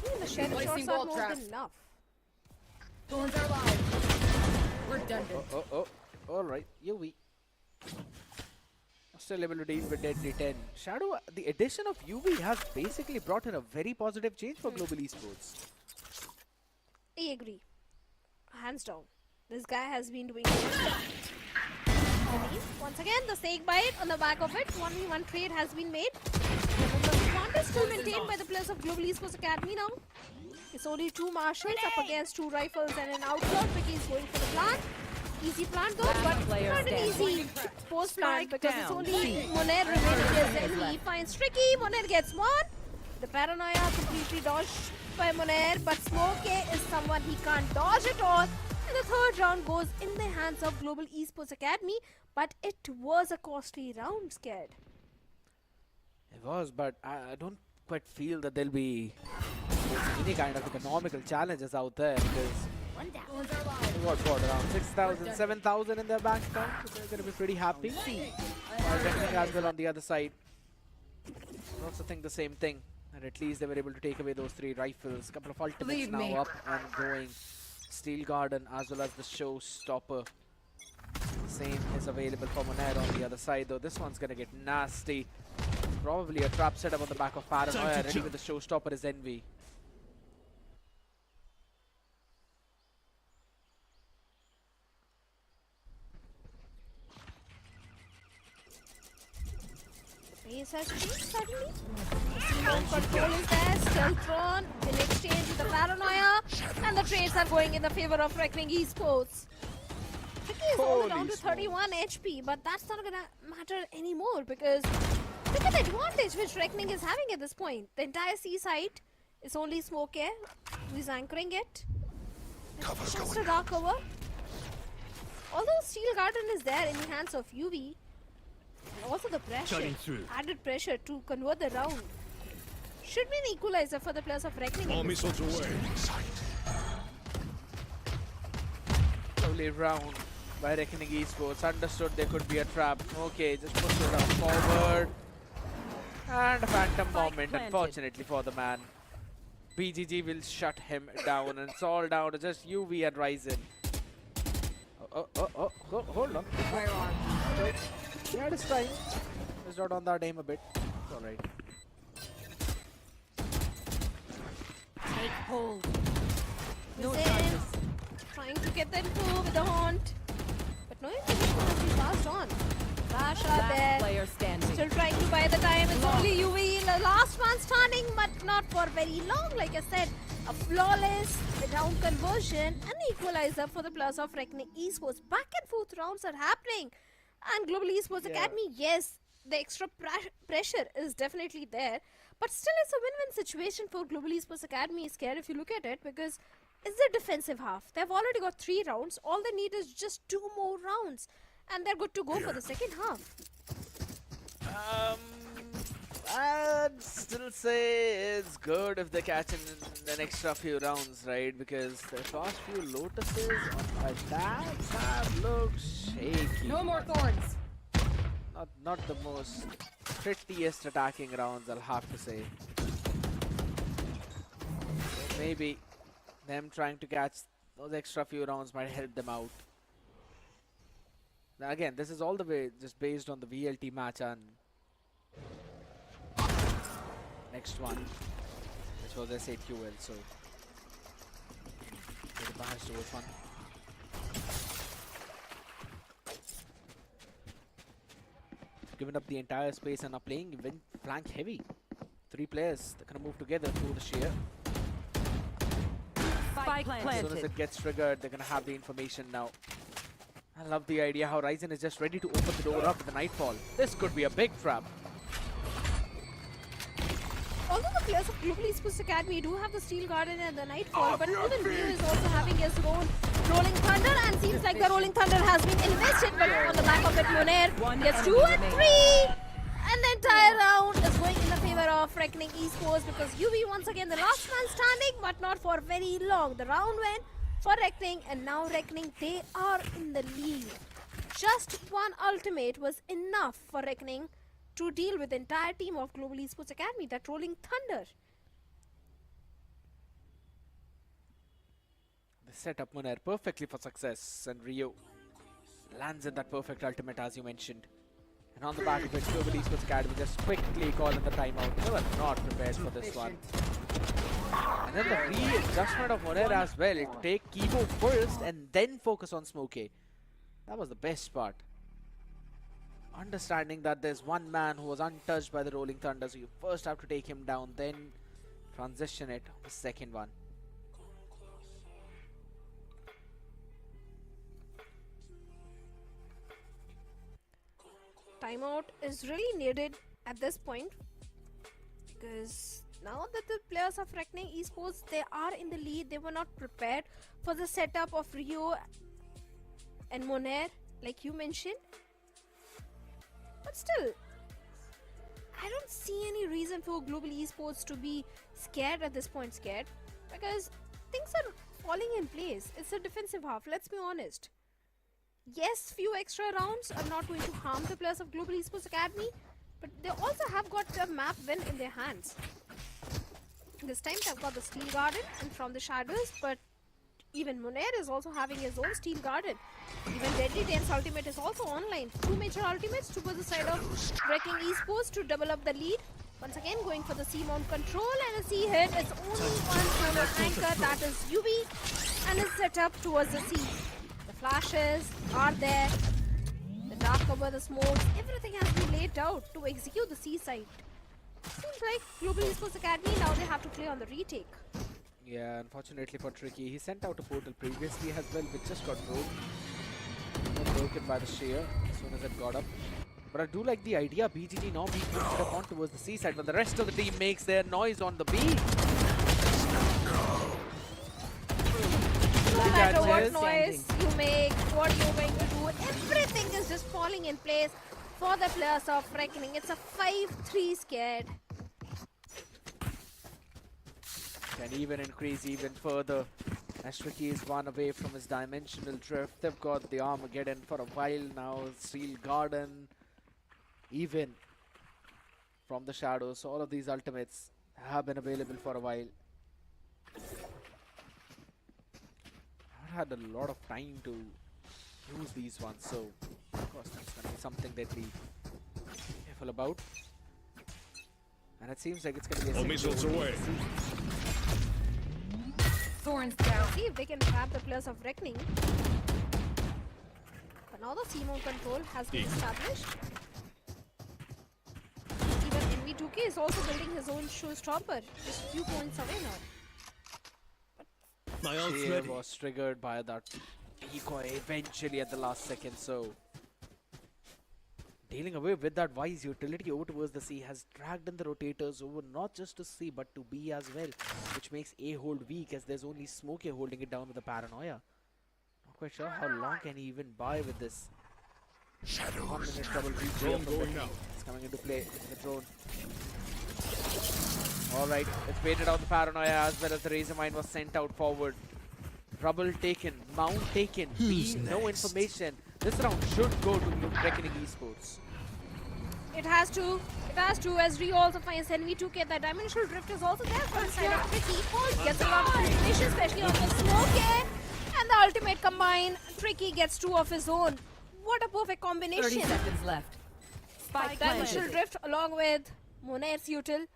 Even the shadow shots are more than enough. Thorns are live. Redundant. Alright, UV. Still able to deal with Deadly 10. Shadow, the addition of UV has basically brought in a very positive change for Global Esports. I agree. Hands down. This guy has been doing good. Once again, the snake bite on the back of it. 1v1 trade has been made. The front is still maintained by the players of Global Esports Academy now. It's only 2 marshals up against 2 rifles and an outlaw. Tricky is going for the plant. Easy plant though, but not an easy post plant because it's only Moner remaining as enemy. He finds Tricky. Moner gets 1. The paranoia completely dodged by Moner, but Smoke is someone he can't dodge at all. And the third round goes in the hands of Global Esports Academy, but it was a costly round, Scared. It was, but I don't quite feel that there'll be any kind of economical challenges out there because what around 6,000, 7,000 in their bank account, so they're going to be pretty happy. Reckoning as well on the other side. I also think the same thing, and at least they were able to take away those 3 rifles. A couple of ultimates now up and going. Steel Garden as well as the Showstopper. Same is available for Moner on the other side, though this one's going to get nasty. Probably a trap setup on the back of Paranoia. Ready with the Showstopper is Envy. Ace has changed suddenly. Control is there, stealth thrown in exchange with the Paranoia, and the trades are going in the favor of Reckoning Esports. Tricky is only down to 31 HP, but that's not gonna matter anymore because look at the advantage which Reckoning is having at this point. The entire C site is only Smoke Air who is anchoring it. It's just a dark cover. Although Steel Garden is there in the hands of UV, and also the pressure, added pressure to convert the round. Should be an equalizer for the players of Reckoning. All missiles away. Lovely round by Reckoning Esports. Understood there could be a trap. Okay, just push it up forward. And a phantom moment, unfortunately for the man. BGG will shut him down, and it's all down to just UV and Ryzen. Hold on. Firearm. He had his time. He's not on that aim a bit. It's alright. Take hold. No Within, charges. trying to get them through with the haunt, but no information has been passed on. Flash are there. Player standing. Still trying to buy the time. It's only UV. The last one stunning, but not for very long. Like I said, a flawless round conversion, an equalizer for the players of Reckoning Esports. Back and forth rounds are happening. And Global Esports Academy, yes, the extra pressure is definitely there. But still, it's a win-win situation for Global Esports Academy, Scare, if you look at it, because it's their defensive half. They've already got 3 rounds. All they need is just 2 more rounds. And they're good to go for the second half. I'd still say it's good if they catch in an extra few rounds, right? Because the first few Lotuses on my that looks shaky. No more thorns. Not the most prettiest attacking rounds, I'll have to say. So maybe them trying to catch those extra few rounds might help them out. Now again, this is all the way just based on the VLT match and next one, which was SAQL, so get biased towards one. Giving up the entire space and are playing even flank heavy. 3 players that can move together through the sheer. Spike As soon as planted. it gets triggered, they're gonna have the information now. I love the idea how Ryzen is just ready to open the door up with the Nightfall. This could be a big trap. Although the players of Global Esports Academy do have the Steel Garden and the Nightfall, but even Rio is also having his own Rolling Thunder, and seems like the Rolling Thunder has been invested, but on the back of it, Monair gets 2 and 3. And the entire round is going in the favor of Reckoning Esports because UV once again the last man standing, but not for very long. The round went for Reckoning, and now Reckoning, they are in the lead. Just one ultimate was enough for Reckoning to deal with the entire team of Global Esports Academy, that Rolling Thunder. They set up Munair perfectly for success, and Rio lands in that perfect ultimate as you mentioned. And on the back of it, Global Esports Academy just quickly calling the timeout. They were not prepared for this one. And then the readjustment of Munair as well. Take Kibo first and then focus on Smokey. That was the best part. Understanding that there's one man who was untouched by the Rolling Thunder, so you first have to take him down, then transition it the second one. Timeout is really needed at this point because now that the players of Reckoning Esports, they are in the lead. They were not prepared for the setup of Rio and Monair, like you mentioned. But still, I don't see any reason for Global Esports to be scared at this point, because things are falling in place. It's a defensive half, let's be honest. Yes, few extra rounds are not going to harm the players of Global Esports Academy, but they also have got a map win in their hands. This time they've got the Steel Garden and from the shadows, but even Monair is also having his own Steel Garden. Even Deadly Ten's ultimate is also online. 2 major ultimates to the side of Wrecking Esports to double up the lead. Once again going for the C-mount control, and a C hit. It's only one thermal anchor, that is UV, and it's set up towards the C. The flashes are there. The dark cover, the smokes, everything has been laid out to execute the C side. Seems like Global Esports Academy, now they have to play on the retake. Yeah, unfortunately for Tricky, he sent out a portal previously as well, which just got broke. Broken by the shear as soon as it got up. But I do like the idea, BGT now being pushed up on towards the C side, but the rest of the team makes their noise on the B. No matter what noise you make, what you're going to do, everything is just falling in place for the players of Reckoning. It's a 5-3 scared. Can even increase even further as Tricky is one away from his dimensional drift. They've got the Armageddon for a while now, Steel Garden, even from the shadows. So all of these ultimates have been available for a while. I've had a lot of time to use these ones, so of course that's going to be something that we careful about. And it seems like it's going to be a missiles away. Thorns down. See if they can trap the players of Reckoning. But now the C-mount control has been established. Even NV2K is also building his own showstopper, just a few points away now. My ult's Shear ready. was triggered by that decoy eventually at the last second, so dealing away with that Wise utility over towards the C has dragged in the rotators over not just to C but to B as well, which makes A hold weak as there's only Smokey holding it down with the Paranoia. Not quite sure how long can he even buy with this. 1 minute trouble reach here from Becky. It's coming into play, the drone. Alright, it's baited out the Paranoia as well as the Razor Mine was sent out forward. Trouble taken, mount taken, B, no information. This round should go to Reckoning Esports. It has to, as Rio also finds NV2K. The dimensional drift is also there for the side of Tricky. Paul gets a lot of information, especially on the smoke. And the ultimate combine, Tricky gets 2 of his own. What a perfect 30 combination. seconds left. Spike Dimensional planted. drift along with Monair's util.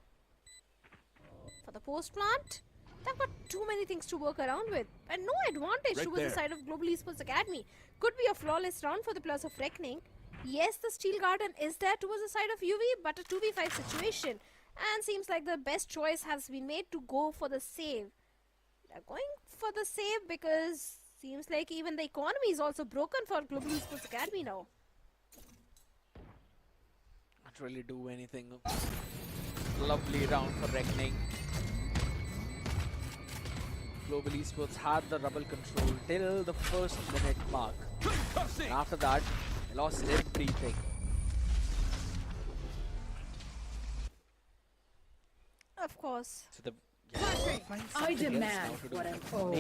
For the post plant, they've got too many things to work around with. And no advantage towards the side of Global Esports Academy. Could be a flawless round for the players of Reckoning. Yes, the Steel Garden is there towards the side of UV, but a 2v5 situation. And seems like the best choice has been made to go for the save. They're going for the save because seems like even the economy is also broken for Global Esports Academy now. Not really do anything. Lovely round for Reckoning. Global Esports had the rubble control till the first minute mark. And after that, they lost everything. Of course. So the I demand what I'm owed.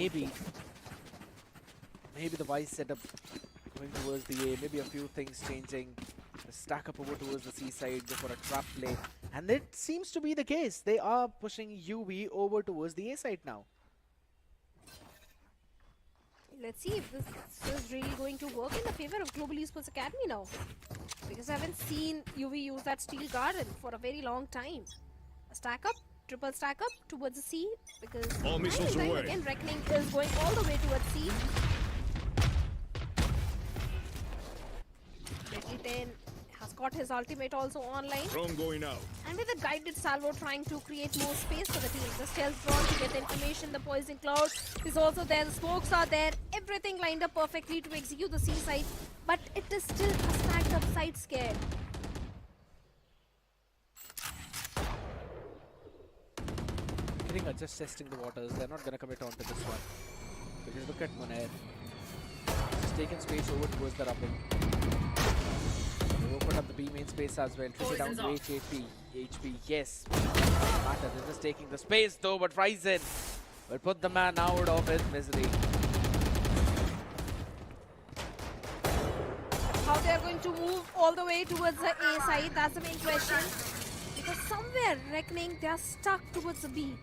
maybe the wise setup going towards the A, maybe a few things changing. The stack up over towards the C side, go for a trap play. And it seems to be the case. They are pushing UV over towards the A side now. Let's see if this is really going to work in the favor of Global Esports Academy now. Because I haven't seen UV use that steel garden for a very long time. A stack up, triple stack up towards the C. Because All missiles time away. again Reckoning is going all the way towards C. Deadly 10 has got his ultimate also online. Drone going out. And with a guided salvo trying to create more space for the team. The stealth drone to get the information, the poison cloud is also there, the smokes are there, everything lined up perfectly to execute the C side. But it is still a stacked up side scared. I think are just testing the waters. They're not going to commit on to this one. Because look at Monair. Just taking space over towards the rubble. They opened up the B main space as well. Push it down to HP. Yes. Matter. They're just taking the space though, but Ryzen will put the man out of his misery. How they are going to move all the way towards the A side, that's the main question. Because somewhere Reckoning, they are stuck towards the B.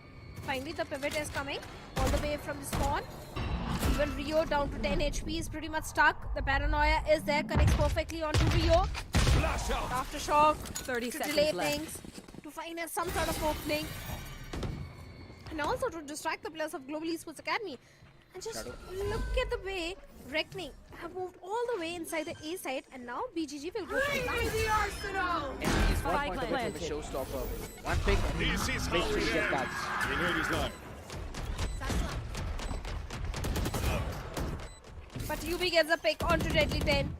Finally the pivot is coming all the way from the spawn. Even Rio down to 10 HP is pretty much stuck. The paranoia is there, connects perfectly onto Rio. Aftershock 30 to seconds delay left. things, to find some sort of opening. And also to distract the players of Global Esports Academy. And just look at the way Reckoning have moved all the way inside the A side, and now BGG will go for the back. And he's 1 point away from the showstopper. One pick and This is make how sure it he gets that. ends. Grenade is live. But UB gets a pick onto Deadly 10.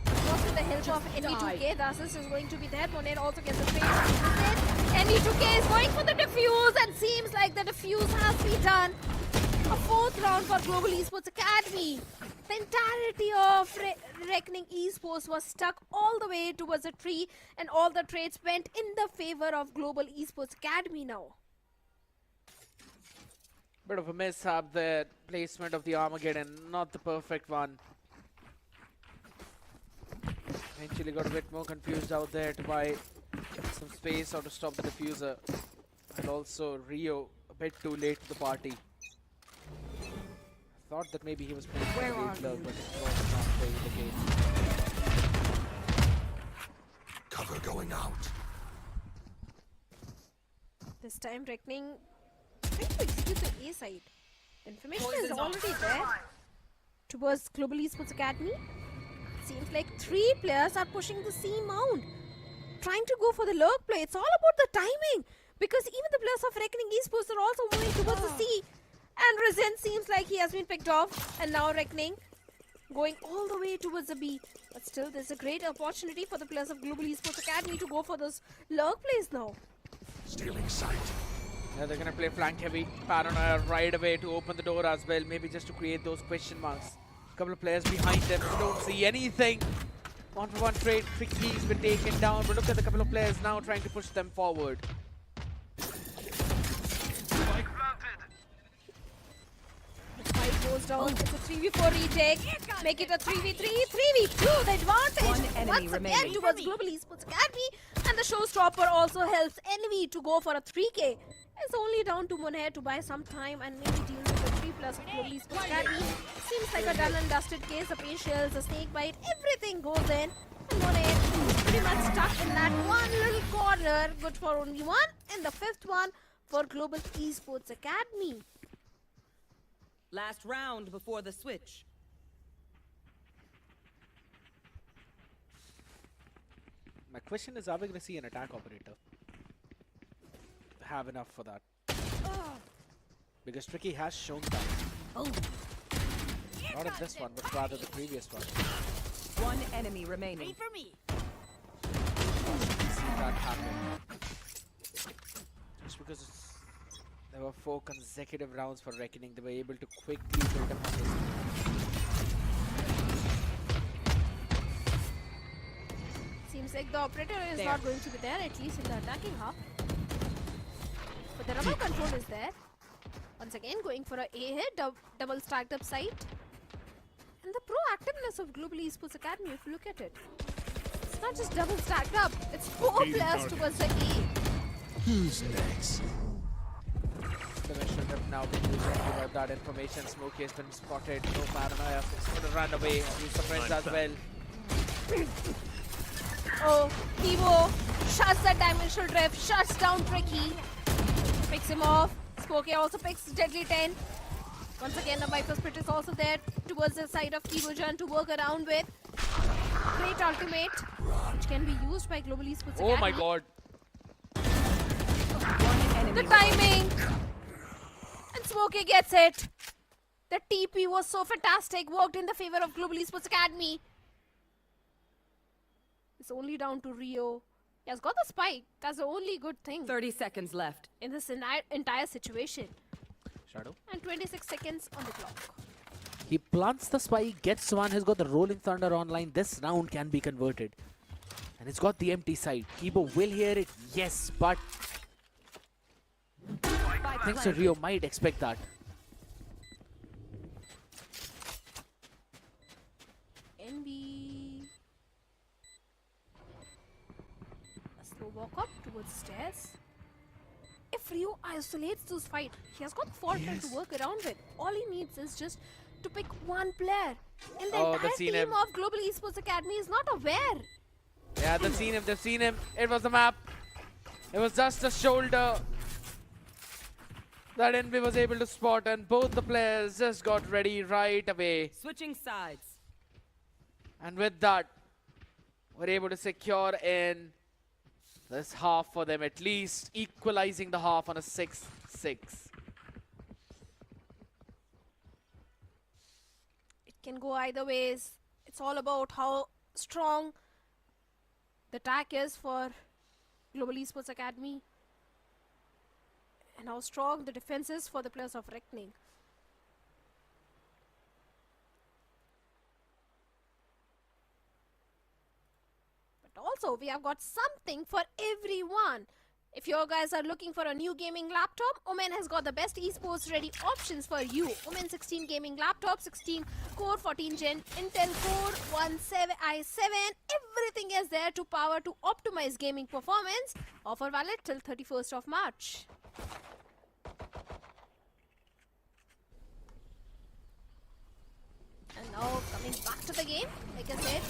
Goes with the help of NV2K. The assist is going to be there. Monet also gets a pick. NV2K is going for the defuse, and seems like the defuse has been done. A 4th round for Global Esports Academy. The entirety of Reckoning Esports was stuck all the way towards the tree, and all the trades went in the favor of Global Esports Academy now. Bit of a mishap there. Placement of the Armageddon, not the perfect one. Eventually got a bit more confused out there to buy some space or to stop the diffuser. And also Rio a bit too late to the party. Thought that maybe he was playing for the late love, but it was not playing the game. Cover going out. This time Reckoning trying to execute the A side. The information is already there towards Global Esports Academy. Seems like 3 players are pushing the C mount, trying to go for the lurk play. It's all about the timing, because even the players of Reckoning Esports are also moving towards the C. And Rezen seems like he has been picked off, and now Reckoning going all the way towards the B. But still, there's a great opportunity for the players of Global Esports Academy to go for those lurk plays now. Stealing sight. Yeah, they're gonna play flank heavy. Paranoia right away to open the door as well, maybe just to create those question marks. Couple of players behind them, don't see anything. 1-for-1 trade, Tricky's been taken down, but look at the couple of players now trying to push them forward. The fight goes down. It's a 3v4 retake. Make it a 3v3, 3v2. The advantage One enemy once again remaining. towards Global Esports Academy. And the showstopper also helps enemy to go for a 3k. It's only down to Monair to buy some time and maybe deal with the 3+ of Global Esports Academy. Seems like a done and dusted case. The patience, the snake bite, everything goes in. And Monair is pretty much stuck in that one little corner. Good for only one. And the 5th one for Global Esports Academy. Last round before the switch. My question is, are we gonna see an attack operator? Have enough for that. because Tricky has shown that. Oh. Not in this one, but rather the previous one. One enemy remaining. For me. See that happen. Just because there were 4 consecutive rounds for Reckoning, they were able to quickly build up on this. Seems like the operator is not going to be there, at least in the attacking half. But the rubber control is there. Once again, going for a A hit, double stacked up site. And the proactiveness of Global Esports Academy, if you look at it. It's not just double stacked up, it's 4 players towards the A. Who's next? The should have now been used to give out that information. Smokey has been spotted. No paranoia. He's going to run away. Use the friends as well. Oh, Evo shuts that dimensional drift, shuts down Tricky. Picks him off. Smokey also picks Deadly 10. Once again, the Viper Split is also there towards the side of Evojan to work around with. Great ultimate, which can be used by Global Esports Academy. Oh my god. The timing! And Smokey gets it. The TP was so fantastic, worked in the favor of Global Esports Academy. It's only down to Rio. He has got the spike. That's the only good thing 30 seconds left. in this entire situation. Shadow. And 26 seconds on the clock. He plants the spike, gets one, he's got the Rolling Thunder online. This round can be converted. And it's got the empty side. Kibo will hear it, yes, but I think so Rio might expect that. NB. A slow walk up towards stairs. If Rio isolates this fight, he has got the fault line to work around with. All he needs is just to pick one player. And the entire team of Global Esports Academy is not aware. Yeah, they've seen him. It was the map. It was just a shoulder that NB was able to spot, and both the players just got ready right away. Switching sides. And with that, we're able to secure in this half for them, at least equalizing the half on a 6-6. It can go either ways. It's all about how strong the attack is for Global Esports Academy and how strong the defense is for the players of Reckoning. But also, we have got something for everyone. If you guys are looking for a new gaming laptop, OMEN has got the best esports ready options for you. OMEN 16 gaming laptop, 16 core, 14 gen, Intel Core, 17i7. Everything is there to power to optimize gaming performance. Offer valid till 31st of March. And now coming back to the game, like I said,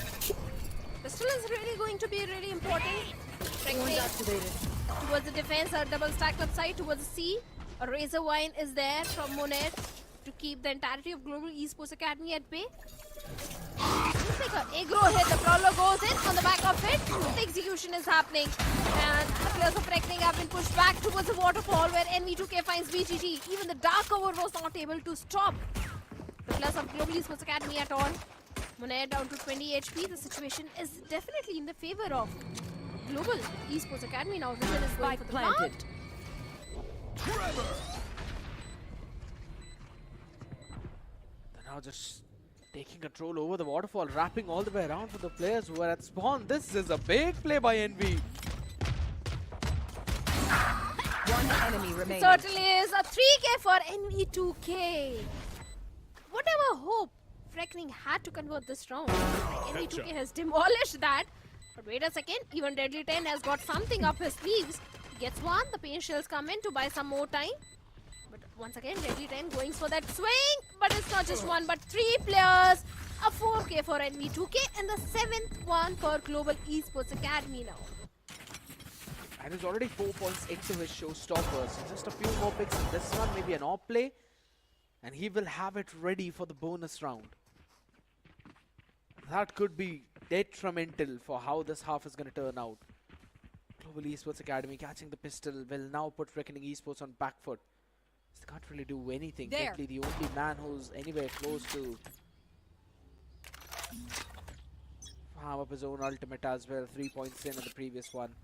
pistol is really going to be really important. Activated. Towards the defense, a double stacked up side towards the C. A Razor Wine is there from Monet to keep the entirety of Global Esports Academy at bay. Looks like an aggro hit. The Prowler goes in on the back of it. The execution is happening. And the players of Reckoning have been pushed back towards the waterfall where NV2K finds BGG. Even the Dark Cover was not able to stop the players of Global Esports Academy at all. Monet down to 20 HP. The situation is definitely in the favor of Global Esports Academy. Now Riven is going for the plant. They're now just taking control over the waterfall, wrapping all the way around for the players who are at spawn. This is a big play by NV. One enemy remaining. Certainly is a 3K for NV2K. Whatever hope Reckoning had to convert this round, NV2K has demolished that. But wait a second, even Deadly 10 has got something up his sleeves. He gets one, the pain shells come in to buy some more time. But once again, Deadly 10 going for that swing. But it's not just one, but 3 players. A 4K for NV2K and the 7th one for Global Esports Academy now. And he's already 4 points into his showstopper. So just a few more picks in this one, maybe an off play. And he will have it ready for the bonus round. That could be detrimental for how this half is going to turn out. Global Esports Academy catching the pistol will now put Reckoning Esports on back foot. They can't really do anything. There. Deadly, the only man who's anywhere close to farm up his own ultimate as well. 3 points in the previous one.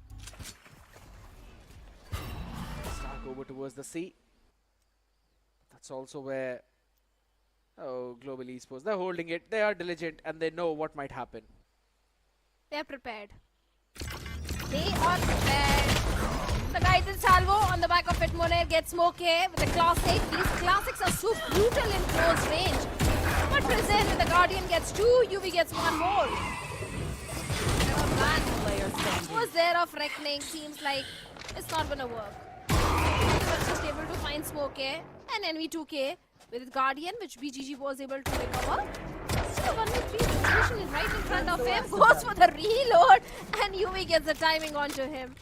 Stark over towards the sea. That's also where, oh, Global Esports, they're holding it. They are diligent and they know what might happen. They're prepared. They are prepared. The guidance salvo on the back of it. Moner gets smoke here with the classic. These classics are so brutal in close range. But present with the Guardian gets 2, UV gets 1 more. Was there of reckoning? Seems like it's not gonna work. Was just able to find smoke here and NV2K with his Guardian, which BGG was able to recover. Still a 1v3 situation right in front of him. Goes for the reload and UV gets the timing onto him.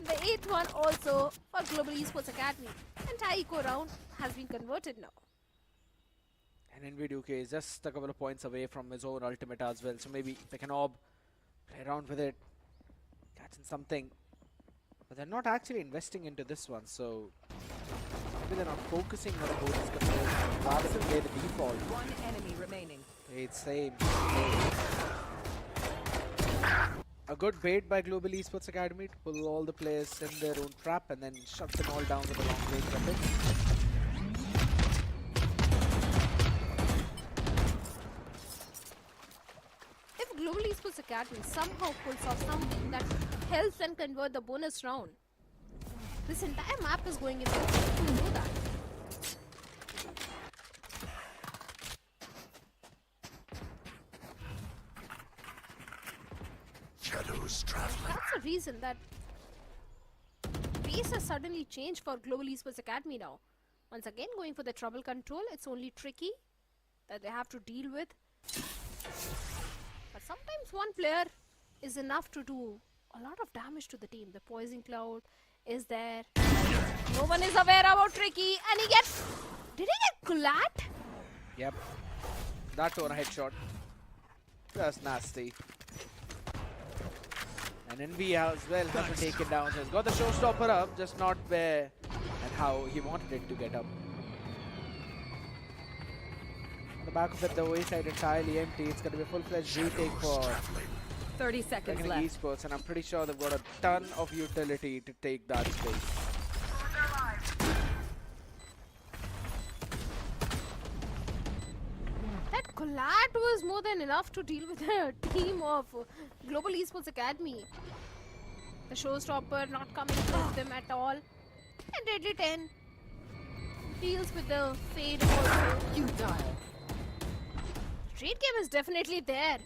The 8th one also for Global Esports Academy. Entire eco round has been converted now. And NV2K is just a couple of points away from his own ultimate as well. So maybe they can play around with it, catching something. But they're not actually investing into this one, so maybe they're not focusing on the bonus conversion. Rather than play the default. One enemy remaining. It's same. A good bait by Global Esports Academy to pull all the players in their own trap and then shut them all down with a long range weapon. If Global Esports Academy somehow pulls off something that helps them convert the bonus round, this entire map is going into it. You know that. Shadows traveling. That's the reason that pace has suddenly changed for Global Esports Academy now. Once again, going for the trouble control, it's only tricky that they have to deal with. But sometimes one player is enough to do a lot of damage to the team. The poison cloud is there. No one is aware about Tricky, and he gets. Did he get Gulat? Yep. That one a headshot. That's nasty. And NV as well has to take it down. So he's got the showstopper up, just not where and how he wanted it to get up. On the back of it, the way side entirely empty. It's going to be a full-fledged retake for 30 seconds Revenant left. Esports, and I'm pretty sure they've got a ton of utility to take that space. That Gulat was more than enough to deal with the team of Global Esports Academy. The showstopper not coming with them at all. And Deadly 10 deals with the fade also. You die. Trade game is definitely there.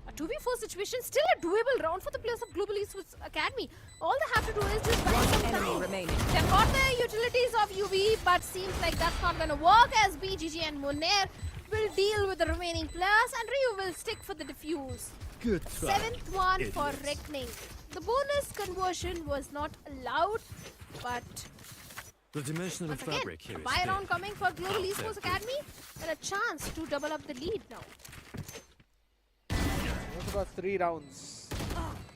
A 2v4 situation, still a doable round for the players of Global Esports Academy. All they have to do is just buy some Enemy time. remaining. They've got the utilities of UV, but seems like that's not going to work as BGG and Moner will deal with the remaining players and Ryu will stick for the defuse. Good try. 7th one for Reckoning. The bonus conversion was not allowed, but The dimensional once again, fabric here is buy thin. round coming for Global Esports Academy and a chance to double up the lead now. What about 3 rounds?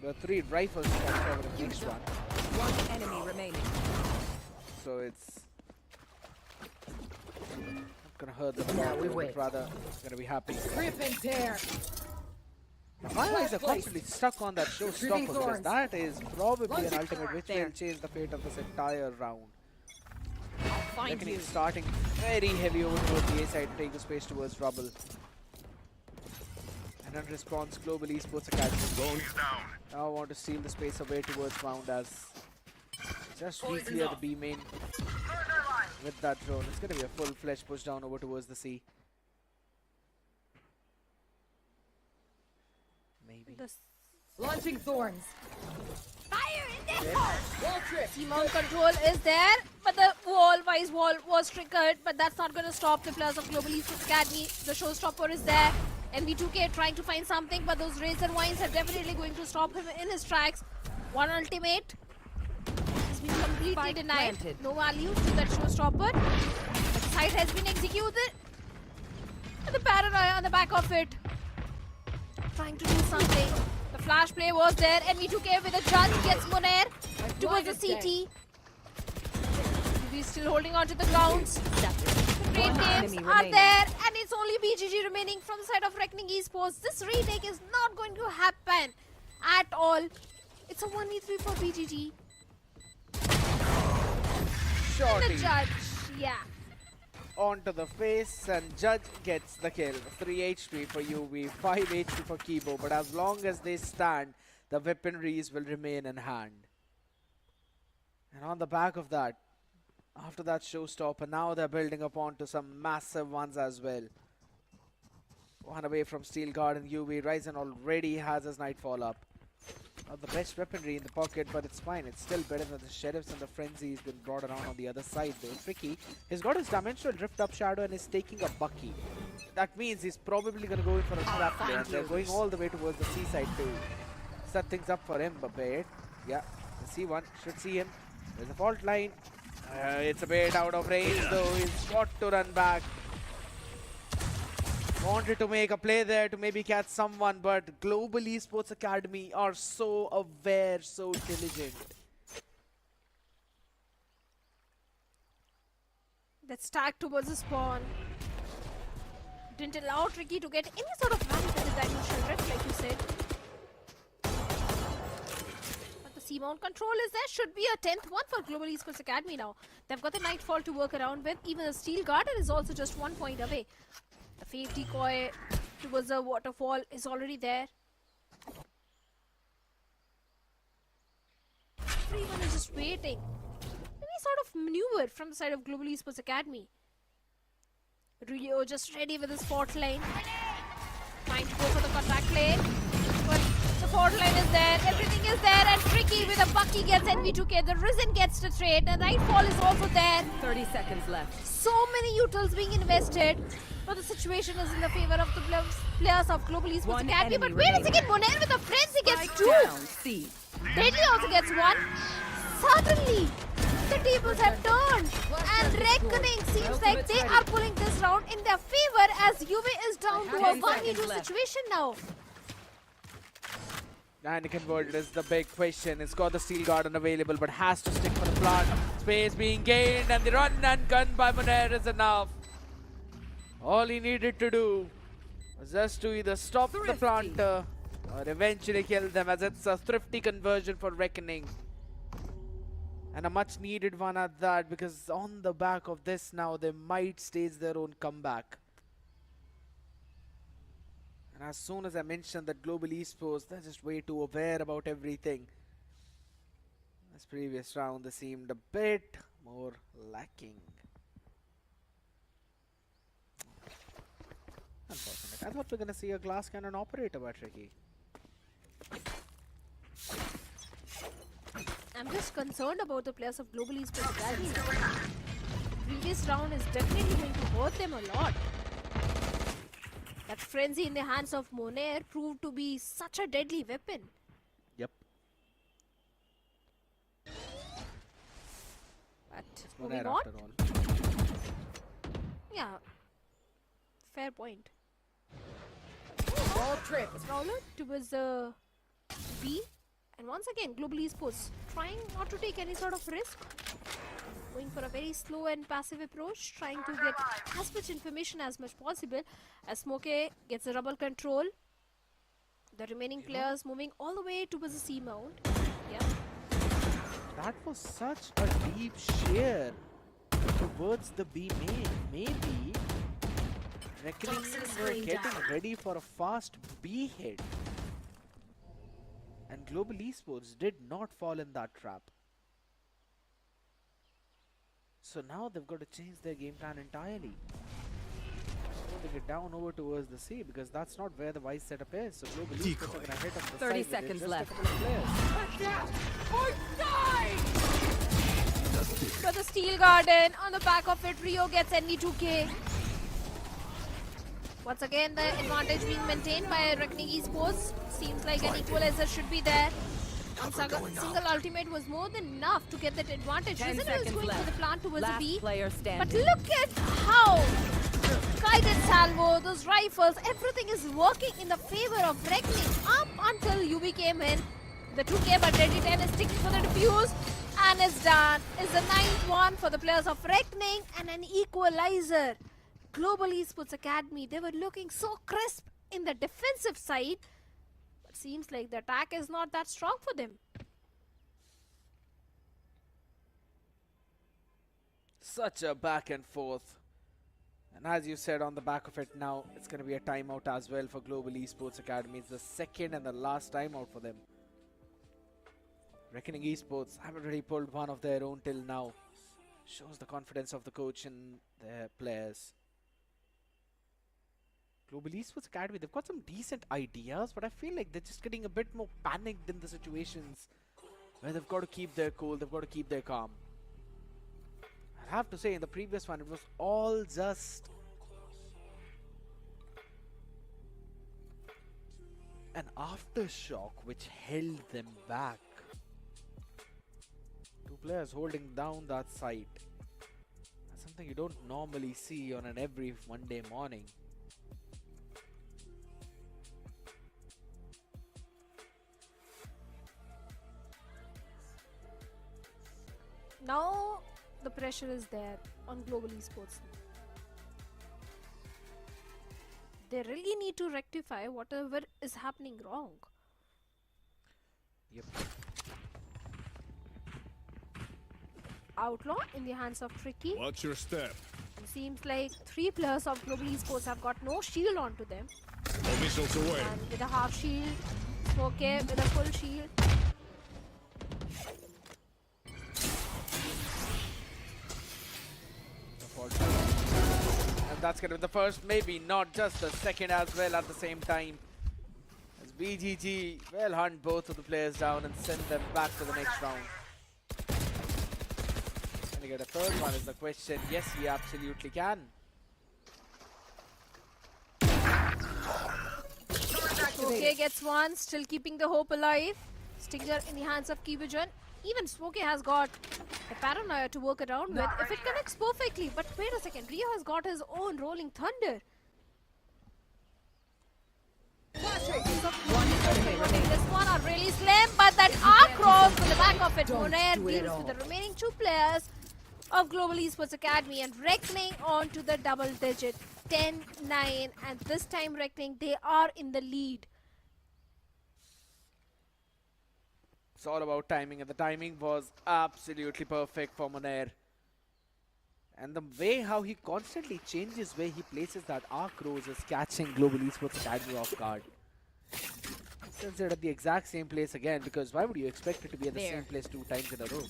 There are 3 rifles coming over the next one. One enemy remaining. So it's not gonna hurt them more, but rather it's gonna be happy. Rip and tear. My eyes are constantly stuck on that showstopper because thorns. that is probably an ultimate which There. will change the fate of this entire round. Find Reckoning you. starting very heavy over towards the A side to take the space towards Rubble. And in response, Global Esports Academy now want to steal the space away towards Mound as just re-clear the B main with that drone. It's going to be a full-fledged push down over towards the C. Maybe. Launching thorns. Fire in there! Wall trip. T-mount control is there, but the wise wall was triggered, but that's not going to stop the players of Global Esports Academy. The showstopper is there. NV2K trying to find something, but those razor wines are definitely going to stop him in his tracks. One ultimate has been completely Spike denied. planted. No value to that showstopper. The site has been executed. And the paranoia on the back of it. Trying to do something. The flash play was there. NV2K with a judge gets Moner towards the CT. UV still holding on to the grounds. The great One games enemy are remaining. there, and it's only BGG remaining from the side of Reckoning Esports. This retake is not going to happen at all. It's a 1v3 for BGG. The Shorty judge, yeah. onto the face, and Judge gets the kill. 3 HP for UV, 5 HP for Kibo, but as long as they stand, the weaponries will remain in hand. And on the back of that, after that showstopper, now they're building up onto some massive ones as well. One away from Steel Guard and UV. Ryzen already has his Nightfall up. Not the best weaponry in the pocket, but it's fine. It's still better than the Sheriffs, and the Frenzy has been brought around on the other side though. Tricky, he's got his Dimensional Drift up Shadow and is taking a Bucky. That means he's probably going to go in for a trap play, and they're going all the way towards the seaside to set things up for him a bit. Yeah, the C1 should see him. There's a fault line. It's a bit out of range though. He's got to run back. Wanted to make a play there to maybe catch someone, but Global Esports Academy are so aware, so diligent. That stack towards the spawn didn't allow Tricky to get any sort of run with the Dimensional Drift, like you said. But the C-mount control is there. Should be a 10th one for Global Esports Academy now. They've got the Nightfall to work around with. Even the Steel Guardian is also just 1 point away. The fake decoy towards the waterfall is already there. Everyone is just waiting. Any sort of maneuver from the side of Global Esports Academy. Rio just ready with his fault line. Trying to go for the contact play. But the fault line is there. Everything is there. And Tricky with a Bucky gets NV2K. The Risen gets the trade. The Nightfall is also there. 30 seconds left. So many utils being invested. But the situation is in the favor of the players of Global Esports One Academy. But enemy wait a remaining. second. Monair with a frenzy gets Strike 2. down, C. Deadly also gets 1. Suddenly, the tables have turned. And Reckoning seems like they are pulling this round in their favor as UV is down to a 10 1v2 seconds left. situation now. Anakin World is the big question. It's got the Steel Guardian available, but has to stick for the plant. Space being gained, and the run and gun by Monair is enough. All he needed to do was just to either stop the planter or eventually kill them, as it's a thrifty conversion for Reckoning. And a much needed one at that, because on the back of this now they might stage their own comeback. And as soon as I mentioned that Global Esports, they're just way too aware about everything. This previous round they seemed a bit more lacking. Unfortunate. I thought we were going to see a glass cannon operator by Tricky. I'm just concerned about the players of Global Esports Academy. Previous round is definitely going to hurt them a lot. That frenzy in the hands of Monair proved to be such a deadly weapon. Yep. But It's moving Monair on. after all. Yeah. Fair point. Ball trip. Prowler towards the B. And once again, Global Esports trying not to take any sort of risk. Going for a very slow and passive approach, trying to get as much information as much possible. As Smoke gets the rubble control. The remaining players moving all the way towards the C mount. Yeah. That was such a deep shear towards the B main. Maybe Reckoning were getting ready for a fast B hit. And Global Esports did not fall in that trap. So now they've got to change their game plan entirely. To get down over towards the C, because that's not where the wise setup is. So Global Esports are going to hit up the 30 side with seconds just left. a couple of players. For the Steel Garden, on the back of it, Rio gets NV2K. Once again, the advantage being maintained by Reckoning Esports. Seems like an equalizer should be there. One single ultimate was more than enough to get that advantage. 10 Risen was seconds going left. for the plant towards Last the B. player But standing. look at how guided salvo, those rifles, everything is working in the favor of Reckoning up until UV came in. The 2K but Ready 10 is sticking for the defuse. And it's done. It's a 9-1 for the players of Reckoning and an equalizer. Global Esports Academy, they were looking so crisp in the defensive side. But seems like the attack is not that strong for them. Such a back and forth. And as you said, on the back of it now, it's going to be a timeout as well for Global Esports Academy. It's the second and the last timeout for them. Reckoning Esports haven't really pulled one of their own till now. Shows the confidence of the coach and their players. Global Esports Academy, they've got some decent ideas, but I feel like they're just getting a bit more panicked in the situations where they've got to keep their cool, they've got to keep their calm. I have to say, in the previous one, it was all just an aftershock which held them back. Two players holding down that site. That's something you don't normally see on an every Monday morning. Now the pressure is there on Global Esports. They really need to rectify whatever is happening wrong. Yep. Outlaw in the hands of Tricky. Watch your step. It seems like 3 players of Global Esports have got no shield onto them. No missiles away. And with a half shield, Smokey with a full shield. And that's going to be the first, maybe not just the second as well at the same time. As BGG will hunt both of the players down and send them back to the next round. Can he get a third one is the question. Yes, he absolutely can. Smokey gets one, still keeping the hope alive. Stinger in the hands of Kibijan. Even Smokey has got the paranoia to work around with if it connects perfectly. But wait a second, Rio has got his own rolling thunder. This one are really slim, but that arc cross to the back of it. Monair deals with the remaining 2 players of Global Esports Academy and Reckoning on to the double digit 10-9, and this time Reckoning, they are in the lead. It's all about timing, and the timing was absolutely perfect for Monair. And the way how he constantly changes where he places that arc rose is catching Global Esports Academy off guard. Since they're at the exact same place again, because why would you expect it to be at the same place 2 times in a row?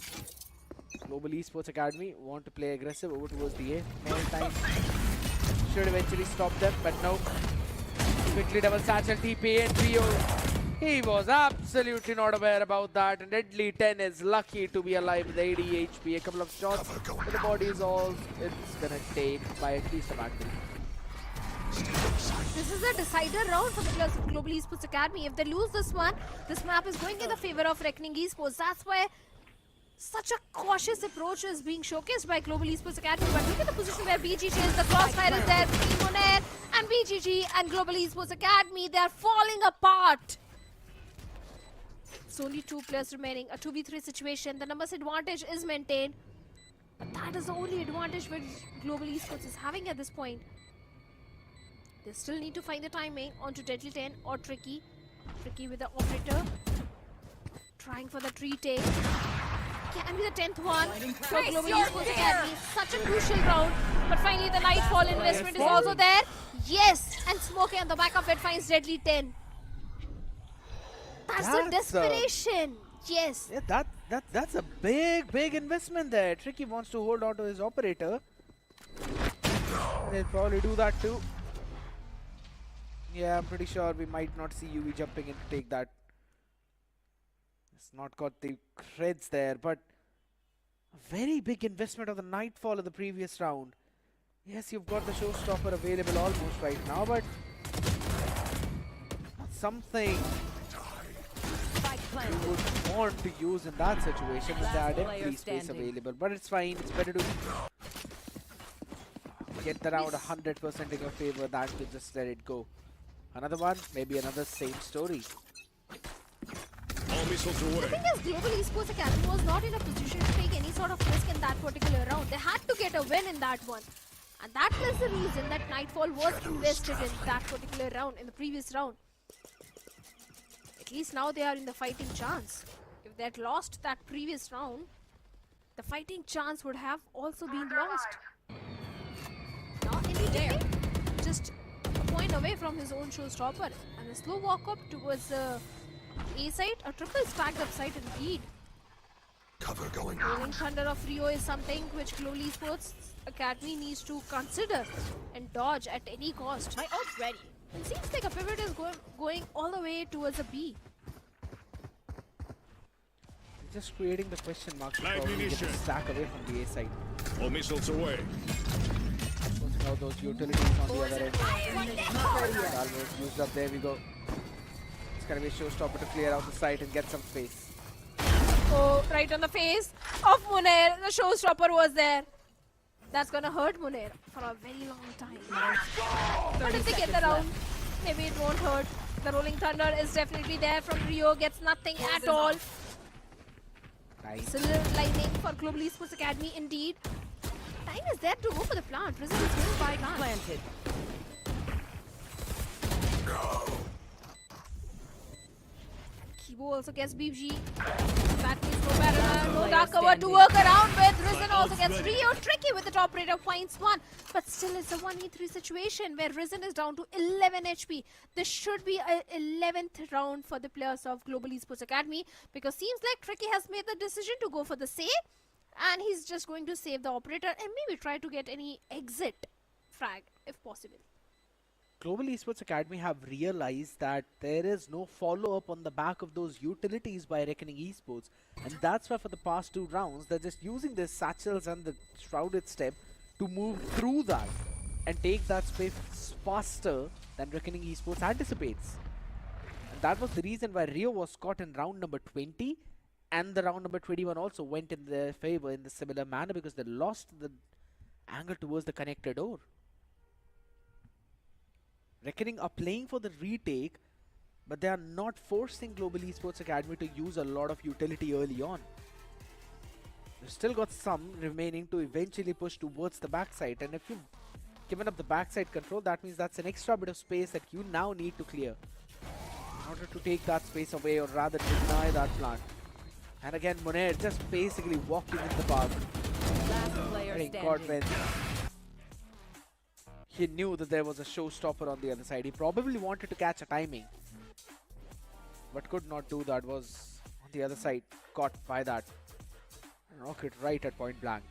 Global Esports Academy want to play aggressive over towards the A. More time. Should eventually stop them, but no. Quickly double satchel TP and Rio. He was absolutely not aware about that, and Deadly 10 is lucky to be alive with 80 HP. A couple of shots, but the body is all it's gonna take by at least a battle. This is a decider round for the players of Global Esports Academy. If they lose this one, this map is going in the favor of Reckoning Esports. That's why such a cautious approach is being showcased by Global Esports Academy. But look at the position where BGG is. The crossfire is there between Monair and BGG and Global Esports Academy. They are falling apart. It's only 2 players remaining. A 2v3 situation. The numbers advantage is maintained. But that is the only advantage which Global Esports is having at this point. They still need to find the timing onto Deadly 10 or Tricky. Tricky with the operator. Trying for the retake. Can be the 10th one for Global Esports Academy. Such a crucial round. But finally the Nightfall investment is also there. Yes! And Smokey on the back of it finds Deadly 10. That's the desperation. Yes. Yeah, that's a big investment there. Tricky wants to hold on to his operator. And he'll probably do that too. Yeah, I'm pretty sure we might not see UV jumping in to take that. It's not got the creds there, but a very big investment of the Nightfall of the previous round. Yes, you've got the showstopper available almost right now, but something you would want to use in that situation when they had empty space available. But it's fine, it's better to get the round 100% in your favor than to just let it go. Another one, maybe another same story. missiles The away. thing is, Global Esports Academy was not in a position to take any sort of risk in that particular round. They had to get a win in that one. And that was the reason that Nightfall was invested in that particular round, in the previous round. At least now they are in the fighting chance. If they had lost that previous round, the fighting chance would have also been lost. Now, Indy just a point away from his own showstopper. And a slow walk up towards the A side, a triple stacked up side indeed. Cover going Rolling Thunder of Rio is something which Global Esports Academy needs to consider and dodge at any cost. My ult's ready. It seems like a pivot is going all the way towards a B. Just creating the question marks to Live probably get the munition. stack away from the A side. All missiles away. Forcing out those utilities on the other end. Almost used up. There we go. It's gonna be a showstopper to clear out the site and get some space. Oh, right on the face of Munair. The showstopper was there. That's gonna hurt Munair for a very long time. But if they get the round, maybe it won't hurt. The Rolling Thunder is definitely there from Rio. Gets nothing at all. Nice. Silver lining for Global Esports Academy indeed. Time is there to go for the plant. Prison is going by plant. Planted. Kibo also gets BG. That means no barrier, no dark cover to work around with. Risen also gets Rio. Tricky with the top rate of points 1. But still it's a 1v3 situation where Risen is down to 11 HP. This should be a 11th round for the players of Global Esports Academy, because seems like Tricky has made the decision to go for the save. And he's just going to save the operator and maybe try to get any exit frag if possible. Global Esports Academy have realized that there is no follow-up on the back of those utilities by Reckoning Esports, and that's why for the past 2 rounds they're just using their satchels and the shrouded step to move through that and take that space faster than Reckoning Esports anticipates. And that was the reason why Rio was caught in round number 20, and the round number 21 also went in their favor in the similar manner, because they lost the angle towards the connector door. Reckoning are playing for the retake, but they are not forcing Global Esports Academy to use a lot of utility early on. They've still got some remaining to eventually push towards the backside, and if you've given up the backside control, that means that's an extra bit of space that you now need to clear in order to take that space away, or rather deny that plant. And again, Munair just basically walking in the park. Last player Getting caught standing. when he knew that there was a showstopper on the other side. He probably wanted to catch a timing, but could not do that. Was on the other side, caught by that rocket right at point blank.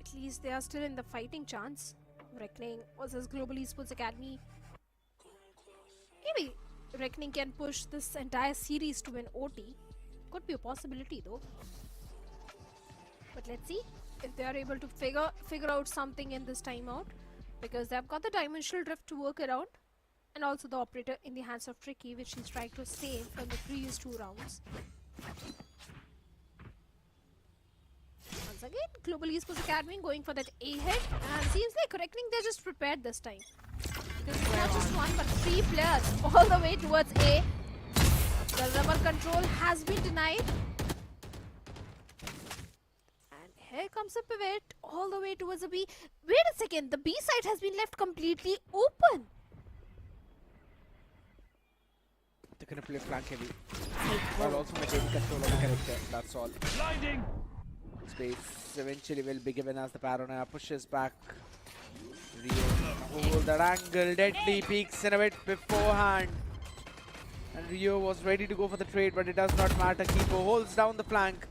At least they are still in the fighting chance. Reckoning versus Global Esports Academy. Maybe Reckoning can push this entire series to an OT. Could be a possibility though. But let's see if they are able to figure out something in this timeout, because they've got the dimensional drift to work around, and also the operator in the hands of Tricky, which he's trying to save from the previous 2 rounds. Once again, Global Esports Academy going for that A hit, and seems like Reckoning they're just prepared this time. Because it's not just 1 but 3 players all the way towards A. The rubber control has been denied. Here comes a pivot all the way towards the B. Wait a second, the B side has been left completely open. They're gonna play flank heavy while also maintaining control of the character. That's all. Blinding. Space eventually will be given as the Paranoia pushes back. Rio hold that angle. Deadly peeks in a bit beforehand. And Rio was ready to go for the trade, but it does not matter. Kipo holds down the flank.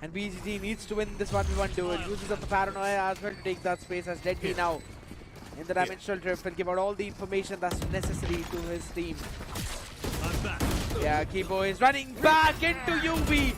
And BGG needs to win this 1v1 duel. Uses up the Paranoia as well to take that space, as Deadly now in the dimensional drift will give out all the information that's necessary to his team. I'm back. Yeah, Kipo is running back into UV,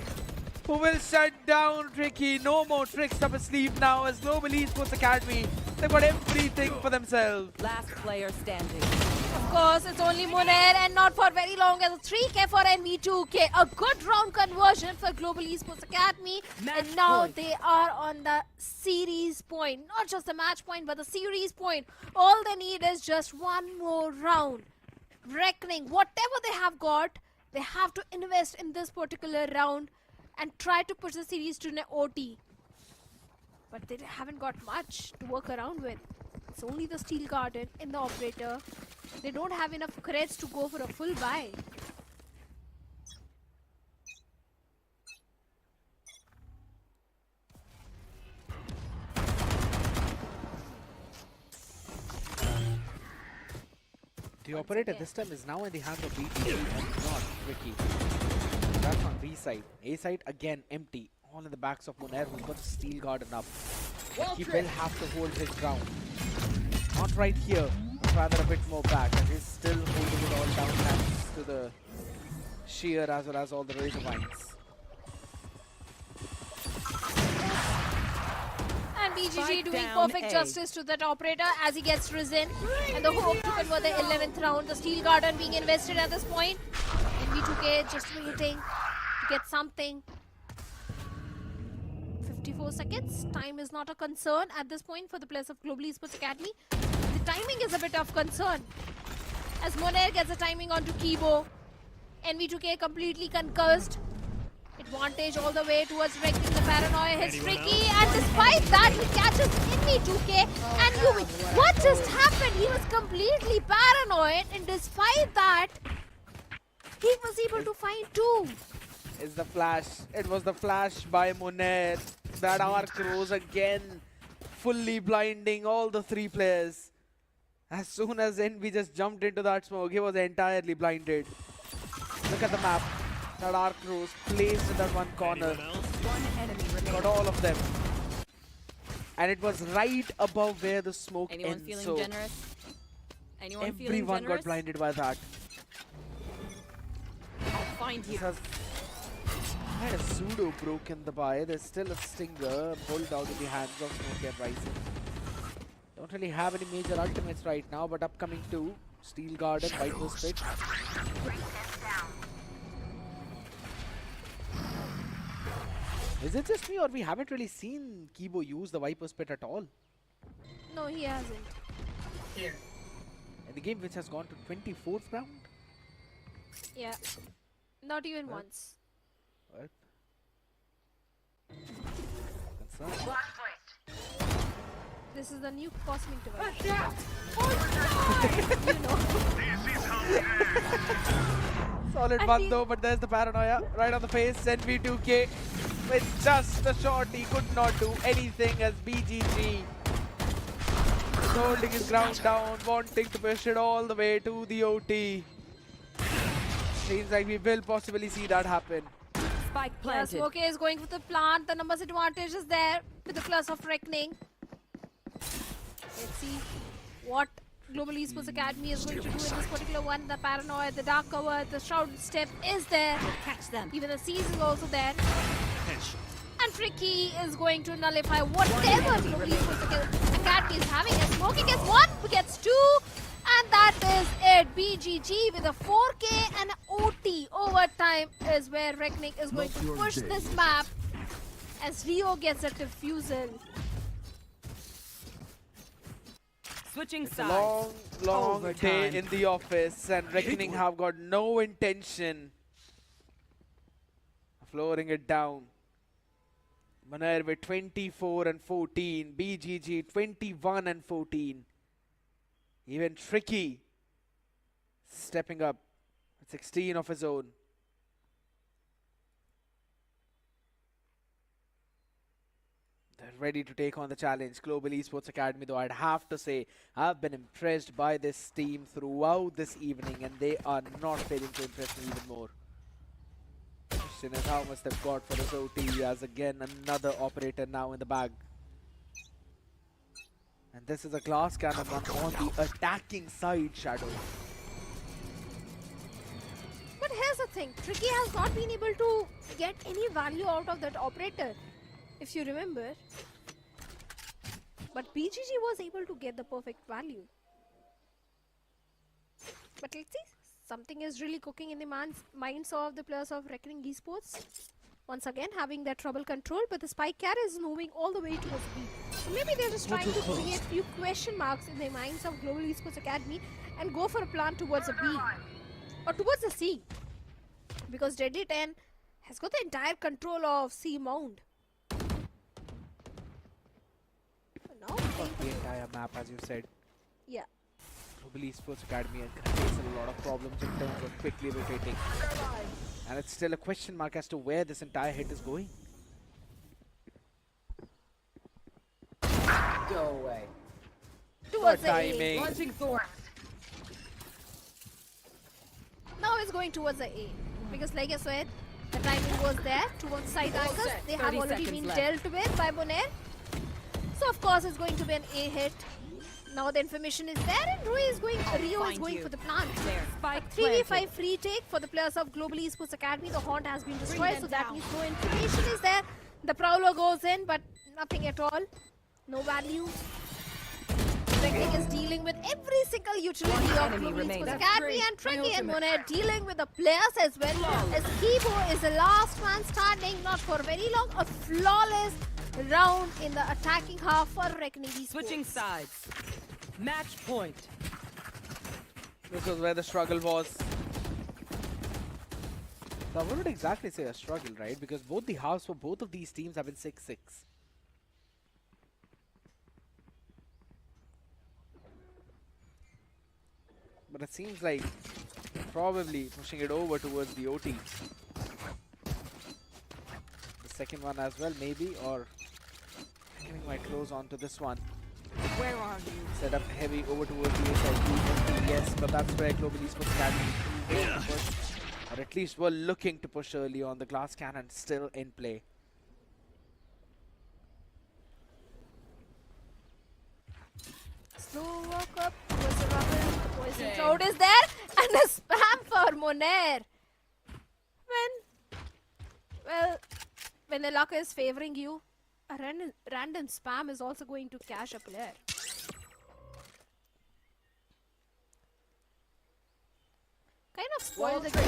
who will shut down Tricky. No more tricks up his sleeve now, as Global Esports Academy They've got everything for themselves. Last player standing. Of course, it's only Munair and not for very long as a 3K for NV2K. A good round conversion for Global Esports Academy. And now they are on the series point. Not just the match point, but the series point. All they need is just one more round. Reckoning, whatever they have got, they have to invest in this particular round and try to push the series to an OT. But they haven't got much to work around with. It's only the Steel Garden in the operator. They don't have enough credits to go for a full buy. The operator this time is now in the hands of BT and not Ricky. That's on B side. A side again empty. All in the backs of Munair, who's got the Steel Garden up. He will have to hold his ground. Not right here, but rather a bit more back. And he's still holding it all down thanks to the shear as well as all the razor vines. And BGG Spike doing down perfect A. justice to that operator as he gets risen. And the hope to convert the 11th round. The Steel Garden being invested at this point. NV2K just waiting to get something. 54 seconds. Time is not a concern at this point for the players of Global Esports Academy. The timing is a bit of concern. As Munair gets the timing onto Kibo. NV2K completely concussed. Advantage all the way towards wrecking the paranoia. Hits Ricky, and despite that, he catches NV2K. And Yumi, what just happened? He was completely paranoid, and despite that, he was able to find two. Is the flash. It was the flash by Munair. That arc rose again, fully blinding all the three players. As soon as NV just jumped into that smoke, he was entirely blinded. Look at the map. That arc rose placed in that one corner. One enemy remaining. Got all of them. And it was right above where the smoke Anyone ends. feeling So generous? Anyone feeling everyone generous? got blinded by that. I'll find you. This has had a pseudo broken the buy. There's still a stinger pulled out in the hands of Smoky and Rising. Don't really have any major ultimates right now, but upcoming two. Steel Garden, Viper's Pit. Is it just me or we haven't really seen Kibo use the Viper's Pit at all? No, he hasn't. In the game which has gone to 24th round? Yeah. Not even once. What? Concerned. This is the new cosmic device. Solid And one we- though, but there's the paranoia right on the face. NV2K with just a shot, he could not do anything as BGG holding his ground down, wanting to push it all the way to the OT. Seems like we will possibly see that happen. Spike Yeah, planted. Smokey is going for the plant. The numbers advantage is there with the Class of Reckoning. Let's see what Global Esports Academy is going to do in this particular one. The paranoia, the dark cover, the shroud step is there. Catch them. Even the seize is also there. And Tricky is going to nullify whatever Global Esports Academy is having. And Smokey gets one, gets two. And that is it. BGG with a 4K and OT overtime is where Reckoning is going to push this map as Rio gets a defusal. Switching It's a sides. long day Overtime. in the office, and Reckoning have got no intention of lowering it down. Munair with 24 and 14, BGG 21 and 14. Even Tricky stepping up with 16 of his own. They're ready to take on the challenge. Global Esports Academy, though, I'd have to say, I've been impressed by this team throughout this evening, and they are not failing to impress me even more. Question is how much they've got for this OT, as again another operator now in the bag. And this is a glass cannon one on the attacking side, Shadow. But here's the thing, Tricky has not been able to get any value out of that operator. If you remember, But BGG was able to get the perfect value. But let's see, something is really cooking in the minds of the players of Reckoning Esports. Once again, having that trouble control, but the spike carrier is moving all the way towards B. So maybe they're just trying to create few question marks in the minds of Global Esports Academy and go for a plan towards a B or towards a C. Because Deadly 10 has got the entire control of C Mound. Now, The entire map, as you said. yeah. Global Esports Academy and gonna face a lot of problems in terms of quickly rotating. And it's still a question mark as to where this entire hit is going. Go away. Towards the A. timing. Launching Thorn. Now it's going towards the A. Because like I said, the timing was there towards side All angles. set. They have 30 already seconds been left. dealt with by Bonaire. So of course it's going to be an A hit. Now the information is there and Rio is going for the plant. There. Spike 3v5 free take for the players of Global Esports Academy. The haunt has been destroyed, so that means no information is there. The Prowler goes in, but nothing at all. No value. Trekking is dealing with every single utility of enemy Global remains. Esports That's Academy, great. and Trekking My and ultimate. Monet dealing with the players as well. As Kibo is the last man standing, not for very long. A flawless round in the attacking half for Reckoning Esports. Switching sides. Match point. This was where the struggle was. So I wouldn't exactly say a struggle, right? Because both the halves for both of these teams have been 6-6. But it seems like probably pushing it over towards the OT. The second one as well, maybe, or giving my close on to this one. Where are you? Set up heavy over towards the side. Yes, but that's where Global Esports Academy is to push. Or at least we're looking to push early on. The glass cannon still in play. Slow walk up towards the rubber. The poison cloud is there. And a spam for Monair. When the luck is favoring you, a random spam is also going to cash a player. Kind of spoil the game.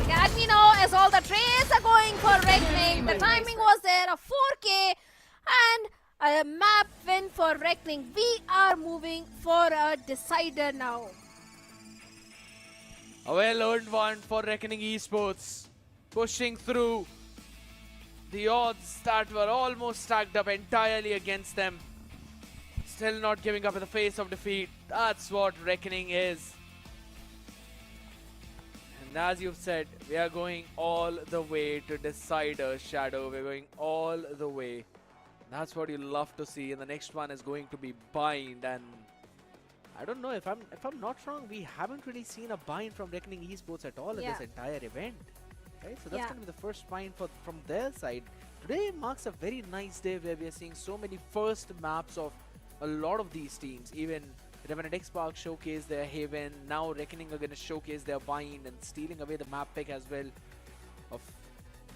Academy now, as all the trades are going for Reckoning. The timing was there, a 4K and a map win for Reckoning. We are moving for a decider now. A well-earned one for Reckoning Esports. Pushing through the odds that were almost stacked up entirely against them. Still not giving up in the face of defeat. That's what Reckoning is. And as you've said, we are going all the way to Decider, Shadow. We're going all the way. That's what you love to see. And the next one is going to be Bind. And I don't know, if I'm not wrong, we haven't really seen a Bind from Reckoning Esports at all in this entire event. Right? So that's going to be the first Bind from their side. Today marks a very nice day where we are seeing so many first maps of a lot of these teams. Even Revenant Esports showcase their Haven. Now Reckoning are going to showcase their Bind and stealing away the map pick as well. Of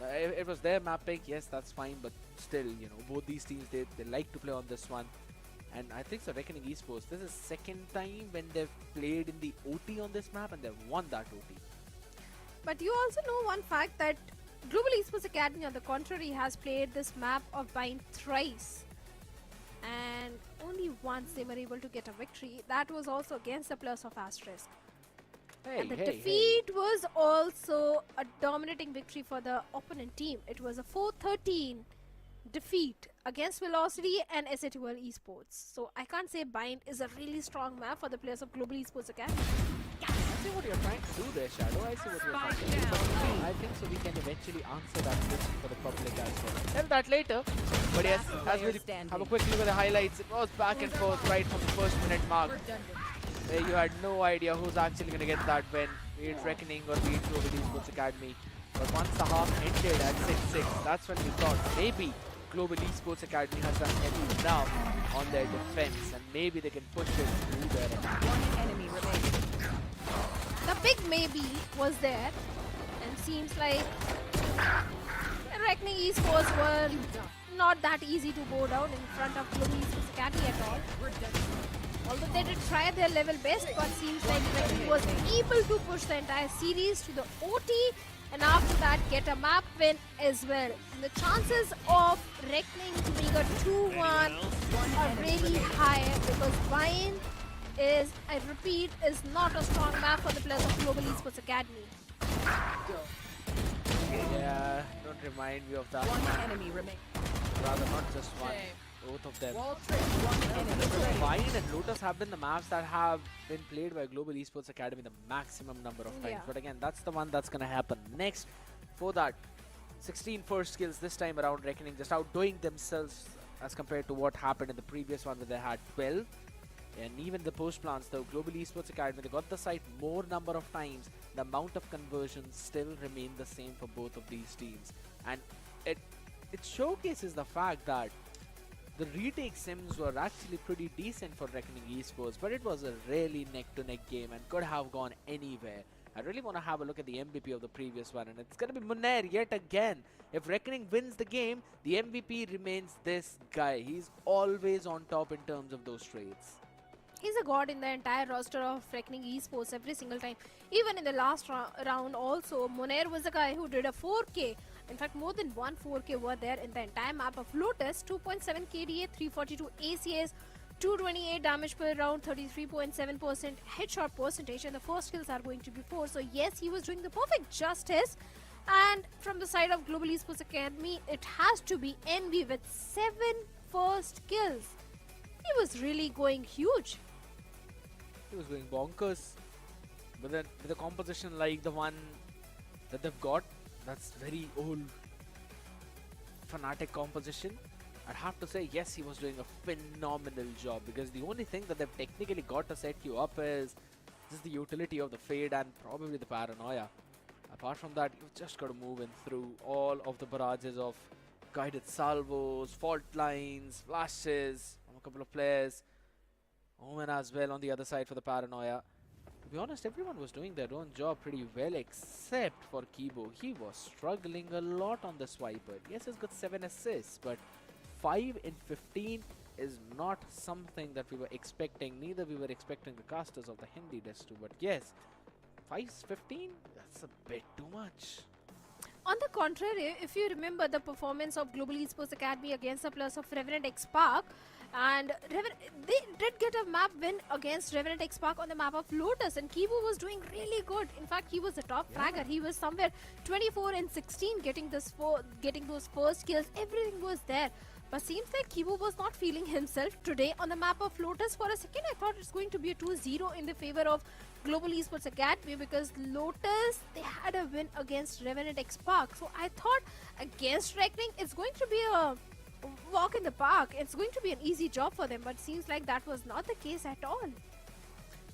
it was their map pick, yes, that's fine, but still, you know, both these teams, they like to play on this one. And I think so, Reckoning Esports, this is second time when they've played in the OT on this map and they've won that OT. But you also know one fact that Global Esports Academy, on the contrary, has played this map of Bind thrice. And only once they were able to get a victory. That was also against the players of Asterisk. And the defeat was also a dominating victory for the opponent team. It was a 4-13 defeat against Velocity and SAT World Esports. So I can't say Bind is a really strong map for the players of Global Esports Academy. I see what you're trying to do there, Shadow. I see what you're trying to do. But I think so we can eventually answer that question for the public as well. Tell that later. But yes, as we have a quick look at the highlights, it was back and forth right from the first minute mark. Where you had no idea who's actually going to get that win, be it Reckoning or be it Global Esports Academy. But once the half ended at 6-6, that's when we thought maybe Global Esports Academy has done enough on their defense and maybe they can push it through their attack. One enemy remaining. The big maybe was there, and seems like Reckoning Esports were not that easy to go down in front of Global Esports Academy at all. Although they did try their level best, but seems like Reckoning was able to push the entire series to the OT and after that get a map win as well. And the chances of Reckoning being a 2-1 are really high because Vine is, I repeat, is not a strong map for the players of Global Esports Academy. Yeah, don't remind me of that. One enemy remains. Rather not just one, both of them. Wall trick, one enemy remains. Vine and Lotus have been the maps that have been played by Global Esports Academy the maximum number of times. Yeah. But again, that's the one that's going to happen. Next, for that, 16 first kills this time around, Reckoning just outdoing themselves as compared to what happened in the previous one where they had 12. And even the post plants, though, Global Esports Academy, they got the site more number of times. The amount of conversions still remain the same for both of these teams. And it showcases the fact that the retake sims were actually pretty decent for Reckoning Esports, but it was a really neck-to-neck game and could have gone anywhere. I really want to have a look at the MVP of the previous one, and it's going to be Munair yet again. If Reckoning wins the game, the MVP remains this guy. He's always on top in terms of those trades. He's a god in the entire roster of Reckoning Esports every single time. Even in the last round also, Munair was the guy who did a 4K. In fact, more than one 4K were there in the entire map of Lotus. 2.7 KDA, 342 ACS, 228 damage per round, 33.7% headshot percentage, and the first kills are going to be 4. So yes, he was doing the perfect justice. And from the side of Global Esports Academy, it has to be Envy with 7 first kills. He was really going huge. He was going bonkers. But then with a composition like the one that they've got, that's very old Fnatic composition, I'd have to say yes, he was doing a phenomenal job, because the only thing that they've technically got to set you up is just the utility of the Fade and probably the Paranoia. Apart from that, you've just got to move in through all of the barrages of guided salvos, fault lines, flashes from a couple of players. Omen as well on the other side for the Paranoia. To be honest, everyone was doing their own job pretty well except for Kibo. He was struggling a lot on the swiper. Yes, he's got 7 assists, but 5 in 15 is not something that we were expecting. Neither we were expecting the casters of the Hindi Desk to. But yes, 5-15? That's a bit too much. On the contrary, if you remember the performance of Global Esports Academy against the players of Revenant XSpark, and they did get a map win against Revenant XSpark on the map of Lotus, and Kibo was doing really good. In fact, he was the top fragger. He was somewhere 24 and 16 getting those first kills. Everything was there. But seems like Kibo was not feeling himself today on the map of Lotus. For a second, I thought it's going to be a 2-0 in the favor of Global Esports Academy, because Lotus, they had a win against Revenant XSpark. So I thought against Reckoning, it's going to be a walk in the park. It's going to be an easy job for them, but seems like that was not the case at all.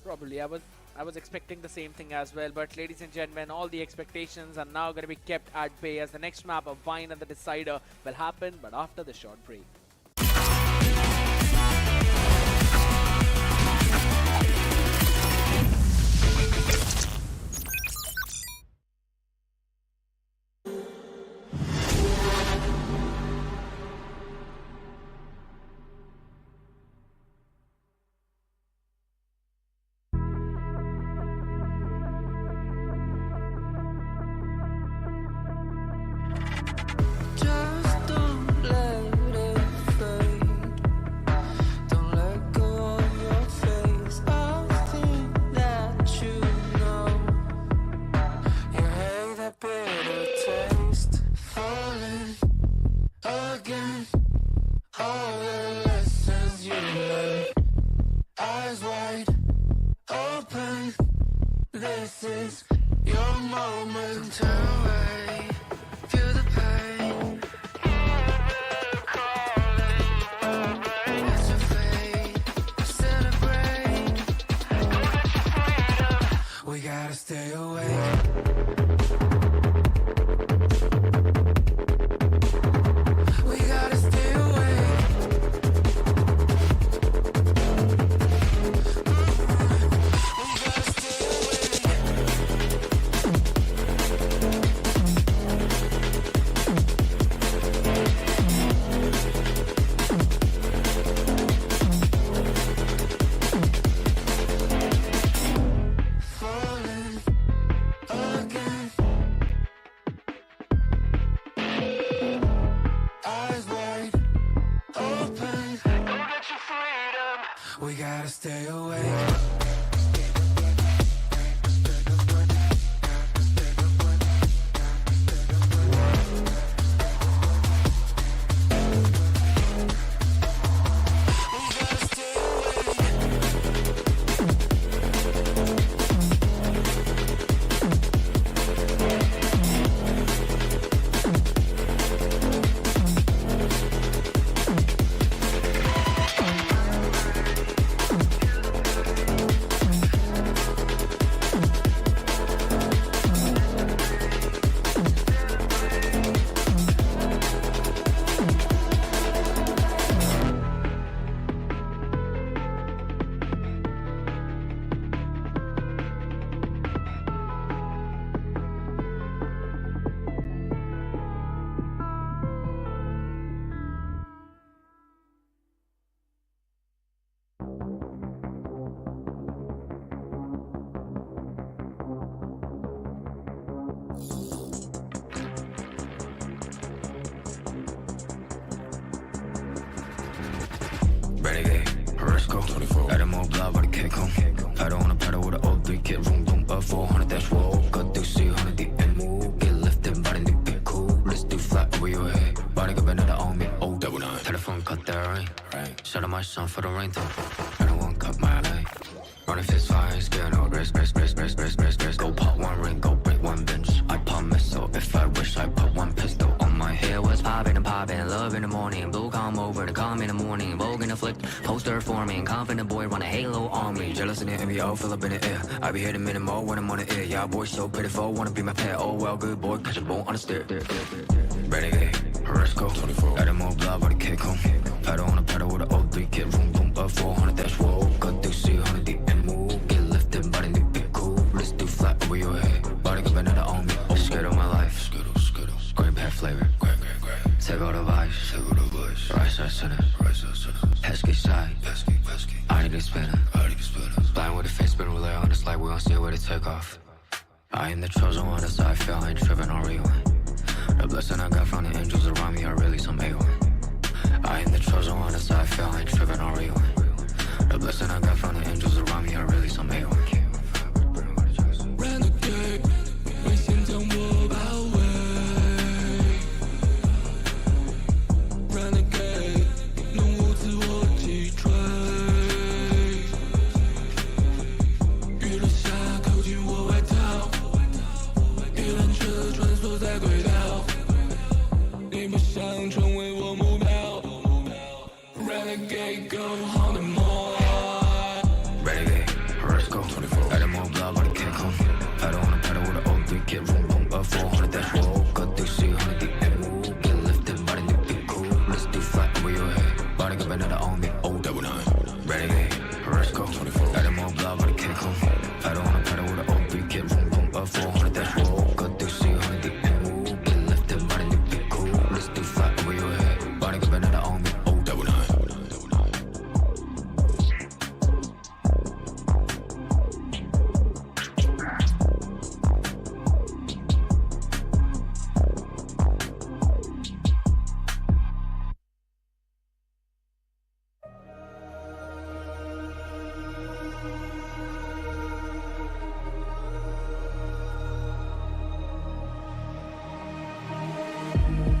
Probably. I was expecting the same thing as well, but ladies and gentlemen, all the expectations are now going to be kept at bay as the next map of Vine and the Decider will happen, but after the short break. Just don't let it fade. Don't let go of your face. I think that you know. You hate that bitter taste. Falling again. All the lessons you learned. Eyes wide open. This is your moment. Turn away. Feel the pain. That's your fate. Celebrate. We gotta stay awake. We gotta stay awake. We gotta stay awake. kick home. Pedal on a pedal with an old 3 kit, room, boom, up 400, that's whoa. Cut through C100, the and move. Get lifted by the new bit cool. Let's do flat over your head. Body got another on me, oh, double nine. Telephone cut that rain. Shout out my son for the rain, though. I don't want cut my life. Running fist fire, scale no rest. Go pop one ring, go break one bench. I pop missile if I wish I put one pistol on my head. Was popping and popping, love in the morning. Blue come over to come in the morning. Vogue in the flick, poster forming. Confident boy run a halo on me. Jealous in the NBO, fill up in the air. I be hitting minimal when I'm on the air. Yeah, boy, so pitiful, wanna be my pet. Oh well, good boy, catch a bone on the stair. Renegade, let's go. 24. Got him more blood, but a kick home. Pedal on a pedal with an old 3 kit, room, boom, up 400, that's whoa. Cut through C100, the and move. Get lifted by the new bit cool. Let's do flat over your head. Body got another on me. Oh, scared of my life. Skittle. Green pet flavor. Take all the vibes. Right side center. Pesky side. I need to spinner. Blind with a face spin relay on this light. We gon' see where to take off. I am the chosen one, that's how I feel. I ain't tripping on rewind. The blessing I got from the angels around me are really some A1. I am the chosen one, that's how I feel. I ain't tripping on rewind. The blessing I got from the angels around me are really some A1. Renegade, 危险将我包围。Renegade， 浓雾自我击坠。雨落下，扣紧我外套。一辆车穿梭在轨道。你不想成为我目标。Renegade， go on the more。Renegade, let's go. 24. Got him more blood, but a kick home. Pedal on a pedal with an old 3 kit, room, boom, up 400, that's whoa. Cut through C100, the and move. Get lifted by the new bit cool. Let's do flat over your head. Body got another on me, oh, double nine. Renegade, let's go. 24. Got him more blood, but a kick home. Pedal on a pedal with an old 3 kit, room, boom, up 400, that's whoa. Cut through C100, the and move. Get lifted by the new bit cool. Let's do flat over your head. Body got another on me, oh, double nine.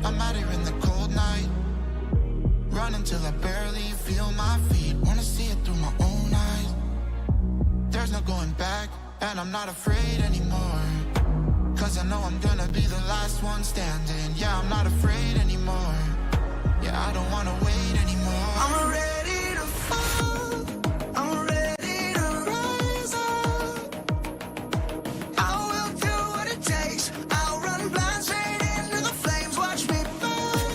I'm out here in the cold night, running till I barely feel my feet. Wanna see it through my own eyes. There's no going back, and I'm not afraid anymore. Cause I know I'm gonna be the last one standing. Yeah, I'm not afraid anymore. Yeah, I don't wanna wait anymore. I'm ready to fall, I'm ready to rise up. I will do what it takes, I'll run blind straight into the flames. Watch me burn,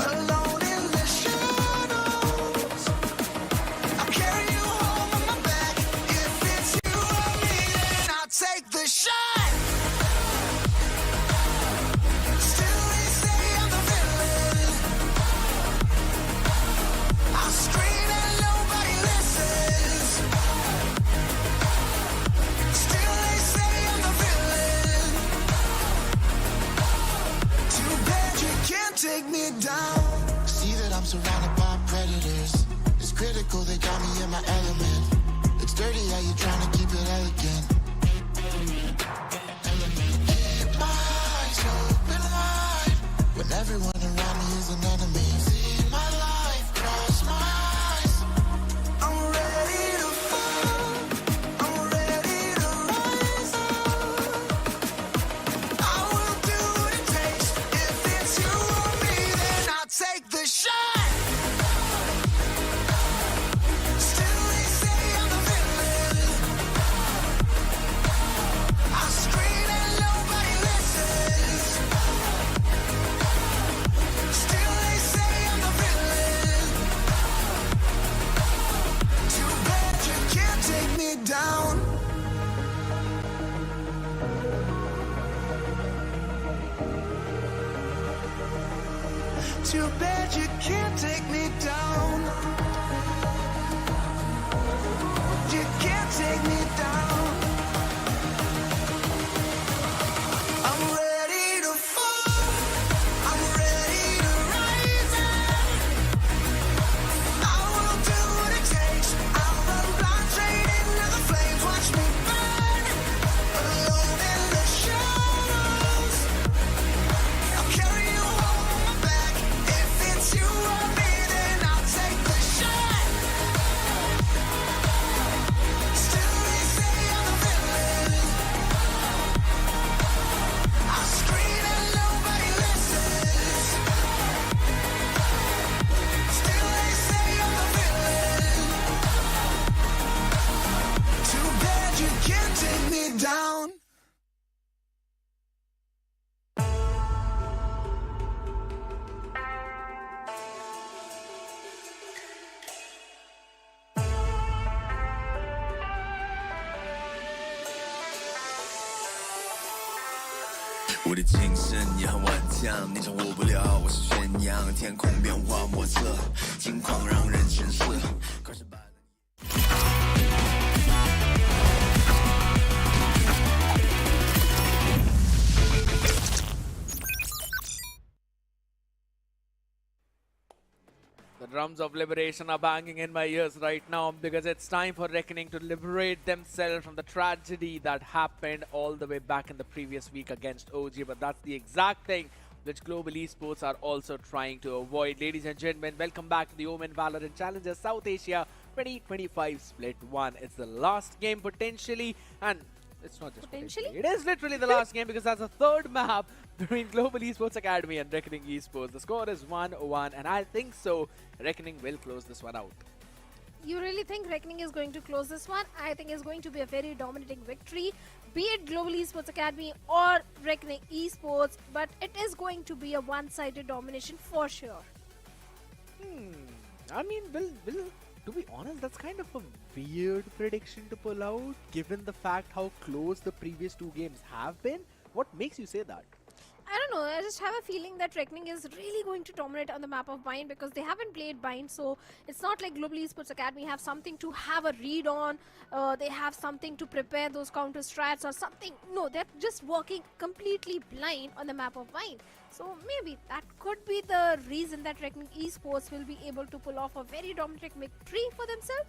alone in the shadows. I'll carry you home on my back. If it's you or me, then I'll take the shot. Still they say I'm the villain. I'll scream and nobody listens. Still they say I'm the villain. Too bad you can't take me down. See that I'm surrounded by predators. It's critical, they got me in my element. It's dirty how you trying to keep it elegant. Keep my eyes open wide when everyone around me is an enemy. See my life cross my eyes. I'm ready to fall, I'm ready to rise up. I will do what it takes. If it's you or me, then I'll take the shot. Still they say I'm the villain. I scream and nobody listens. Still they say I'm the villain. Too bad you can't take me down. Too bad you can't take me down. You can't take me down. I'm ready to fall, I'm ready to rise up. I will do what it takes, I'll run blind straight 我的精神也很顽强，你掌握不了我是宣扬，天空变化莫测，金矿让人神色。快是把 The drums of liberation are banging in my ears right now because it's time for Reckoning to liberate themselves from the tragedy that happened all the way back in the previous week against OG. But that's the exact thing which Global Esports are also trying to avoid. Ladies and gentlemen, welcome back to the OMEN VALORANT Challenger South Asia 2025 Split 1. It's the last game potentially, and it's not just potentially. It is literally the last game because that's the third map between Global Esports Academy and Reckoning Esports. The score is 1-1, and I think so Reckoning will close this one out. You really think Reckoning is going to close this one? I think it's going to be a very dominating victory, be it Global Esports Academy or Reckoning Esports, but it is going to be a one-sided domination for sure. I mean, to be honest, that's kind of a weird prediction to pull out, given the fact how close the previous two games have been. What makes you say that? I don't know, I just have a feeling that Reckoning is really going to dominate on the map of Bind because they haven't played Bind, so it's not like Global Esports Academy have something to have a read on, they have something to prepare those counter strats or something. No, they're just working completely blind on the map of Bind. So maybe that could be the reason that Reckoning Esports will be able to pull off a very dominating victory for themselves.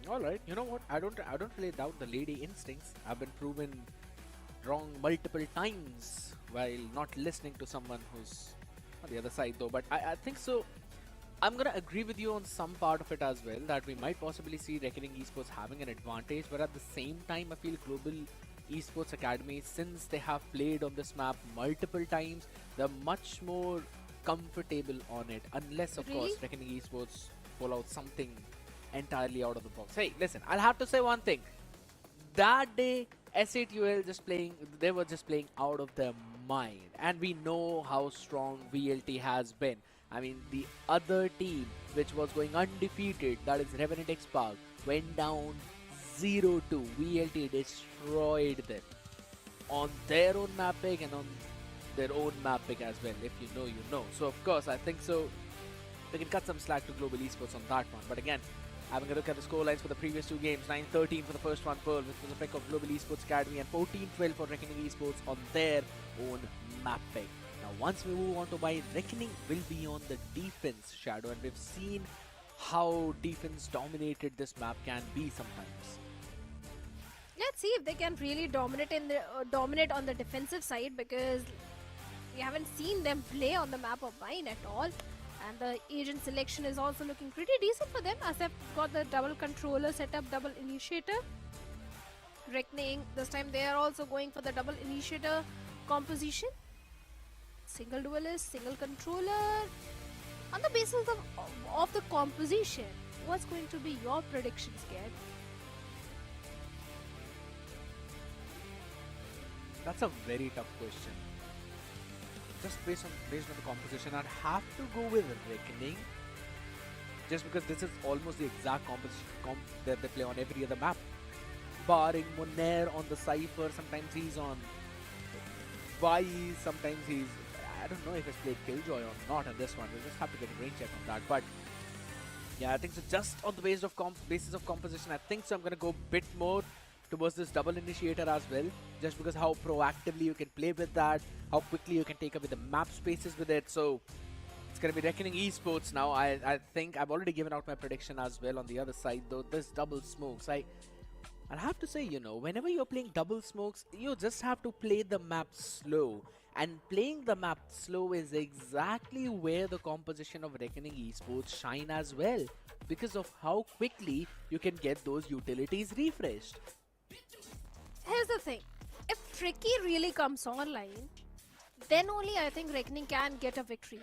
Alright, you know what? I don't really doubt the lady instincts. I've been proven wrong multiple times while not listening to someone who's on the other side though, but I think so. I'm gonna agree with you on some part of it as well, that we might possibly see Reckoning Esports having an advantage, but at the same time I feel Global Esports Academy, since they have played on this map multiple times, they're much more comfortable on it, unless of course Reckoning Esports pull out something entirely out of the box. Hey, listen, I'll have to say one thing. That day S8UL they were just playing out of their mind, and we know how strong VLT has been. I mean, the other team which was going undefeated, that is Revenant Esports, went down 0-2. VLT destroyed them on their own map pick and on their own map pick as well. If you know, you know. So of course, I think so they can cut some slack to Global Esports on that one. But again, having a look at the scorelines for the previous two games, 9-13 for the first one, Pearl, which was a pick of Global Esports Academy, and 14-12 for Reckoning Esports on their own map pick. Now, once we move on to Bind, Reckoning will be on the defense, Shadow, and we've seen how defense dominated this map can be sometimes. Let's see if they can really dominate on the defensive side, because we haven't seen them play on the map of Bind at all. And the agent selection is also looking pretty decent for them, as they've got the double controller setup, double initiator. Reckoning, this time they are also going for the double initiator composition. Single duelist, single controller. On the basis of the composition, what's going to be your predictions, Ged? That's a very tough question. Just based on the composition, I'd have to go with Reckoning, just because this is almost the exact composition that they play on every other map. Barring Monair on the Cypher, sometimes he's on Vice, sometimes he's, I don't know if he's played Killjoy or not on this one. We'll just have to get a brain check on that. But yeah, I think so. Just on the basis of composition, I think so. I'm gonna go a bit more towards this double initiator as well, just because how proactively you can play with that, how quickly you can take away the map spaces with it. So it's going to be Reckoning Esports now. I think I've already given out my prediction as well on the other side though. This double smokes, I'll have to say, you know, whenever you're playing double smokes, you just have to play the map slow, and playing the map slow is exactly where the composition of Reckoning Esports shine as well, because of how quickly you can get those utilities refreshed. Here's the thing, if Tricky really comes online, then only I think Reckoning can get a victory.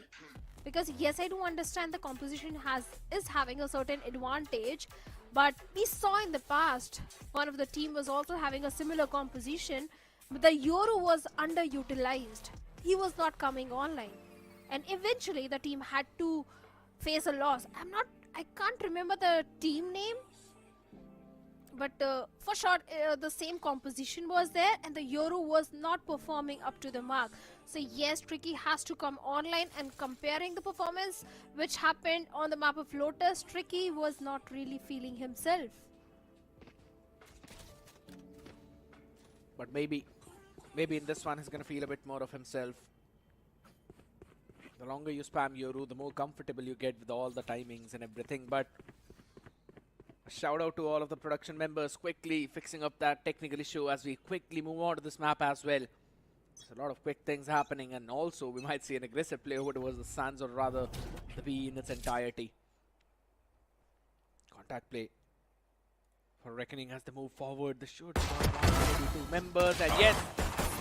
Because yes, I do understand the composition is having a certain advantage, but we saw in the past, one of the team was also having a similar composition, but the Yoru was underutilized. He was not coming online, and eventually the team had to face a loss. I can't remember the team name, but for sure the same composition was there and the Yoru was not performing up to the mark. So yes, Tricky has to come online, and comparing the performance which happened on the map of Lotus, Tricky was not really feeling himself. But maybe in this one he's gonna feel a bit more of himself. The longer you spam Yoru, the more comfortable you get with all the timings and everything. But a shout out to all of the production members quickly fixing up that technical issue as we quickly move on to this map as well. There's a lot of quick things happening, and also we might see an aggressive play over towards the Suns, or rather the B in its entirety. Contact play for Reckoning as they move forward. They should maybe 2 members, and yes,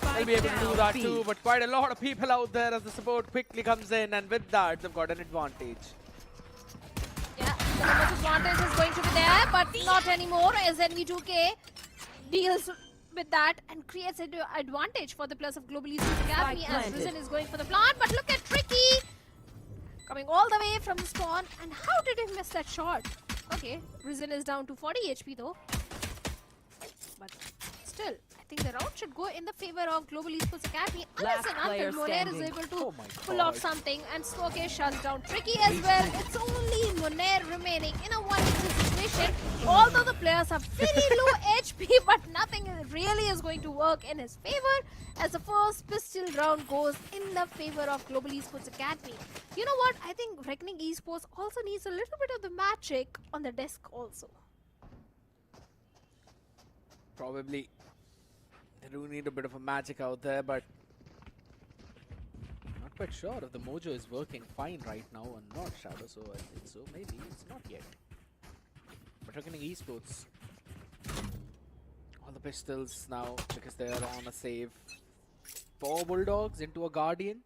they'll be able to do that too, but quite a lot of people out there as the support quickly comes in, and with that they've got an advantage. Yeah, the numbers advantage is going to be there, but not anymore as NV2K deals with that and creates an advantage for the players of Global Esports Academy as Risen is going for the plant. But look at Tricky coming all the way from the spawn, and how did he miss that shot? Okay, Risen is down to 40 HP though, but still, I think the round should go in the favor of Global Esports Academy unless and until Monair is able to pull off something, and Smoke shuts down Tricky as well. It's only Monair remaining in a 1v2 situation, although the players have very low HP, but nothing really is going to work in his favor as the first pistol round goes in the favor of Global Esports Academy. You know what? I think Reckoning Esports also needs a little bit of the magic on the desk also. Probably they do need a bit of a magic out there, but not quite sure if the mojo is working fine right now or not, Shadow. So I think so. Maybe it's not yet. But Reckoning Esports, all the pistols now because they are on a save. 4 Bulldogs into a Guardian.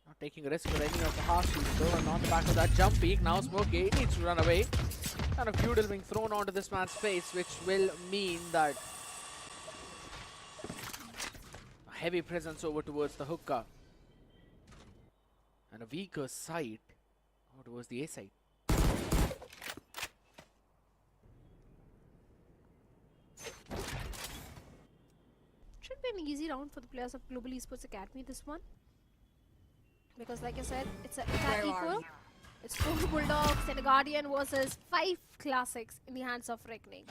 Not taking a risk for any of the harsh shoots though, and on the back of that jump peak, now Smokey needs to run away. And a feudal being thrown onto this man's face, which will mean that a heavy presence over towards the hookah and a weaker side over towards the A side. Should be an easy round for the players of Global Esports Academy, this one. Because like I said, it's equal. It's 4 Bulldogs and a Guardian versus 5 Classics in the hands of Reckoning.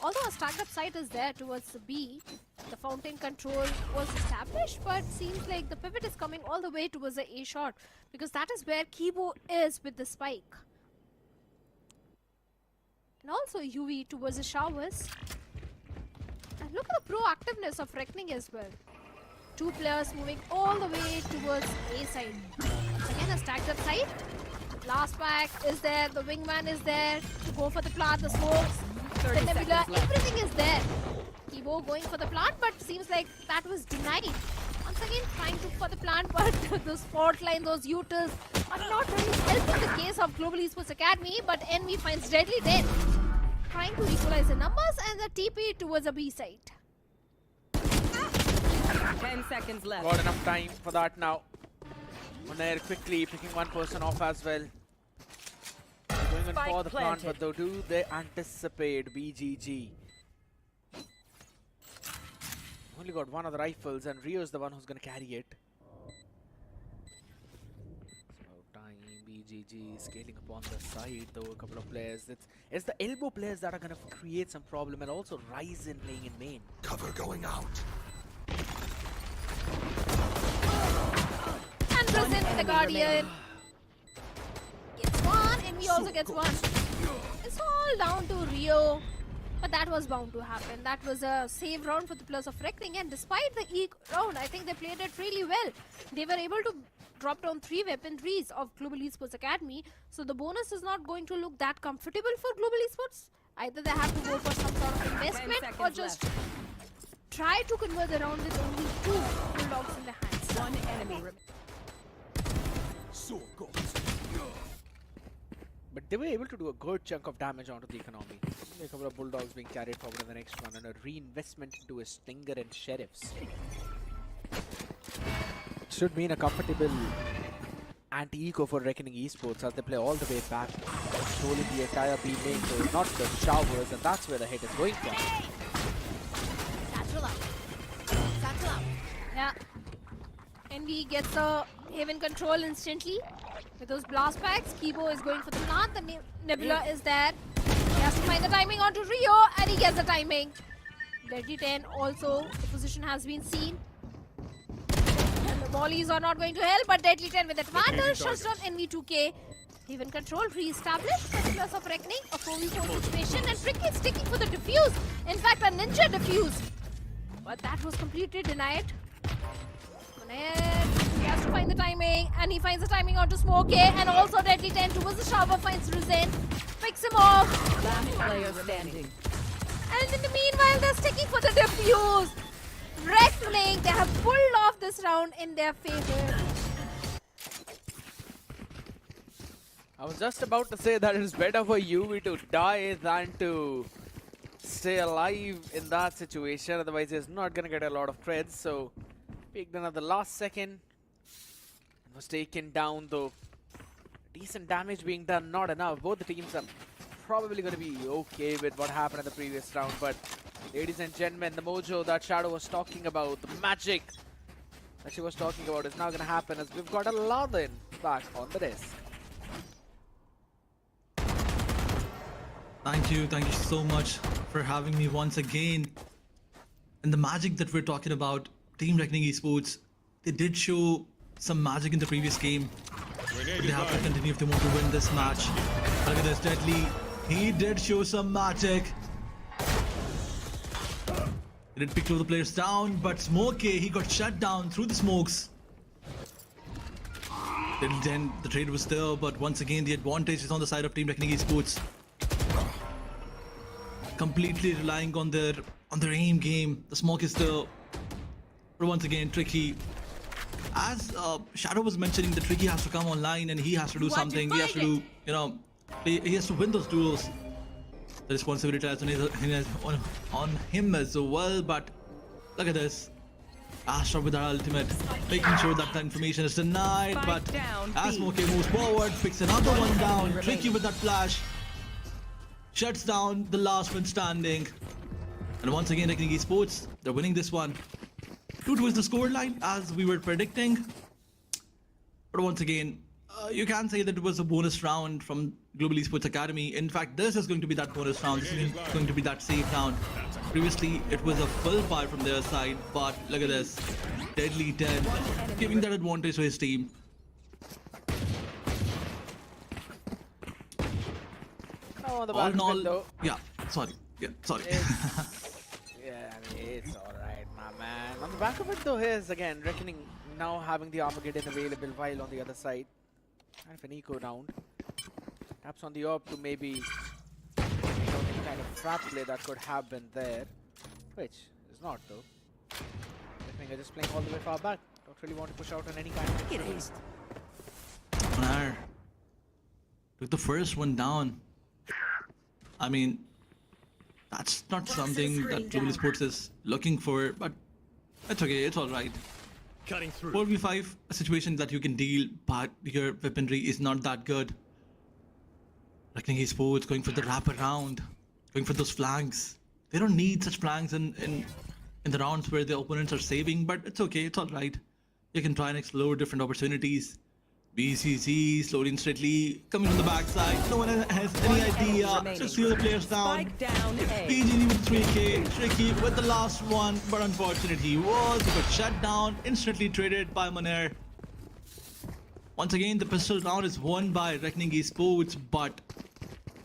Although a stacked up site is there towards the B, the fountain control was established, but seems like the pivot is coming all the way towards the A shot, because that is where Kibo is with the spike. And also UV towards the showers. And look at the proactiveness of Reckoning as well. 2 players moving all the way towards A side. Again a stacked up site. Last pack is there, the wingman is there to go for the plant, the smokes, the nebula, everything is there. Kibo going for the plant, but seems like that was denied. Once again trying to for the plant, but those fault line, those utils are not really helping the case of Global Esports Academy, but NV finds deadly dead. Trying to equalize the numbers and the TP towards the B side. 10 seconds left. Got enough time for that now. Monair quickly picking one person off as well. Going in for the plant, but though do they anticipate BGG? Only got one of the rifles, and Rio's the one who's going to carry it. So time, BGG scaling up on the side, though a couple of players. It's the elbow players that are going to create some problem, and also Ryzen playing in main. Cover going out. And Risen with the Guardian. Gets one, and we also gets one. It's all down to Rio. But that was bound to happen. That was a save round for the players of Reckoning, and despite the E round, I think they played it really well. They were able to drop down 3 weaponries of Global Esports Academy, so the bonus is not going to look that comfortable for Global Esports. Either they have to go for some sort of investment or just try to convert the round with only 2 Bulldogs in the hands. 1 enemy. But they were able to do a good chunk of damage onto the economy. A couple of Bulldogs being carried forward in the next one, and a reinvestment into a Stinger and Sheriffs. Should mean a comfortable anti-eco for Reckoning Esports as they play all the way back, controlling the entire B lane, so not the showers, and that's where the hit is going from. Satchel up. Satchel up. Yeah. Envy gets a Haven control instantly with those blast packs. Kibo is going for the plant. The Nebula is there. He has to find the timing onto Rio, and he gets the timing. Deadly 10 also, the position has been seen. And the volleys are not going to help, but Deadly 10 with advantage shuts down NV2K. Haven control re-established, Plus of Reckoning, a 4v4 situation, and Tricky is sticking for the defuse. In fact, a ninja defuse. But that was completely denied. He has to find the timing, and he finds the timing onto Smoke, and also Deadly 10 towards the shower finds Ruzen, picks him off. Last player standing. And in the meanwhile, they're sticking for the defuse. Reckoning, they have pulled off this round in their favor. I was just about to say that it is better for UV to die than to stay alive in that situation, otherwise he's not gonna get a lot of creds. So picked another last second and was taken down, though decent damage being done, not enough. Both the teams are probably going to be okay with what happened in the previous round, but ladies and gentlemen, the mojo that Shadow was talking about, the magic that she was talking about, is now going to happen as we've got a Aladdin back on the desk. Thank you so much for having me once again. And the magic that we're talking about, Team Reckoning Esports, they did show some magic in the previous game, but they have to continue if they want to win this match. Look at this, Deadly. He did show some magic. He did pick two of the players down, but Smokey, he got shut down through the smokes. Then the trade was there, but once again the advantage is on the side of Team Reckoning Esports. Completely relying on their aim game. The smoke is there. But once again, Tricky, as Shadow was mentioning, the Tricky has to come online and he has to do something. He has to do, he has to win those duels. The responsibility lies on him as well. But look at this, Astra with that ultimate, making sure that the information is denied. But as Smokey moves forward, picks another one down. Tricky with that flash, shuts down the last one standing. And once again, Reckoning Esports, they're winning this one. 2-2 is the scoreline, as we were predicting. But once again, you can say that it was a bonus round from Global Esports Academy. In fact, this is going to be that bonus round. This is going to be that safe round. Previously, it was a full fire from their side, but look at this. Deadly 10, giving that advantage to his team. Oh, the All back in all, window. yeah, sorry. Yeah, I mean, it's alright, my man. On the back of it, though, here's again Reckoning now having the Armageddon available, while on the other side, kind of an eco round. Taps on the orb to maybe any kind of trap play that could happen there, which is not, though. Reckoning are just playing all the way far back. Don't really want to push out on any kind of haste. Took the first one down. I mean, that's not something that Global Esports is looking for, but it's okay, it's alright. 4v5, a situation that you can deal, but your weaponry is not that good. Reckoning Esports going for the wraparound, going for those flanks. They don't need such flanks in the rounds where the opponents are saving, but it's okay, it's alright. You can try and explore different opportunities. BCC slowly and steadily coming from the backside. No one has any idea. Just see the players down. PGG with 3k. Tricky with the last one, but unfortunately he got shut down. Instantly traded by Monair. Once again, the pistol round is won by Reckoning Esports, but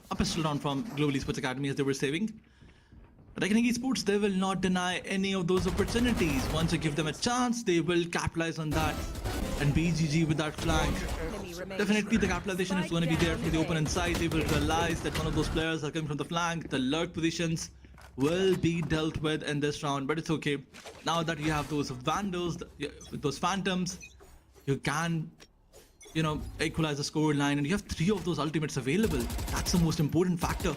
a pistol round from Global Esports Academy as they were saving. Reckoning Esports, they will not deny any of those opportunities. Once you give them a chance, they will capitalize on that. And BGG with that flank. Definitely the capitalization is going to be there from the opponent side. They will realize that one of those players are coming from the flank. The lurk positions will be dealt with in this round, but it's okay. Now that you have those Vandals, those Phantoms, you can, equalize the score line, and you have 3 of those ultimates available. That's the most important factor.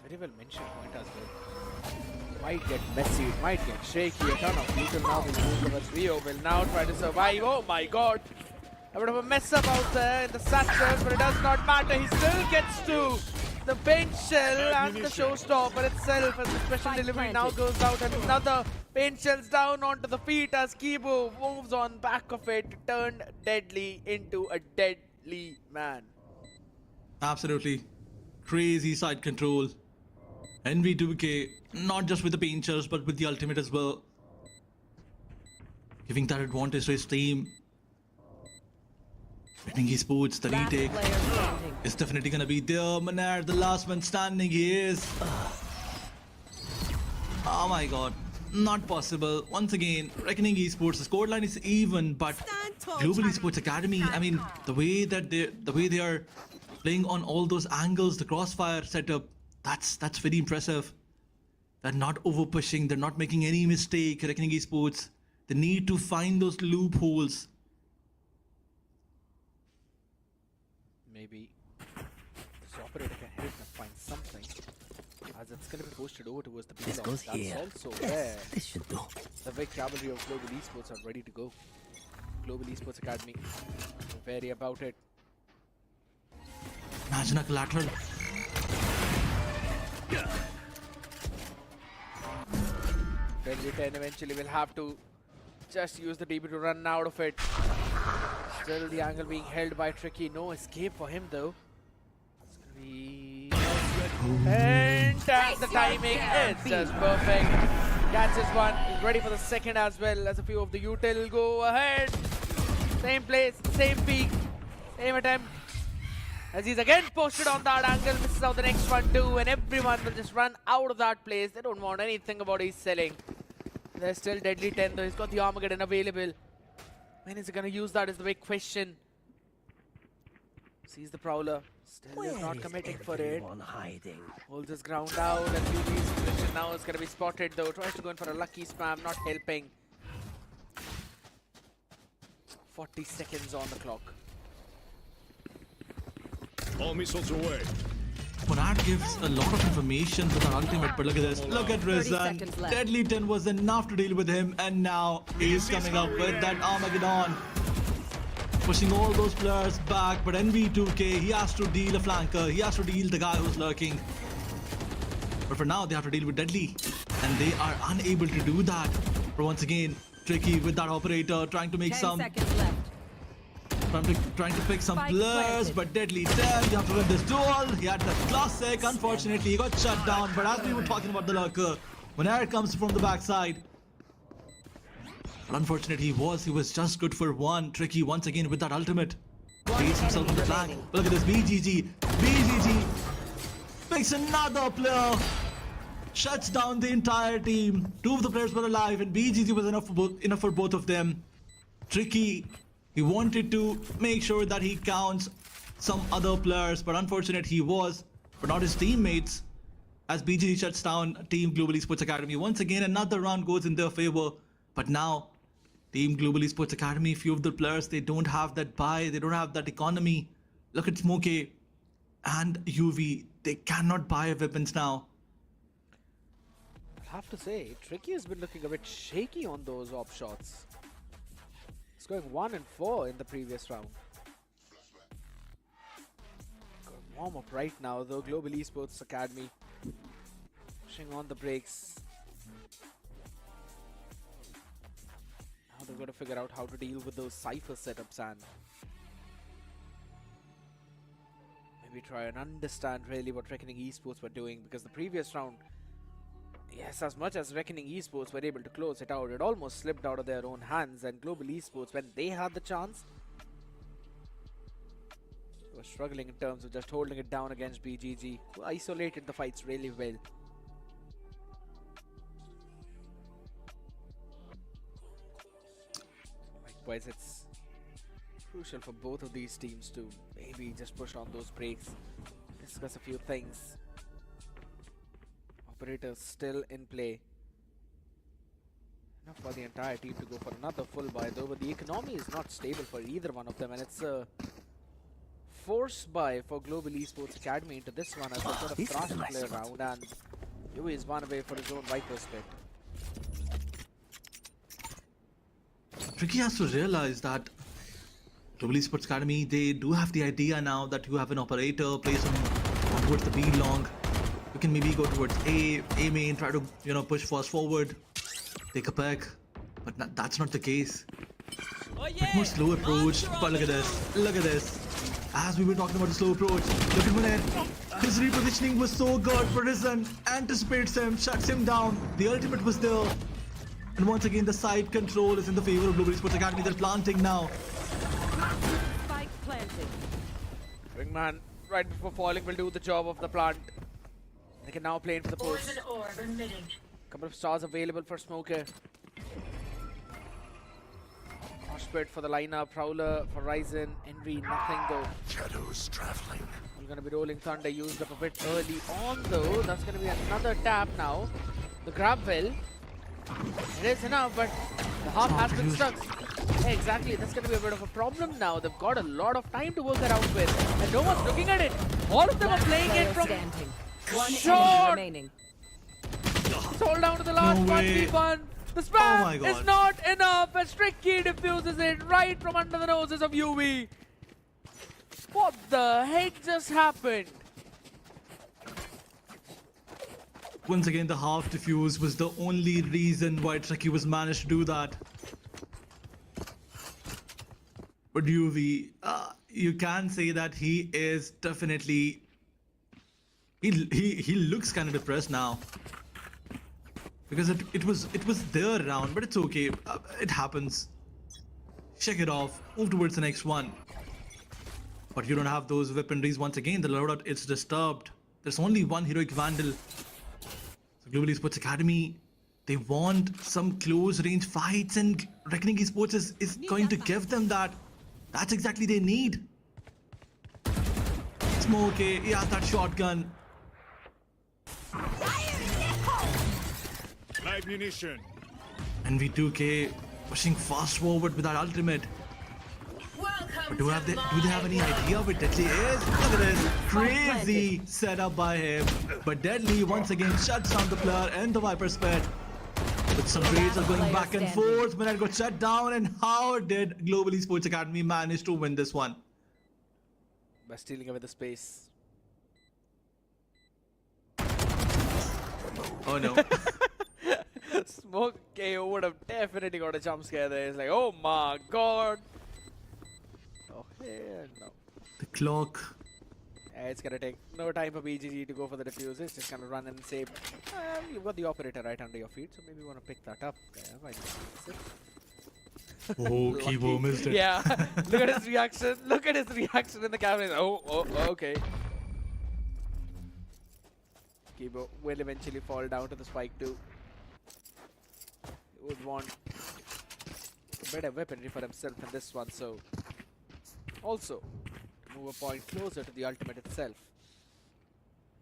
Very well mentioned point as well. Might get messy, it might get shaky. A ton of people now will move towards Rio. Will now try to survive. Oh my god! A bit of a mess up out there in the satchel, but it does not matter. He still gets to the paint shell and the showstopper itself as the special delivery now goes out. And another paint shell's down onto the feet as Kibo moves on back of it, turned deadly into a deadly man. Absolutely. Crazy side control. NV2K, not just with the paint shells, but with the ultimate as well. Giving that advantage to his team. Revenant Esports, the retake is definitely gonna be there. Manar, the last one standing, he is. Oh my god, not possible. Once again, Revenant Esports, the scoreline is even, but Global Esports Academy, I mean, the way they are playing on all those angles, the crossfire setup, that's very impressive. They're not over pushing, they're not making any mistake. Revenant Esports, they need to find those loopholes. Maybe this operator can help them find something, as it's going to be posted over towards the B block. That's here. also where This should do. the big cavalry of Global Esports are ready to go. Global Esports Academy, wary about it. Imagine a collateral. Deadly 10 eventually will have to just use the DB to run out of it. Still the angle being held by Tricky. No escape for him though. It's gonna be... And the timing is just perfect. Catches one. He's ready for the second as well, as a few of the util go ahead. Same place, same peak, same attempt. As he's again posted on that angle, misses out the next one too, and everyone will just run out of that place. They don't want anything about his selling. There's still Deadly 10 though. He's got the Armageddon available. When is he gonna use that is the big question. Sees the Prowler. Still is not committing for it. Hiding? Holds his ground down, and QB's position now is gonna be spotted though. Tries to go in for a lucky spam, not helping. 40 seconds on the clock. All missiles away. Monad gives a lot of information to the ultimate, but look at this. Look at 30 Rizan. seconds left. Deadly 10 was enough to deal with him, and now he's coming up with that Armageddon. Pushing all those players back, but NV2K, he has to deal a flanker. He has to deal the guy who's lurking. But for now, they have to deal with Deadly, and they are unable to do that. But once again, Tricky with that operator, trying to make 10 some... seconds left. Trying to pick some Spike players, planted. but Deadly 10, you have to win this duel. He had the classic, unfortunately, he got shut down. But as we were talking about the lurker, when air comes from the backside, but unfortunately, he was just good for one. Tricky once again with that ultimate. Pays himself on the flank. remaining. Look at this, BGG. BGG picks another player. Shuts down the entire team. Two of the players were alive, and BGG was enough for both of them. Tricky, he wanted to make sure that he counts some other players, but unfortunate he was, but not his teammates. As BGG shuts down Team Global Esports Academy. Once again, another round goes in their favor. But now, Team Global Esports Academy, few of the players, they don't have that buy, they don't have that economy. Look at Smokey and UV. They cannot buy weapons now. I'll have to say, Tricky has been looking a bit shaky on those op shots. He's going 1 and 4 in the previous round. Got warm up right now though. Global Esports Academy pushing on the brakes. Now they've got to figure out how to deal with those Cypher setups and maybe try and understand really what Reckoning Esports were doing, because the previous round, yes, as much as Reckoning Esports were able to close it out, it almost slipped out of their own hands, and Global Esports, when they had the chance, were struggling in terms of just holding it down against BGG, who isolated the fights really well. Likewise, it's crucial for both of these teams to maybe just push on those brakes, discuss a few things. Operators still in play. Enough for the entire team to go for another full buy though, but the economy is not stable for either one of them, and it's a force buy for Global Esports Academy into this one as they've got a thrust to play around, and Yui is one away for his own Viper split. Tricky has to realize that Global Esports Academy, they do have the idea now that you have an operator, play some towards the B long. You can maybe go towards A main, try to, push fast forward, take a pick. But that's not the case. More slow approach. But look at this. Look at this. As we were talking about the slow approach, look at Munir. His repositioning was so good. Risen anticipates him, shuts him down. The ultimate was there. And once again, the side control is in the favor of Global Esports Academy. They're planting now. Spike planted. Wingman, right before falling, will do the job of the plant. They can now play into the post. Couple of stars available for Smoker. Spirit for the lineup, Prowler for Ryzen, Envy, nothing though. Shadows traveling. We're gonna be rolling Thunder, used up a bit early on though. That's gonna be another tap now. The grab will. It is enough, but the half has been stuck. Yeah, exactly, that's gonna be a bit of a problem now. They've got a lot of time to work around with, and no one's looking at it. All of them are playing it from short. Remaining. It's all down to the last 1v1. The spam is not enough as Tricky diffuses it right from under the noses of UV. What the heck just happened? Once again, the half defuse was the only reason why Tricky was managed to do that. But UV, you can say that he is definitely... He looks kind of depressed now. Because it was their round, but it's okay. It happens. Shake it off. Move towards the next one. But you don't have those weaponries once again. The loadout is disturbed. There's only one heroic vandal. So Global Esports Academy, they want some close range fights, and Reckoning Esports is going to give them that. That's exactly they need. Smoke, he has that shotgun. Live munition. And V2K pushing fast forward with that ultimate. But do they have any idea what Deadly is? Look at this crazy setup by him. But Deadly once again shuts down the player and the Viper spit. But some trades are going back and forth. Minute got shut down, and how did Global Esports Academy manage to win this one? By stealing away the space. Oh no. Smoke KO would have definitely got a jump scare there. It's like, oh my god. Oh, hell no. The clock. Yeah, it's gonna take no time for BGG to go for the defuse. It's just gonna run and save. You've got the operator right under your feet, so maybe you want to pick that up. Yeah, why not? Oh, Kibo missed it. Yeah, look at his reaction. Look at his reaction in the camera. Oh, okay. Kibo will eventually fall down to the spike too. He would want a better weaponry for himself in this one, so also to move a point closer to the ultimate itself.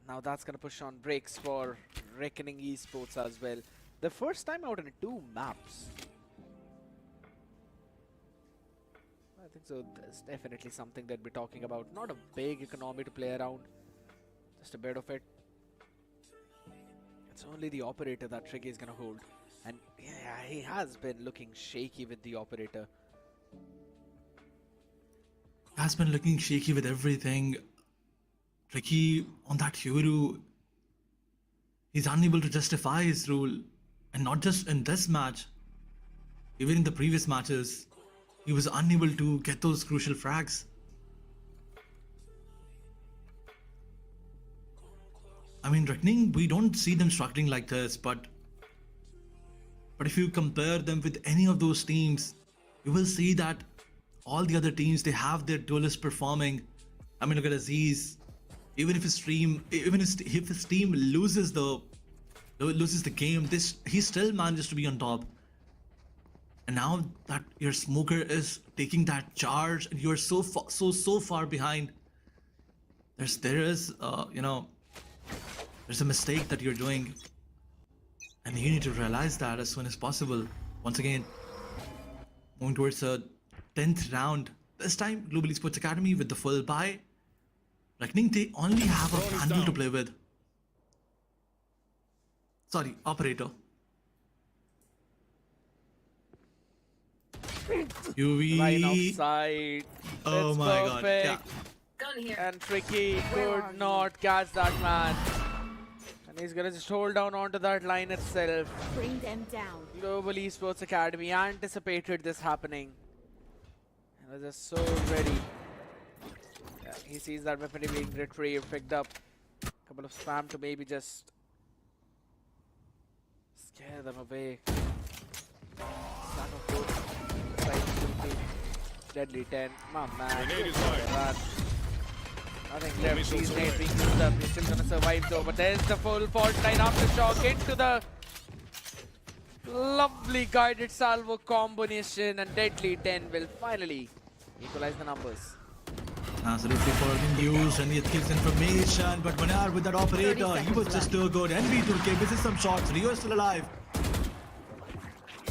Now that's gonna push on breaks for Reckoning Esports as well. The first time out in 2 maps. I think so. There's definitely something that we're talking about. Not a big economy to play around, just a bit of it. It's only the operator that Tricky is gonna hold. And yeah, he has been looking shaky with the operator. Has been looking shaky with everything. Tricky on that Huru, he's unable to justify his rule. And not just in this match, even in the previous matches, he was unable to get those crucial frags. I mean, Reckoning, we don't see them struggling like this, but if you compare them with any of those teams, you will see that all the other teams, they have their duelists performing. I mean, look at Aziz. Even if his team loses the game, he still manages to be on top. And now that your Smoker is taking that charge, and you're so far behind, there's a mistake that you're doing, and you need to realize that as soon as possible. Once again, moving towards the 10th round. This time, Global Esports Academy with the full buy. Reckoning, they only have a Vandal to play with. Sorry, operator. UV. Line of sight. Oh It's my god. perfect. Yeah. And Tricky could not catch that man. And he's gonna just hold down onto that line itself. Bring them down. Global Esports Academy anticipated this happening. And was just so ready. Yeah, he sees that weapon being retrieved, picked up. Couple of spam to maybe just scare them away. Stack of good. Deadly 10. My man. Grenade is fired. Nothing left. Missiles He's away. nade being used up. He's still gonna survive though. But there's the full fault line aftershock into the lovely guided salvo combination, and Deadly 10 will finally equalize the numbers. Absolutely following news and it gives information, but Manar with that operator, he was just too good. NV2K misses some shots. Rio is still alive.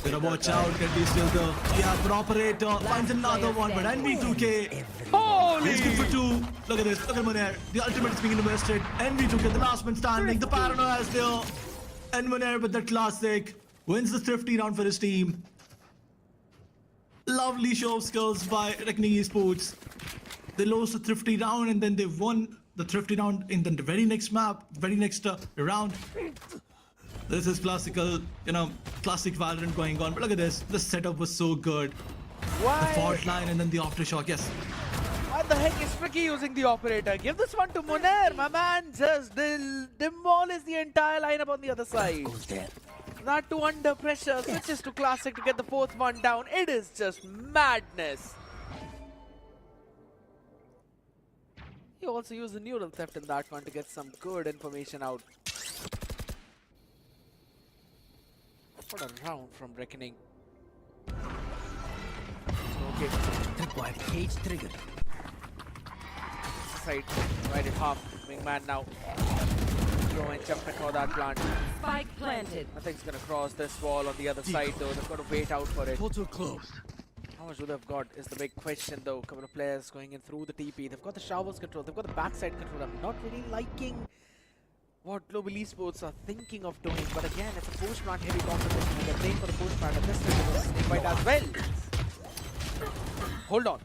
Better watch out, Kenty is still there. Yeah, but operator finds another one, but NV2K Holy! is good for 2. Look at this, look at Manar. The ultimate is being invested. NV2K, the last man standing. The paranoia is there. And Manar with that classic wins the thrifty round for his team. Lovely show of skills by Revenant Esports. They lost the thrifty round and then they won the thrifty round in the very next map, very next round. This is classical, classic Valorant going on. But look at this, the setup was so good. Why? The fault line and then the aftershock, yes. What the heck is Tricky using the operator? Give this one to Munair. My man just demolished the entire lineup on the other side. That too under pressure, switches to classic to get the 4th one down. It is just madness. He also used the neural theft in that one to get some good information out. What a round from Reckoning. Okay. Tripwire cage triggered. Side, right in half. Wingman now. Go and jump and for that plant. Spike planted. Nothing's gonna cross this wall on the other side though. They've got to wait out for it. Portal closed. How much do they've got is the big question though. Couple of players going in through the TP. They've got the showers control. They've got the backside control. I'm not really liking what Global Esports are thinking of doing. But again, it's a post-plant heavy competition. And they're playing for the post-plant. And this time they're going to snake bite as well. Hold on.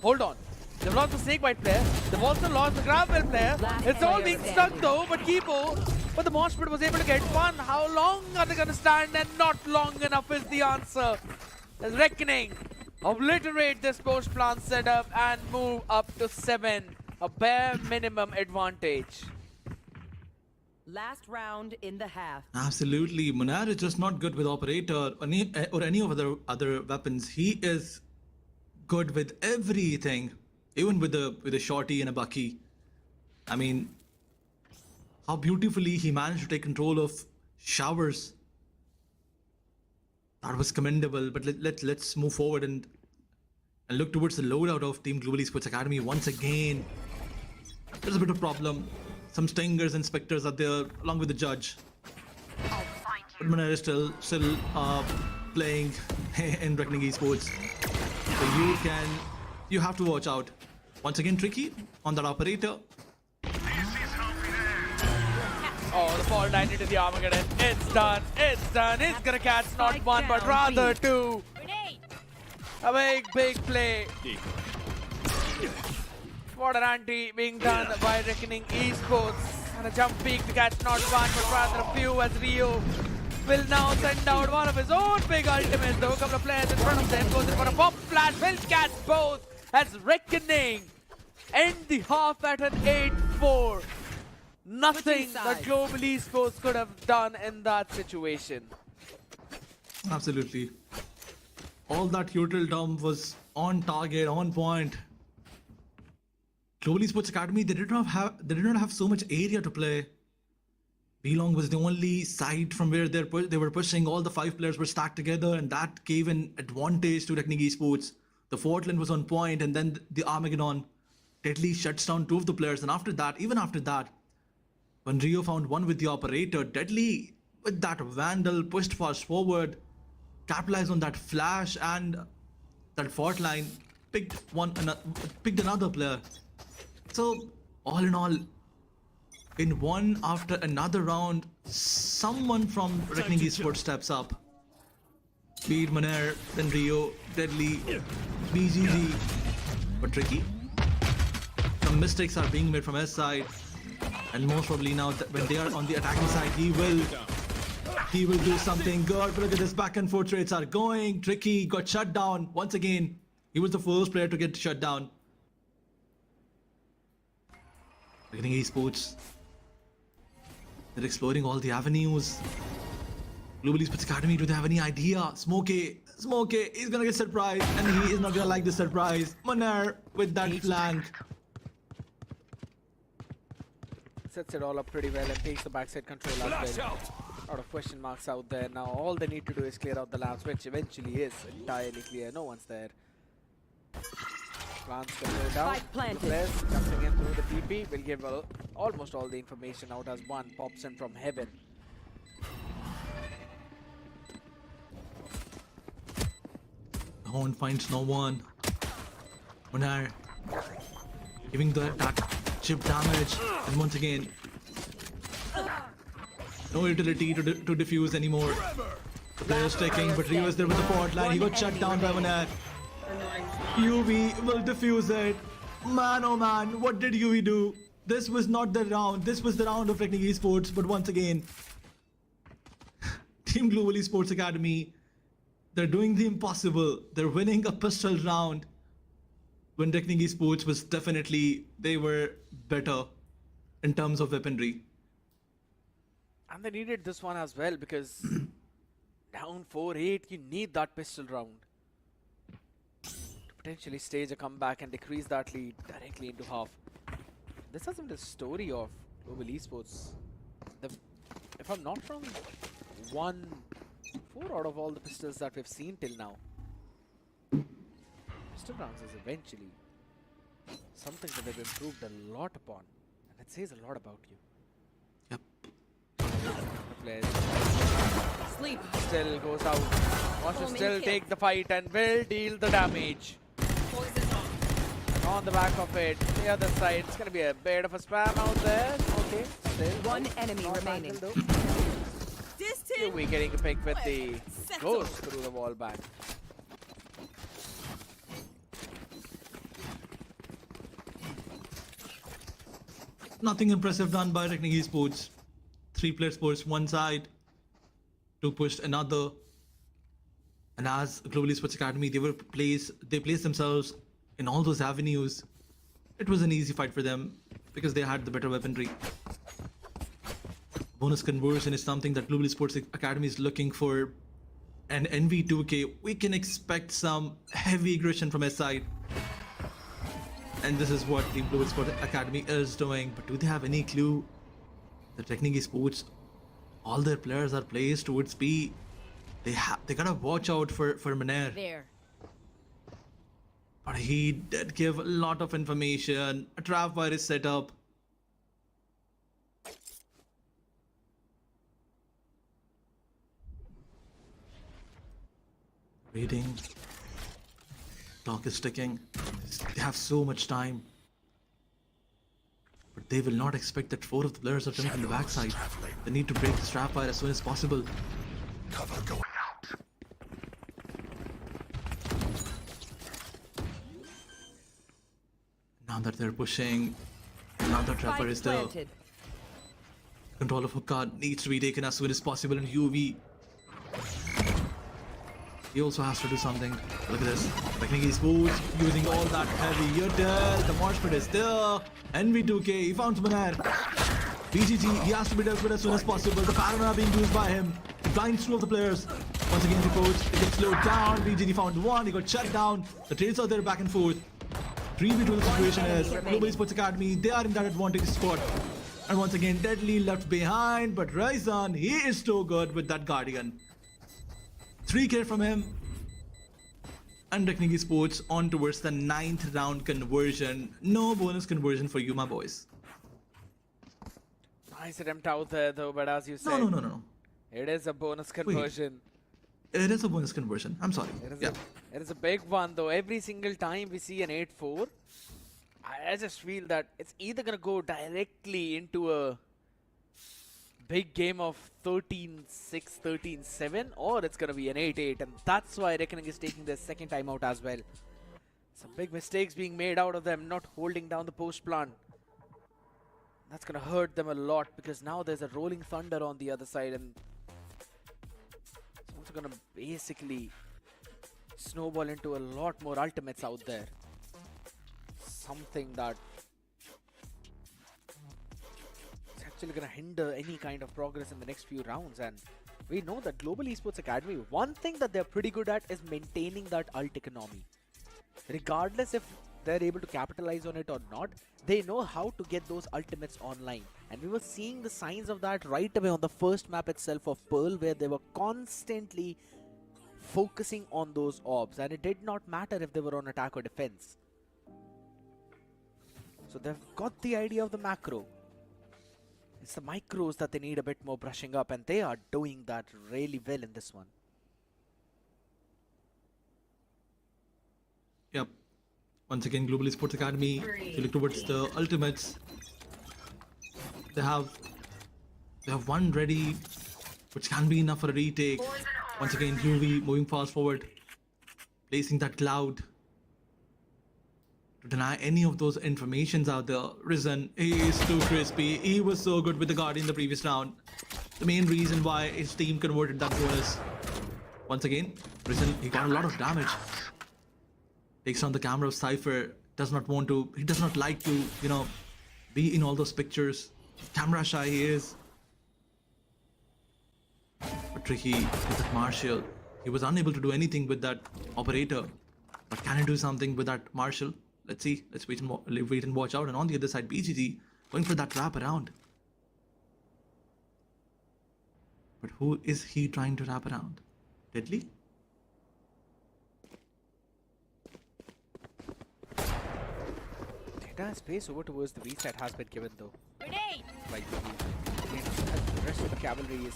Hold on. They've lost the snakebite player. They've also lost the grapple player. It's all being stuck though, but Kipo. But the Moshpit was able to get one. How long are they going to stand? And not long enough is the answer. As Reckoning obliterate this post-plant setup and move up to 7. A bare minimum advantage. Last round in the half. Absolutely. Munar is just not good with operator or any of other weapons. He is good with everything. Even with a shorty and a bucky. I mean, how beautifully he managed to take control of showers. That was commendable. But let's move forward and look towards the loadout of Team Global Esports Academy once again. There's a bit of problem. Some stingers and specters are there along with the judge. But Manar is still playing in Revenant Esports. So you have to watch out. Once again, Tricky on that operator. Oh, the fall line into the Armageddon. It's done. It's done. It's gonna catch not one, but rather 2. A big play. What an anti being done by Reckoning Esports. And a jump peak to catch not one, but rather a few, as Rio will now send out one of his own big ultimates. Though a couple of players in front of them goes in for a pop flash. Will catch both as Reckoning end the half at an 8-4. Nothing that Global Esports could have done in that situation. Absolutely. All that util dump was on target, on point. Global Esports Academy, they did not have so much area to play. Belong was the only side from where they were pushing. All the 5 players were stacked together, and that gave an advantage to Revenant Esports. The Fortland was on point, and then the Armageddon. Deadly shuts down 2 of the players, and after that, even after that, when Rio found one with the operator, Deadly with that Vandal pushed fast forward, capitalized on that flash, and that fort line picked another player. So all in all, in one after another round, someone from Reckoning Esports steps up. Be it Maner, then Rio, Deadly, BGG. But tricky. Some mistakes are being made from his side. And most probably now that when they are on the attacking side, he will do something good. But look at this, back and forth rates are going. Tricky got shut down once again. He was the first player to get shut down. Reckoning Esports. They're exploring all the avenues. Global Esports Academy, do they have any idea? Smokey, he's gonna get surprised, and he is not gonna like the surprise. Maner with that flank. Sets it all up pretty well and takes the backside control as well. A lot of question marks out there. Now all they need to do is clear out the labs, which eventually is entirely clear. No one's there. Plants can go down. Players coming in through the TP will give almost all the information out as one pops in from heaven. Horn finds no one. Maner giving that chip damage, and once again, no utility to defuse anymore. The player's taking, but Rio is there with the port line. He got shut down by Maner. UV will defuse it. Man, oh man, what did UV do? This was not the round. This was the round of Reckoning Esports, but once again, Team Global Esports Academy, they're doing the impossible. They're winning a pistol round when Reckoning Esports was definitely, they were better in terms of weaponry. And they needed this one as well because down 4-8, you need that pistol round to potentially stage a comeback and decrease that lead directly into half. This hasn't the story of Global Esports. If I'm not wrong, 4 out of all the pistols that we've seen till now. Pistol rounds is eventually something that they've improved a lot upon, and it says a lot about you. Yep. The players still goes out, wants to still take the fight and will deal the damage. On the back of it, the other side, it's gonna be a bit of a spam out there. Okay, still one enemy remaining. We're getting a pick with the ghost through the wall back. Nothing impressive done by Reckoning Esports. 3 players pushed one side, 2 pushed another. And as Global Esports Academy, they placed themselves in all those avenues. It was an easy fight for them because they had the better weaponry. Bonus conversion is something that Global Esports Academy is looking for. And NV2K, we can expect some heavy aggression from his side. And this is what Team Global Esports Academy is doing. But do they have any clue that Reckoning Esports, all their players are placed towards B? They gotta watch out for Maner. There. But he did give a lot of information. A trap wire is set up. Waiting. Clock is ticking. They have so much time. But they will not expect that 4 of the players are coming from the backside. They need to break the trap wire as soon as possible. Cover going out. Now that they're pushing, now the trapper is there. Control of Hookah needs to be taken as soon as possible in UV. He also has to do something. Look at this. Reckoning Esports using all that heavy util. The Marsh pit is there. NV2K, he found Maner. BGG, he has to be desperate as soon as possible. The paranoia being used by him. He blinds 2 of the players. Once again, the coach, it gets slowed down. BGG found 1, he got shut down. The trades are there back and forth. 3v2 the situation is. Global Esports Academy, they are in that advantage spot. And once again, Deadly left behind. But Ryzen, he is so good with that Guardian. 3k from him. And Reckoning Esports on towards the 9th round conversion. No bonus conversion for you, my boys. Nice attempt out there though, but as you said, No. it is a bonus conversion. It is a bonus conversion. I'm sorry. It is a big one though. Every single time we see an 8-4, I just feel that it's either going to go directly into a big game of 13-6, 13-7, or it's going to be an 8-8, and that's why Reckoning is taking their second time out as well. Some big mistakes being made out of them, not holding down the post plant. That's going to hurt them a lot because now there's a rolling thunder on the other side, and it's also going to basically snowball into a lot more ultimates out there. Something that is actually going to hinder any kind of progress in the next few rounds. And we know that Global Esports Academy, one thing that they're pretty good at is maintaining that ult economy. Regardless if they're able to capitalize on it or not, they know how to get those ultimates online. And we were seeing the signs of that right away on the first map itself of Pearl, where they were constantly focusing on those orbs, and it did not matter if they were on attack or defense. So they've got the idea of the macro. It's the micros that they need a bit more brushing up, and they are doing that really well in this one. Yep. Once again, Global Esports Academy, if you look towards the ultimates, they have one ready, which can be enough for a retake. Once again, UV moving fast forward, placing that cloud to deny any of those informations out there. Risen, he is too crispy. He was so good with the Guardian the previous round. The main reason why his team converted that bonus. Once again, Risen, he got a lot of damage. Takes on the camera of Cypher. He does not like to, be in all those pictures. Camera shy he is. But tricky with that Marshall. He was unable to do anything with that operator. But can he do something with that Marshall? Let's see. Let's wait and watch out. And on the other side, BGG going for that wrap around. But who is he trying to wrap around? Deadly? Entire space over towards the B side has been given though. Like the rest of the cavalry is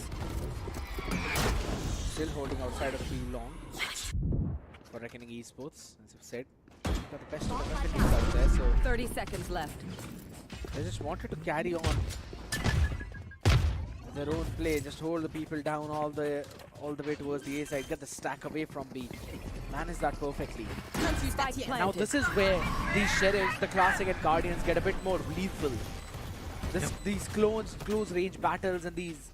still holding outside of the long for Reckoning Esports, as I've said. Got the best of the weapons out there, so 30 seconds left. they just wanted to carry on their own play, just hold the people down all the way towards the A side, get the stack away from B. Manage that perfectly. Now this is where these Sheriffs, the Classic and Guardians get a bit more lethal. These close range battles and these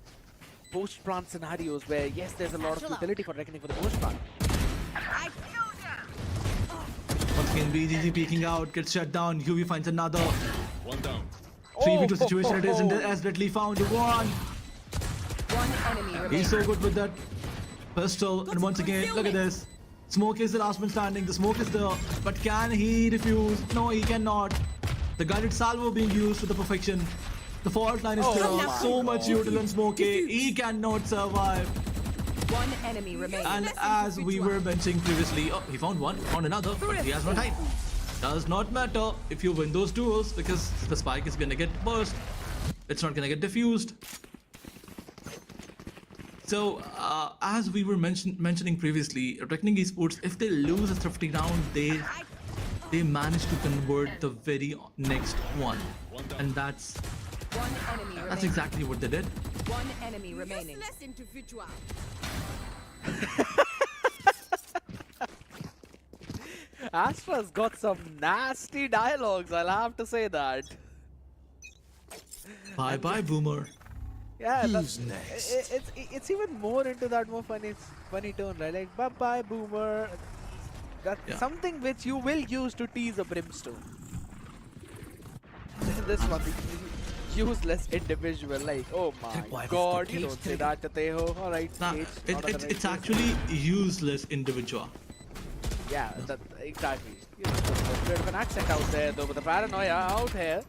post-plant scenarios where, yes, there's a lot of utility for Reckoning for the post-plant. Once again, BGG peeking out, gets shut down. UV finds another. One down. 3v2 situation it is, and as Deadly found one. One enemy remaining. He's so good with that pistol. And once again, look at this. Smoke is the last man standing. The smoke is there. But can he refuse? No, he cannot. The guided salvo being used to the perfection. The fault line is there. So much util on Smokey. He cannot survive. One enemy remaining. And as we were mentioning previously, he found one, found another, but he has no time. Does not matter if you win those duels because the spike is gonna get burst. It's not gonna get diffused. So, as we were mentioning previously, Reckoning Esports, if they lose a thrifty round, they manage to convert the very next one, and that's exactly what they did. One enemy remaining. Astra's got some nasty dialogues, I'll have to say that. Bye bye, Boomer. Yeah, Who's next? it's even more into that more funny tone, right? Like, bye bye, Boomer. That's something which you will use to tease a Brimstone. This one, useless individual, like, oh my god, you don't say that to Teho. Alright, Nah, it's actually useless individual. Yeah, exactly. You know, there's a bit of an accent out there though, but the paranoia out here.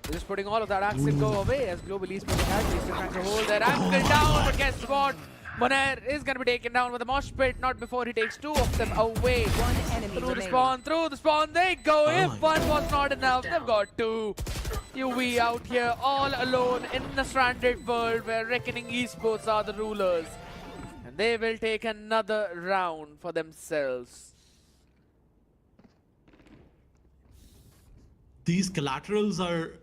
They're just putting all of that accent go away as Global Esports Academy is still trying to hold their ankle down, but guess what? Monair is going to be taken down with a mosh pit, not before he takes two of them away. One enemy Through remaining. the spawn, they go. If one was not enough, they've got two. UV out here all alone in the stranded world where Reckoning Esports are the rulers. And they will take another round for themselves. these collaterals are,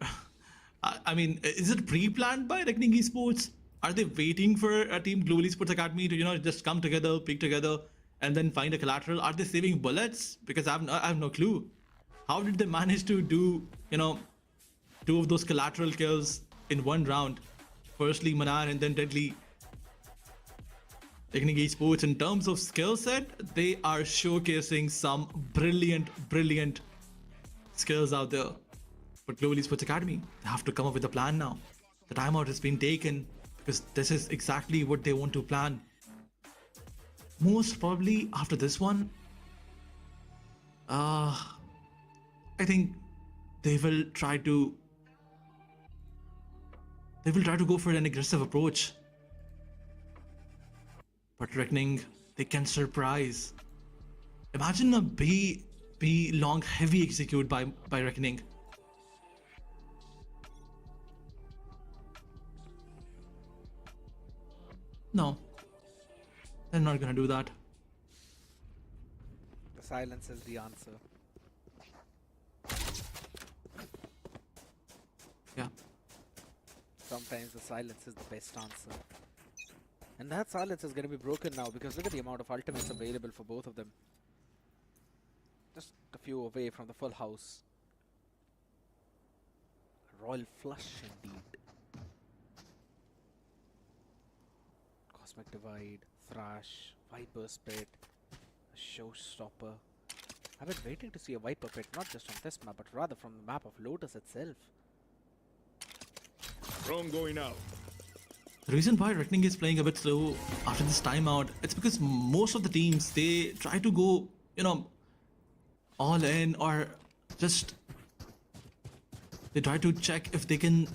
I mean, is it pre-planned by Reckoning Esports? Are they waiting for a team Global Esports Academy to, just come together, pick together, and then find a collateral? Are they saving bullets? Because I have no clue. How did they manage to do, 2 of those collateral kills in one round? Firstly Manan and then Deadly. Reckoning Esports, in terms of skill set, they are showcasing some brilliant skills out there. But Global Esports Academy, they have to come up with a plan now. The timeout has been taken because this is exactly what they want to plan. Most probably after this one, I think they will try to go for an aggressive approach. But Reckoning, they can surprise. Imagine a B long heavy execute by Reckoning. No, they're not gonna do that. The silence is the answer. Yeah. Sometimes the silence is the best answer. And that silence is going to be broken now because look at the amount of ultimates available for both of them. Just a few away from the full house. Royal flush indeed. Cosmic Divide, Thrash, Viper Spit, a Showstopper. I've been waiting to see a Viper Pit, not just on this map, but rather from the map of Lotus itself. Drone going out. The reason why Reckoning is playing a bit slow after this timeout, it's because most of the teams, they try to go, all in, or just they try to check if they can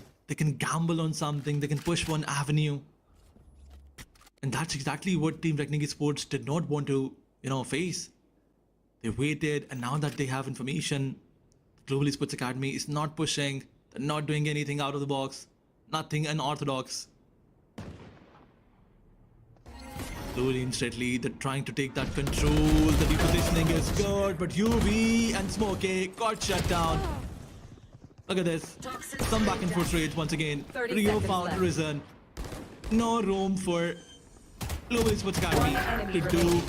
gamble on something, they can push one avenue. And that's exactly what Team Reckoning Esports did not want to, face. They waited, and now that they have information, Global Esports Academy is not pushing, they're not doing anything out of the box, nothing unorthodox. Slowly and steadily, they're trying to take that control. The repositioning is good, but UV and Smokey got shut down. Look at this. Some back and forth rage once again. Rio found Risen. No room for Global Esports Academy to do.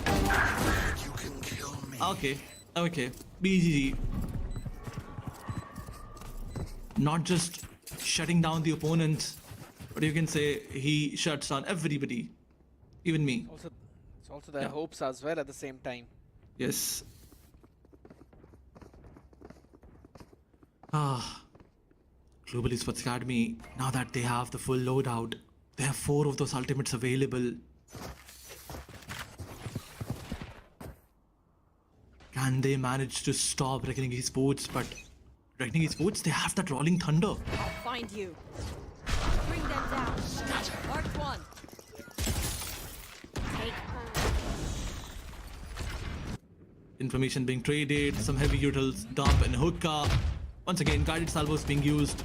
Okay. BGG. Not just shutting down the opponent, but you can say he shuts down everybody. Even me. It's also their hopes as well at the same time. Yes. Global Esports Academy, now that they have the full loadout, they have 4 of those ultimates available. Can they manage to stop Reckoning Esports? But Reckoning Esports, they have that Rolling Thunder. I'll find you. Bring them down. Mark 1. Information being traded, some heavy utils dump and hookah. Once again, guided salvos being used,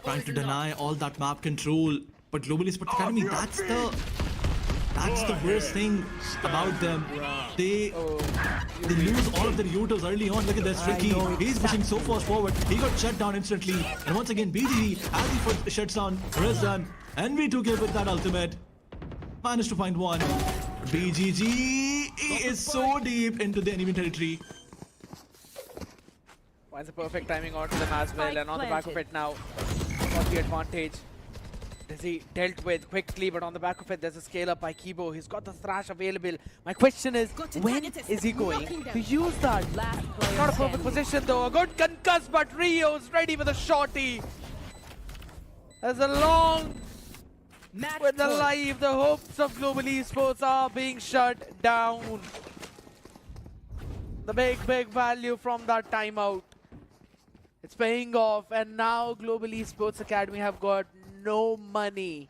trying to deny all that map control. But Global Esports Academy, that's the worst thing about them. They lose all of their utils early on. Look at this, Tricky. He's pushing so fast forward. He got shut down instantly. And once again, BGG, as he first shuts down Rizan, and NV2K with that ultimate. Managed to find one. BGG, he is so deep into the enemy territory. Finds a perfect timing onto them as well, and on the back of it now, got the advantage. Dizzy dealt with quickly, but on the back of it, there's a scale up by Kibo. He's got the Thrash available. My question is, when is he going to use that? Not a perfect position though. A good concuss, but Rio's ready with a shorty. There's a long with the live. The hopes of Global Esports are being shut down. The big value from that timeout. It's paying off, and now Global Esports Academy have got no money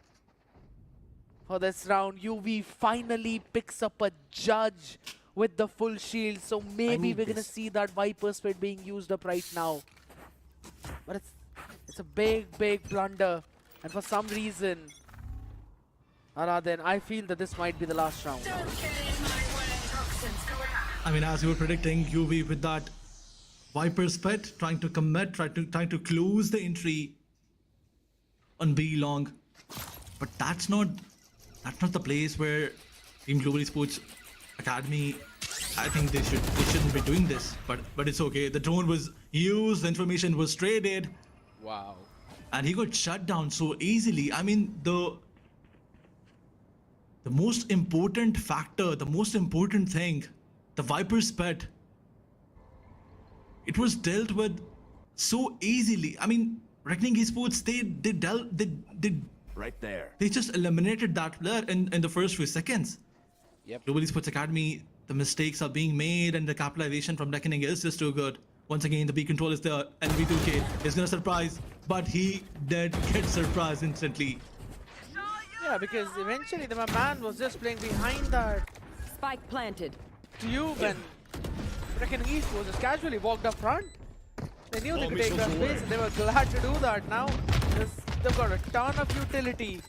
for this round. UV finally picks up a judge with the full shield, so maybe we're gonna see that Viper Spit being used up right now. But it's a big blunder, and for some reason, Aradhan, I feel that this might be the last round. I mean, as you were predicting, UV with that Viper's Pet trying to commit, trying to close the entry on B long, but that's not the place where Team Global Esports Academy. I think they shouldn't be doing this, but it's okay. The drone was used, the information was traded, Wow. and he got shut down so easily. I mean, the most important factor, the most important thing, the Viper's Pet, it was dealt with so easily. I mean, Reckoning Esports, they Right there. they just eliminated that player in the first few seconds. Yep. Global Esports Academy, the mistakes are being made and the capitalization from Reckoning is just too good. Once again, the B control is there. NV2K is gonna surprise, but he did get surprised instantly. Yeah, because eventually the man was just playing behind that Spike planted. tube and Reckoning Esports just casually walked up front. They knew they could take that space and they were glad to do that now. They've got a ton of utility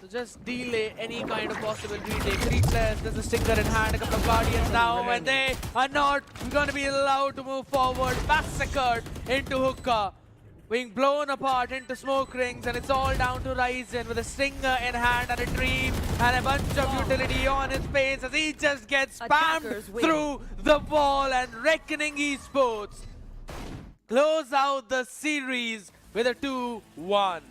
to just delay any kind of possible retake. 3 players, there's a stinger in hand, a couple of guardians now, and they are not going to be allowed to move forward. Massacred into hookah, being blown apart into smoke rings, and it's all down to Ryzen with a stinger in hand and a dream and a bunch of utility on his face as he just gets spammed Attackers win. through the wall, and Reckoning Esports close out the series with a 2-1.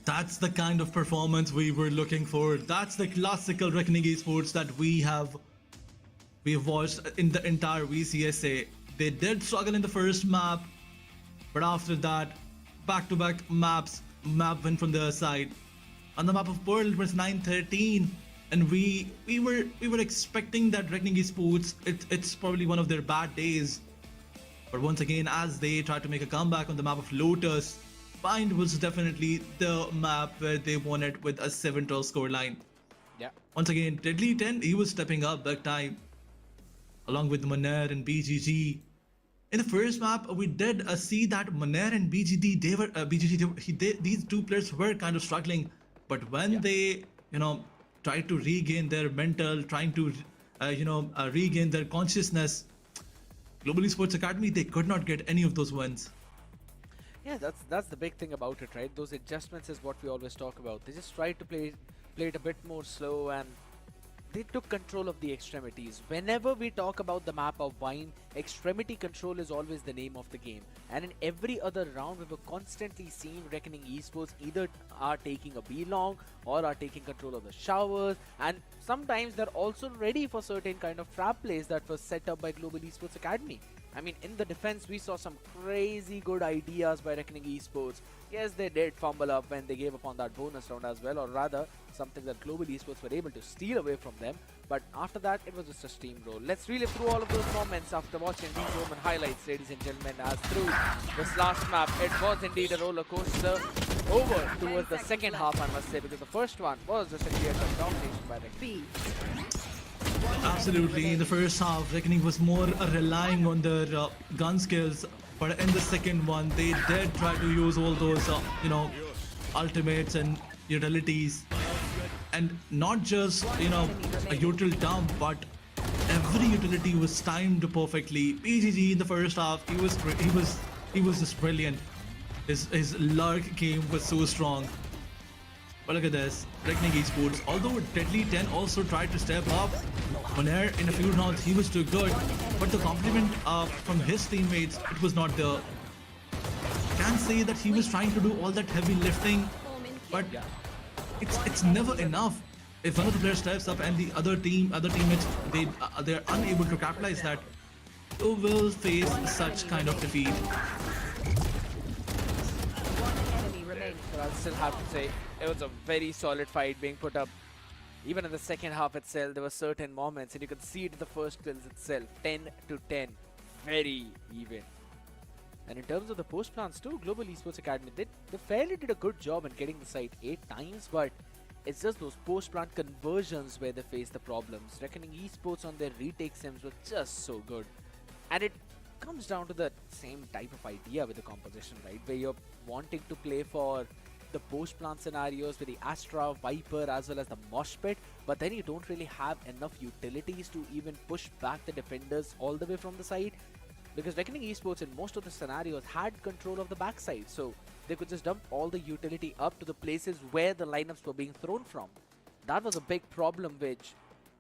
That's the kind of performance we were looking for. That's the classical Reckoning Esports that we have watched in the entire VCSA. They did struggle in the first map, but after that, back-to-back map win from their side. On the map of Pearl, it was 9-13, and we were expecting that Reckoning Esports, it's probably one of their bad days. But once again, as they try to make a comeback on the map of Lotus, Bind was definitely the map where they won it with a 7-12 scoreline. Yeah. Once again, Deadly 10, he was stepping up big time, along with Moner and BGG. In the first map, we did see that Moner and BGG, these two players were kind of struggling. But when they, tried to regain their mental, trying to, regain their consciousness, Global Esports Academy, they could not get any of those wins. Yeah, that's the big thing about it, right? Those adjustments is what we always talk about. They just tried to play it a bit more slow, and they took control of the extremities. Whenever we talk about the map of Wine, extremity control is always the name of the game. And in every other round, we were constantly seeing Reckoning Esports either are taking a B-long or are taking control of the showers. And sometimes they're also ready for certain kind of trap plays that were set up by Global Esports Academy. I mean, in the defense, we saw some crazy good ideas by Reckoning Esports. Yes, they did fumble up when they gave up on that bonus round as well, or rather, something that Global Esports were able to steal away from them. But after that, it was just a steamroll. Let's relive through all of those moments after watching these OMEN highlights, ladies and gentlemen, as through this last map, it was indeed a roller coaster over towards the second half, I must say, because the first one was just a clear-cut domination by Reckoning. Absolutely. In the first half, Reckoning was more relying on their gun skills, but in the second one, they did try to use all those, ultimates and utilities, and not just a util dump, but every utility was timed perfectly. PGG in the first half, he was just brilliant. His lurk game was so strong. But look at this, Reckoning Esports, although Deadly 10 also tried to step up, Moner in a few rounds, he was too good, but the compliment from his teammates, it was not there. Can't say that he was trying to do all that heavy lifting, but it's never enough. If one of the players steps up and the other teammates, they're unable to capitalize that, you will face such kind of defeat. But I'll still have to say, it was a very solid fight being put up. Even in the second half itself, there were certain moments, and you could see it in the first kills itself, 10-10, very even. And in terms of the post plans too, Global Esports Academy, they fairly did a good job in getting the site 8 times, but it's just those post plant conversions where they face the problems. Reckoning Esports on their retake sims were just so good. And it comes down to the same type of idea with the composition, right? Where you're wanting to play for the post plant scenarios with the Astra, Viper, as well as the Mosh Pit, but then you don't really have enough utilities to even push back the defenders all the way from the side. Because Reckoning Esports in most of the scenarios had control of the backside, so they could just dump all the utility up to the places where the lineups were being thrown from. That was a big problem which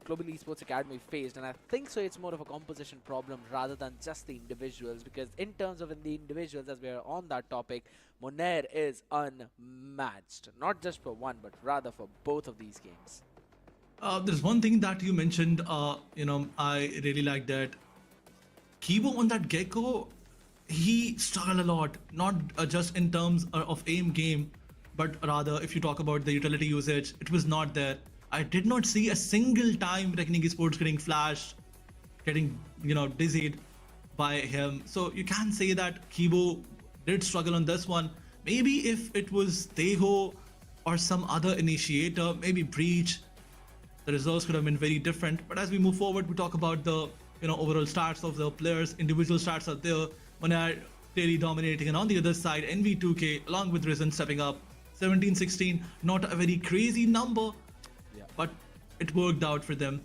Global Esports Academy faced, and I think so it's more of a composition problem rather than just the individuals, because in terms of the individuals, as we are on that topic, Monair is unmatched, not just for one but rather for both of these games. There's one thing that you mentioned, I really like that. Kibo on that Gecko, he struggled a lot, not just in terms of aim game, but rather if you talk about the utility usage, it was not there. I did not see a single time Reckoning Esports getting flashed, getting, dizzied by him. So you can say that Kibo did struggle on this one. Maybe if it was Teho or some other initiator, maybe Breach, the results could have been very different. But as we move forward, we talk about the overall stats of the players. Individual stats are there. Monair clearly dominating, and on the other side, NV2K along with Risen stepping up. 17-16, not a very crazy number, but it worked out for them.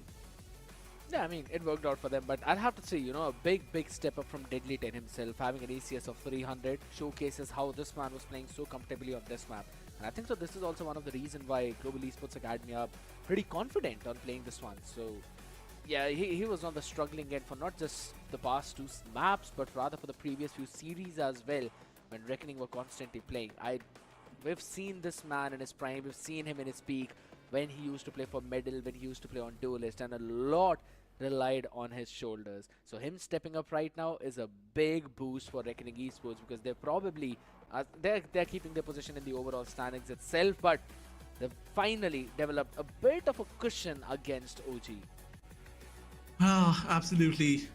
Yeah, I mean, it worked out for them, but I'd have to say, a big step up from Deadly 10 himself. Having an ACS of 300 showcases how this man was playing so comfortably on this map. And I think so this is also one of the reasons why Global Esports Academy are pretty confident on playing this one. So yeah, he was on the struggling end for not just the past two maps, but rather for the previous few series as well, when Reckoning were constantly playing. We've seen this man in his prime, we've seen him in his peak, when he used to play for Medal, when he used to play on Duelist, and a lot relied on his shoulders. So him stepping up right now is a big boost for Reckoning Esports, because they're probably, they're keeping their position in the overall standings itself, but they've finally developed a bit of a cushion against OG. Absolutely.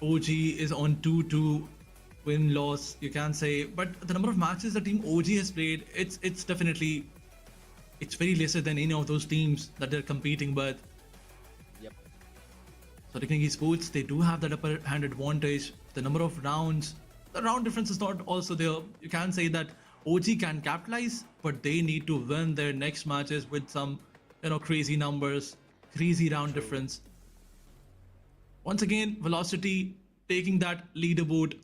OG is on 2-2 win-loss, you can say, but the number of matches the team OG has played, it's definitely, it's very lesser than any of those teams that they're competing with. Yep. So Reckoning Esports, they do have that upper hand advantage. The number of rounds, the round difference is not also there. You can say that OG can capitalize, but they need to win their next matches with some, crazy numbers, crazy round difference. Once again, Velocity taking that leaderboard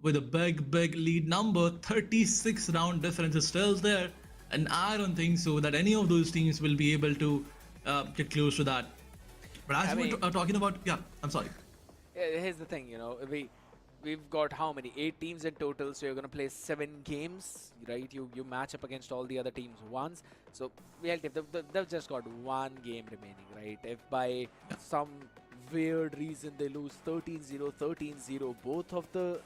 with a big lead number. 36 round difference is still there, and I don't think so that any of those teams will be able to get close to that. But as we were talking about, I'm sorry. Here's the thing, we've got how many? 8 teams in total, so you're going to play 7 games, right? You match up against all the other teams once. So they've just got 1 game remaining, right? If by some weird reason they lose 13-0, 13-0, both of the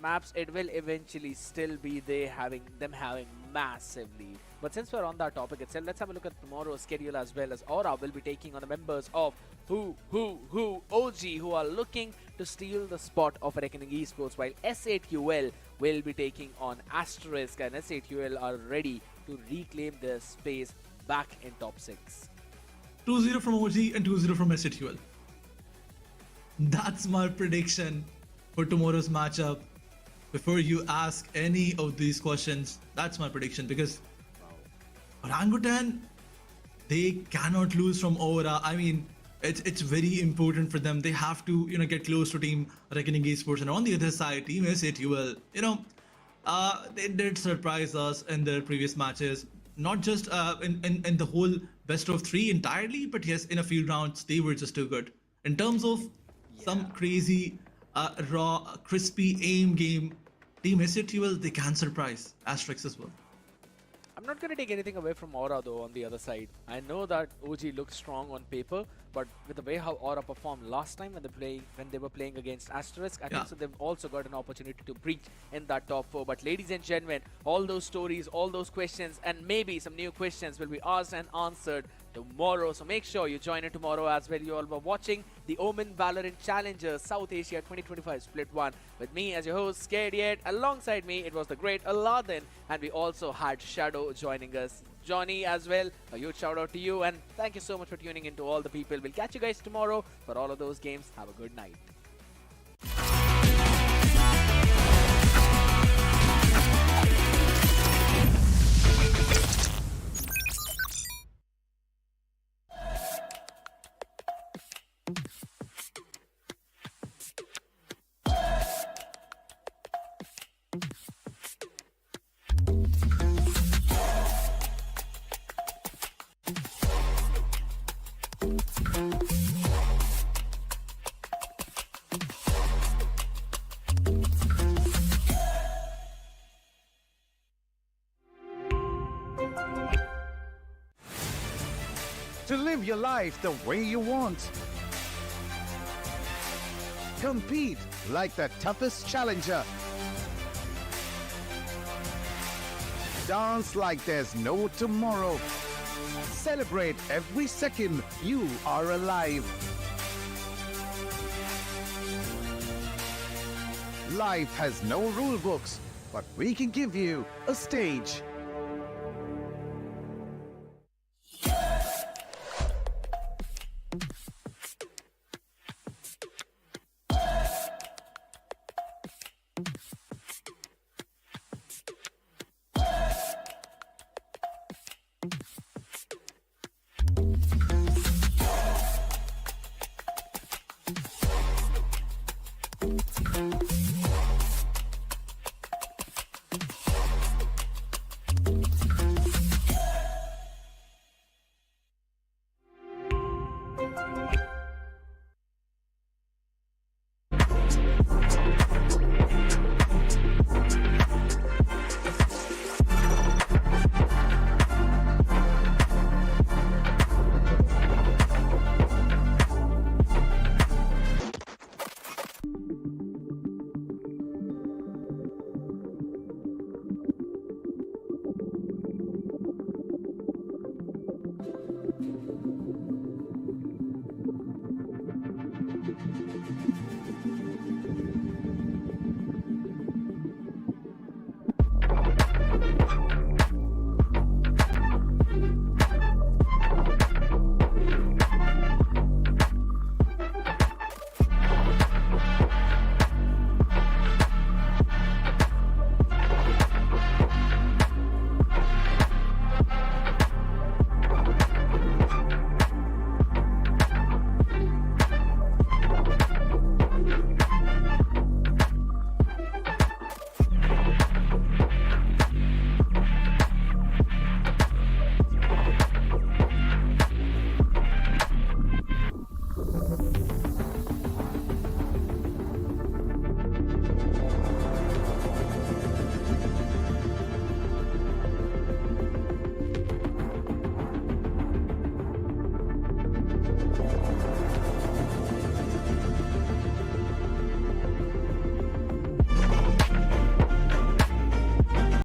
maps, it will eventually still be them having massive lead. But since we're on that topic itself, let's have a look at tomorrow's schedule as well, as Aura will be taking on the members of OG, who are looking to steal the spot of Reckoning Esports, while S8QL will be taking on Asterisk, and S8QL are ready to reclaim their space back in top 6. 2-0 from OG and 2-0 from S8QL. That's my prediction for tomorrow's matchup. Before you ask any of these questions, that's my prediction, because Orangutan, they cannot lose from Aura. I mean, it's very important for them. They have to, get close to Team Reckoning Esports. And on the other side, Team S8QL, they did surprise us in their previous matches. Not just in the whole best of 3 entirely, but yes, in a few rounds, they were just too good. In terms of some crazy, raw, crispy aim game, Team S8QL, they can surprise Asterisk as well. I'm not going to take anything away from Aura though on the other side. I know that OG looks strong on paper, but with the way how Aura performed last time when they were playing against Asterisk, I think so they've also got an opportunity to breach in that top 4. But ladies and gentlemen, all those stories, all those questions, and maybe some new questions will be asked and answered tomorrow. So make sure you join in tomorrow as well. You all were watching the OMEN VALORANT Challenger South Asia 2025 Split 1 with me as your host, Scared Yet. Alongside me, it was the great Aladdin, and we also had Shadow joining us. Johnny as well, a huge shout out to you, and thank you so much for tuning in to all the people. We'll catch you guys tomorrow for all of those games. Have a good night. Live your life the way you want. Compete like the toughest challenger. Dance like there's no tomorrow. Celebrate every second you are alive. Life has no rule books, but we can give you a stage.